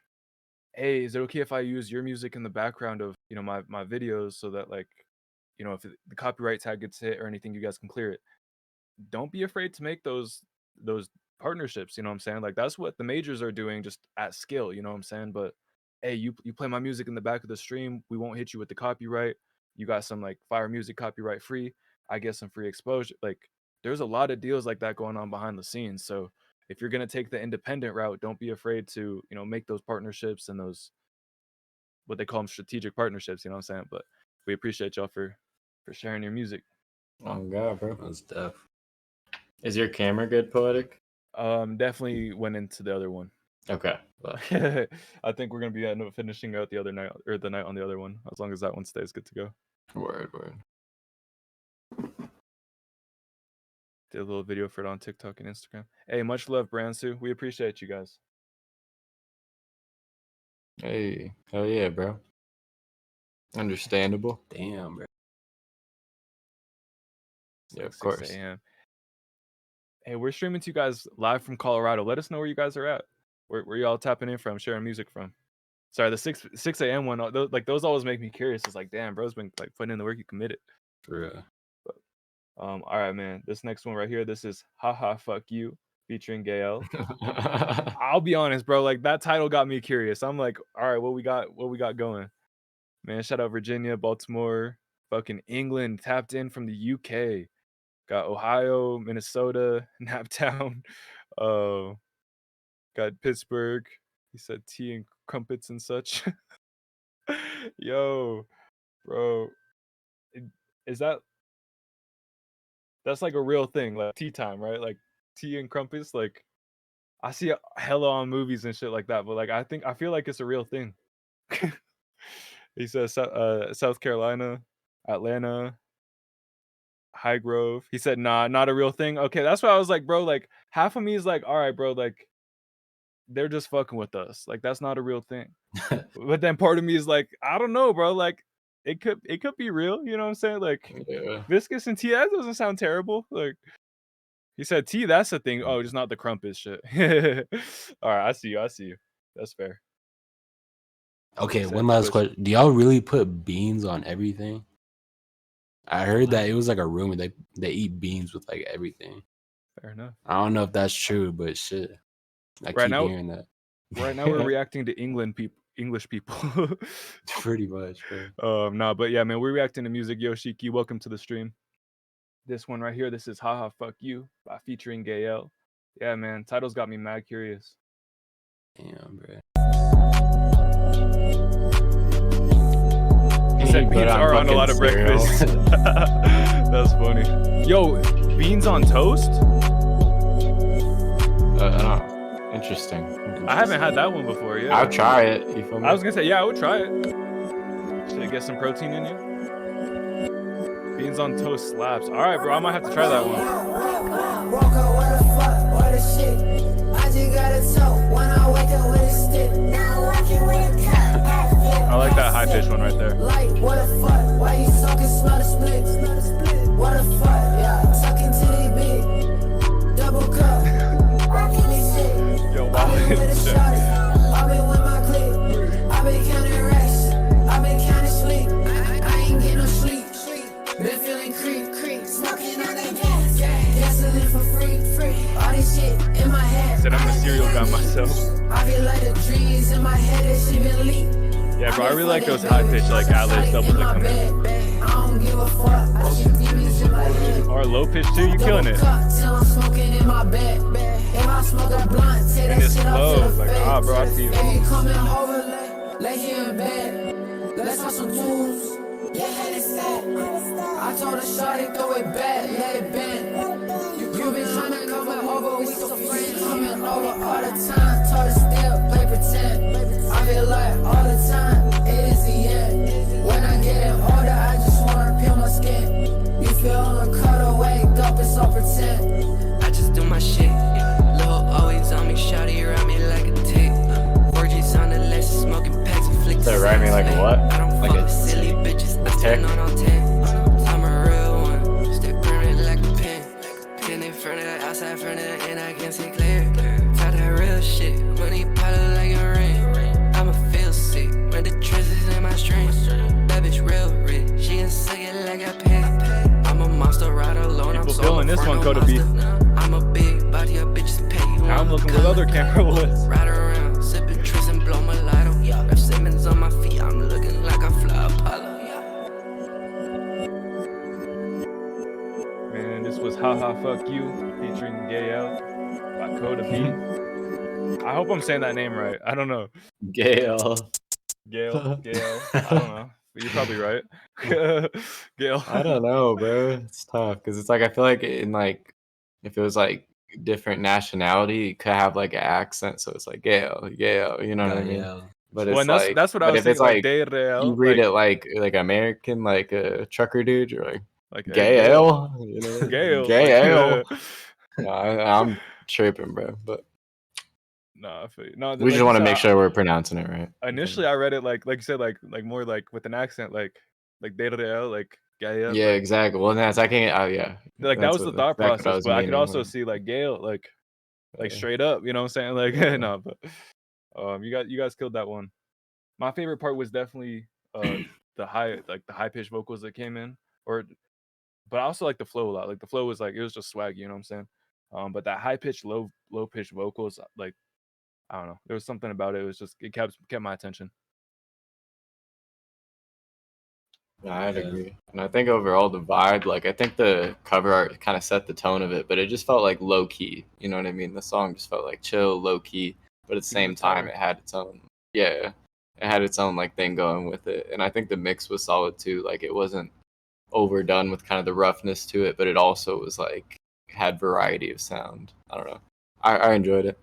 hey, is it okay if I use your music in the background of, you know, my videos, so that like, you know, if the copyright tag gets hit or anything, you guys can clear it. Don't be afraid to make those partnerships, you know what I'm saying? Like that's what the majors are doing, just at scale, you know what I'm saying? But hey, you play my music in the back of the stream, we won't hit you with the copyright. You got some like fire music copyright free. I get some free exposure. Like there's a lot of deals like that going on behind the scenes. So if you're gonna take the independent route, don't be afraid to, you know, make those partnerships and those, what they call them, strategic partnerships, you know what I'm saying? But we appreciate y'all for sharing your music. Oh god, bro. That's tough. Is your camera good, Poetic? Definitely went into the other one. Okay. Well, I think we're gonna be finishing out the other night, or the night on the other one, as long as that one stays good to go. Word. Did a little video for it on TikTok and Instagram. Hey, much love, Bransu. We appreciate you guys. Hey, hell yeah, bro. Understandable. Damn, bro. Yeah, Like of course. 6 a.m. Hey, we're streaming to you guys live from Colorado. Let us know where you guys are at. Where y'all tapping in from, sharing music from. Sorry, the 6 a.m. one, those always make me curious. It's like, damn, bro's been like putting in the work, you committed. For real. But, all right, man. This next one right here, this is Haha Fuck You featuring Gael. I'll be honest, bro. Like that title got me curious. I'm like, all right, what we got going? Man, shout out Virginia, Baltimore, fucking England tapped in from the UK. Got Ohio, Minnesota, Naptown. Got Pittsburgh. He said tea and crumpets and such. Yo, bro. That's like a real thing, like tea time, right? Like tea and crumpets. Like I see it hella on movies and shit like that, but like I feel like it's a real thing. He says South Carolina, Atlanta, High Grove. He said, nah, not a real thing. Okay, that's why I was like, bro, like half of me is like, all right, bro, like they're just fucking with us. Like that's not a real thing. But then part of me is like, I don't know, bro. Like it could be real. You know what I'm saying? Like Viscous and T, that doesn't sound terrible. Like he said T, that's the thing. Oh, just not the crumpet shit. All right, I see you. That's fair. Okay, one last question. Do y'all really put beans on everything? I heard that it was like a rumor that they eat beans with like everything. Fair enough. I don't know if that's true, but shit. I Right keep now- hearing that. Right now we're reacting to English people. Pretty much, bro. No, but yeah, man, we're reacting to music. Yoshiki, welcome to the stream. This one right here, this is Haha Fuck You by featuring Gael. Yeah, man, title's got me mad curious. Damn, bro. He said beans are on a lot of breakfast. That's funny. Yo, beans on toast? I don't know. Interesting. I haven't had that one before. Yeah, I'll try it. You feel me? I was gonna say, yeah, I would try it. Should I get some protein in you? Beans on toast slaps. All right, bro, I might have to try that one. I like that high pitch one right there. Like, what the fuck? Why you talking? Smell the split. What the fuck? Yeah, sucking titty big. Double cup. Rocking this shit. Yo, wow. I've been with the shorty. I've been with my clique. I've been counting racks. I've been counting sleep. I ain't getting no sleep. Been feeling creep. Smoking on that gas. Gasoline for free. All this shit in my head. Said I'm a cereal guy myself. I feel like the dreams in my head. That shit been leaked. Yeah, bro, I really like those high pitch like ad-libs doubles that come in. Or low pitch too, you killing it. And it's slow, like bro, I see you. Let's have some tunes. I told her shawty throw it back, let it bend. You been trying to come over, we so friends coming over all the time. Told her still play pretend. I feel like all the time it is the end. When I get older, I just wanna peel my skin. You feel on the cuddle, wake up, it's all pretend. I just do my shit. Lil' always on me, shawty around me like a tick. 4G's on the list, smoking packs and flicks. That rhyme me like what? I don't Like fuck with silly bitches. I tick? turn on 10. I'm a real one. Stay burning like a pen. Pin in front of the outside, front of the end, I can see clear. Got that real shit. Money pilot like a ring. I'ma feel sick when the trenches in my strings. That bitch real rich. She can suck it like a pig. I'm a monster right alone. I'm People so feeling this one, Coda B. I'm a big body of bitches pay you. Now I'm looking where the other camera was. Ride around, sipping trees and blow my light on. Ref Simmons on my feet, I'm looking like I fly Apollo. Man, this was Haha Fuck You featuring Gael by Coda B. I hope I'm saying that name right. I don't know. Gail. Gail. I don't know. But you're probably right. Gail. I don't know, bro. It's tough because it's like I feel like in like if it was like different nationality, it could have like an accent, so it's like Gail, you know what I mean? Gael. But Well, it's and like that's what I but was if it's thinking. like Like, De Real, you read it like American, like a trucker dude, you're like hey, Gail, you know? Gail. Gail. No, I'm tripping, bro. But Nah, I feel you. No, we just want to make sure we're pronouncing it right. Initially, I read it like you said, like more like with an accent, like De Real, like Gael. Yeah, like, exactly. Well, that's I can't. Yeah, like that was the thought process, but I could also meaning. see like Gail, like Yeah. straight up. You know what I'm saying? Like Yeah. no, but you guys killed that one. My favorite part was definitely the high pitched vocals that came in, but I also like the flow a lot. Like the flow was like it was just swaggy, you know what I'm saying? But that high pitched, low pitched vocals, like I don't know, there was something about it. It was just it kept my attention. Yeah, I'd agree. And I think overall the vibe, like I think the cover art kind of set the tone of it, but it just felt like low key. You know what I mean? The song just felt like chill, low key, but at the same time it had its own it had its own like thing going with it. And I think the mix was solid too. Like it wasn't overdone with kind of the roughness to it, but it also was like had variety of sound. I don't know. I enjoyed it.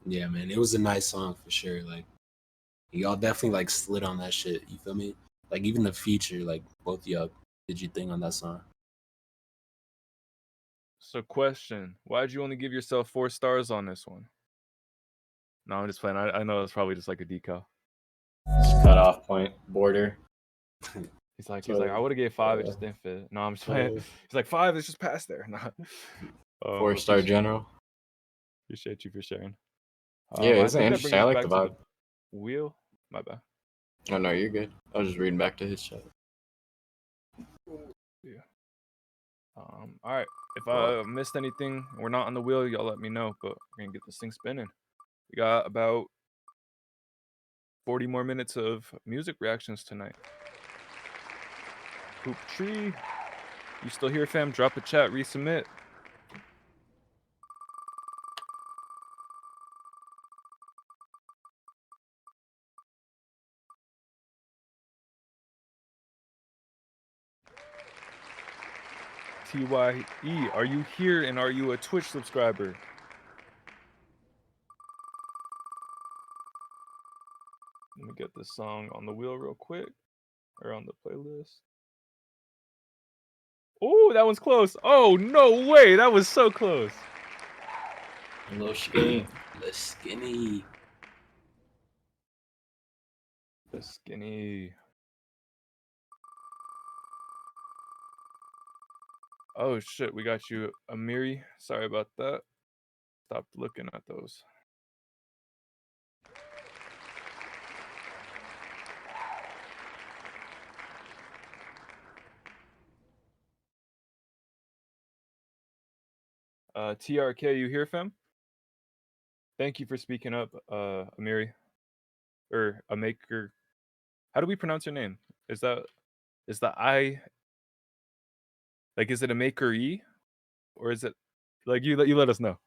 Yeah, man, it was a nice song for sure. Like y'all definitely like slid on that shit. You feel me? Like even the feature, like both of y'all did your thing on that song. So question, why'd you only give yourself 4 stars on this one? No, I'm just playing. I know it's probably just like a decal. Cut off point border. He's like, I would have gave 5. It just didn't fit. No, I'm just playing. He's like 5. It's just past there. Nah. 4-star general. Appreciate you for sharing. Yeah, isn't it interesting? I like the vibe. Wheel. My bad. Oh no, you're good. I was just reading back to his chat. Yeah. All right. If I missed anything, we're not on the wheel, y'all let me know. But we're gonna get this thing spinning. We got about 40 more minutes of music reactions tonight. Hoop Tree. You still here, fam? Drop a chat, resubmit. TYE, are you here and are you a Twitch subscriber? Let me get this song on the wheel real quick, or on the playlist. Oh, that one's close. Oh, no way. That was so close. A little skinny. The skinny. The skinny. Oh, shit. We got you, Amiri. Sorry about that. Stopped looking at those. TRK, you here, fam? Thank you for speaking up, Amiri. Or a maker. How do we pronounce your name? Is the I, like, is it a maker E? Or is it, like, you let us know.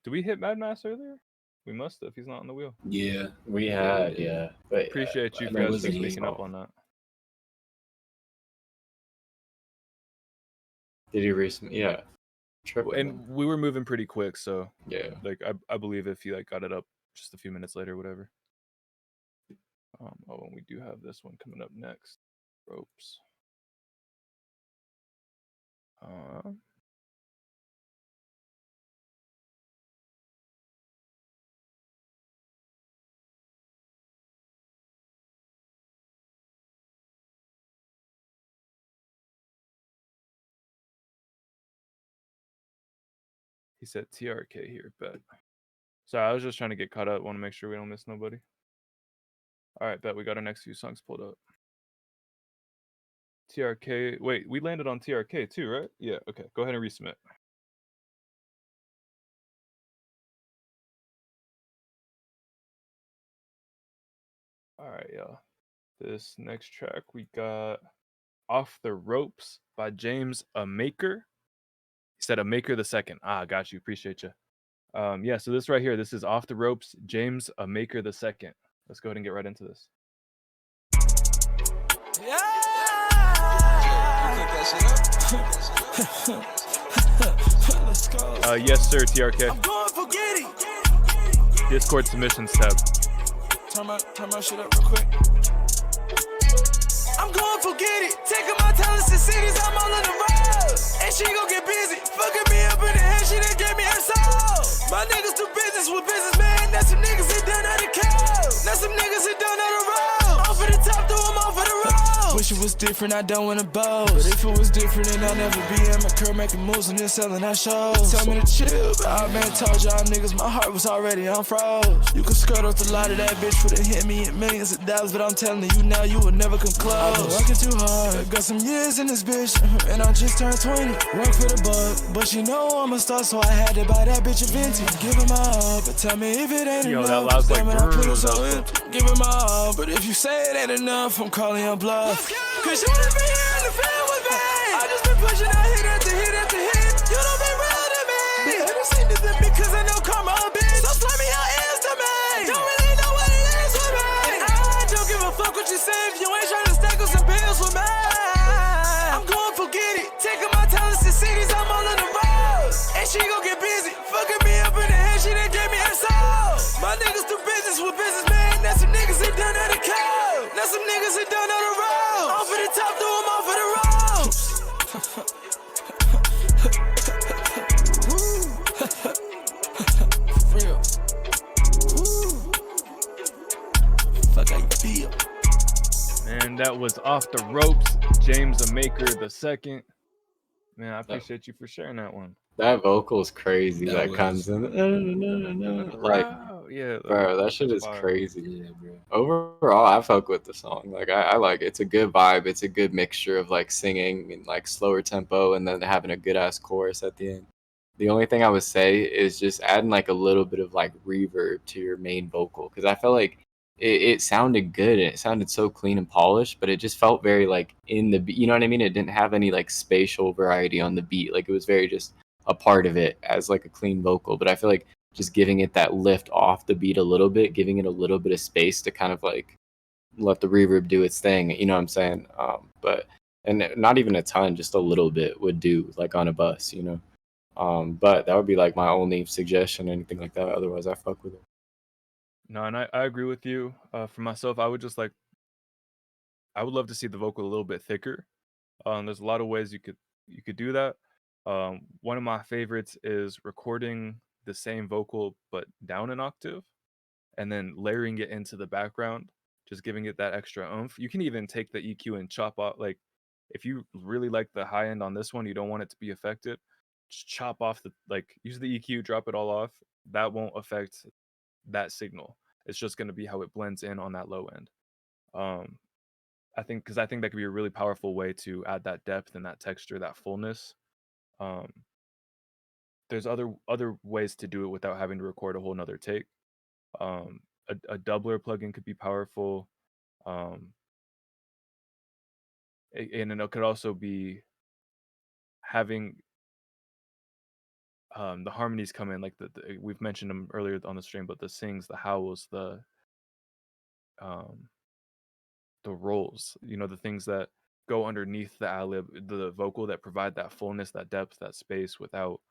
Do we hit Mad Mass earlier? We must have. He's not on the wheel. Yeah. We had, yeah. But appreciate you that guys was for an speaking email. up on that. Did you recently? Yeah. Tripping. And we were moving pretty quick, so yeah. like I believe if he like got it up just a few minutes later, or whatever. Oh, and we do have this one coming up next. Ropes. He said TRK here, bet. Sorry, I was just trying to get caught up. Want to make sure we don't miss nobody. All right, bet we got our next few songs pulled up. TRK. Wait, we landed on TRK too, right? Yeah. Okay. Go ahead and resubmit. All right, y'all. This next track we got "Off the Ropes" by James A Maker. He said "A Maker the Second." Got you. Appreciate you. Yeah. So this right here, this is "Off the Ropes," James A Maker the Second. Let's go ahead and get right into this. Yes, sir, TRK. I'm going for Giddy. Discord submissions tab. Turn my shit up real quick. I'm going for Giddy. Taking my talents to cities, I'm all on the road. And she gon' get busy. Fucking me up in the head, she done gave me her soul. My niggas do business with businessmen. Now some niggas that done at the coast. Now some niggas that done at the road. Off for the top, throw them off for the road. Wish it was different, I don't wanna boast. But if it was different, then I'll never be in my curve making moves and then selling our shows. Tell me to chill, but I been told y'all niggas my heart was already unfroze. You could skirt off the lot of that bitch would've hit me in millions of dollars, but I'm telling you now you would never come close. I've been working too hard, got some years in this bitch, and I just turned 20. Work for the buck, but she know I'm a star, so I had to buy that bitch a vintage. Give it my all, but tell me if it ain't enough. That loud's like, I put it so empty. Give it my all, but if you say it ain't enough, I'm calling your bluff. Cause you done been here in the field with me. I just been pushing out hit after hit after hit. You done been real to me. They understand this because I know karma a bitch. So slap me how it is to me. Don't really know what it is with me. And I don't give a fuck what you say if you ain't trying to stack up some bills with me. I'm going for Giddy. Taking my talents to cities, I'm all on the road. And she gon' get busy. Fucking me up in the head, she done gave me her soul. My niggas do business with businessmen. That's some niggas that done at the coast. fuck how you feel. Man, that was Off the Ropes, James a Maker II. Man, I appreciate you for sharing that one. That vocal is crazy. That That comes in, like, yeah, bro, that shit that's is fire. crazy. Yeah, bro. Overall, I fuck with the song. Like, I like it. It's a good vibe. It's a good mixture of like singing and like slower tempo, and then having a good ass chorus at the end. The only thing I would say is just adding like a little bit of like reverb to your main vocal, because I felt like it sounded good and it sounded so clean and polished, but it just felt very like in the beat. You know what I mean? It didn't have any like spatial variety on the beat. Like, it was very just a part of it as like a clean vocal. But I feel like just giving it that lift off the beat a little bit, giving it a little bit of space to kind of like let the reverb do its thing. You know what I'm saying? But and not even a ton, just a little bit would do, like on a bus. You know. But that would be like my only suggestion, anything like that. Otherwise, I fuck with it. No, and I agree with you. For myself, I would love to see the vocal a little bit thicker. There's a lot of ways you could do that. One of my favorites is recording the same vocal but down an octave, and then layering it into the background, just giving it that extra oomph. You can even take the EQ and chop off, like, if you really like the high end on this one, you don't want it to be affected, just chop off use the EQ, drop it all off. That won't affect that signal. It's just going to be how it blends in on that low end. I think that could be a really powerful way to add that depth and that texture, that fullness. There's other ways to do it without having to record a whole nother take. A doubler plugin could be powerful. And it could also be having the harmonies come in, like we've mentioned them earlier on the stream, but the sings, the howls, the rolls, the things that go underneath the ad-lib, the vocal, that provide that fullness, that depth, that space, without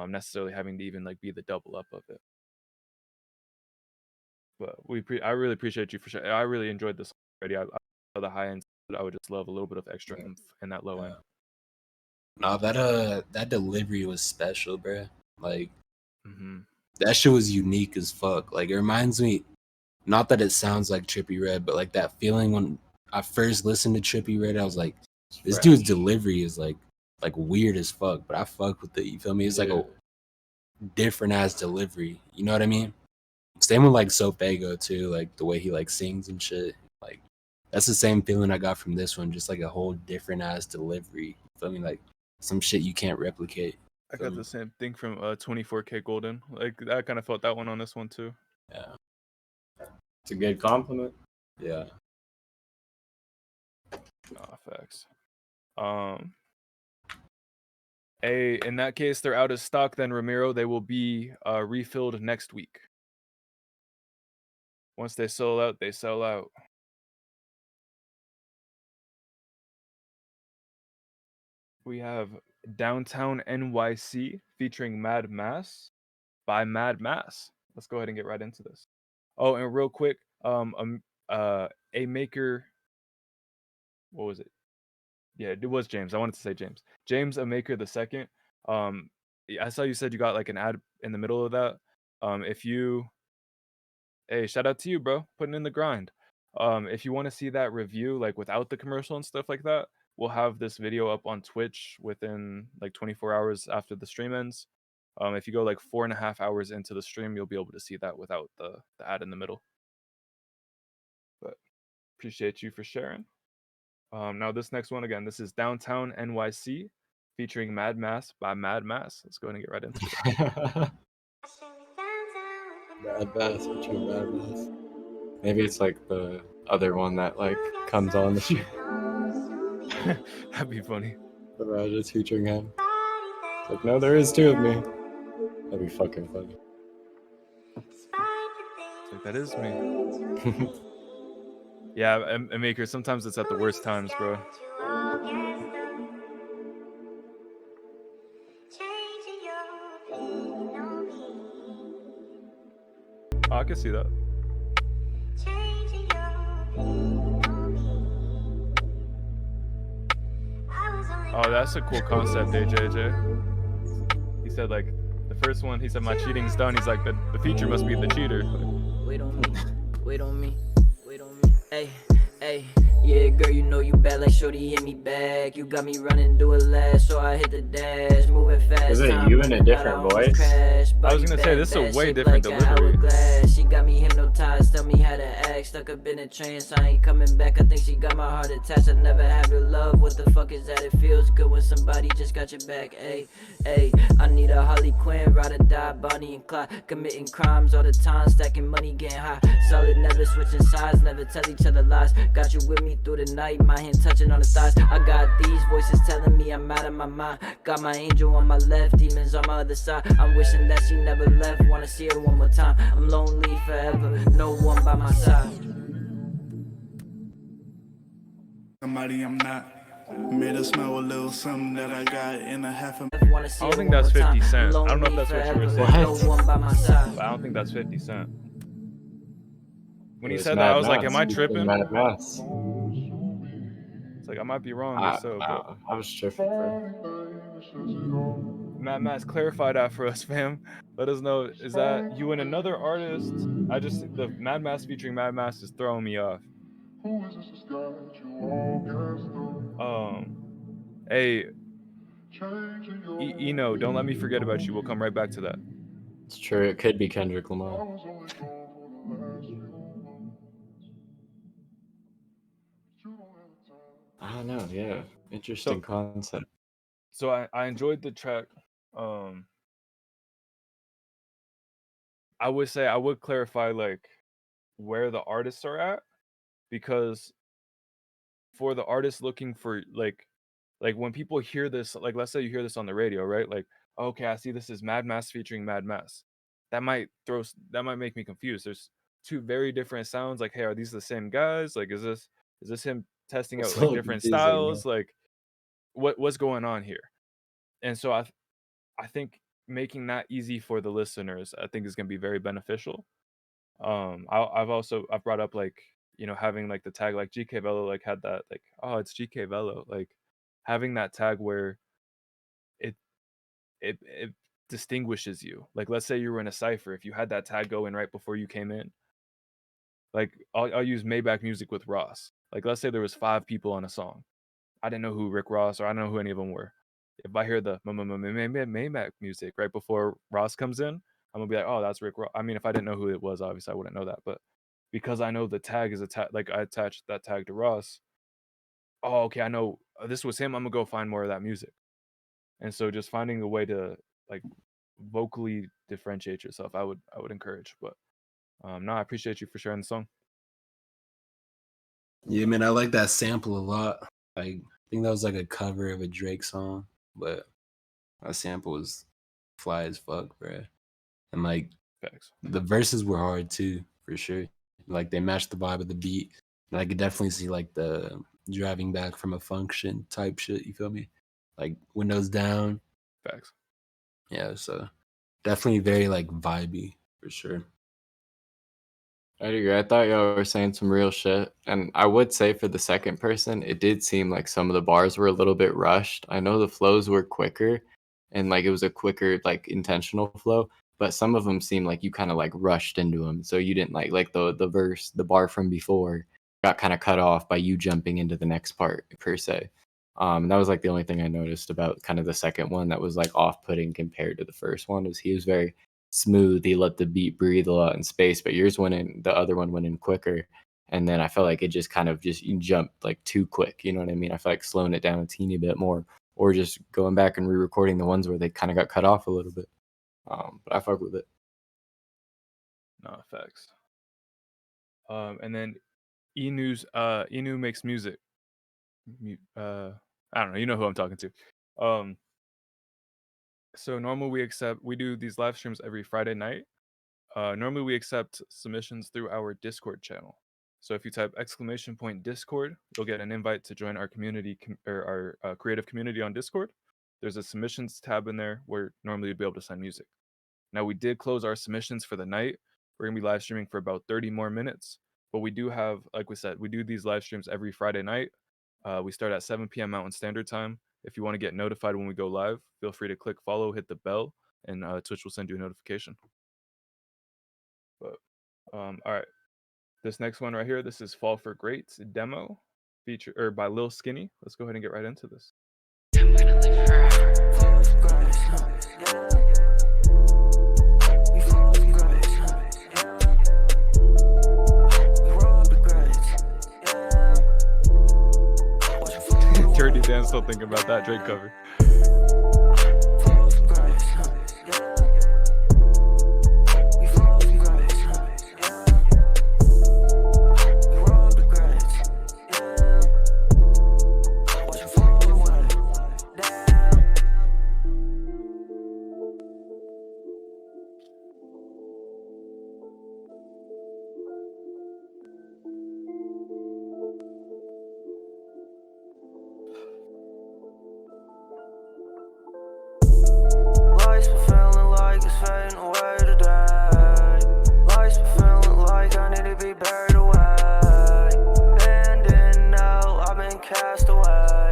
necessarily having to even like be the double up of it. But I really appreciate you for sure. I really enjoyed this already. I the high end, but I would just love a little bit of extra oomph in that low end. No, that delivery was special, bro. Like, Mhm. that shit was unique as fuck. Like, it reminds me, not that it sounds like Trippie Redd, but like that feeling when I first listened to Trippie Redd, I was like, this dude's delivery is like weird as fuck, but I fuck with it. You feel me? It's like a different ass delivery. You know what I mean? Same with like Sofago too, like the way he like sings and shit. Like, that's the same feeling I got from this one, just like a whole different ass delivery. You feel me? Like some shit you can't replicate. I got the same thing from 24K Golden. Like, I kind of felt that one on this one too. Yeah. It's a good compliment. Yeah. Facts. In that case, they're out of stock then, Ramiro. They will be refilled next week. Once they sell out, they sell out. We have Downtown NYC featuring Mad Mass by Mad Mass. Let's go ahead and get right into this. Oh, and real quick, A Maker. What was it? Yeah, it was James. I wanted to say James. James A Maker II. I saw you said you got like an ad in the middle of that. Hey, shout out to you, bro, putting in the grind. If you want to see that review, like without the commercial and stuff like that, we'll have this video up on Twitch within like 24 hours after the stream ends. If you go like 4.5 hours into the stream, you'll be able to see that without the ad in the middle. But appreciate you for sharing. Now this next one, again, this is Downtown NYC featuring Mad Mass by Mad Mass. Let's go ahead and get right into it. Mad Mass featuring Mad Mass. Maybe it's like the other one that like comes on the stream. That'd be funny. The Raja's featuring him. It's like, no, there is two of me. That'd be fucking funny. It's like, that is me. Yeah, Maker, sometimes it's at the worst times, bro. Oh, I can see that. Oh, that's a cool concept, AJJ. He said, like, the first one, he said, my cheating's done. He's like, the feature must be the cheater. Wait on me, wait on me, wait on me. you bad like shorty hit me back. You got me running, do it last, so I hit the dash. Moving fast. Is it you in a different voice? I was gonna say this is a way different delivery. She got me hypnotized, tell me how to act. Stuck up in a trance, I ain't coming back. I think she got my heart attached. I never have your love. What the fuck is that? It feels good when somebody just got your back. Ayy, ayy, I need a Harley Quinn, ride or die, Bonnie and Clyde. Committing crimes all the time, stacking money, getting high. Solid, never switching sides, never tell each other lies. Got you with me through the night, my hand touching on the thighs. I got these voices telling me I'm out of my mind. Got my angel on my left, demons on my other side. I'm wishing that she never left, wanna see her one more time. I'm lonely forever, no one by my side. Somebody I'm not. Made her smell a little something that I got in a half a. I don't think that's 50 Cent. I don't know if that's what you were saying. But I don't think that's 50 Cent. When he said that, I was like, am I tripping? It's like, I might be wrong or so, but I was tripping, bro. Mad Mass, clarify that for us, fam. Let us know, is that you and another artist? The Mad Mass featuring Mad Mass is throwing me off. Hey, Eno, don't let me forget about you. We'll come right back to that. It's true. It could be Kendrick Lamar. I don't know. Yeah, interesting concept. So I enjoyed the track. I would say I would clarify like where the artists are at, because for the artists looking for like when people hear this, like let's say you hear this on the radio, right? Like, okay, I see this is Mad Mass featuring Mad Mass. That might make me confused. There's two very different sounds. Like, hey, are these the same guys? Like, is this him testing out like different styles? Like, what's going on here? And so I think making that easy for the listeners, I think is going to be very beneficial. I've brought up like, you know, having like the tag like GK Velo like had that like, oh, it's GK Velo, like having that tag where it distinguishes you. Like, let's say you were in a cipher, if you had that tag go in right before you came in, like I'll use Maybach Music with Ross. Like, let's say there was 5 people on a song. I didn't know who Rick Ross or I don't know who any of them were. If I hear the Maybach Music right before Ross comes in, I'm gonna be like, oh, that's Rick Ross. I mean, if I didn't know who it was, obviously I wouldn't know that. But because I know the tag is like I attached that tag to Ross. Oh, okay, I know this was him. I'm gonna go find more of that music. And so just finding a way to like vocally differentiate yourself, I would encourage. But no, I appreciate you for sharing the song. Yeah, man, I like that sample a lot. Like, I think that was like a cover of a Drake song, but that sample was fly as fuck, bro. And like, thanks. The verses were hard too, for sure. Like, they matched the vibe of the beat, and I could definitely see like the driving back from a function type shit. You feel me? Like windows down. Facts. Yeah, so definitely very like vibey for sure. I agree. I thought y'all were saying some real shit. And I would say for the second person, it did seem like some of the bars were a little bit rushed. I know the flows were quicker and like it was a quicker, like intentional flow, but some of them seemed like you kind of like rushed into them. So you didn't like the verse, the bar from before got kind of cut off by you jumping into the next part per se. And that was like the only thing I noticed about kind of the second one that was like off-putting compared to the first one, is he was very smooth. He let the beat breathe a lot in space, but yours went in, the other one went in quicker. And then I felt like it just kind of you jumped like too quick. You know what I mean? I felt like slowing it down a teeny bit more, or just going back and re-recording the ones where they kind of got cut off a little bit. But I fuck with it. No, facts. And then Enu makes music. I don't know. You know who I'm talking to. So normally we do these live streams every Friday night. Normally we accept submissions through our Discord channel. So if you type !Discord, you'll get an invite to join our community or our creative community on Discord. There's a submissions tab in there where normally you'd be able to send music. Now, we did close our submissions for the night. We're gonna be live streaming for about 30 more minutes, but we do have, like we said, we do these live streams every Friday night. We start at 7 p.m. Mountain Standard Time. If you want to get notified when we go live, feel free to click follow, hit the bell, and Twitch will send you a notification. But all right, this next one right here, this is Fall for Greats demo. feature or by Lil Skinny. Let's go ahead and get right into this. Dirty Dan still thinking about that Drake cover. Lights been feeling like it's fading away today. Lights been feeling like I need to be buried away. Bending now, I've been cast away.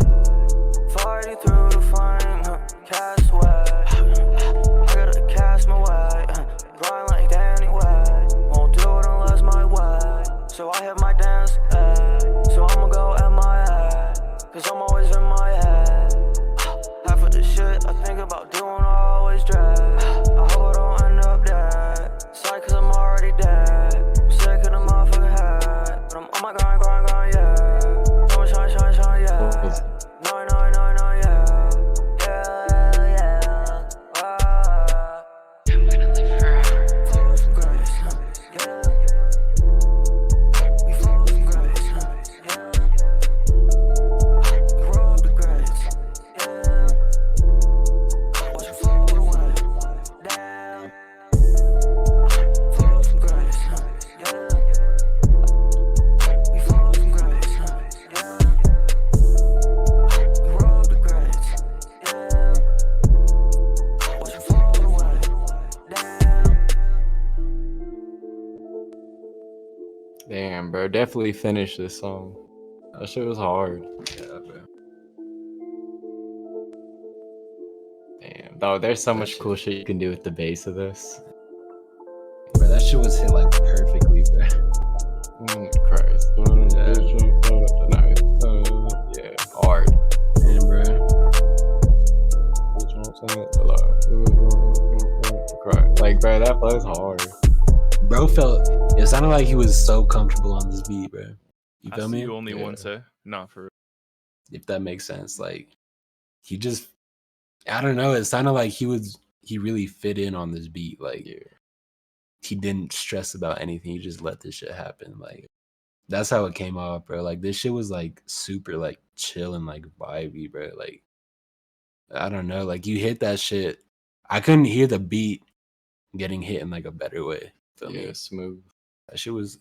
Fighting through the flame, cast away. I gotta cast my way, grind like Danny Way. Won't do it unless my way. So I hit my dance, so I'ma go MIA. Cause I'm always in my head. Half of the shit I think about doing, I always dread. I hope I don't end up dead. Sorry, cause I'm already dead. I'm sick of the motherfucking head. But I'm on my grind, yeah. Don't shine, yeah. No, yeah. Yeah. I'm gonna live forever. Fall from grace, yeah. We fall from grace, yeah. We rob the grace, yeah. Watch it fall away, damn. Fall from grace, yeah. We fall from grace, yeah. We rob the grace, yeah. Watch it fall away, damn. Damn, bro. Definitely finish this song. That shit was hard. Yeah, bro. Damn. Though there's so That much shit- cool shit you can do with the bass of this. Bro, that shit was hit like perfectly, bro. Christ. Yeah, hard. Man, bro. Like, bro, that plays hard. Bro it sounded like he was so comfortable on this beat, bro. You I feel see me? you only Yeah. one say. Not for real. If that makes sense. Like he just I don't know, it sounded like he really fit in on this beat. Like Yeah. he didn't stress about anything. He just let this shit happen. Like that's how it came off, bro. Like this shit was like super like chill and like vibey, bro. Like I don't know, like you hit that shit. I couldn't hear the beat getting hit in like a better way. Feel Yeah, me? smooth. That shit was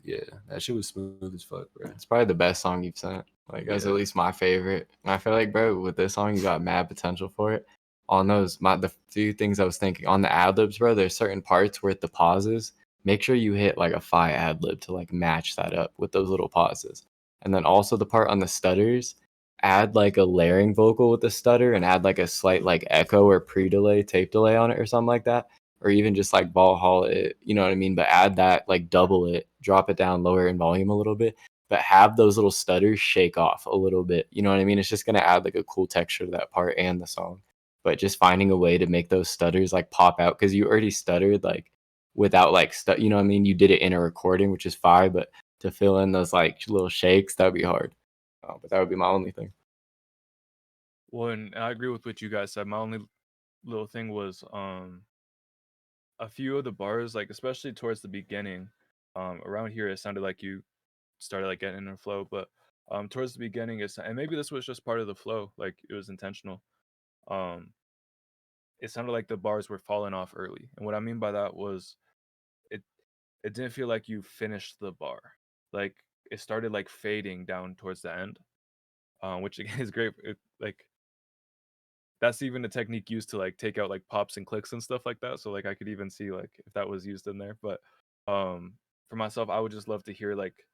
smooth as fuck, bro. It's probably the best song you've sent. Like, that's Yeah. at least my favorite. And I feel like, bro, with this song, you got mad potential for it. On the few things I was thinking on the ad libs, bro, there's certain parts where at the pauses, make sure you hit like a fi ad lib to like match that up with those little pauses. And then also the part on the stutters, add like a layering vocal with the stutter and add like a slight like echo or pre-delay, tape delay on it or something like that. Or even just like Valhalla it, you know what I mean? But add that, like double it, drop it down lower in volume a little bit, but have those little stutters shake off a little bit. You know what I mean? It's just gonna add like a cool texture to that part and the song. But just finding a way to make those stutters like pop out because you already stuttered like without like you know what I mean? You did it in a recording, which is fine, but to fill in those like little shakes, that would be hard. But that would be my only thing. Well, and I agree with what you guys said. My only little thing was a few of the bars, like especially towards the beginning, around here it sounded like you started like getting in a flow, but towards the beginning and maybe this was just part of the flow, like it was intentional. It sounded like the bars were falling off early. And what I mean by that was it didn't feel like you finished the bar. Like it started like fading down towards the end. Which again is great. Like that's even a technique used to like take out like pops and clicks and stuff like that. So like I could even see like if that was used in there. But for myself, I would just love to hear like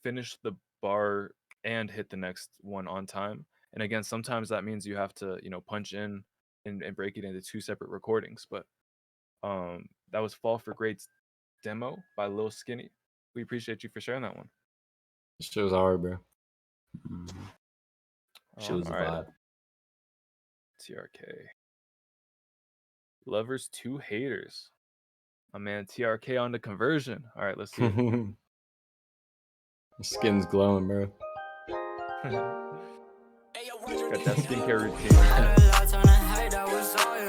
finish the bar and hit the next one on time. And again, sometimes that means you have to, punch in and break it into two separate recordings. But that was Fall for Great's demo by Lil Skinny. We appreciate you for sharing that one. This shit was hard, bro. Shit was a vibe. TRK. Lovers 2 haters. My man TRK on the conversion. All right, let's see it. Your skin's glowing, bro. Got that skincare routine.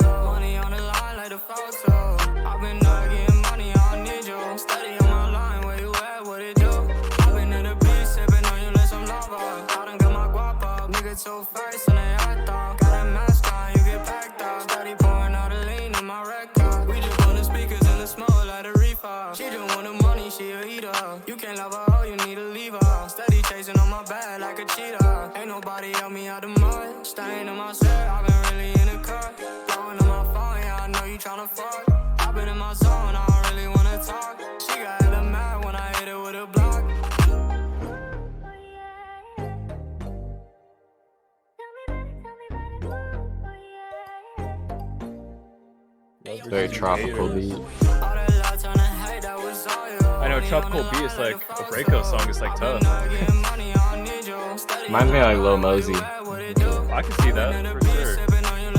Money on the line like the photo. I've been getting money, I don't need you. Steady on my line, where you at, what it do? I've been in the beach, sipping on you like some lava. I done got my guap up, nigga too fast and they act off. Got a mask on, you get packed up. Steady pouring out a lean in my record. We just want the speakers and the smoke like a reefer. She just want the money, she a eater. You can't love her, oh, you need to leave her. Steady chasing on my bag like a cheetah. Ain't nobody help me out the mud. Staying in my set, I've been really in the cut. Blowing on my phone, yeah, I know you tryna fuck. I've been in my zone, I don't really wanna talk. She got hella mad when I hit her with a block. Very tropical beat. I know tropical beat is like a breakup song. It's like tough. Reminds me of like Lil Mosey. I can see that for sure.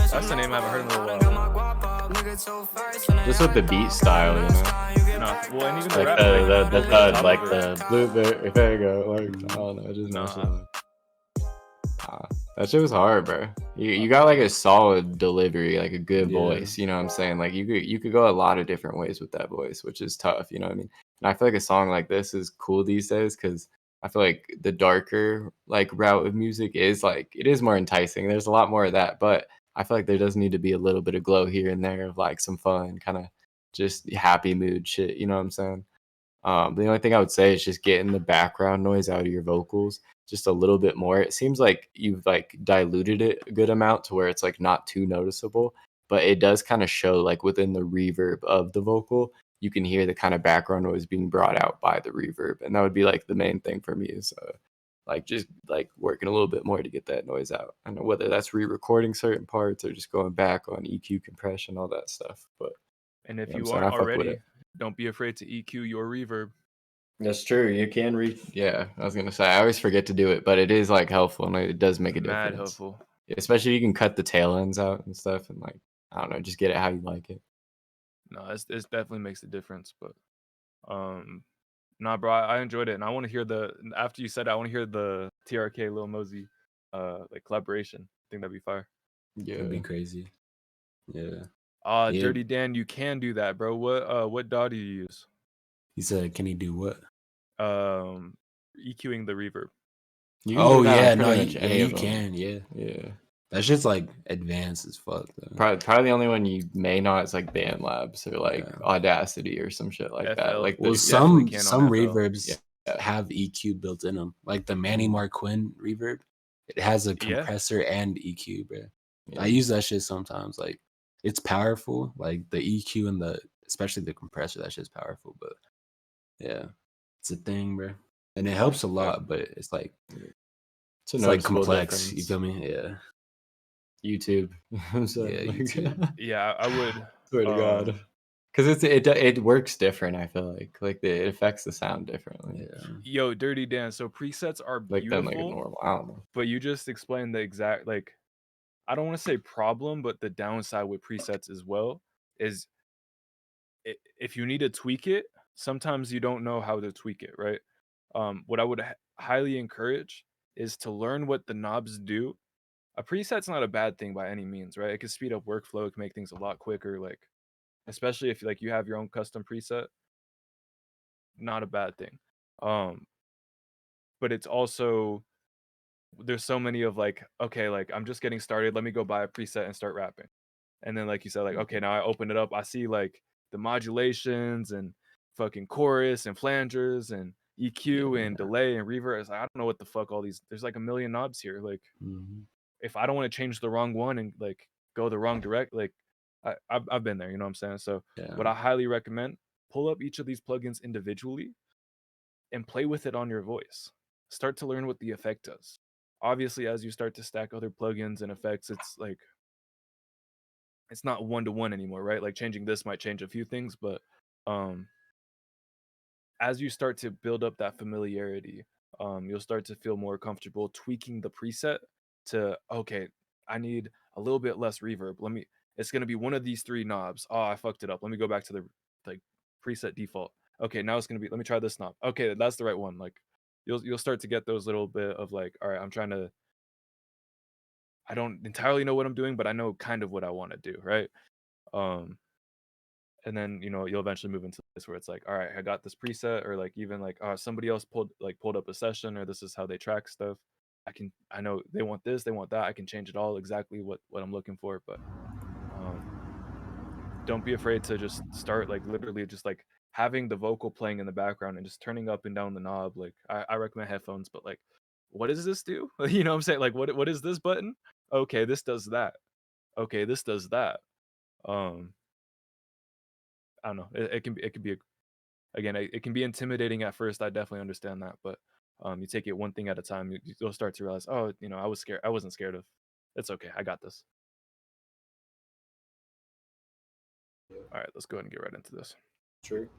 That's the name I haven't heard in a little while. Just with the beat style, you know. No, well, and even the Like rap, the thud, like the blueberry. There you go. Like I don't know, just that shit was hard, bro. You got like a solid delivery, like a good voice. You know what I'm saying? Like you could go a lot of different ways with that voice, which is tough. You know what I mean? And I feel like a song like this is cool these days because I feel like the darker like route of music is like it is more enticing. There's a lot more of that, but I feel like there does need to be a little bit of glow here and there of like some fun, kind of just happy mood shit. You know what I'm saying? The only thing I would say is just getting the background noise out of your vocals just a little bit more. It seems like you've like diluted it a good amount to where it's like not too noticeable, but it does kind of show like within the reverb of the vocal, you can hear the kind of background noise being brought out by the reverb. And that would be like the main thing for me is like just like working a little bit more to get that noise out. I don't know whether that's re-recording certain parts or just going back on EQ compression, all that stuff. But and if you know you aren't already, don't be afraid to EQ your reverb. That's true. You can yeah, I was gonna say I always forget to do it, but it is like helpful and it does make a difference. Mad helpful. Especially if you can cut the tail ends out and stuff and like I don't know, just get it how you like it. No, it definitely makes a difference. But nah, bro, I enjoyed it and I want to hear after you said it, I want to hear the TRK Lil Mosey like collaboration. I think that'd be fire. Yeah, it'd be crazy. Yeah. Dirty Dan, you can do that, bro. What DAW do you use? He said, "Can he do what?" EQing the reverb. You can. Yeah. That shit's like advanced as fuck. Though. Probably the only one you may not is like BandLabs or like Audacity or some shit like that. Like some reverbs have EQ built in them, like the Manny Marquin reverb. It has a compressor and EQ, bro. Yeah. I use that shit sometimes. Like it's powerful. Like the EQ and especially the compressor, that shit's powerful. But yeah, it's a thing, bro, and it helps a lot. But it's like it's like complex. Difference. You feel me? Yeah. YouTube. YouTube. Yeah, I would swear to God, because it works different. I feel like it affects the sound differently. Yeah. Yo, Dirty Dan. So presets are beautiful, like a normal. I don't know. But you just explained the exact like. I don't want to say problem, but the downside with presets as well is if you need to tweak it, sometimes you don't know how to tweak it, right? What I would highly encourage is to learn what the knobs do. A preset's not a bad thing by any means, right? It can speed up workflow, it can make things a lot quicker, like especially if like you have your own custom preset. Not a bad thing. But it's also there's so many of like, okay, like I'm just getting started, let me go buy a preset and start rapping. And then like you said, like, okay, now I open it up, I see like the modulations and fucking chorus and flangers and EQ and delay and reverb. It's like, I don't know what the fuck all these, there's like a million knobs here. Like if I don't want to change the wrong one and like go the wrong direct, like I've been there, you know what I'm saying? So what I highly recommend, pull up each of these plugins individually and play with it on your voice. Start to learn what the effect does. Obviously, as you start to stack other plugins and effects, it's like it's not one-to-one anymore, right? Like changing this might change a few things, but as you start to build up that familiarity you'll start to feel more comfortable tweaking the preset to, okay, I need a little bit less reverb. It's gonna be one of these three knobs. Oh, I fucked it up. Let me go back to the like preset default. Okay, now it's gonna be, let me try this knob. Okay, that's the right one. Like you'll start to get those little bit of like, all right, I don't entirely know what I'm doing, but I know kind of what I want to do, right? And then you'll eventually move into this where it's like, all right, I got this preset, or like even like somebody else pulled up a session, or this is how they track stuff. I know they want this, they want that. I can change it all exactly what I'm looking for. But don't be afraid to just start like literally just like having the vocal playing in the background and just turning up and down the knob. Like I recommend headphones, but like, what does this do? You know what I'm saying? Like what is this button? Okay, this does that. Okay, this does that. I don't know. It can be again, it can be intimidating at first. I definitely understand that, but you take it one thing at a time. You'll start to realize, oh, I was scared. I wasn't scared of. It's okay. I got this. All right, let's go ahead and get right into this. True.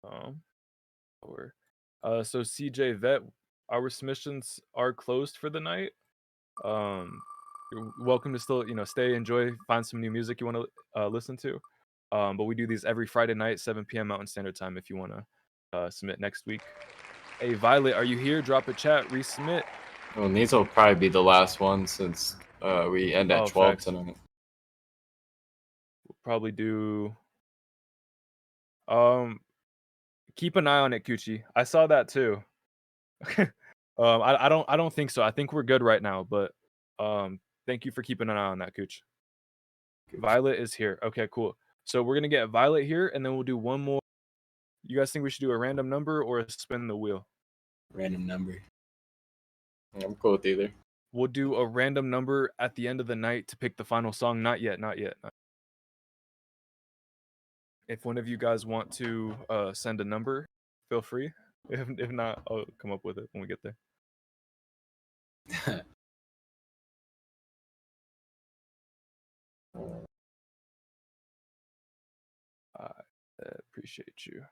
So CJ Vet, our submissions are closed for the night. You're welcome to still, stay, enjoy, find some new music you want to listen to. But we do these every Friday night, 7 p.m. Mountain Standard Time. If you want to submit next week. Hey, Violet, are you here? Drop a chat, resubmit. Well, these will probably be the last one since we end at 12 facts. tonight. We'll probably do. Keep an eye on it, Coochie. I saw that too. I don't think so. I think we're good right now. But thank you for keeping an eye on that, Cooch. Violet is here. Okay, cool. So we're gonna get Violet here, and then we'll do one more. You guys think we should do a random number or a spin the wheel? Random number. Yeah, I'm cool with either. We'll do a random number at the end of the night to pick the final song. Not yet. If one of you guys want to send a number, feel free. If not, I'll come up with it when we get there. I appreciate you.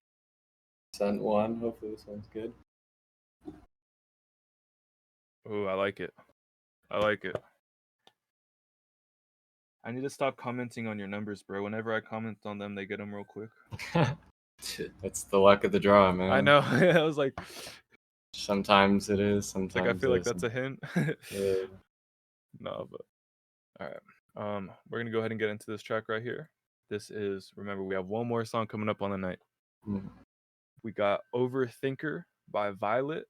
Sent one. Hopefully this one's good. Oh, I like it. I need to stop commenting on your numbers, bro. Whenever I comment on them, they get them real quick. That's the luck of the draw, man. I know. I was like, sometimes it is. Sometimes like I feel like isn't. that's a hint. Yeah. No, but all right. We're gonna go ahead and get into this track right here. This is, remember, we have one more song coming up on the night. We got Overthinker by Violet.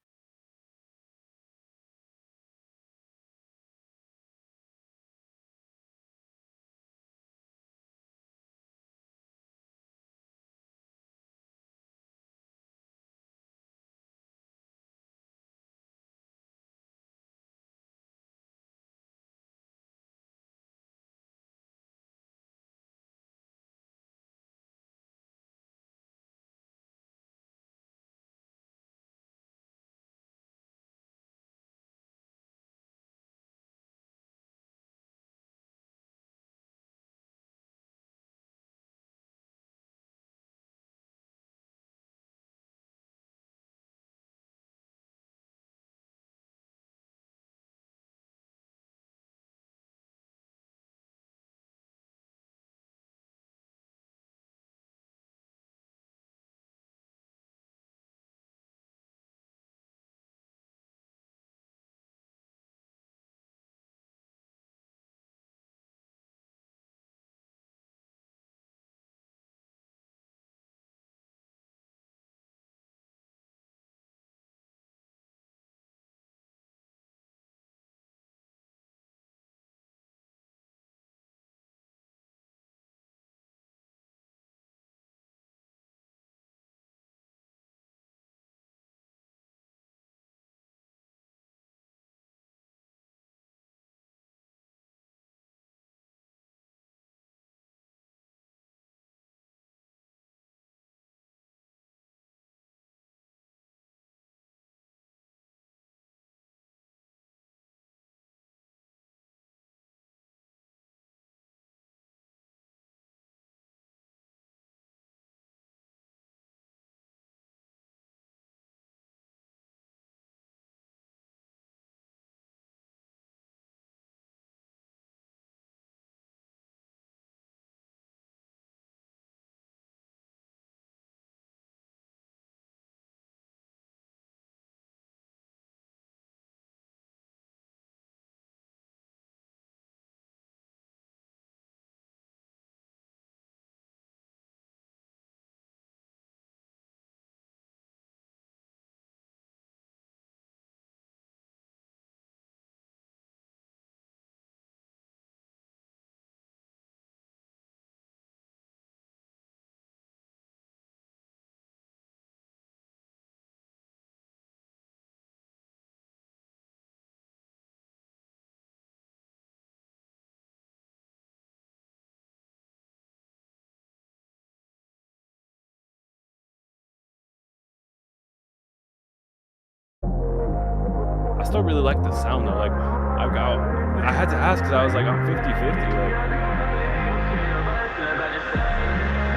I still really like the sound though. Like I had to ask because I was like, I'm 50-50.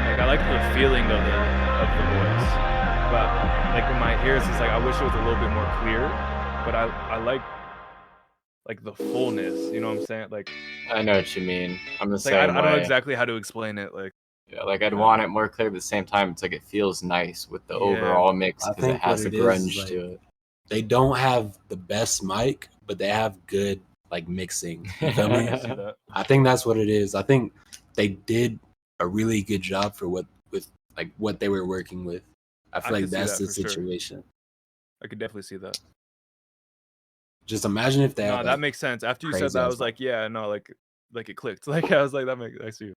Like I like the feeling of the voice, but like in my ears, it's like I wish it was a little bit more clear. But I like the fullness. You know what I'm saying? Like I know what you mean. I'm the it's like I same don't know way. exactly how to explain it. Like Yeah, like I'd want it more clear, but at the same time, it's like it feels nice with the Yeah. overall mix I because it think has what the it is grunge like to it. they don't have the best mic, but they have good like mixing. You feel I me? can see that. I think that's what it is. I think they did a really good job for what they were working with. I feel I like could see that's that the for sure. situation. I could definitely see that. Just imagine if they No, had that like, makes sense. After you said crazy that, I ass was like, yeah, no, like it clicked. Like I was like, that makes I see.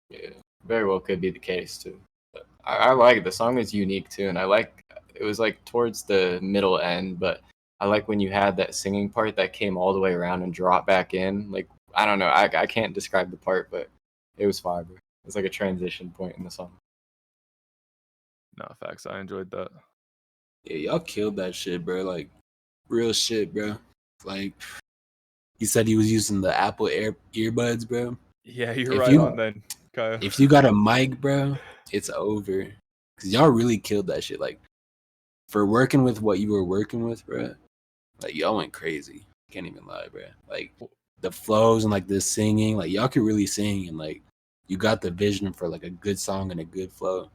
Yeah, very well could be the case too. But I like it. The song is unique too, and I like it was like towards the middle end, but I like when you had that singing part that came all the way around and dropped back in. Like I don't know, I can't describe the part, but it was fiber. It was like a transition point in the song. No, facts. I enjoyed that. yeah, y'all killed that shit, bro. Like real shit, bro. Like he said he was using the Apple earbuds, bro. Yeah, you're If right you- on then, Kyle. If you got a mic, bro, it's over. Cause y'all really killed that shit. Like for working with what you were working with, bro. Like y'all went crazy. Can't even lie, bro. Like the flows and like the singing, like y'all could really sing and like you got the vision for like a good song and a good flow.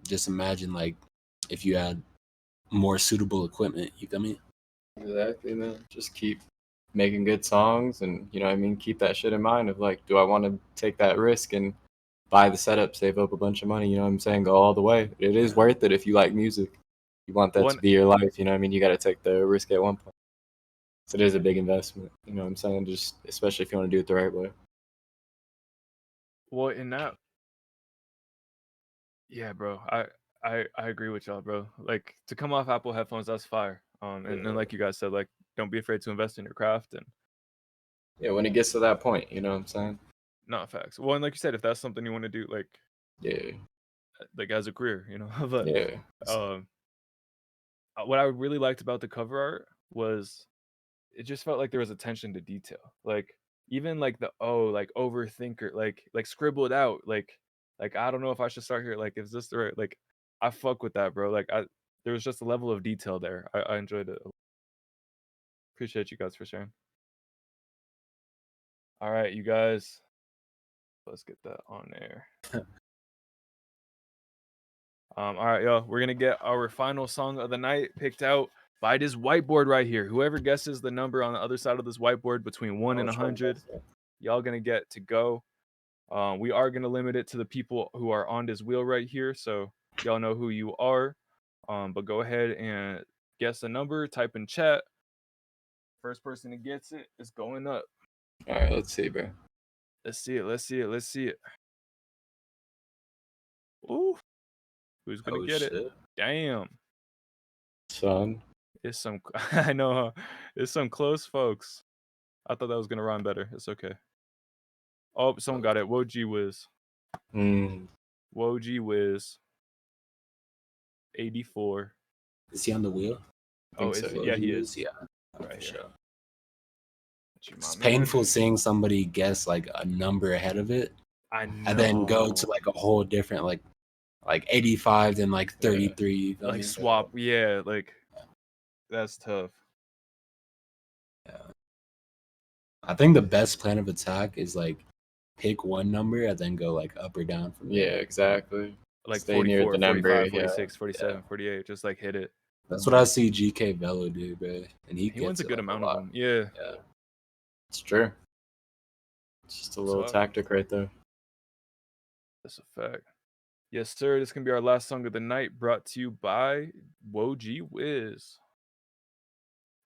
Just imagine like if you had more suitable equipment. You feel me? Exactly, man. Just keep making good songs, and you know what I mean, keep that shit in mind of like, do I want to take that risk and buy the setup, save up a bunch of money, you know what I'm saying, go all the way. It is worth it if you like music. You want that to be your life, you know what I mean? You got to take the risk at one point. So it is a big investment, you know what I'm saying? Just especially if you want to do it the right way. Well, in that, yeah, bro, I agree with y'all, bro. Like to come off Apple headphones, that's fire. And like you guys said, like don't be afraid to invest in your craft and Yeah, when it gets to that point, you know what I'm saying? not facts. Well, and like you said, if that's something you want to do, like Yeah. like as a career, you know. But Yeah. What I really liked about the cover art was it just felt like there was attention to detail. Like even like the like overthinker, like scribbled out, like I don't know if I should start here. Like is this the right? Like I fuck with that, bro. Like there was just a level of detail there. I enjoyed it. Appreciate you guys for sharing. All right, you guys. Let's get that on there. All right, y'all. We're gonna get our final song of the night picked out by this whiteboard right here. Whoever guesses the number on the other side of this whiteboard between 1 and 100, y'all gonna get to go. We are gonna limit it to the people who are on this wheel right here, so y'all know who you are. But go ahead and guess a number. Type in chat. First person that gets it is going up. All right, let's see, bro. Let's see it. Let's see it. Let's see it. Ooh. Who's gonna get it? Damn. Son. It's some I know, huh? It's some close folks. I thought that was gonna rhyme better. It's okay. Oh, someone got it. Whoa gee whiz. Whoa gee whiz. 84. Is he on the wheel? Oh, is so. yeah, he is. Yeah. Right for here. sure. It's man. painful seeing somebody guess like a number ahead of it. I know. And then go to like a whole different like 85 then like 33. Yeah. Like swap. Yeah, like that's tough. Yeah. I think the best plan of attack is like pick one number and then go like up or down from there. Yeah, exactly. Like Stay 44, near the number, 45, 46, 47, 48. Just like hit it. That's what I see GK Velo do, bro. And he wins a good like amount lot. of them. Yeah. Yeah. It's true. It's just a little tactic right there. That's a fact. Yes, sir. This can be our last song of the night, brought to you by Whoa Gee Whiz.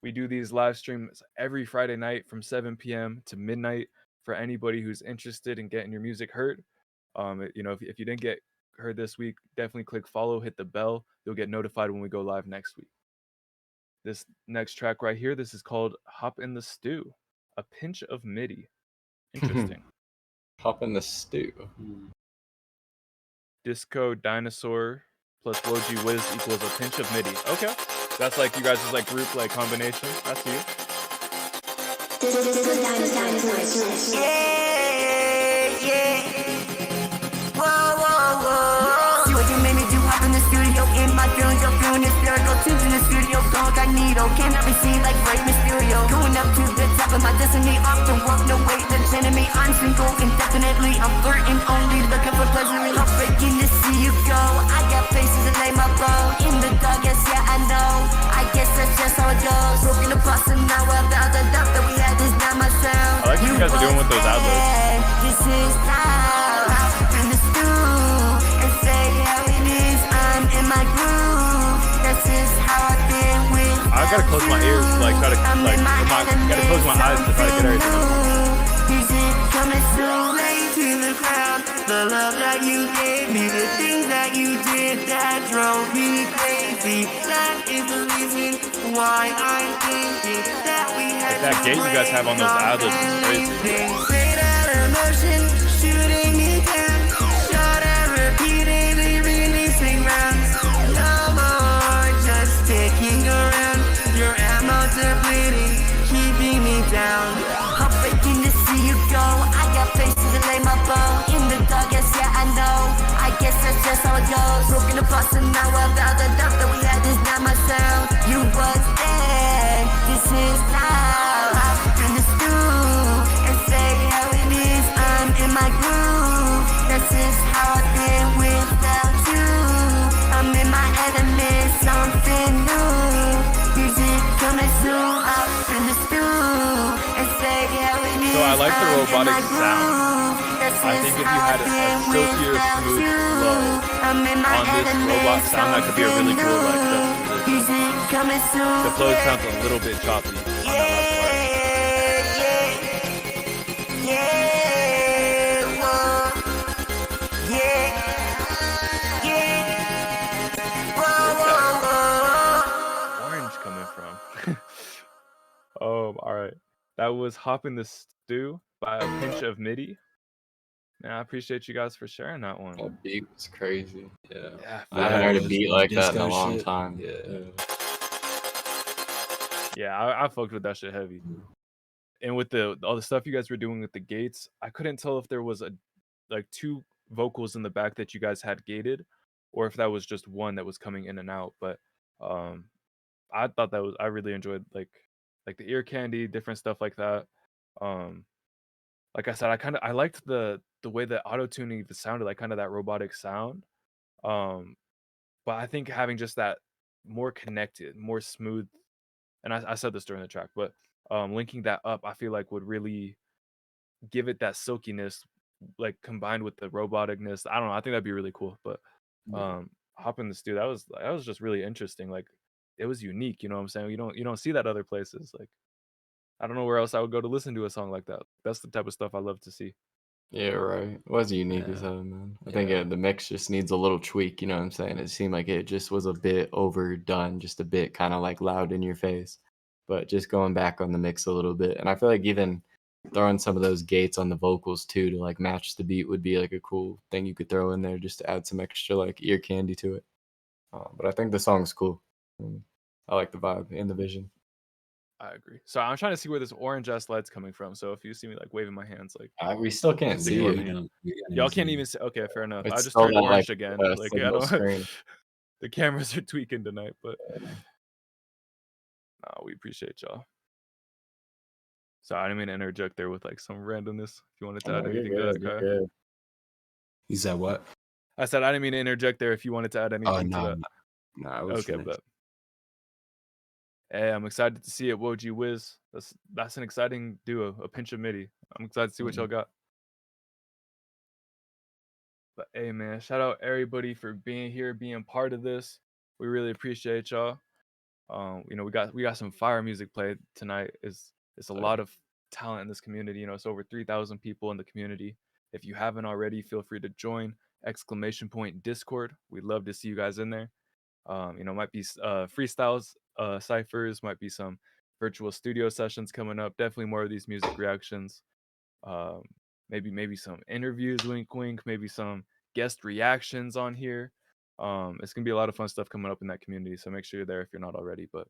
We do these live streams every Friday night from 7 p.m. to midnight for anybody who's interested in getting your music heard. You know, if you didn't get heard this week, definitely click follow, hit the bell. You'll get notified when we go live next week. This next track right here, this is called Hop in the Stew, a pinch of MIDI. Interesting. Hop in the stew. Disco Dinosaur plus Whoa Gee Whiz equals a pinch of MIDI. Okay. That's like you guys' like group like combination. That's you. Yeah. Whoa, whoa, whoa. See what you made me do up in the studio. In my feelings, you're feeling hysterical. Tunes in the studio, don't magneto. Cannot be seen like Rey Mysterio. Going up to the top of my destiny. Off the walk, no way, that's enemy. I'm single indefinitely. I'm flirting only, looking for pleasure. Heartbreaking to see you go. I got places to lay my bow. In the dark, yes, yeah, I know. I guess that's just how it goes. Broken apart, and now about the doubt that we had is not myself. I like what you guys are doing with those ad-libs. This is how in the stew and say how it is. I'm in my groove. This is how I've been with. I gotta close my ears, like try to gotta close my eyes to try to get everything. Music coming so late to the crowd. The love that you gave me, the things that you did that drove me crazy. That is the reason why I'm thinking that we had that gate you guys have on those ad-libs is crazy. Say that emotion shooting me down. Shot at repeatedly releasing rounds. No more just sticking around. Your ammo depleting, keeping me down. Heartbreaking to see you go. I got places to lay my bow. In the dark, yes, yeah, I know. I guess that's just how it goes. Broken apart, and now about the doubt that we had is not myself. You was there. This is now. In the stew and say how it is. I'm in my groove. This is how I've been without you. I'm in my element, something new. Music coming soon. Up in the stew and say how it is. So I like the robotic sound. I think if you had a silkier, smooth flow on this robot sound, that could be a really cool like juxtaposition. The flow sounds a little bit choppy on that last part. Orange coming from. All right. That was Hop in the Stew by A Pinch of MIDI. Yeah, I appreciate you guys for sharing that one. That beat was crazy. Yeah, I haven't heard a beat like that in a disco long shit. time. Yeah, I fucked with that shit heavy. And with all the stuff you guys were doing with the gates, I couldn't tell if there was like two vocals in the back that you guys had gated, or if that was just one that was coming in and out. But I thought I really enjoyed like the ear candy, different stuff like that. Like I said, I liked the way that auto-tuning sounded, like kind of that robotic sound. But I think having just that more connected, more smooth, and I said this during the track, but linking that up, I feel like would really give it that silkiness, like combined with the roboticness. I don't know. I think that'd be really cool. But Hop in the Stew, that was just really interesting. Like it was unique. You know what I'm saying? You don't see that other places. Like I don't know where else I would go to listen to a song like that. That's the type of stuff I love to see. Yeah, right. It was unique as hell, man. I think the mix just needs a little tweak, you know what I'm saying? It seemed like it just was a bit overdone, just a bit kind of like loud in your face. But just going back on the mix a little bit. And I feel like even throwing some of those gates on the vocals too to like match the beat would be like a cool thing you could throw in there just to add some extra like ear candy to it. But I think the song's cool. I like the vibe and the vision. I agree. So I'm trying to see where this orange ass light's coming from. So if you see me like waving my hands, like we still can't see it. Y'all can't even see. Okay, fair enough. It's I just still turned that, orange like, again. Like I signal don't. screen. The cameras are tweaking tonight, but we appreciate y'all. So I didn't mean to interject there with like some randomness. If you wanted to add anything to that, Kiaaa. You said what? I said I didn't mean to interject there. If you wanted to add anything to that. No, I was okay, finished. but hey, I'm excited to see it. Woji Wiz. That's an exciting duo. A Pinch of MIDI. I'm excited to see what y'all got. But hey, man, shout out everybody for being here, being part of this. We really appreciate y'all. You know, we got some fire music played tonight. It's a lot of talent in this community. You know, it's over 3,000 people in the community. If you haven't already, feel free to join !Discord. We'd love to see you guys in there. You know, might be freestyles, ciphers, might be some virtual studio sessions coming up. Definitely more of these music reactions. Maybe some interviews, wink wink, maybe some guest reactions on here. It's gonna be a lot of fun stuff coming up in that community. So make sure you're there if you're not already. But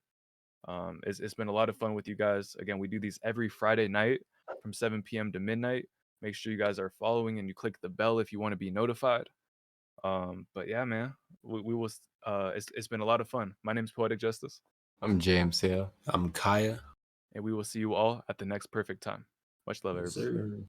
it's been a lot of fun with you guys. Again, we do these every Friday night from 7 p.m. to midnight. Make sure you guys are following and you click the bell if you want to be notified. But yeah, man, we will. It's been a lot of fun. My name's Poetic Justus. I'm JMCL. I'm Kiaaa. And we will see you all at the next perfect time. Much love, Yes, everybody. sir.